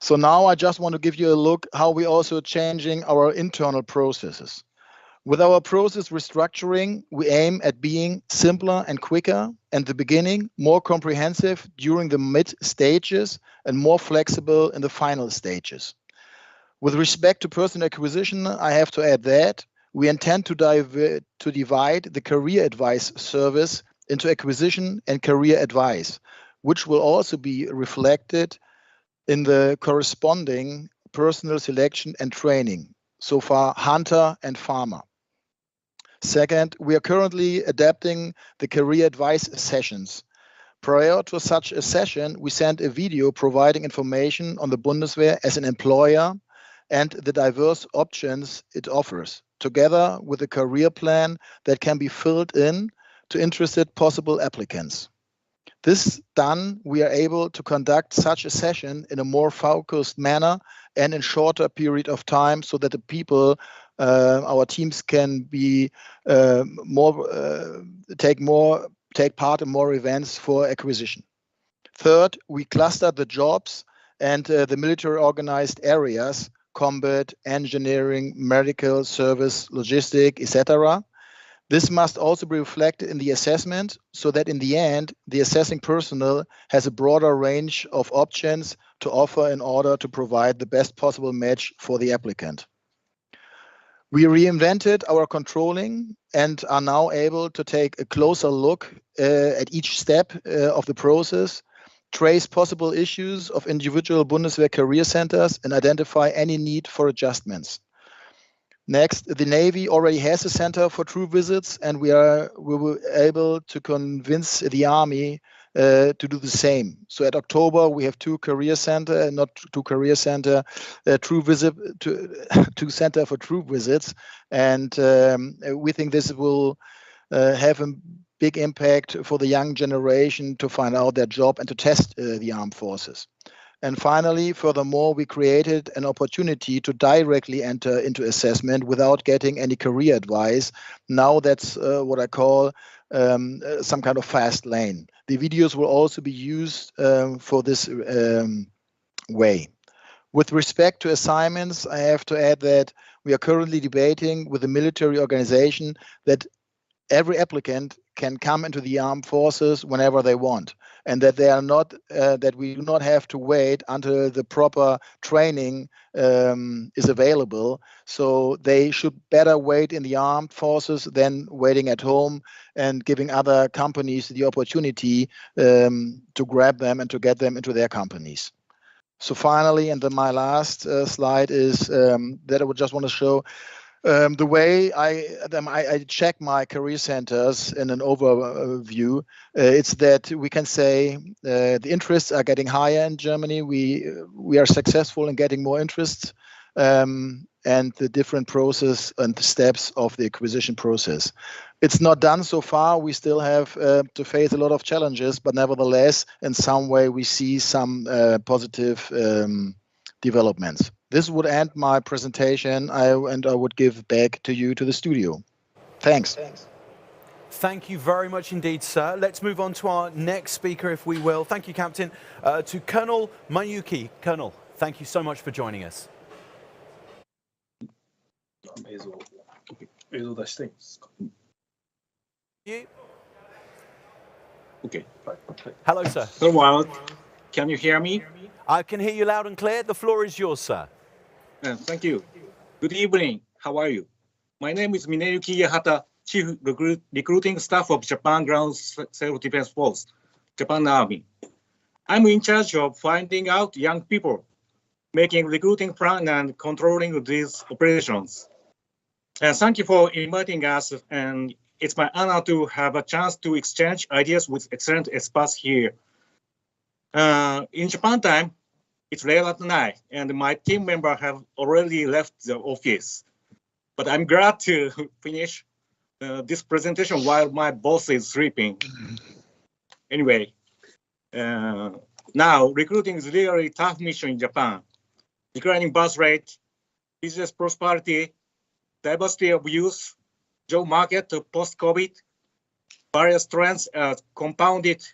So now I just want to give you a look how we also changing our internal processes. With our process restructuring, we aim at being simpler and quicker at the beginning, more comprehensive during the mid stages, and more flexible in the final stages. With respect to personal acquisition, I have to add that we intend to divide the career advice service into acquisition and career advice, which will also be reflected in the corresponding personal selection and training, so far hunter and farmer. Second, we are currently adapting the career advice sessions. Prior to such a session, we sent a video providing information on the Bundeswehr as an employer and the diverse options it offers, together with a career plan that can be filled in to interested possible applicants. This done, we are able to conduct such a session in a more focused manner and in shorter period of time so that the people, our teams can be take part in more events for acquisition. Third, we cluster the jobs and the military organized areas, combat, engineering, medical, service, logistic, etc. This must also be reflected in the assessment so that in the end, the assessing personnel has a broader range of options to offer in order to provide the best possible match for the applicant. We reinvented our controlling and are now able to take a closer look at each step of the process, trace possible issues of individual Bundeswehr career centers, and identify any need for adjustments. Next, the Navy already has a center for troop visits, and we were able to convince the Army to do the same. So at October, we have two center for troop visits, and we think this will have a big impact for the young generation to find out their job and to test the armed forces. And finally, furthermore, we created an opportunity to directly enter into assessment without getting any career advice. Now that's what I call some kind of fast lane. The videos will also be used for this way. With respect to assignments, I have to add that we are currently debating with the military organization that every applicant can come into the armed forces whenever they want, and that they are not that we do not have to wait until the proper training is available. So they should better wait in the armed forces than waiting at home and giving other companies the opportunity to grab them and to get them into their companies. So finally, and then my last slide is that I would just want to show the way I check my career centers in an overview. It's that we can say the interests are getting higher in Germany. We are successful in getting more interests, and the different process and the steps of the acquisition process. It's not done so far. We still have to face a lot of challenges, but nevertheless, in some way, we see some positive developments. This would end my presentation, and I would give back to you to the studio. Thanks. Thank you very much indeed, sir. Let's move on to our next speaker, if we will. Thank you, Captain. To Colonel Mayuki. Colonel, thank you so much for joining us. Okay. Hello, sir. Hello, can you hear me? I can hear you loud and clear. The floor is yours, sir. Thank you. Good evening. How are you? My name is Mineyuki Yahata, Chief Recruiting Staff of Japan Ground Self-Defense Force, Japan Army. I'm in charge of finding out young people, making recruiting plan and controlling these operations. And thank you for inviting us, and it's my honor to have a chance to exchange ideas with excellent experts here. In Japan time, it's late at night, and my team members have already left the office. But I'm glad to finish this presentation while my boss is sleeping. Anyway, now recruiting is really tough mission in Japan. Declining birth rate, business prosperity, diversity of youth, job market post-COVID, various trends are compounded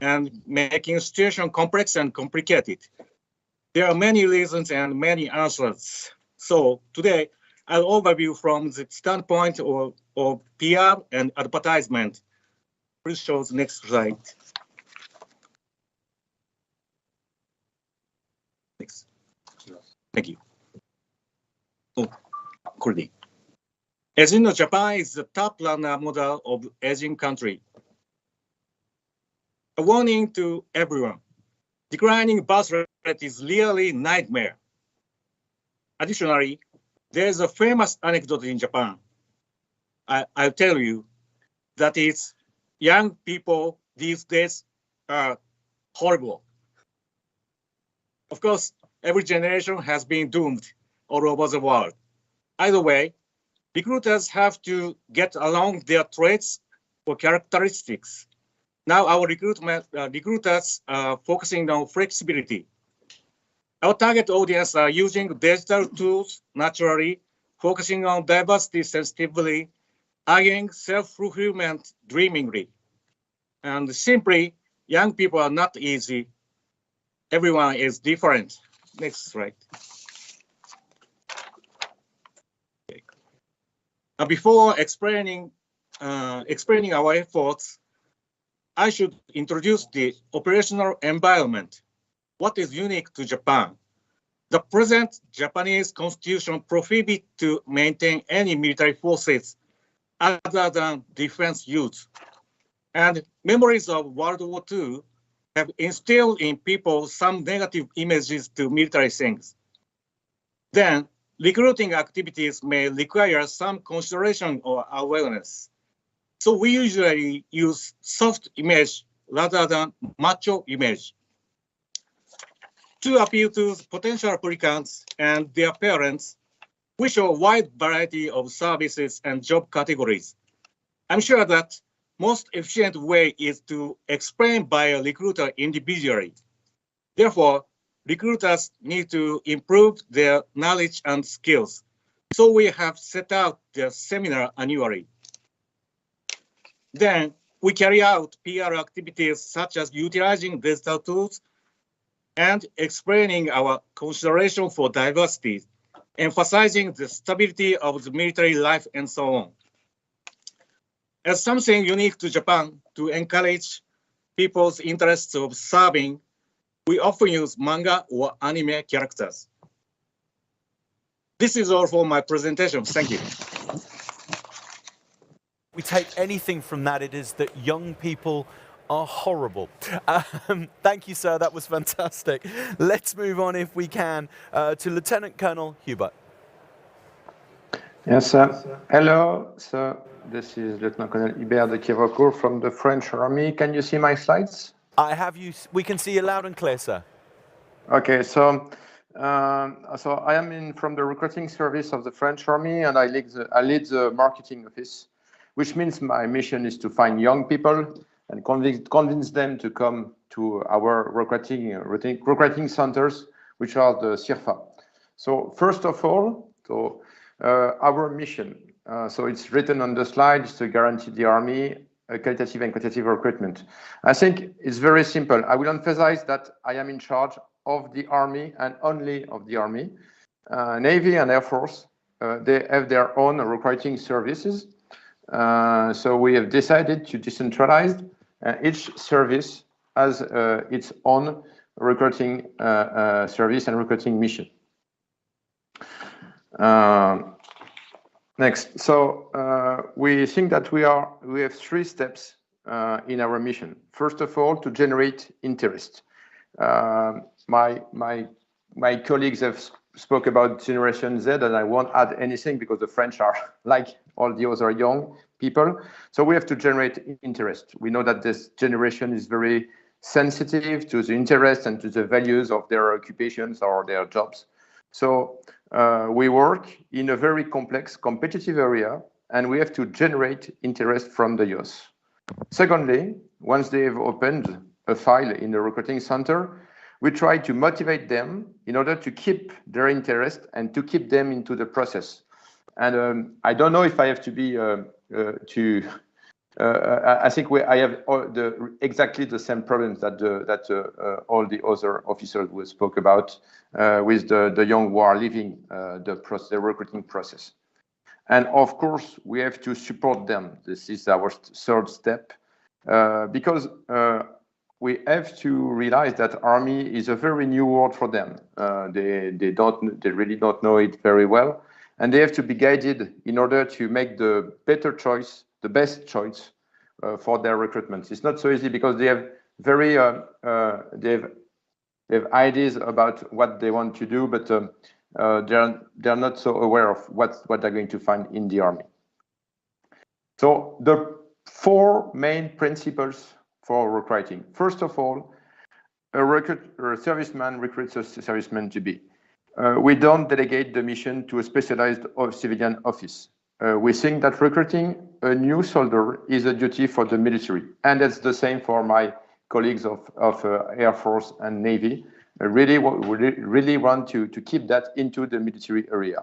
and making situation complex and complicated. There are many reasons and many answers. So today, an overview from the standpoint of PR and advertisement. Please show the next slide. Next. Thank you. As you know, Japan is the top runner model of aging country. A warning to everyone. Declining birth rate is really a nightmare. Additionally, there's a famous anecdote in Japan. I'll tell you that it's young people these days are horrible. Of course, every generation has been doomed all over the world. Either way, recruiters have to get along their traits or characteristics. Now our recruiters are focusing on flexibility. Our target audience are using digital tools naturally, focusing on diversity sensitively, again self-fulfillment dreamingly. And simply, young people are not easy. Everyone is different. Next slide. Okay. Before explaining our efforts, I should introduce the operational environment. What is unique to Japan? The present Japanese constitution prohibits to maintain any military forces other than defense use. And memories of World War II have instilled in people some negative images to military things. Then, recruiting activities may require some consideration or awareness. So we usually use soft image rather than macho image. To appeal to potential applicants and their parents, we show a wide variety of services and job categories. I'm sure that most efficient way is to explain by a recruiter individually. Therefore, recruiters need to improve their knowledge and skills. So we have set out the seminar annually. Then we carry out PR activities such as utilizing digital tools and explaining our consideration for diversity, emphasizing the stability of the military life and so on. As something unique to Japan to encourage people's interests of serving, we often use manga or anime characters. This is all for my presentation. Thank you. We take anything from that, it is that young people are horrible. Thank you, sir. That was fantastic. Let's move on, if we can, to Lieutenant Colonel Hubert. Yes, sir. Hello, sir. This is Lieutenant Colonel Hubert de Quirocourt from the French Army. Can you see my slides? I have you. We can see you loud and clear, sir. Okay, so I am from the recruiting service of the French Army, and I lead the marketing office, which means my mission is to find young people and convince them to come to our recruiting centers, which are the CIRFA. So first of all, our mission, so it's written on the slide, is to guarantee the Army a qualitative and quantitative recruitment. I think it's very simple. I will emphasize that I am in charge of the Army and only of the Army. Navy and Air Force, they have their own recruiting services. So we have decided to decentralize. Each service has its own recruiting service and recruiting mission. Next, so we think that we have 3 steps in our mission. First of all, to generate interest. My colleagues have spoke about Generation Z, and I won't add anything because the French are like all the other young people. So we have to generate interest. We know that this generation is very sensitive to the interest and to the values of their occupations or their jobs. So we work in a very complex, competitive area, and we have to generate interest from the youth. Secondly, once they have opened a file in the recruiting center, we try to motivate them in order to keep their interest and to keep them into the process. And I don't know if I have to be I think I have exactly the same problems that all the other officers we spoke about with the young who are leaving the recruiting process. And of course, we have to support them. This is our third step, because we have to realize that army is a very new world for them. They really don't know it very well, and they have to be guided in order to make the better choice, the best choice for their recruitment. It's not so easy because they have they have ideas about what they want to do, but they're not so aware of what they're going to find in the army. So the 4 main principles for recruiting. First of all, a serviceman recruits a serviceman to be. We don't delegate the mission to a specialized civilian office. We think that recruiting a new soldier is a duty for the military, and it's the same for my colleagues of Air Force and Navy. I really want to keep that into the military area.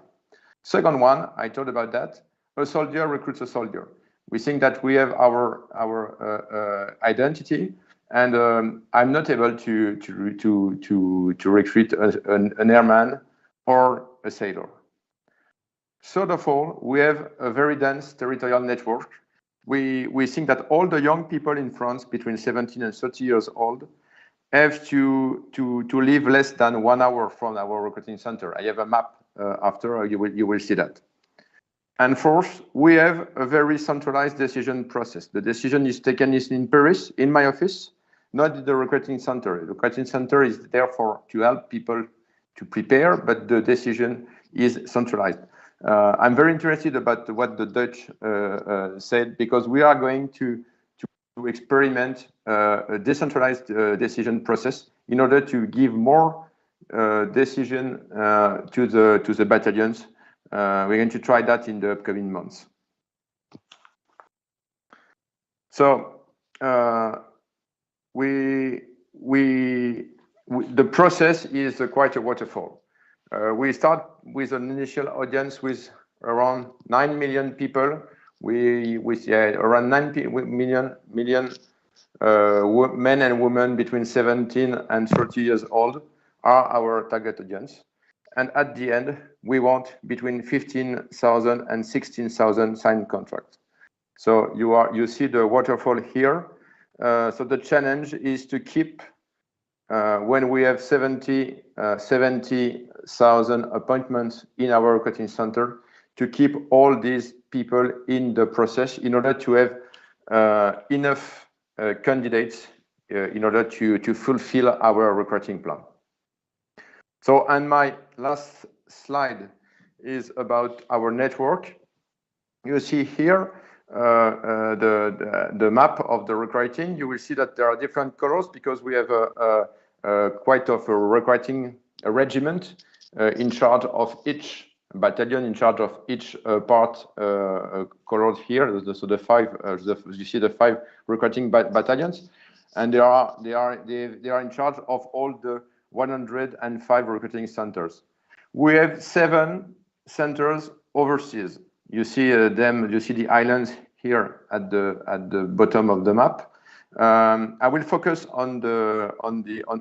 Second one, I told about that. A soldier recruits a soldier. We think that we have our identity, and I'm not able to recruit an airman or a sailor. Third of all, we have a very dense territorial network. We think that all the young people in France between 17 and 30 years old have to live less than 1 hour from our recruiting center. I have a map after, you will see that. And fourth, we have a very centralized decision process. The decision is taken in Paris, in my office, not in the recruiting center. The recruiting center is there to help people to prepare, but the decision is centralized. I'm very interested about what the Dutch said, because we are going to experiment a decentralized decision process in order to give more decision to the battalions. We're going to try that in the upcoming months. So the process is quite a waterfall. We start with an initial audience with around 9 million people. Around 9 million men and women between 17 and 30 years old are our target audience. And at the end, we want between 15,000 and 16,000 signed contracts. So you see the waterfall here. So the challenge is to keep, when we have 70,000 appointments in our recruiting center, to keep all these people in the process in order to have enough candidates in order to fulfill our recruiting plan. So, and my last slide is about our network. You see here the map of the recruiting. You will see that there are different colors because we have quite of a recruiting regiment in charge of each battalion, in charge of each part colored here. So the 5, you see the 5 recruiting battalions, and they are in charge of all the 105 recruiting centers. We have 7 centers overseas. You see them. You see the islands here at the bottom of the map. I will focus on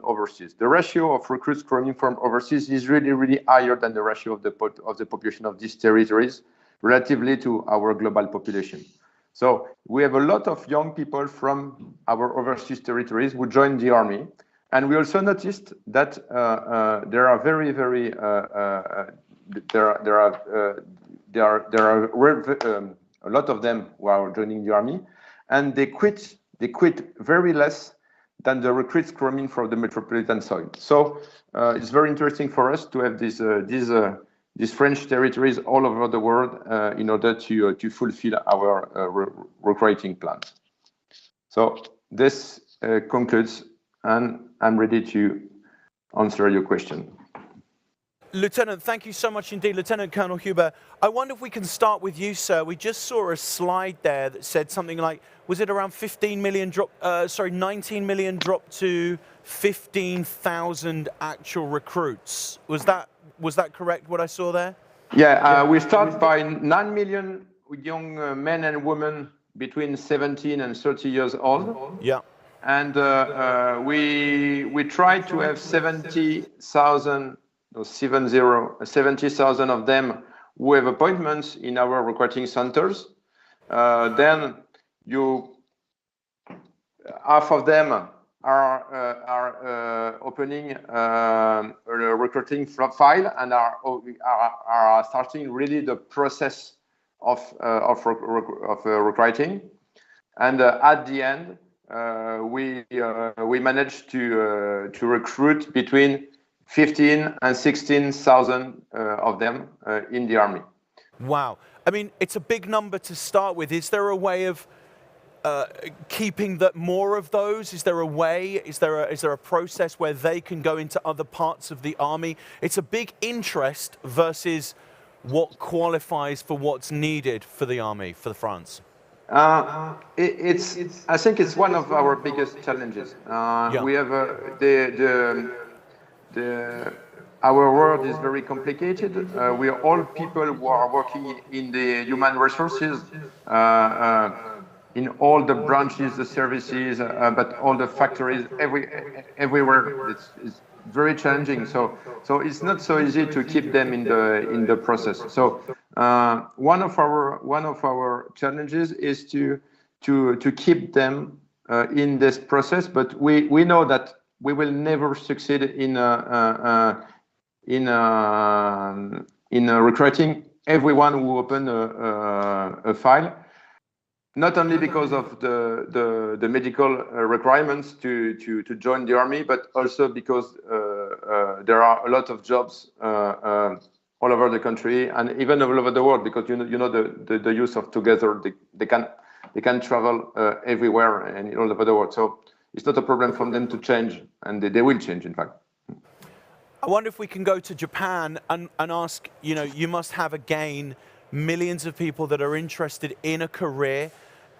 overseas. The ratio of recruits coming from overseas is really higher than the ratio of the population of these territories relatively to our global population. So we have a lot of young people from our overseas territories who join the army. And we also noticed that there are a lot of them who are joining the army, and they quit very less than the recruits coming from the metropolitan soil. So it's very interesting for us to have these French territories all over the world in order to fulfill our recruiting plans. So this concludes, and I'm ready to answer your question. Lieutenant, thank you so much indeed. Lieutenant Colonel Huber, I wonder if we can start with you, sir. We just saw a slide there that said something like, was it around 19 million dropped to 15,000 actual recruits? Was that correct, what I saw there? Yeah, we start by 9 million young men and women between 17 and 30 years old. Yeah. And we try to have 70,000 of them who have appointments in our recruiting centers. Then half of them are opening a recruiting file and are starting really the process of recruiting. And at the end, we managed to recruit between 15 and 16,000 of them in the army. Wow. I mean, it's a big number to start with. Is there a way of keeping more of those? Is there a way? Is there a process where they can go into other parts of the army? It's a big interest versus what qualifies for what's needed for the army, for France. I think it's one of our biggest challenges. We have our world is very complicated. We are all people who are working in the human resources, in all the branches, the services, but all the factories, everywhere. It's very challenging. So it's not so easy to keep them in the process. So one of our challenges is to keep them in this process. But we know that we will never succeed in recruiting everyone who open a file. Not only because of the medical requirements to join the army, but also because there are a lot of jobs all over the country and even all over the world. Because you know the use of together, they can travel everywhere and all over the world. So it's not a problem for them to change, and they will change, in fact. I wonder if we can go to Japan and ask. You must have again millions of people that are interested in a career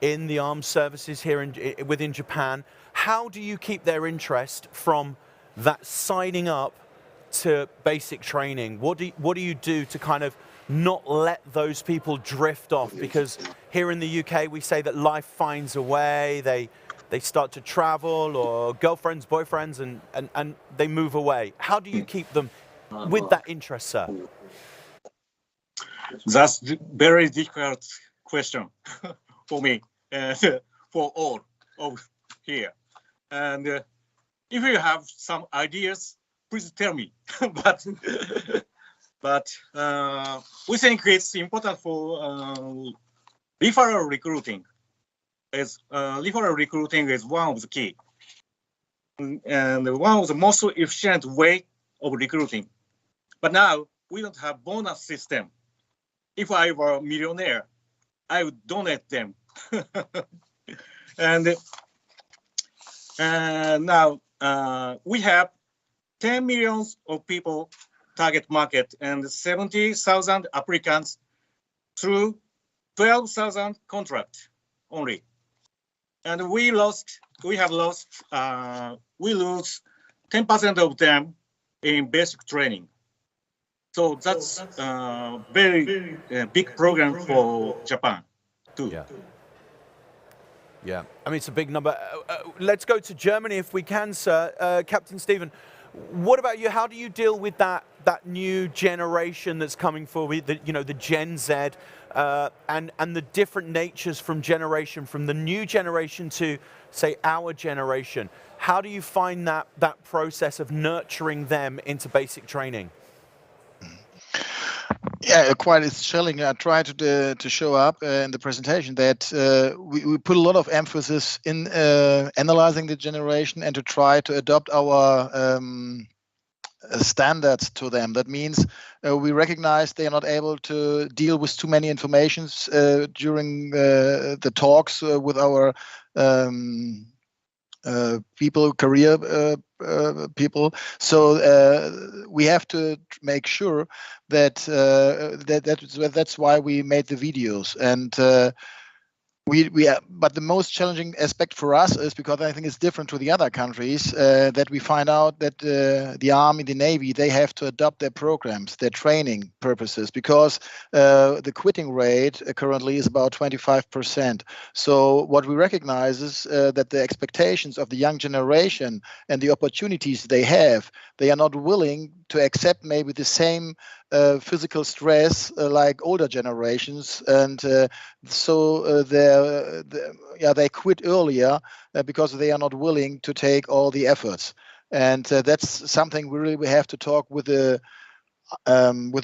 in the armed services here within Japan. How do you keep their interest from that signing up to basic training? What do you do to kind of not let those people drift off? Because here in the UK, we say that life finds a way. They start to travel, or girlfriends, boyfriends, and they move away. How do you keep them with that interest, sir? That's a very difficult question for me, for all of here. And if you have some ideas, please tell me. but we think it's important for referral recruiting. Referral recruiting is one of the key, and one of the most efficient way of recruiting. But now we don't have bonus system. If I were a millionaire, I would donate them. and now we have 10 million of people target market and 70,000 applicants through 12,000 contract only. And we lose 10% of them in basic training. So that's a very big program for Japan too. Yeah, I mean, it's a big number. Let's go to Germany if we can, sir. Captain Stephen, what about you? How do you deal with that new generation that's coming forward, the Gen Z, and the different natures from the new generation to, say, our generation? How do you find that process of nurturing them into basic training? Yeah, quite it's challenging. I tried to show up in the presentation that we put a lot of emphasis in analyzing the generation and to try to adopt our standards to them. That means we recognize they are not able to deal with too many informations during the talks with our career people. So we have to make sure that that's why we made the videos. And But the most challenging aspect for us is, because I think it's different to the other countries, that we find out that the Army, the Navy, they have to adopt their programs, their training purposes, because the quitting rate currently is about 25%. So what we recognize is that the expectations of the young generation and the opportunities they are not willing to accept maybe the same physical stress like older generations, and so they quit earlier because they are not willing to take all the efforts. And that's something we have to talk with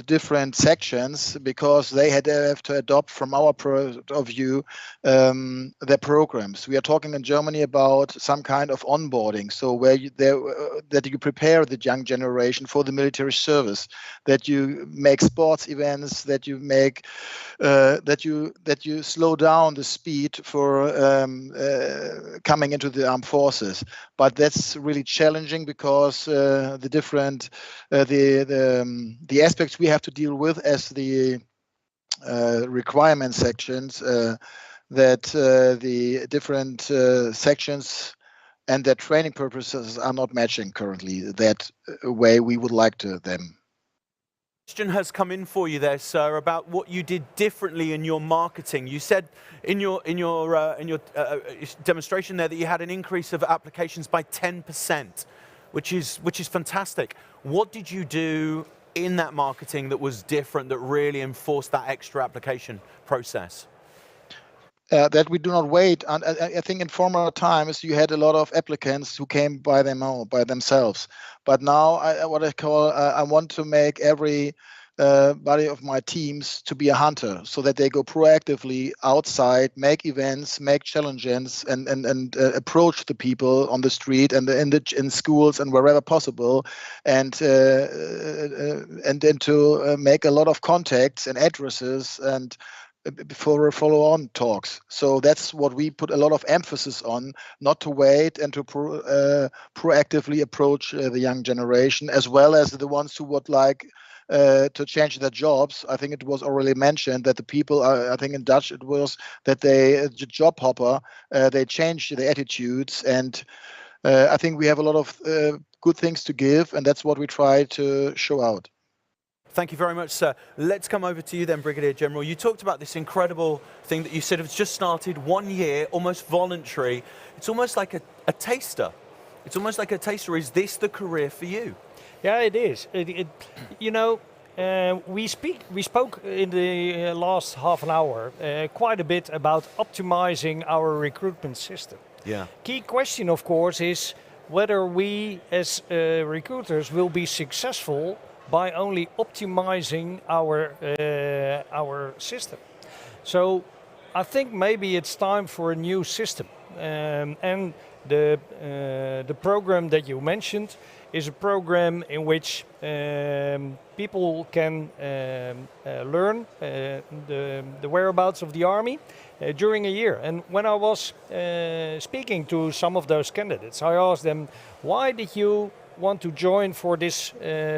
different sections, because they have to adopt, from our point of view, their programs. We are talking in Germany about some kind of onboarding, so where that you prepare the young generation for the military service, that you make sports events, that you make that you slow down the speed for coming into the armed forces. But that's really challenging, because the different the aspects we have to deal with as the requirement sections, that the different sections and their training purposes are not matching currently that way we would like to them. Question has come in for you there, sir, about what you did differently in your marketing. You said in your demonstration there that you had an increase of applications by 10%, which is fantastic. What did you do in that marketing that was different, that really enforced that extra application process? That we do not wait. And I think in former times you had a lot of applicants who came by themselves. But now I want to make every body of my teams to be a hunter, so that they go proactively outside, make events, make challenges, and approach the people on the street and in schools and wherever possible, and then to make a lot of contacts and addresses and for follow-on talks. So that's what we put a lot of emphasis on, not to wait, and to proactively approach the young generation, as well as the ones who would like to change their jobs. I think it was already mentioned that the people, I think in Dutch it was, that job hopper, they change their attitudes, and I think we have a lot of good things to give, and that's what we try to show out. Thank you very much, sir. Let's come over to you then, Brigadier General. You talked about this incredible thing that you said has just started, 1 year, almost voluntary. It's almost like a taster. It's almost like a taster. Is this the career for you? Yeah, it is. We spoke in the last half an hour quite a bit about optimizing our recruitment system. Yeah. Key question, of course, is whether we as recruiters will be successful by only optimizing our system. So I think maybe it's time for a new system. And the program that you mentioned is a program in which people can learn the whereabouts of the Army during a year. And when I was speaking to some of those candidates, I asked them, why did you want to join for this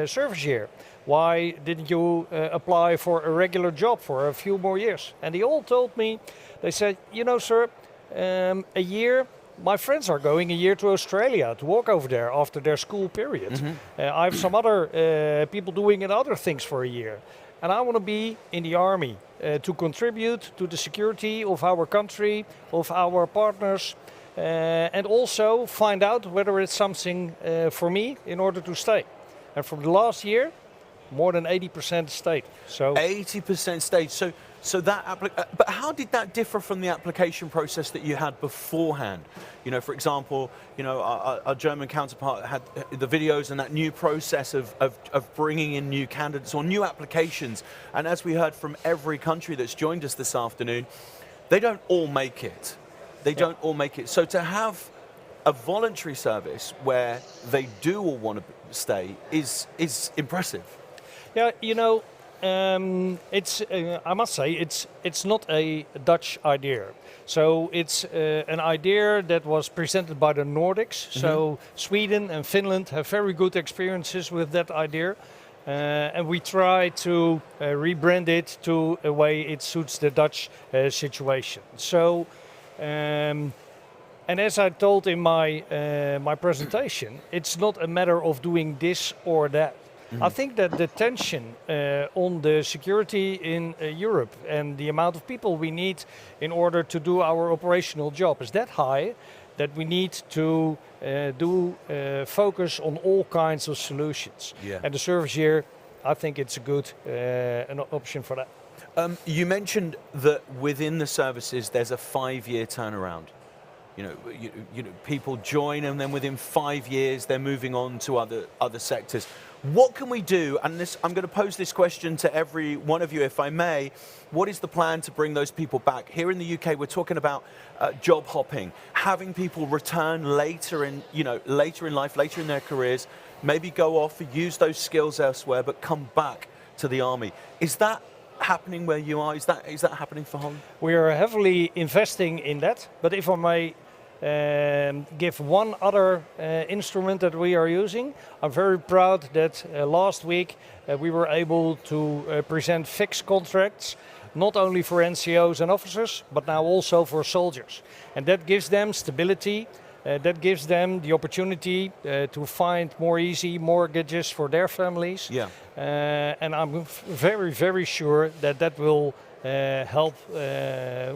service year? Why didn't you apply for a regular job for a few more years? And they all told me, they said, you know, sir, a year, my friends are going a year to Australia to walk over there after their school period. Mm-hmm. I have some other people doing other things for a year. And I want to be in the Army to contribute to the security of our country, of our partners, and also find out whether it's something for me in order to stay. And from the last year, more than 80% stayed. So 80% stayed. So that but how did that differ from the application process that you had beforehand? You know, for example, you know, our German counterpart had the videos and that new process of bringing in new candidates or new applications. And as we heard from every country that's joined us this afternoon, they don't all make it. They don't all make it. So to have a voluntary service where they do all want to stay is impressive. Yeah, you know, it's I must say it's not a Dutch idea. So it's an idea that was presented by the Nordics. Mm-hmm. So Sweden and Finland have very good experiences with that idea. and we try to rebrand it to a way it suits the Dutch situation. So, and as I told in my my presentation, it's not a matter of doing this or that. I think that the tension on the security in Europe and the amount of people we need in order to do our operational job is that high that we need to focus on all kinds of solutions. Yeah. And the service year, I think it's a good an option for that. You mentioned that within the services there's a 5-year turnaround. You know, people join and then within 5 years they're moving on to other sectors. What can we do? And this, I'm going to pose this question to every one of you, if I may. What is the plan to bring those people back? Here in the UK, we're talking about job hopping, having people return later in life, later in their careers, maybe go off, use those skills elsewhere, but come back to the army. Is that happening where you are? Is that happening for Holland? We are heavily investing in that, but if I may give one other instrument that we are using, I'm very proud that last week we were able to present fixed contracts, not only for NCOs and officers, but now also for soldiers. And that gives them stability, that gives them the opportunity to find more easy mortgages for their families. Yeah. And I'm very, very sure that that will help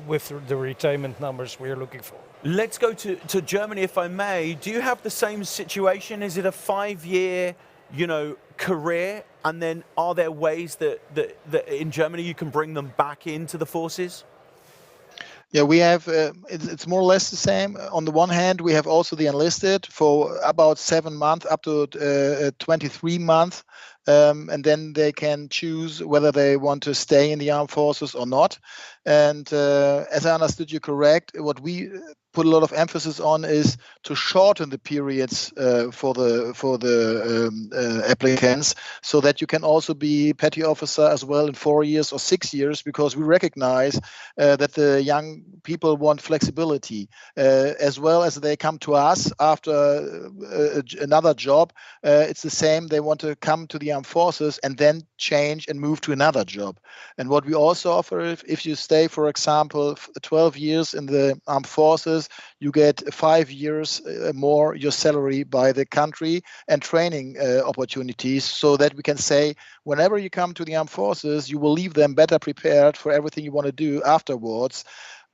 with the retainment numbers we're looking for. Let's go to Germany, if I may. Do you have the same situation? Is it a 5-year, career? And then are there ways that in Germany you can bring them back into the forces? Yeah, we have, it's more or less the same. On the one hand, we have also the enlisted for about 7 months, up to 23 months. And then they can choose whether they want to stay in the armed forces or not. And as I understood you correct, what we put a lot of emphasis on is to shorten the periods for the applicants, so that you can also be petty officer as well in 4 years or 6 years, because we recognize that the young people want flexibility, as well as they come to us after another job. It's the same. They want to come to the armed forces and then change and move to another job. And what we also offer, if you stay, for example, 12 years in the armed forces, you get 5 years more your salary by the country and training opportunities, so that we can say whenever you come to the armed forces, you will leave them better prepared for everything you want to do afterwards.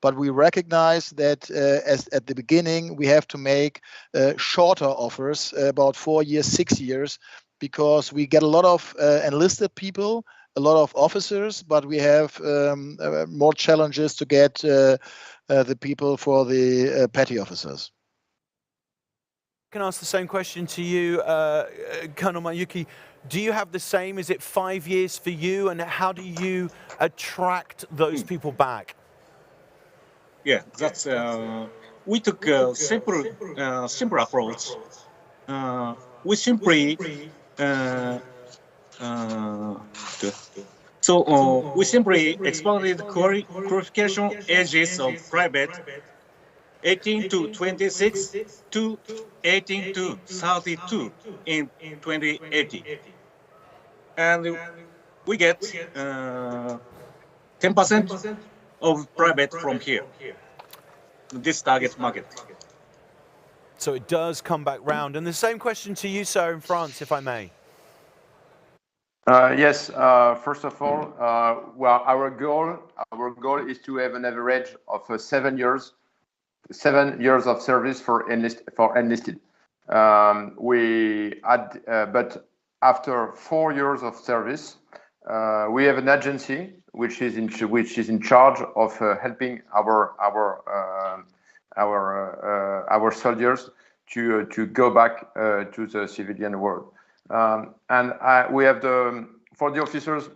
But we recognize that as at the beginning, we have to make shorter offers, about 4 years, 6 years, because we get a lot of enlisted people, a lot of officers, but we have more challenges to get the people for the petty officers. I can ask the same question to you, Colonel Mayuki. Do you have the same? Is it 5 years for you? And how do you attract those people back? Yeah, that's we took a simple approach. We simply we simply expanded qualification ages of private 18 to 26 to 18 to 32 in 2018, and we get 10% of private from here, this target market. So it does come back round. And the same question to you, sir, in France, if I may. Yes, first of all, well, our goal is to have an average of 7 years of service for enlisted. But after 4 years of service, we have an agency which is in charge of helping our soldiers to go back to the civilian world. And we have for the officers,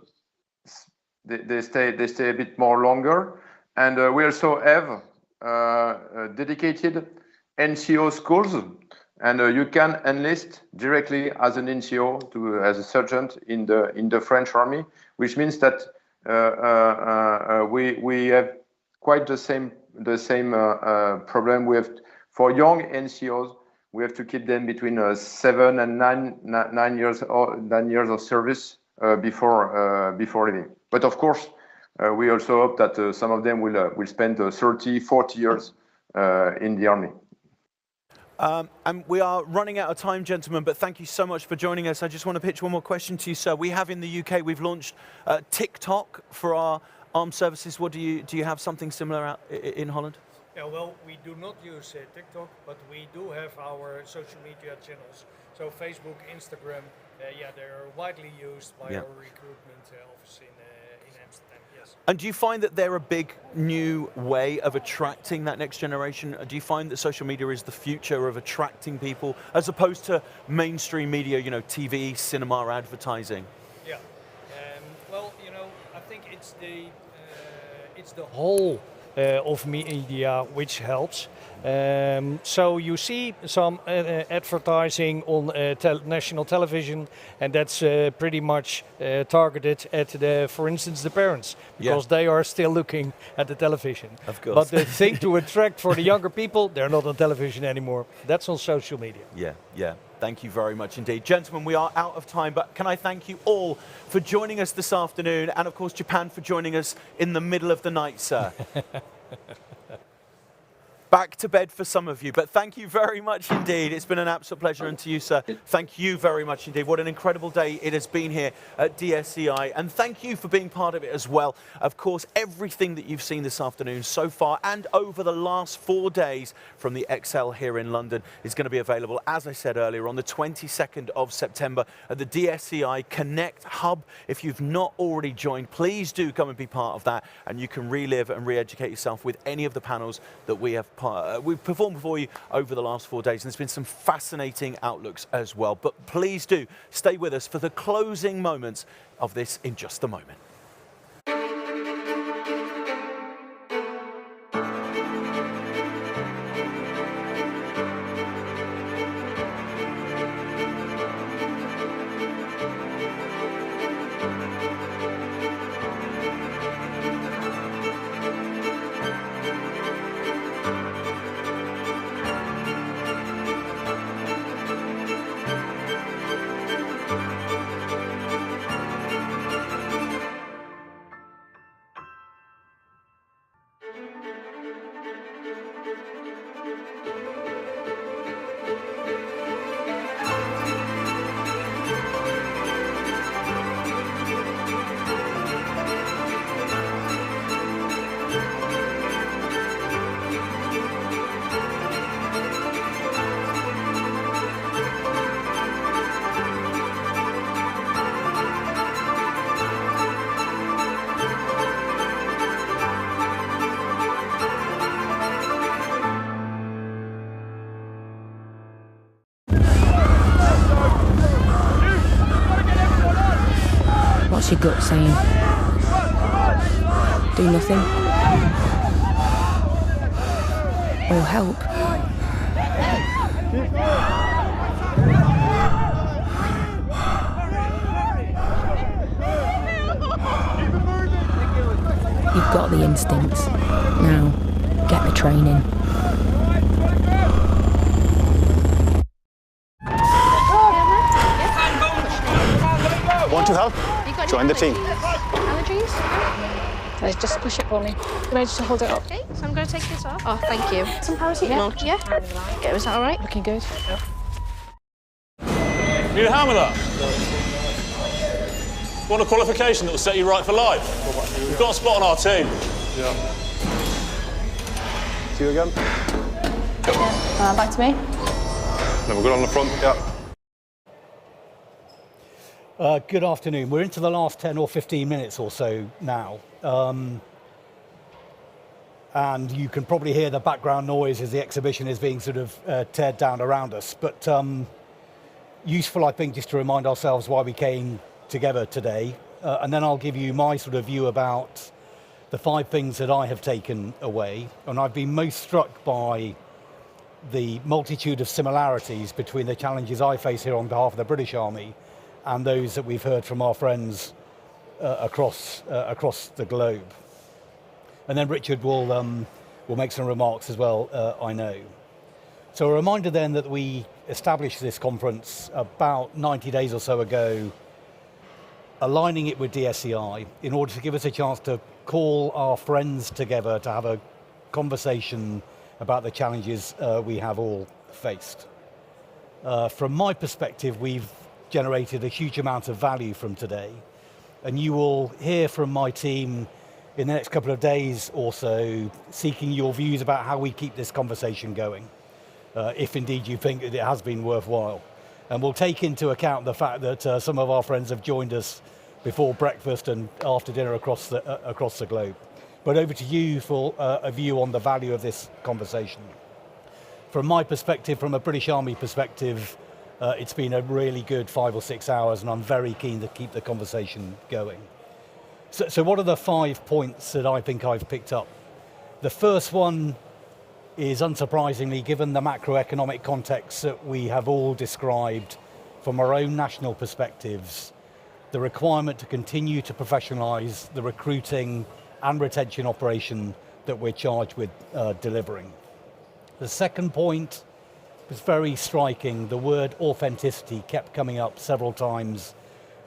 they stay a bit more longer, and we also have dedicated NCO schools, and you can enlist directly as an NCO as a sergeant in the French army, which means that we have quite the same problem. We have, for young NCOs, we have to keep them between 7 and 9 years of service before leaving. But of course, we also hope that some of them will spend 30, 40 years in the army. And we are running out of time, gentlemen, but thank you so much for joining us. I just want to pitch one more question to you, sir. We have in the UK, we've launched TikTok for our armed services. What do you have something similar out in Holland? Yeah, well, we do not use TikTok, but we do have our social media channels. So Facebook, Instagram, yeah, they're widely used by our recruitment office in Amsterdam, yes. And do you find that they're a big new way of attracting that next generation? Do you find that social media is the future of attracting people as opposed to mainstream media, you know, TV, cinema, advertising? Yeah, well, you know, I think it's the whole of media which helps. So you see some advertising on national television, and that's pretty much targeted at, for instance, the parents, because they are still looking at the television. Of course. But the thing to attract for the younger people, they're not on television anymore. That's on social media. Yeah. Thank you very much indeed. Gentlemen, we are out of time, but can I thank you all for joining us this afternoon, and of course Japan for joining us in the middle of the night, sir. Back to bed for some of you, but thank you very much indeed. It's been an absolute pleasure, and to you, sir, thank you very much indeed. What an incredible day it has been here at DSEI, and thank you for being part of it as well. Of course, everything that you've seen this afternoon so far and over the last 4 days from the Excel here in London is going to be available, as I said earlier, on the 22nd of September at the DSEI Connect Hub. If you've not already joined, please do come and be part of that, and you can relive and re-educate yourself with any of the panels that we've performed for you over the last 4 days, and there's been some fascinating outlooks as well. But please do stay with us for the closing moments of this in just a moment. What's your gut saying? Do nothing? Or help? You've got the instincts. Now, get the training. Want to help? Join the team. Allergies? Guys, just push it for me. Can I just hold it up? Okay, so I'm going to take this off. Oh, thank you. Some paracetamol? Yeah. Okay, was that all right? Looking good. Need a hammer that? Want a qualification that will set you right for life? We've got a spot on our team. Yeah. See you again. Back to me. Then we're good on the front. Yeah. Good afternoon. We're into the last 10 or 15 minutes or so now. And you can probably hear the background noise as the exhibition is being sort of teared down around us. But useful, I think, just to remind ourselves why we came together today. And then I'll give you my sort of view about the 5 things that I have taken away. And I've been most struck by the multitude of similarities between the challenges I face here on behalf of the British Army and those that we've heard from our friends across the globe. And then Richard will make some remarks as well, I know. So a reminder then that we established this conference about 90 days or so ago, aligning it with DSEI in order to give us a chance to call our friends together to have a conversation about the challenges we have all faced. From my perspective, we've generated a huge amount of value from today, and you will hear from my team in the next couple of days or so, seeking your views about how we keep this conversation going, if indeed you think that it has been worthwhile. And we'll take into account the fact that some of our friends have joined us before breakfast and after dinner across the globe. But over to you for a view on the value of this conversation. From my perspective, from a British Army perspective, it's been a really good 5 or 6 hours, and I'm very keen to keep the conversation going. So what are the 5 points that I think I've picked up? The first one is, unsurprisingly, given the macroeconomic context that we have all described from our own national perspectives, the requirement to continue to professionalise the recruiting and retention operation that we're charged with delivering. The second point was very striking. The word authenticity kept coming up several times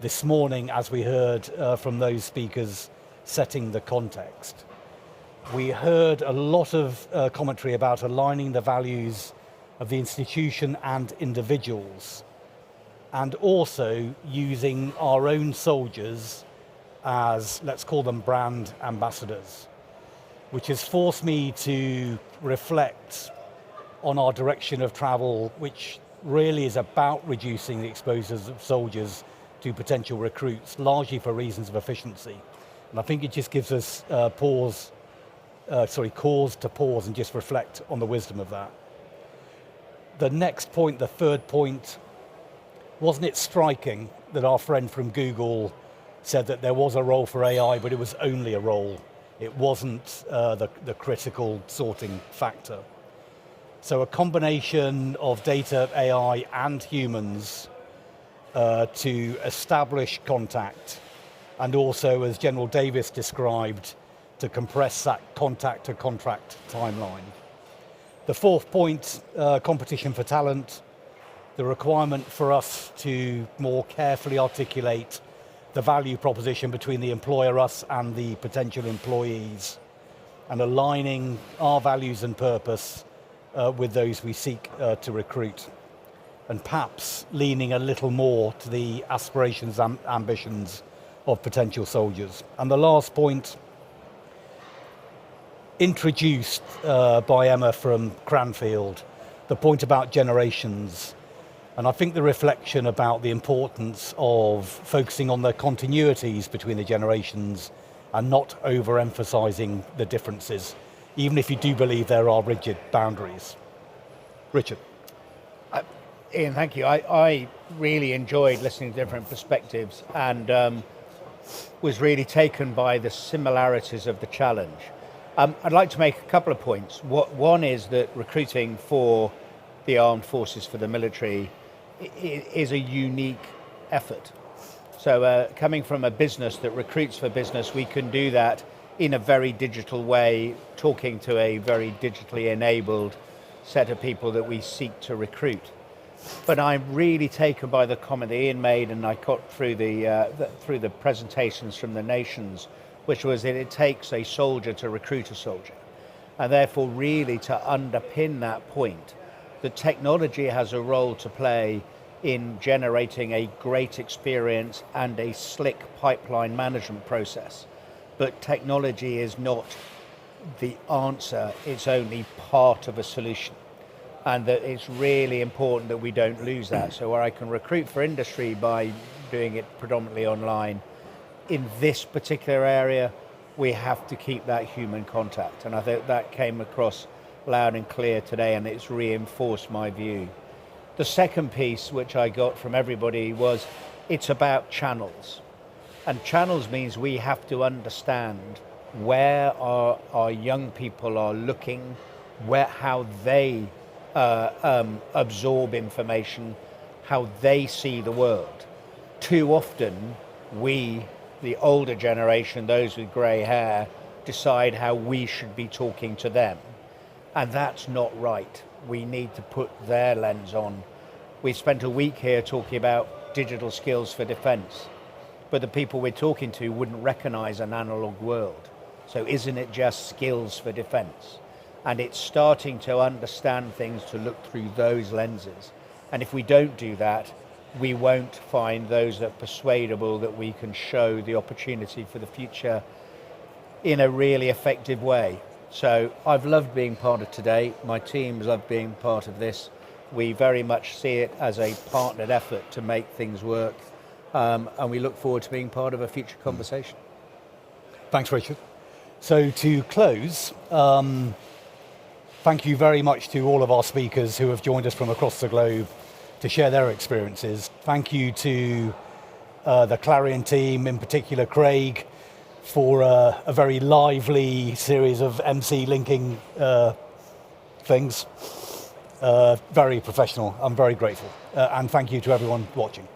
this morning as we heard from those speakers setting the context. We heard a lot of commentary about aligning the values of the institution and individuals, and also using our own soldiers as, let's call them, brand ambassadors, which has forced me to reflect on our direction of travel, which really is about reducing the exposures of soldiers to potential recruits, largely for reasons of efficiency. And I think it just gives us cause to pause and just reflect on the wisdom of that. The next point, the third point, wasn't it striking that our friend from Google said that there was a role for AI, but it was only a role. It wasn't the critical sorting factor. So a combination of data, AI, and humans to establish contact, and also, as General Davis described, to compress that contact to contract timeline. The fourth point, competition for talent, the requirement for us to more carefully articulate the value proposition between the employer, us, and the potential employees, and aligning our values and purpose with those we seek to recruit, and perhaps leaning a little more to the aspirations and ambitions of potential soldiers. And the last point, introduced by Emma from Cranfield, the point about generations. And I think the reflection about the importance of focusing on the continuities between the generations and not overemphasizing the differences, even if you do believe there are rigid boundaries. Richard. Ian, thank you. I really enjoyed listening to different perspectives and was really taken by the similarities of the challenge. I'd like to make a couple of points. One is that recruiting for the armed forces, for the military, is a unique effort. So coming from a business that recruits for business, we can do that in a very digital way, talking to a very digitally enabled set of people that we seek to recruit. But I'm really taken by the comment that Ian made, and I got through the presentations from the nations, which was that it takes a soldier to recruit a soldier. And therefore, really to underpin that point, the technology has a role to play in generating a great experience and a slick pipeline management process. But technology is not the answer, it's only part of a solution. And that it's really important that we don't lose that. So where I can recruit for industry by doing it predominantly online, in this particular area, we have to keep that human contact. And I think that came across loud and clear today, and it's reinforced my view. The second piece, which I got from everybody, was it's about channels. And channels means we have to understand where our young people are looking, how they absorb information, how they see the world. Too often, we, the older generation, those with grey hair, decide how we should be talking to them. And that's not right. we need to put their lens on. We've spent a week here talking about digital skills for defence, but the people we're talking to wouldn't recognise an analogue world. So isn't it just skills for defence? And it's starting to understand things to look through those lenses. And if we don't do that, we won't find those that are persuadable that we can show the opportunity for the future in a really effective way. So I've loved being part of today. My team's loved being part of this. We very much see it as a partnered effort to make things work. And we look forward to being part of a future conversation. Thanks, Richard. So to close, thank you very much to all of our speakers who have joined us from across the globe to share their experiences. Thank you to the Clarion team, in particular Craig, for a very lively series of MC linking things. Very professional. I'm very grateful. And thank you to everyone watching.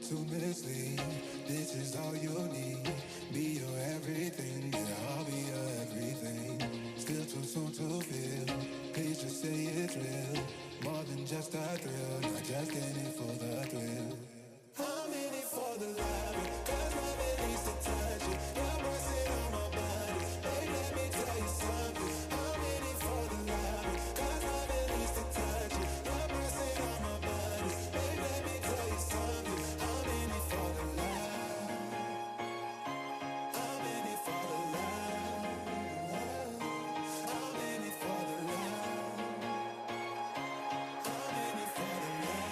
to mislead. This is all you need. Be your everything, yeah, I'll be your everything. Still too soon to feel. Please just say it's real. More than just a thrill, not just in it for the thrill. I'm in it for the love, 'cause love it needs to touch it. Your voice sit on my body. Babe, let me tell you something. I'm in it for the love, 'cause love it needs to touch it. Your voice sit on my body. Babe, let me tell you something. I'm in it for the love. I'm in it for the love. I'm in it for the love. I'm in it for the love.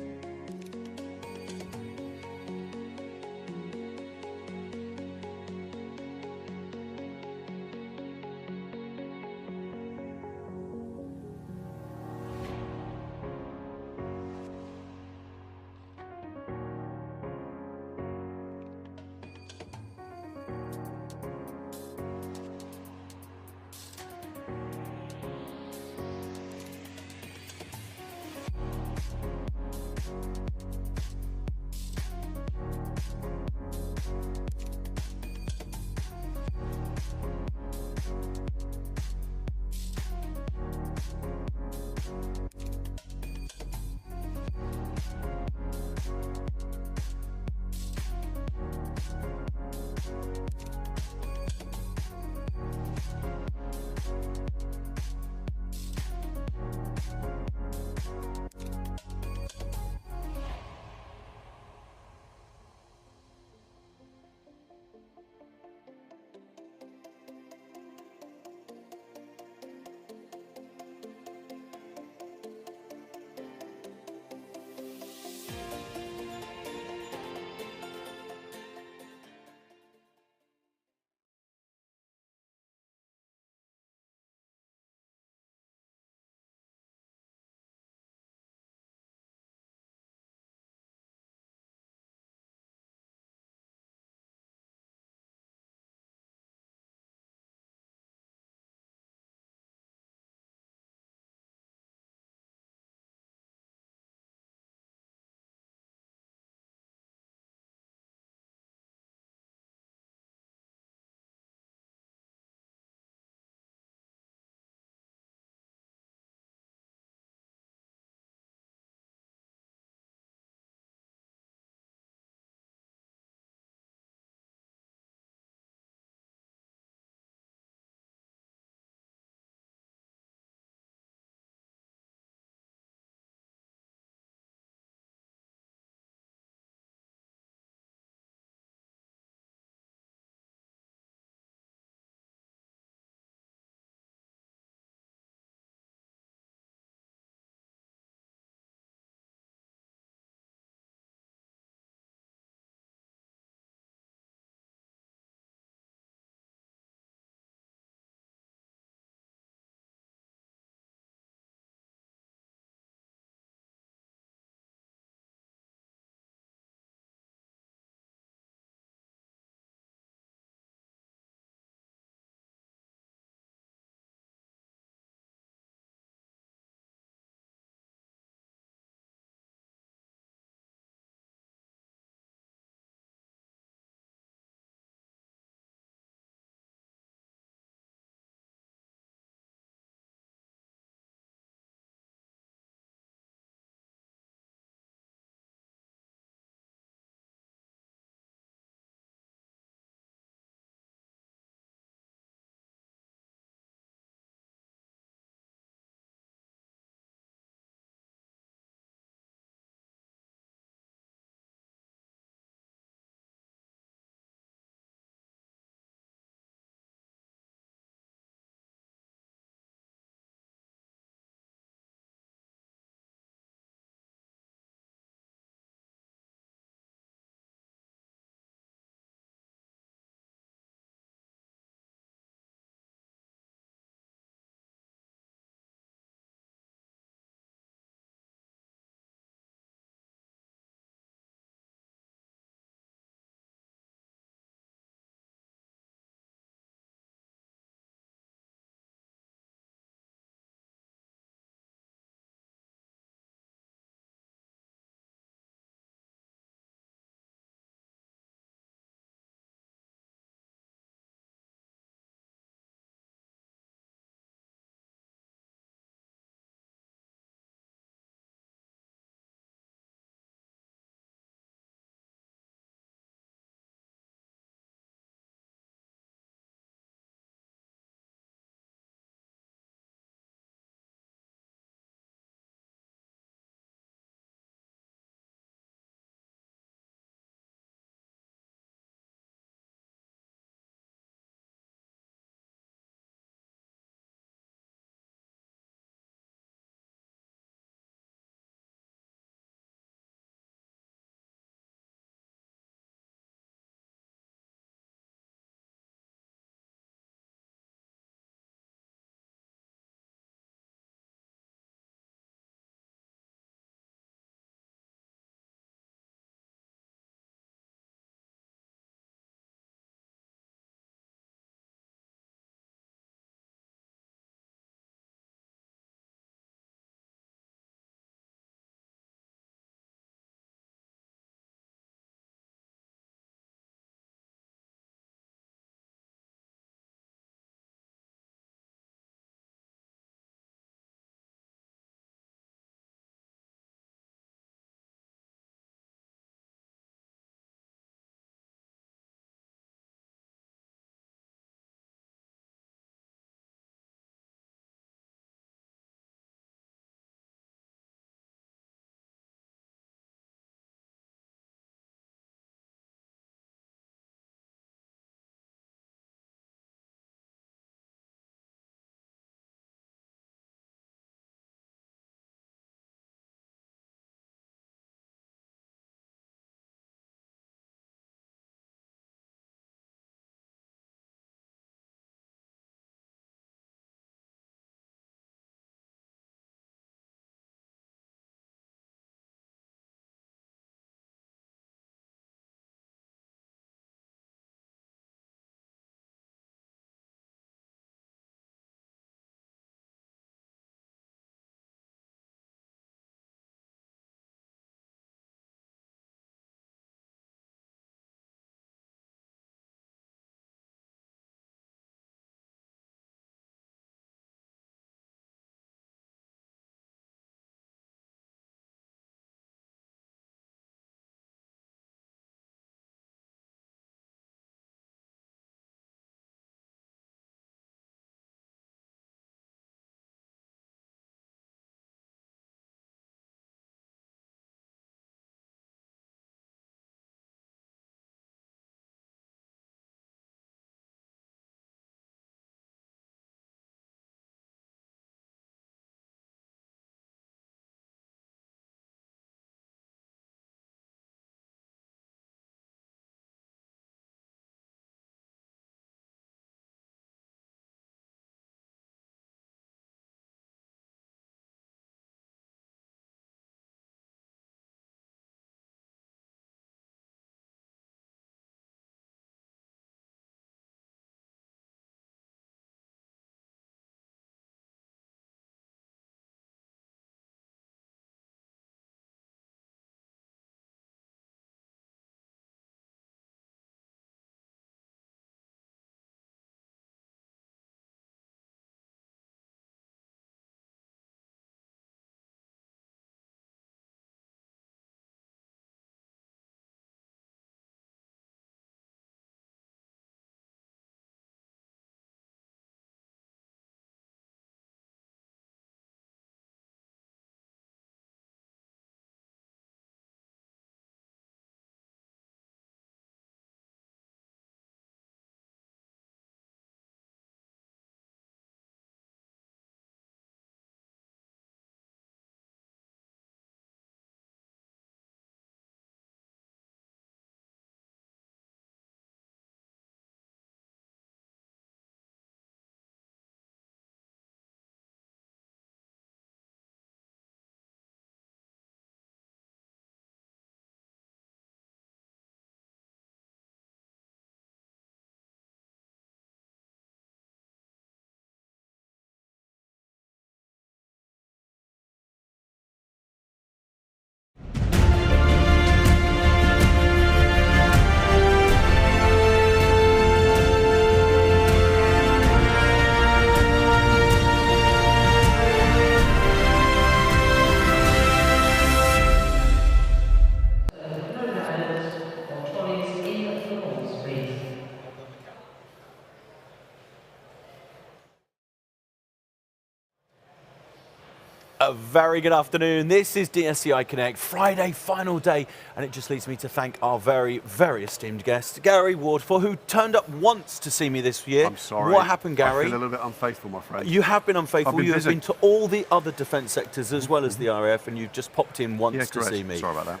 A very good afternoon. This is DSEI Connect, Friday, final day, and it just leaves me to thank our very, very esteemed guest, Gary Wardfall, who turned up once to see me this year. I'm sorry. What happened, Gary? I feel a little bit unfaithful, my friend. You have been unfaithful. You have been to all the other defence sectors as well as the RAF, and you've just popped in once to see me. Sorry about that.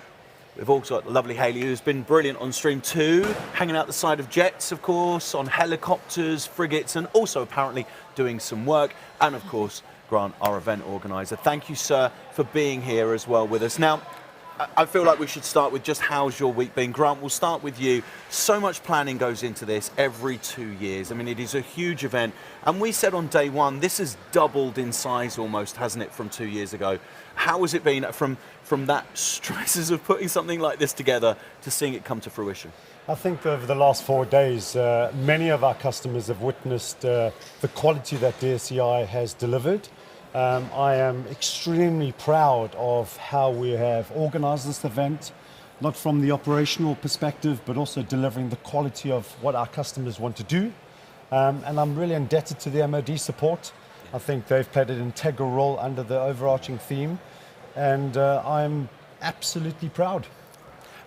We've also got lovely Hayley, who's been brilliant on stream 2, hanging out the side of jets, of course, on helicopters, frigates, and also apparently doing some work. And of course, Grant, our event organiser. Thank you, sir, for being here as well with us. Now, I feel like we should start with just how's your week been. Grant, we'll start with you. So much planning goes into this every 2 years. I mean, it is a huge event. And we said on day one, this has doubled in size almost, hasn't it, from 2 years ago? How has it been from that stresses of putting something like this together to seeing it come to fruition? I think over the last 4 days, many of our customers have witnessed the quality that DSEI has delivered. I am extremely proud of how we have organised this event, not from the operational perspective, but also delivering the quality of what our customers want to do. And I'm really indebted to the MOD support. I think they've played an integral role under the overarching theme, and I'm absolutely proud.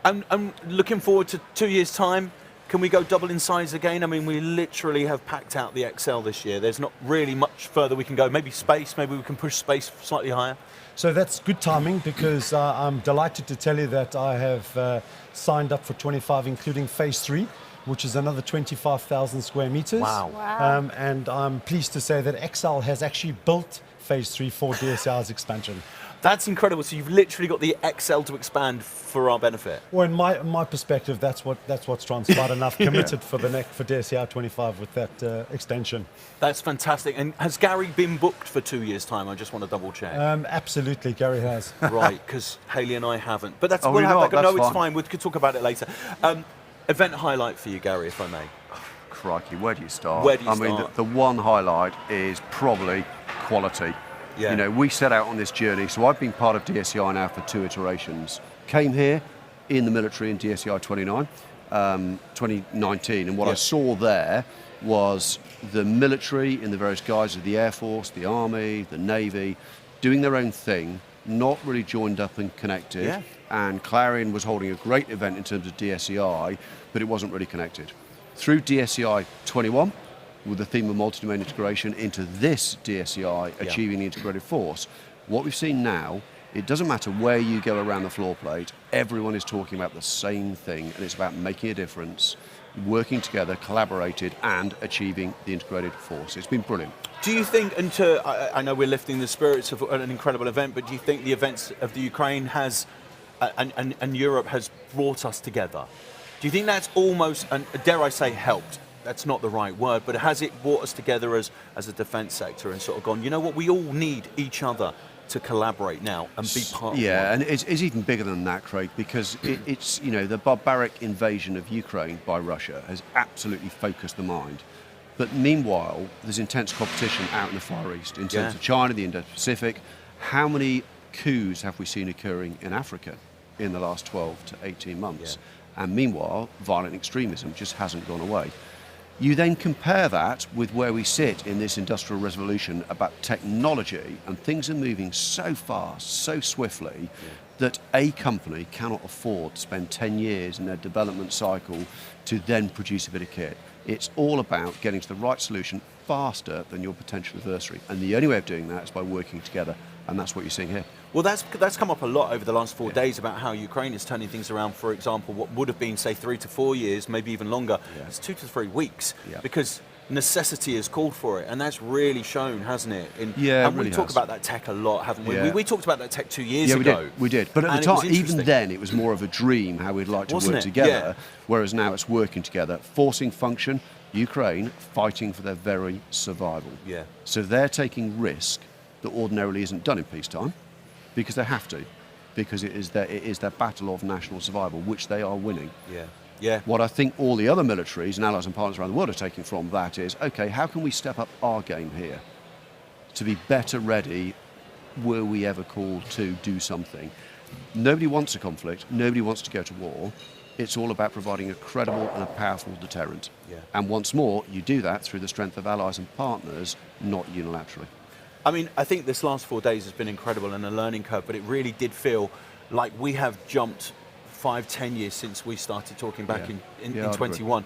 I'm looking forward to 2 years' time. Can we go double in size again? I mean, we literally have packed out the XL this year. There's not really much further we can go. Maybe space, maybe we can push space slightly higher. So that's good timing, because I'm delighted to tell you that I have signed up for 25, including phase 3, which is another 25,000 square meters. Wow. And I'm pleased to say that XL has actually built phase 3 for DSEI's expansion. That's incredible. So you've literally got the XL to expand for our benefit. Well, in my perspective, that's what's transpired, and I've committed for DSEI 25 with that extension. That's fantastic. And has Gary been booked for 2 years' time? I just want to double check. Absolutely, Gary has. Right, because Hayley and I haven't. But that's we'll have that. No, it's fine. We could talk about it later. Event highlight for you, Gary, if I may. Crikey, where do you start? Where do you start? I mean, the one highlight is probably quality. Yeah. You know, we set out on this journey, so I've been part of DSEI now for 2 iterations. Came here in the military in DSEI 2019, and what I saw there was the military in the various guises of the Air Force, the Army, the Navy, doing their own thing, not really joined up and connected. Yeah. And Clarion was holding a great event in terms of DSEI, but it wasn't really connected. Through DSEI 21, with the theme of multi-domain integration into this DSEI, achieving the integrated force, what we've seen now, it doesn't matter where you go around the floor plate, everyone is talking about the same thing, and it's about making a difference, working together, collaborated, and achieving the integrated force. It's been brilliant. Do you think, I know we're lifting the spirits of an incredible event, but do you think the events of the Ukraine has, and Europe has brought us together? Do you think that's almost, and dare I say, helped? That's not the right word, but has it brought us together as a defence sector and sort of gone, you know what, we all need each other to collaborate now and be part of it? Yeah, and it's even bigger than that, Craig, because it's, you know, the barbaric invasion of Ukraine by Russia has absolutely focused the mind. But meanwhile, there's intense competition out in the Far East in terms of China, the Indo-Pacific. How many coups have we seen occurring in Africa in the last 12 to 18 months? Yeah. And meanwhile, violent extremism just hasn't gone away. You then compare that with where we sit in this industrial revolution about technology, and things are moving so fast, so swiftly, that a company cannot afford to spend 10 years in their development cycle to then produce a bit of kit. It's all about getting to the right solution faster than your potential adversary. And the only way of doing that is by working together. And that's what you're seeing here. Well, that's come up a lot over the last 4 days about how Ukraine is turning things around. For example, what would have been, say, 3 to 4 years, maybe even longer, it's 2 to 3 weeks, because necessity has called for it, and that's really shown, hasn't it? And we talk about that tech a lot, haven't we? We talked about that tech 2 years ago. We did. But at the time, even then, it was more of a dream how we'd like to work together, whereas now it's working together, forcing function, Ukraine fighting for their very survival. Yeah. So they're taking risk that ordinarily isn't done in peacetime, because they have to, because it is their battle of national survival, which they are winning. Yeah. What I think all the other militaries and allies and partners around the world are taking from that is, okay, how can we step up our game here to be better ready were we ever called to do something? Nobody wants a conflict, nobody wants to go to war. It's all about providing a credible and a powerful deterrent. And once more, you do that through the strength of allies and partners, not unilaterally. I mean, I think this last 4 days has been incredible and a learning curve, but it really did feel like we have jumped 5-10 years since we started talking back in 21.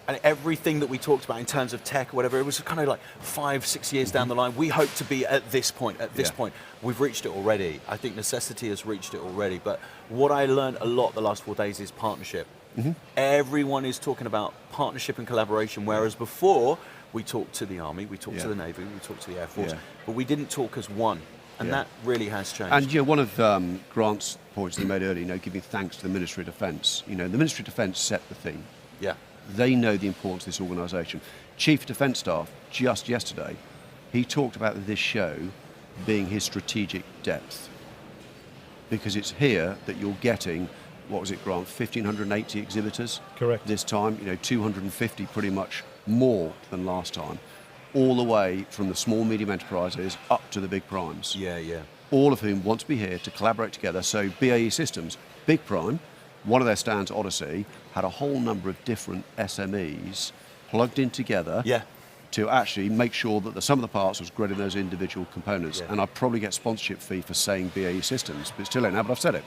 And everything that we talked about in terms of tech or whatever, it was kind of like 5-6 years down the line. We hope to be at this point, point. We've reached it already. I think necessity has reached it already. But what I learned a lot the last 4 days is partnership. Everyone is talking about partnership and collaboration, whereas before we talked to the Army, we talked to the Navy, we talked to the Air Force, but we didn't talk as one. And that really has changed. And you know, one of Grant's points that he made earlier, you know, giving thanks to the Ministry of Defence. You know, the Ministry of Defence set the theme. Yeah. They know the importance of this organisation. Chief Defence Staff, just yesterday, he talked about this show being his strategic depth. Because it's here that you're getting, what was it, Grant, 1,580 exhibitors? Correct. This time, you know, 250 pretty much more than last time. All the way from the small, medium enterprises up to the big primes. Yeah. All of whom want to be here to collaborate together. So BAE Systems, big prime, one of their stands, Odyssey, had a whole number of different SMEs plugged in together to actually make sure that the sum of the parts was greater than those individual components. And I'd probably get sponsorship fee for saying BAE Systems, but it's still in now, but I've said it.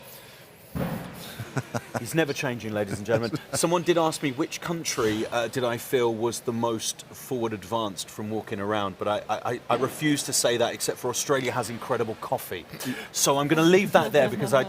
He's never changing, ladies and gentlemen. Someone did ask me which country did I feel was the most forward advanced from walking around, but I refuse to say that, except for Australia has incredible coffee. So I'm going to leave that there because I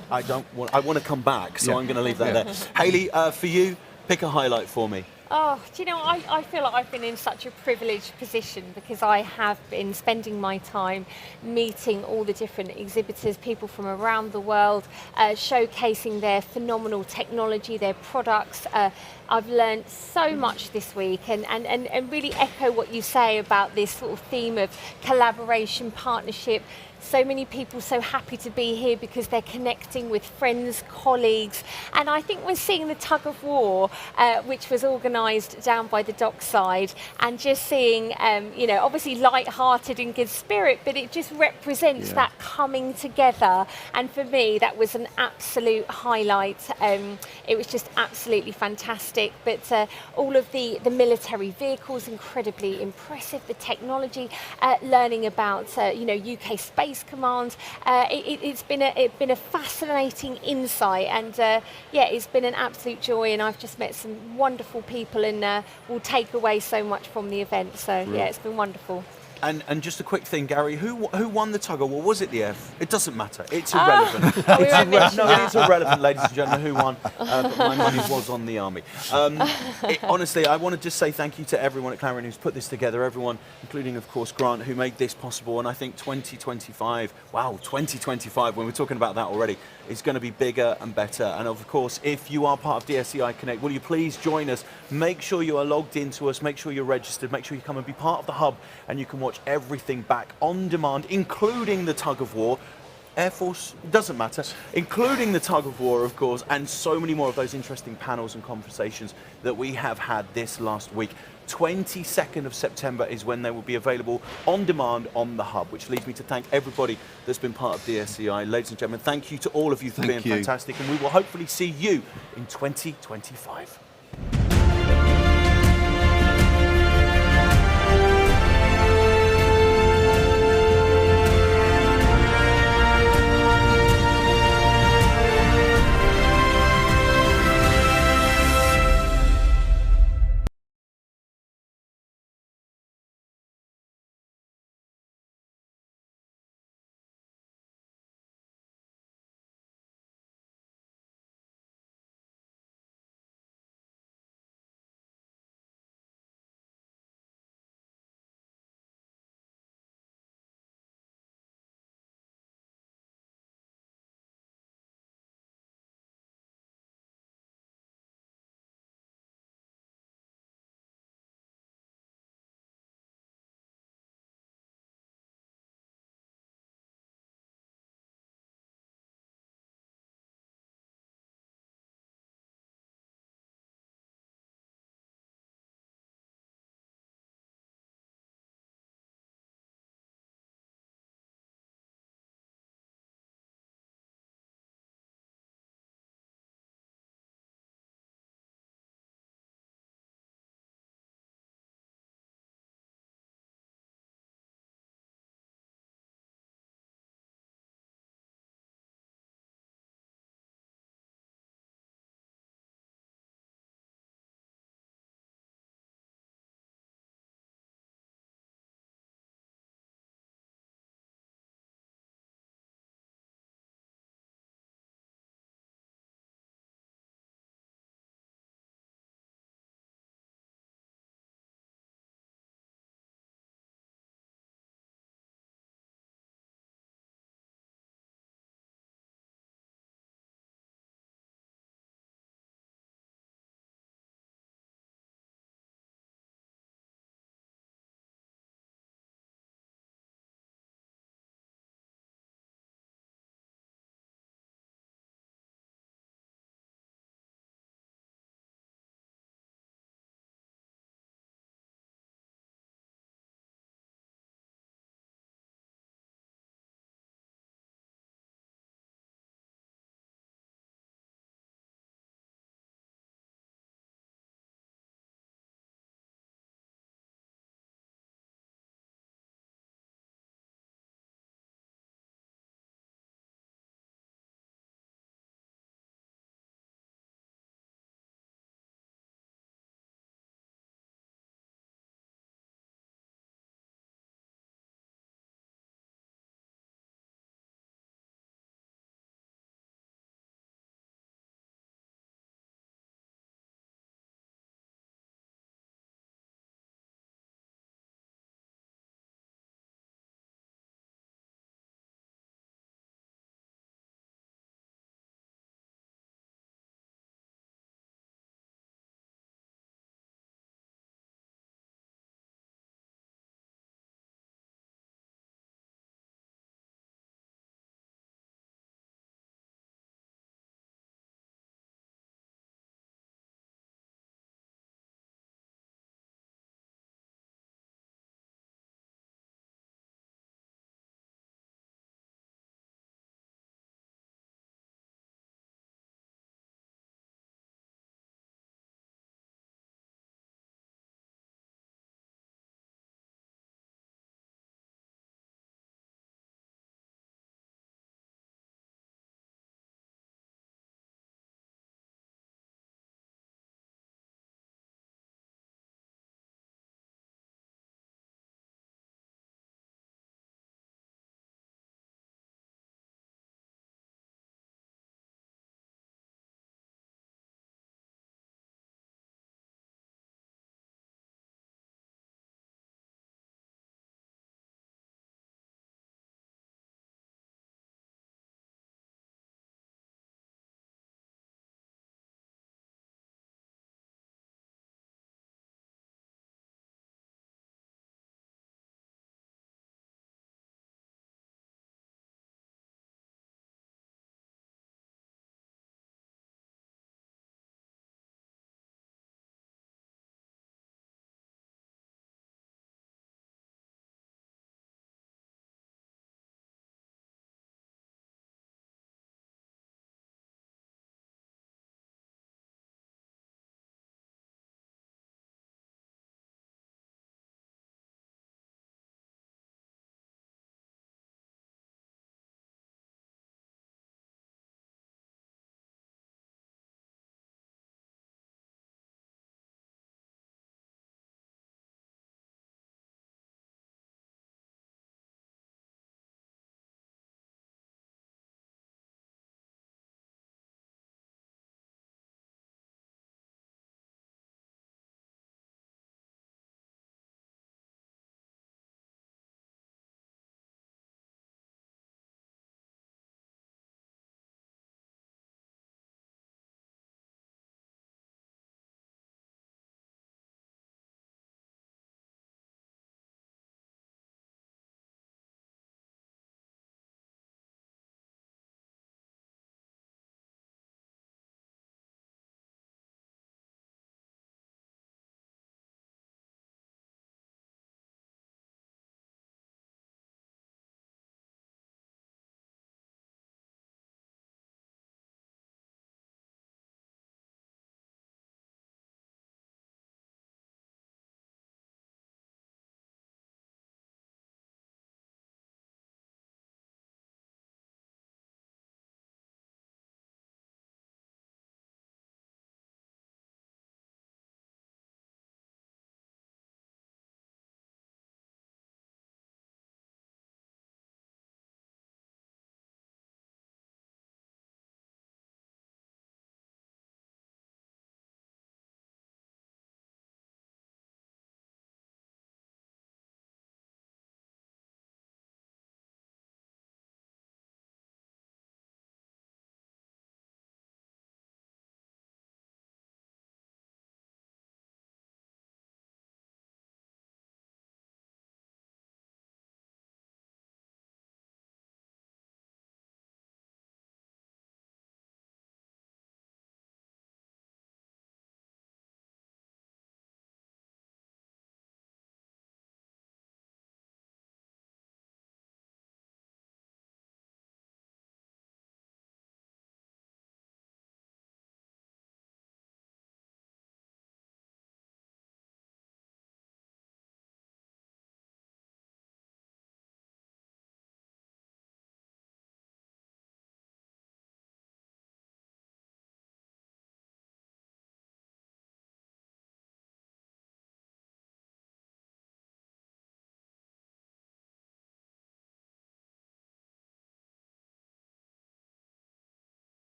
want to come back, so I'm going to leave that there. Hayley, for you, pick a highlight for me. Oh, do you know, I feel like I've been in such a privileged position because I have been spending my time meeting all the different exhibitors, people from around the world, showcasing their phenomenal technology, their products. I've learned so much this week and really echo what you say about this sort of theme of collaboration, partnership. So many people so happy to be here because they're connecting with friends, colleagues, and I think we're seeing the tug of war, which was organised down by the dockside, and just seeing, you know, obviously light-hearted and good spirit, but it just represents that coming together. And for me, that was an absolute highlight. It was just absolutely fantastic. But all of the military vehicles, incredibly impressive. The technology, learning about, you know, UK Space Command. It's been a fascinating insight, and it's been an absolute joy, and I've just met some wonderful people and will take away so much from the event. So it's been wonderful. And just a quick thing, Gary, who won the tug of war? Was it the F? It doesn't matter. It's irrelevant. It's irrelevant, ladies and gentlemen, who won. But my money was on the Army. Honestly, I want to just say thank you to everyone at Clarion who's put this together, everyone, including, of course, Grant, who made this possible. And I think 2025, wow, 2025, when we're talking about that already, is going to be bigger and better. And, of course, if you are part of DSEI Connect, will you please join us? Make sure you are logged into us. Make sure you're registered. Make sure you come and be part of the hub, and you can watch everything back on demand, including the tug of war, Air Force, doesn't matter, including the tug of war, of course, and so many more of those interesting panels and conversations that we have had this last week. 22nd of September is when they will be available on demand on the hub, which leads me to thank everybody that's been part of DSEI. Ladies and gentlemen, thank you to all of you for being fantastic, and we will hopefully see you in 2025.